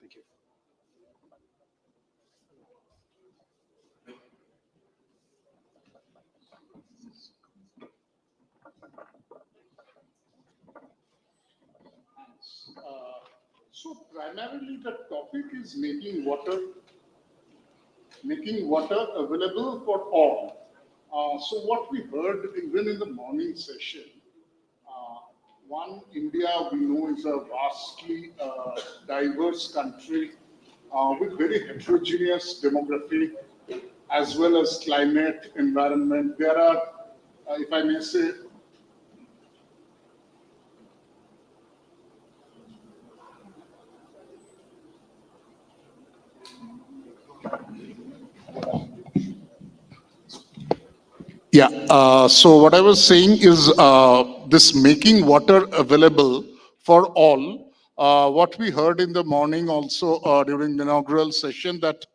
Thank you. So primarily the topic is making water available for all. So what we heard even in the morning session, one, India we know is a vastly diverse country with very heterogeneous demography as well as climate, environment. There are, if I may say, so what I was saying is this making water available for all. What we heard in the morning also during the inaugural session, that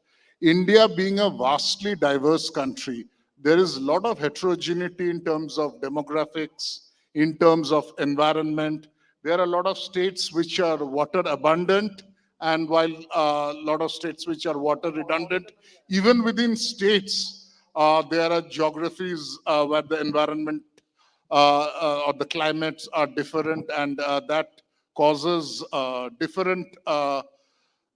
India being a vastly diverse country, there is a lot of heterogeneity in terms of demographics, in terms of environment. There are a lot of states which are water abundant, and while a lot of states which are water redundant. Even within states, there are geographies where the environment or the climates are different, and that causes different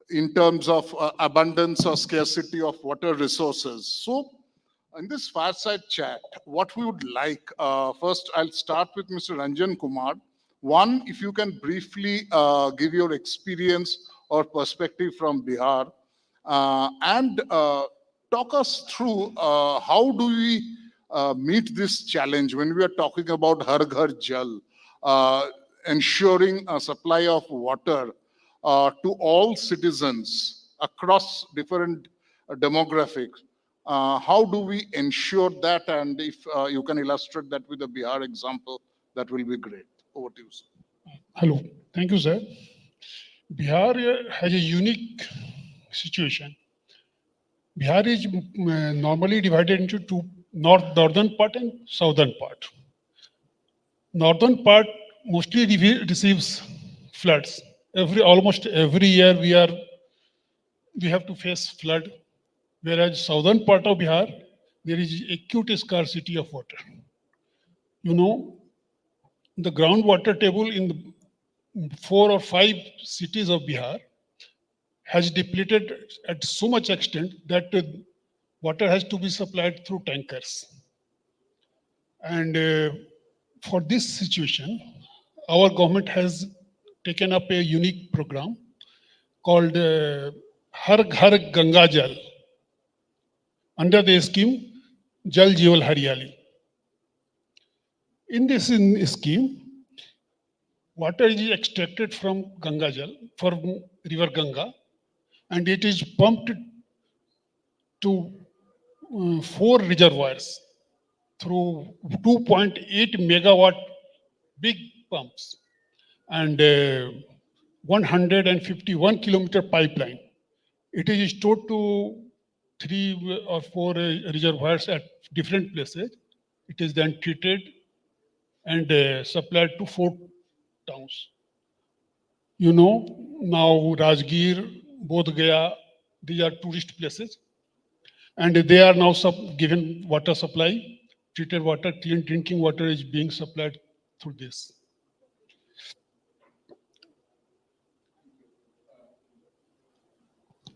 in terms of abundance or scarcity of water resources. So In this fireside chat, what we would like, first I'll start with Mr. Ranjan Kumar. One, if you can briefly give your experience or perspective from Bihar, and talk us through how do we meet this challenge when we are talking about Har Ghar Jal, ensuring a supply of water to all citizens across different demographics. How do we ensure that? And if you can illustrate that with a Bihar example, that will be great. Over to you, sir. Hello, thank you, sir. Bihar has a unique situation. Bihar is normally divided into two, northern part and southern part. Northern part mostly receives floods. Almost every year we have to face flood, whereas southern part of Bihar, there is acute scarcity of water. You know, the groundwater table in the 4 or 5 cities of Bihar has depleted at so much extent that water has to be supplied through tankers. And for this situation, our government has taken up a unique program called Har Ghar Ganga Jal, under the scheme Jal Jeevan Haryali. In this scheme, water is extracted from Ganga Jal, from river Ganga, and it is pumped to 4 reservoirs through 2.8 megawatt big pumps and 151 kilometer pipeline. It is stored to 3 or 4 reservoirs at different places. It is then treated and supplied to 4 towns. You know, now Rajgir, Bodh Gaya, these are tourist places. And they are now given water supply, treated water, clean drinking water is being supplied through this.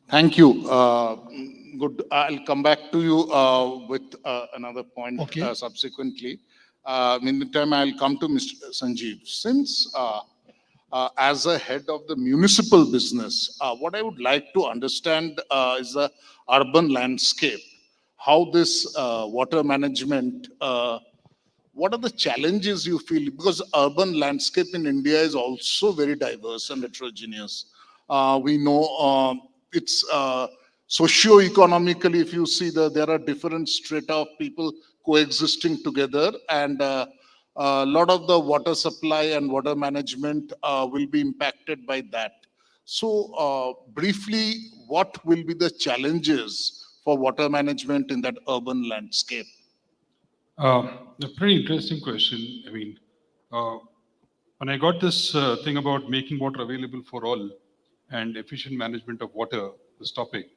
Thank you. Good. I'll come back to you with another point subsequently. Meantime, I'll come to Mr. Sanjeev. Since as a head of the municipal business, what I would like to understand is the urban landscape, how this water management, what are the challenges you feel? Because urban landscape in India is also very diverse and heterogeneous. We know it's socio-economically, if you see there are different strata of people coexisting together, and a lot of the water supply and water management will be impacted by that. So briefly, what will be the challenges for water management in that urban landscape? A pretty interesting question. I mean, when I got this thing about making water available for all and efficient management of water, this topic,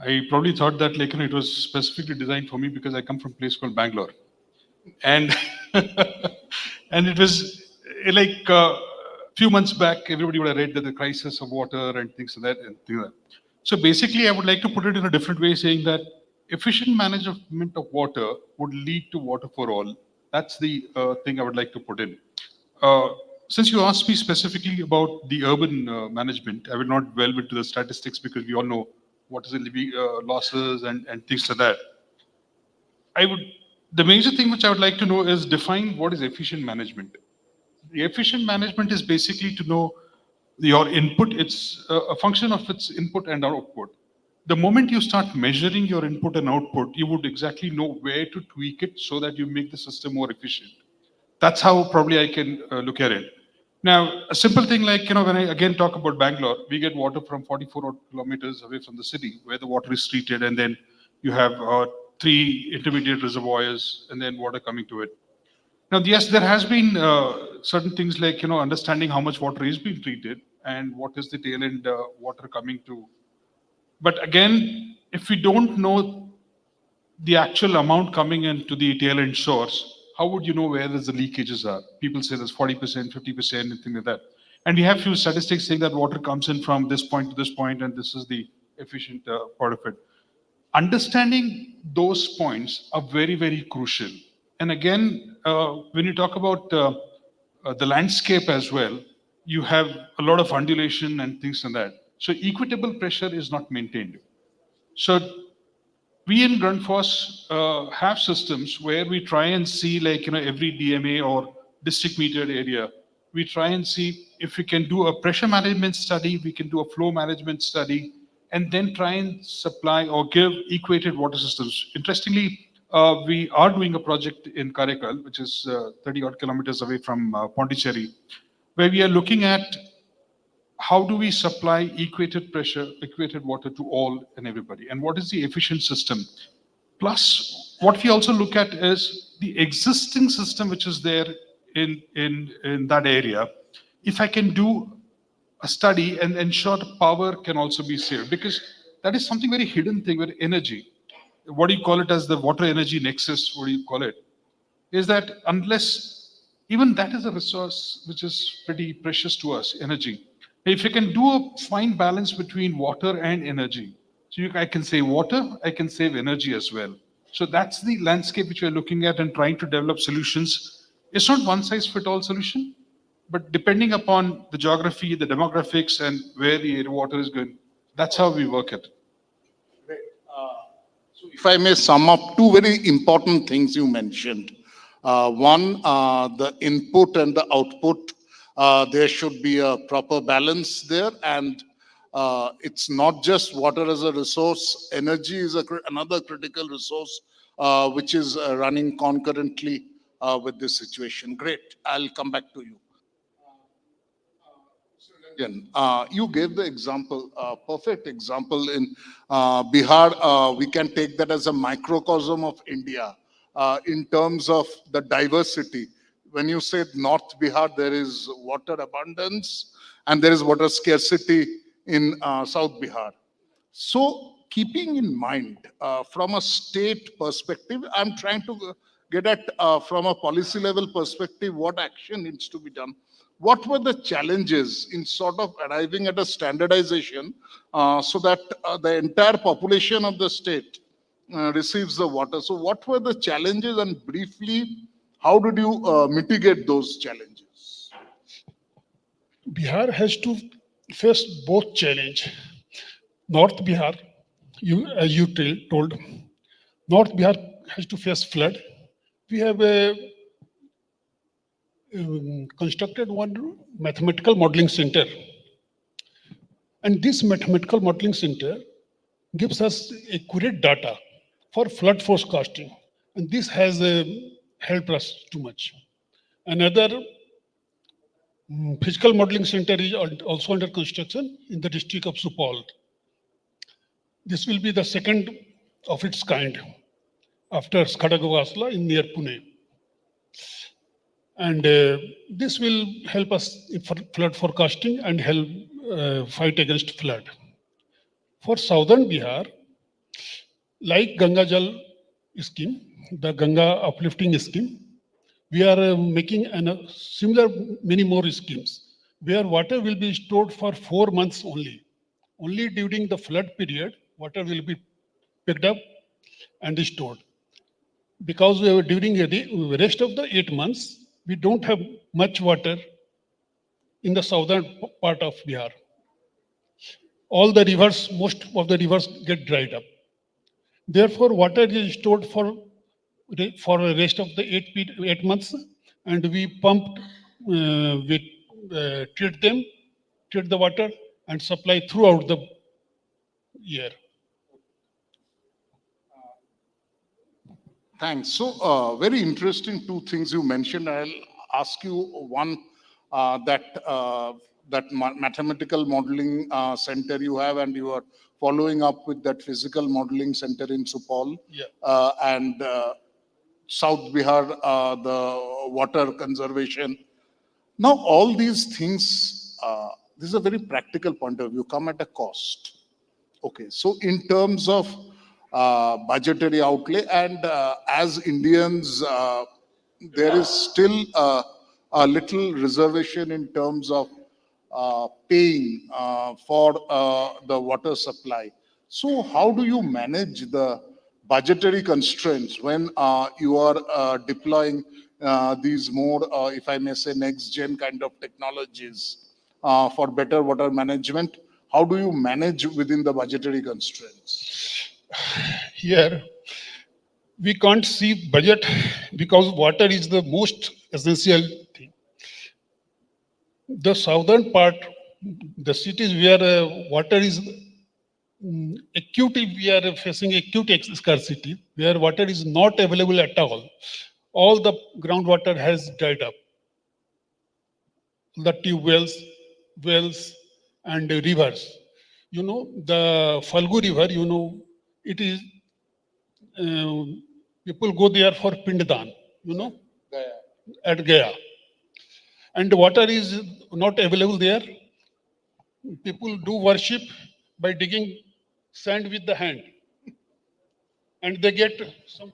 I probably thought that it was specifically designed for me because I come from a place called Bangalore. And and it was like a few months back, everybody would have read that the crisis of water and things like that. So basically, I would like to put it in a different way, saying that efficient management of water would lead to water for all. That's the thing I would like to put in. Since you asked me specifically about the urban management, I will not delve into the statistics because we all know what is the losses and things like that. The major thing which I would like to know is define what is efficient management. The efficient management is basically to know your input. It's a function of its input and output. The moment you start measuring your input and output, you would exactly know where to tweak it so that you make the system more efficient. That's how probably I can look at it. Now, a simple thing like, when I again talk about Bangalore, we get water from 44 kilometers away from the city where the water is treated, and then you have 3 intermediate reservoirs and then water coming to it. Now, yes, there has been certain things like, understanding how much water is being treated and what is the tail end water coming to. But again, if we don't know the actual amount coming into the tail end source, how would you know where the leakages are? People say there's 40%, 50%, and things like that. And we have few statistics saying that water comes in from this point to this point, and this is the efficient part of it. understanding those points are very, very crucial. And again, when you talk about the landscape as well, you have a lot of undulation and things like that. So equitable pressure is not maintained. So we in Grundfos have systems where we try and see, like, every DMA or district metered area, we try and see if we can do a pressure management study, we can do a flow management study, and then try and supply or give equated water systems. Interestingly, we are doing a project in Karaikal, which is 30 odd kilometers away from Pondicherry, where we are looking at how do we supply equated pressure, equated water to all and everybody, and what is the efficient system. Plus, what we also look at is the existing system which is there in that area. If I can do a study and ensure power can also be saved, because that is something very hidden thing with energy. What do you call it as the water energy nexus? What do you call it? Is that unless even that is a resource which is pretty precious to us, energy. If you can do a fine balance between water and energy, so I can save water, I can save energy as well. So that's the landscape which we're looking at and trying to develop solutions. It's not one size fit all solution, but depending upon the geography, the demographics, and where the water is going, that's how we work it. So if I may sum up two very important things you mentioned. One, the input and the output. There should be a proper balance there, and it's not just water as a resource. Energy is another critical resource which is running concurrently with this situation. Great. I'll come back to you. Again, you gave the example, perfect example in Bihar. We can take that as a microcosm of India in terms of the diversity. When you say North Bihar, there is water abundance and there is water scarcity in South Bihar. So keeping in mind from a state perspective, I'm trying to get at from a policy level perspective, what action needs to be done. What were the challenges in sort of arriving at a standardization so that the entire population of the state receives the water? So what were the challenges, and briefly, how did you mitigate those challenges? Bihar has to face both challenge. North Bihar, as you told, North Bihar has to face flood. We have constructed one mathematical modeling center. And this mathematical modeling center gives us accurate data for flood forecasting. And this has helped us too much. Another physical modeling center is also under construction in the district of Supal. This will be the second of its kind after Skadagavasla in near Pune. And this will help us in flood forecasting and help fight against flood. For southern Bihar, like Ganga Jal scheme, the Ganga uplifting scheme, we are making similar many more schemes where water will be stored for 4 months only. Only during the flood period, water will be picked up and stored. Because during the rest of the 8 months, we don't have much water in the southern part of Bihar. All the rivers, most of the rivers get dried up. Therefore, water is stored for the rest of the 8 months, and we pumped, treat the water, and supply throughout the year. Thanks. So very interesting two things you mentioned. I'll ask you one, that mathematical modeling center you have, and you are following up with that physical modeling center in Supal. Yeah. And South Bihar, the water conservation. Now, all these things, this is a very practical point of view, come at a cost. Okay, so in terms of budgetary outlay, and as Indians, there is still a little reservation in terms of paying for the water supply. So how do you manage the budgetary constraints when you are deploying these more, if I may say, next gen kind of technologies for better water management? How do you manage within the budgetary constraints? Here, we can't see budget because water is the most essential thing. The southern part, the cities where water is acute, we are facing acute scarcity, where water is not available at all. All the groundwater has dried up. The tube wells, and the rivers. You know, the Falgu River, you know, it is, people go there for Pinddan, you know, at Gaya. And the water is not available there. People do worship by digging sand with the hand. And they get some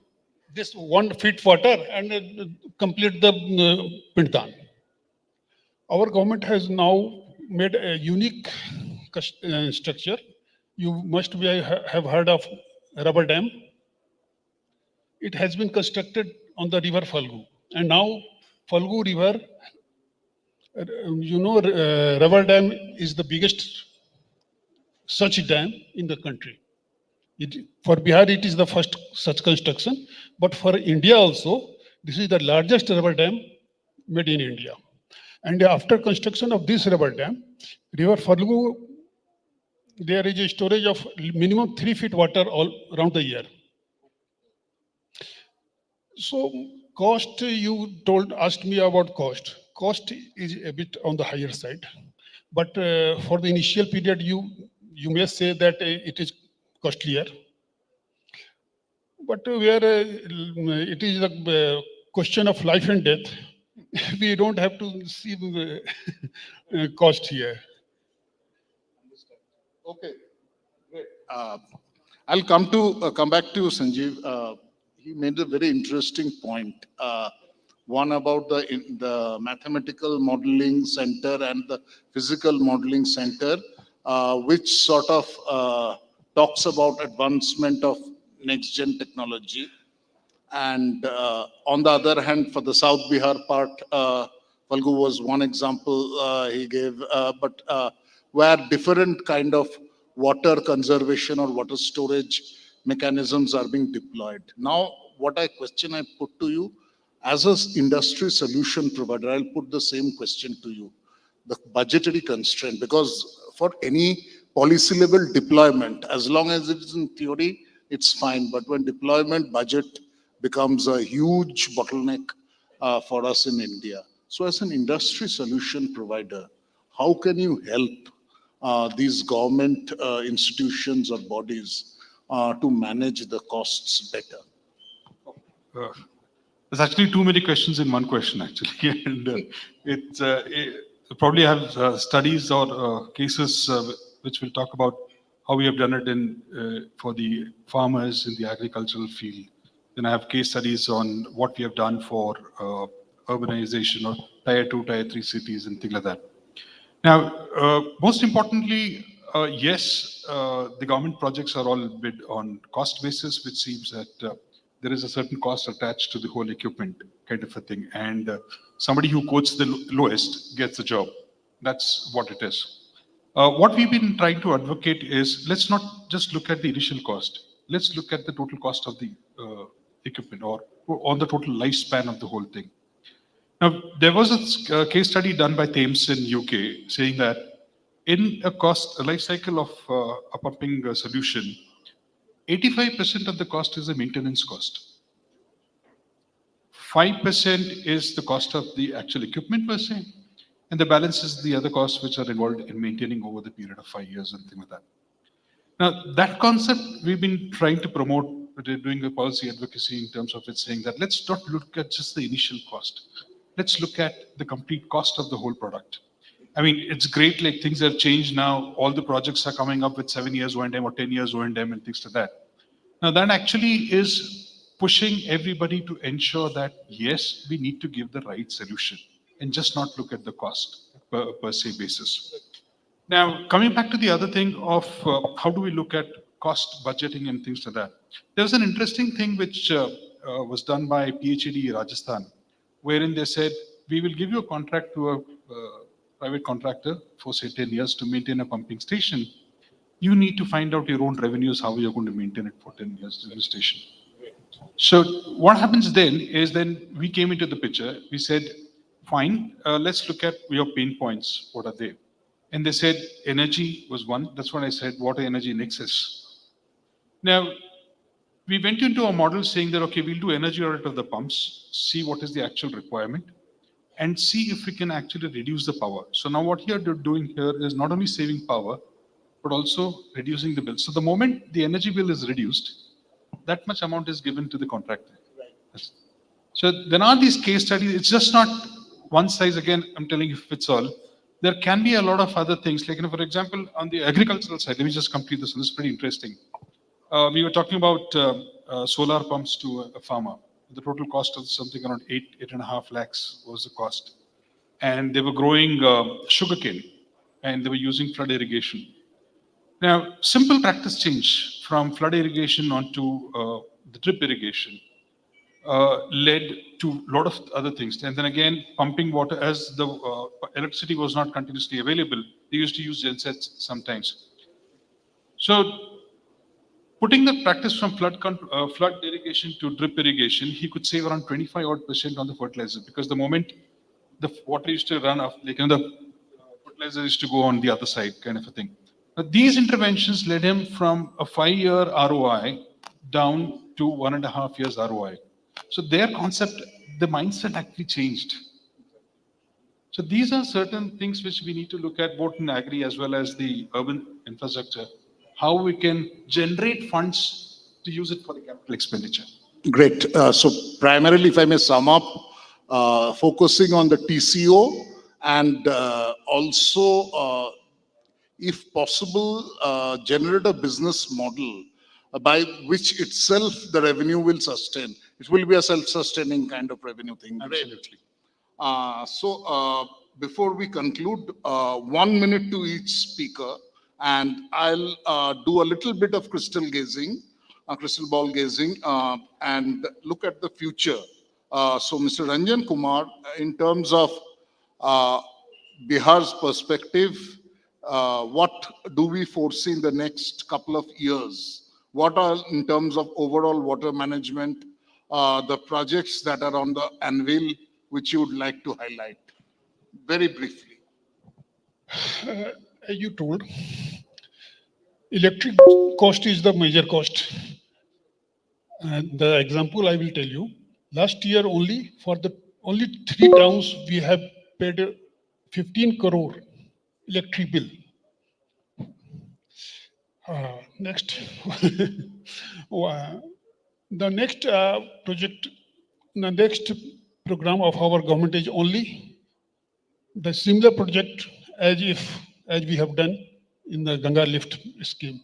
this 1 feet water and complete the Pinddan. Our government has now made a unique structure. You must have heard of rubber dam. It has been constructed on the river Falgu. And now Falgu River, you know, rubber dam is the biggest such dam in the country. For Bihar, it is the first such construction. But for India also, this is the largest rubber dam made in India. And after construction of this rubber dam, river Falgu, there is a storage of minimum 3 feet water all around the year. So cost, you asked me about cost. Cost is a bit on the higher side. But for the initial period, you may say that it is costlier. But where it is a question of life and death, we don't have to see the cost here. Okay, great. I'll come back to Sanjeev. He made a very interesting point. One about the mathematical modeling center and the physical modeling center, which sort of talks about advancement of next gen technology. And on the other hand, for the South Bihar part, Falgu was one example he gave, but where different kind of water conservation or water storage mechanisms are being deployed. Now, what I put to you, as an industry solution provider, I'll put the same question to you. The budgetary constraint, because for any policy level deployment, as long as it is in theory, it's fine. But when deployment budget becomes a huge bottleneck for us in India. So as an industry solution provider, how can you help these government institutions or bodies to manage the costs better? There's actually too many questions in one question, actually. And it probably have studies or cases which will talk about how we have done it in for the farmers in the agricultural field. Then I have case studies on what we have done for urbanization or tier 2, tier 3 cities and things like that. Now, most importantly, yes, the government projects are all bid on cost basis, which seems that there is a certain cost attached to the whole equipment kind of a thing. And somebody who quotes the lowest gets the job. That's what it is. What we've been trying to advocate is, let's not just look at the initial cost. Let's look at the total cost of the equipment or on the total lifespan of the whole thing. Now, there was a case study done by Thames in UK saying that in a life cycle of a pumping solution, 85% of the cost is the maintenance cost. 5% is the cost of the actual equipment per se, and the balance is the other costs which are involved in maintaining over the period of 5 years and things like that. Now, that concept we've been trying to promote, doing a policy advocacy in terms of it, saying that let's not look at just the initial cost. Let's look at the complete cost of the whole product. I mean, it's great, like things have changed now. All the projects are coming up with 7 years O&M or 10 years O&M and things like that. Now, that actually is pushing everybody to ensure that, yes, we need to give the right solution and just not look at the cost per se basis. Now, coming back to the other thing of how do we look at cost budgeting and things like that. There was an interesting thing which was done by PHED Rajasthan, wherein they said, we will give you a contract to a private contractor for say 10 years to maintain a pumping station. You need to find out your own revenues, how you're going to maintain it for 10 years in the station. So what happens then is then we came into the picture. We said, fine, let's look at your pain points. What are they? And they said energy was one. That's what I said, water, energy, and excess. Now, we went into a model saying that, okay, we'll do energy audit of the pumps, see what is the actual requirement, and see if we can actually reduce the power. So now what you're doing here is not only saving power, but also reducing the bill. So the moment the energy bill is reduced, that much amount is given to the contractor. Right. So there are these case studies. It's just not one size, again, I'm telling you, fits all. There can be a lot of other things. Like, for example, on the agricultural side, let me just complete this one. This is pretty interesting. We were talking about solar pumps to a farmer. The total cost of something around 8.5 lakhs was the cost. And they were growing sugarcane, and they were using flood irrigation. Now, simple practice change from flood irrigation onto the drip irrigation led to a lot of other things. And then again, pumping water, as the electricity was not continuously available, they used to use gensets sometimes. So putting the practice from flood irrigation to drip irrigation, he could save around 25% on the fertilizer, because the moment the water used to run off, like, the fertilizer used to go on the other side, kind of a thing. But these interventions led him from a 5-year ROI down to 1.5 years ROI. So their concept, the mindset actually changed. So these are certain things which we need to look at, both in agri as well as the urban infrastructure, how we can generate funds to use it for the capital expenditure. Great. So primarily, if I may sum up, focusing on the TCO and also, if possible, generate a business model by which itself the revenue will sustain. It will be a self-sustaining kind of revenue thing. Absolutely. So before we conclude, 1 minute to each speaker, and I'll do a little bit of crystal ball gazing, and look at the future. So Mr. Ranjan Kumar, in terms of Bihar's perspective, what do we foresee in the next couple of years? What are, in terms of overall water management, the projects that are on the anvil, which you would like to highlight? Very briefly. As you told, electric cost is the major cost. And the example I will tell you, last year only, for the only 3 towns, we have paid 15 crore electric bill. Next. The next project, the next program of our government is only the similar project as we have done in the Ganga lift scheme.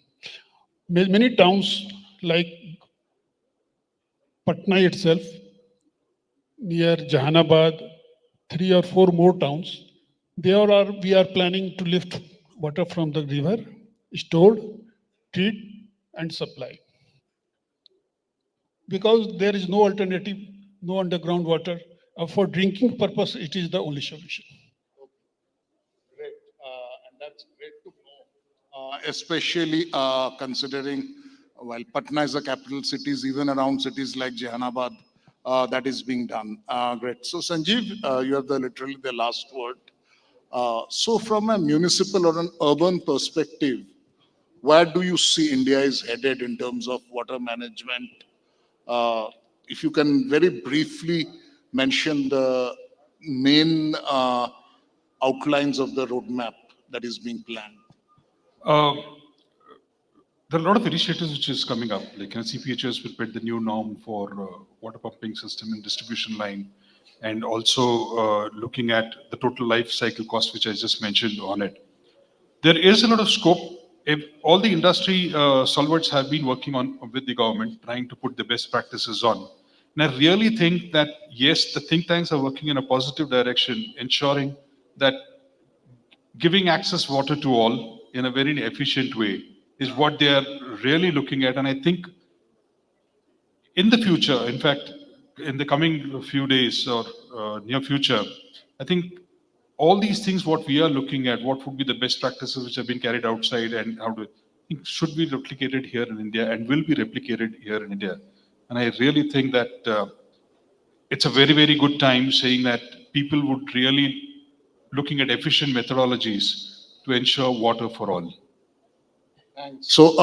Many towns like Patna itself, near Jahanabad, 3 or 4 more towns, we are planning to lift water from the river, stored, treat, and supply. Because there is no alternative, no underground water. For drinking purpose, it is the only solution. Great, and that's great to know, especially considering, while Patna is a capital city, even around cities like Jehanabad, that is being done. Great. So Sanjeev, you have literally the last word. So from a municipal or an urban perspective, where do you see India is headed in terms of water management? If you can very briefly mention the main outlines of the roadmap that is being planned. There are a lot of initiatives which is coming up. Like CPHS has prepared the new norm for water pumping system and distribution line, and also looking at the total life cycle cost, which I just mentioned on it. There is a lot of scope. If all the industry solvents have been working on with the government, trying to put the best practices on. And I really think that, yes, the think tanks are working in a positive direction, ensuring that giving access water to all in a very efficient way is what they are really looking at. And I think in the future, in fact, in the coming few days or near future, I think all these things, what we are looking at, what would be the best practices which have been carried outside and how to, I think should be replicated here in India and will be replicated here in India. And I really think that it's a very, very good time saying that people would really looking at efficient methodologies to ensure water for all. So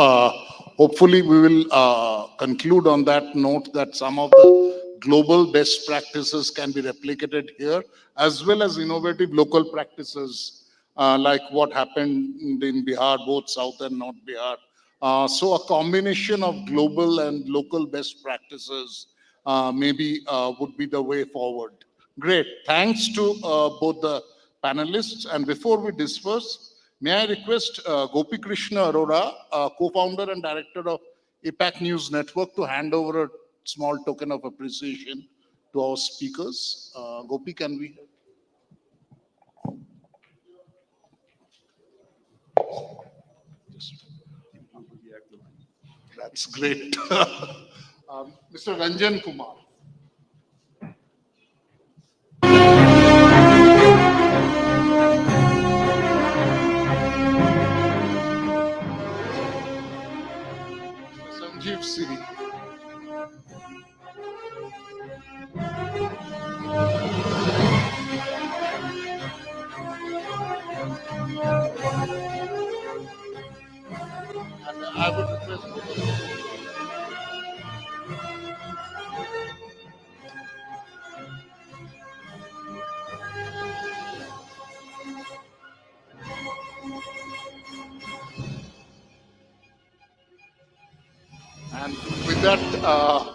hopefully we will conclude on that note that some of the global best practices can be replicated here, as well as innovative local practices like what happened in Bihar, both South and North Bihar. So a combination of global and local best practices maybe would be the way forward. Great. Thanks to both the panelists. And before we disperse, may I request Gopi Krishna Arora, co-founder and director of APAC News Network, to hand over a small token of appreciation to our speakers. Gopi, can we? That's great. Mr. Ranjan Kumar. Sanjeev Siri. And I would request and with that,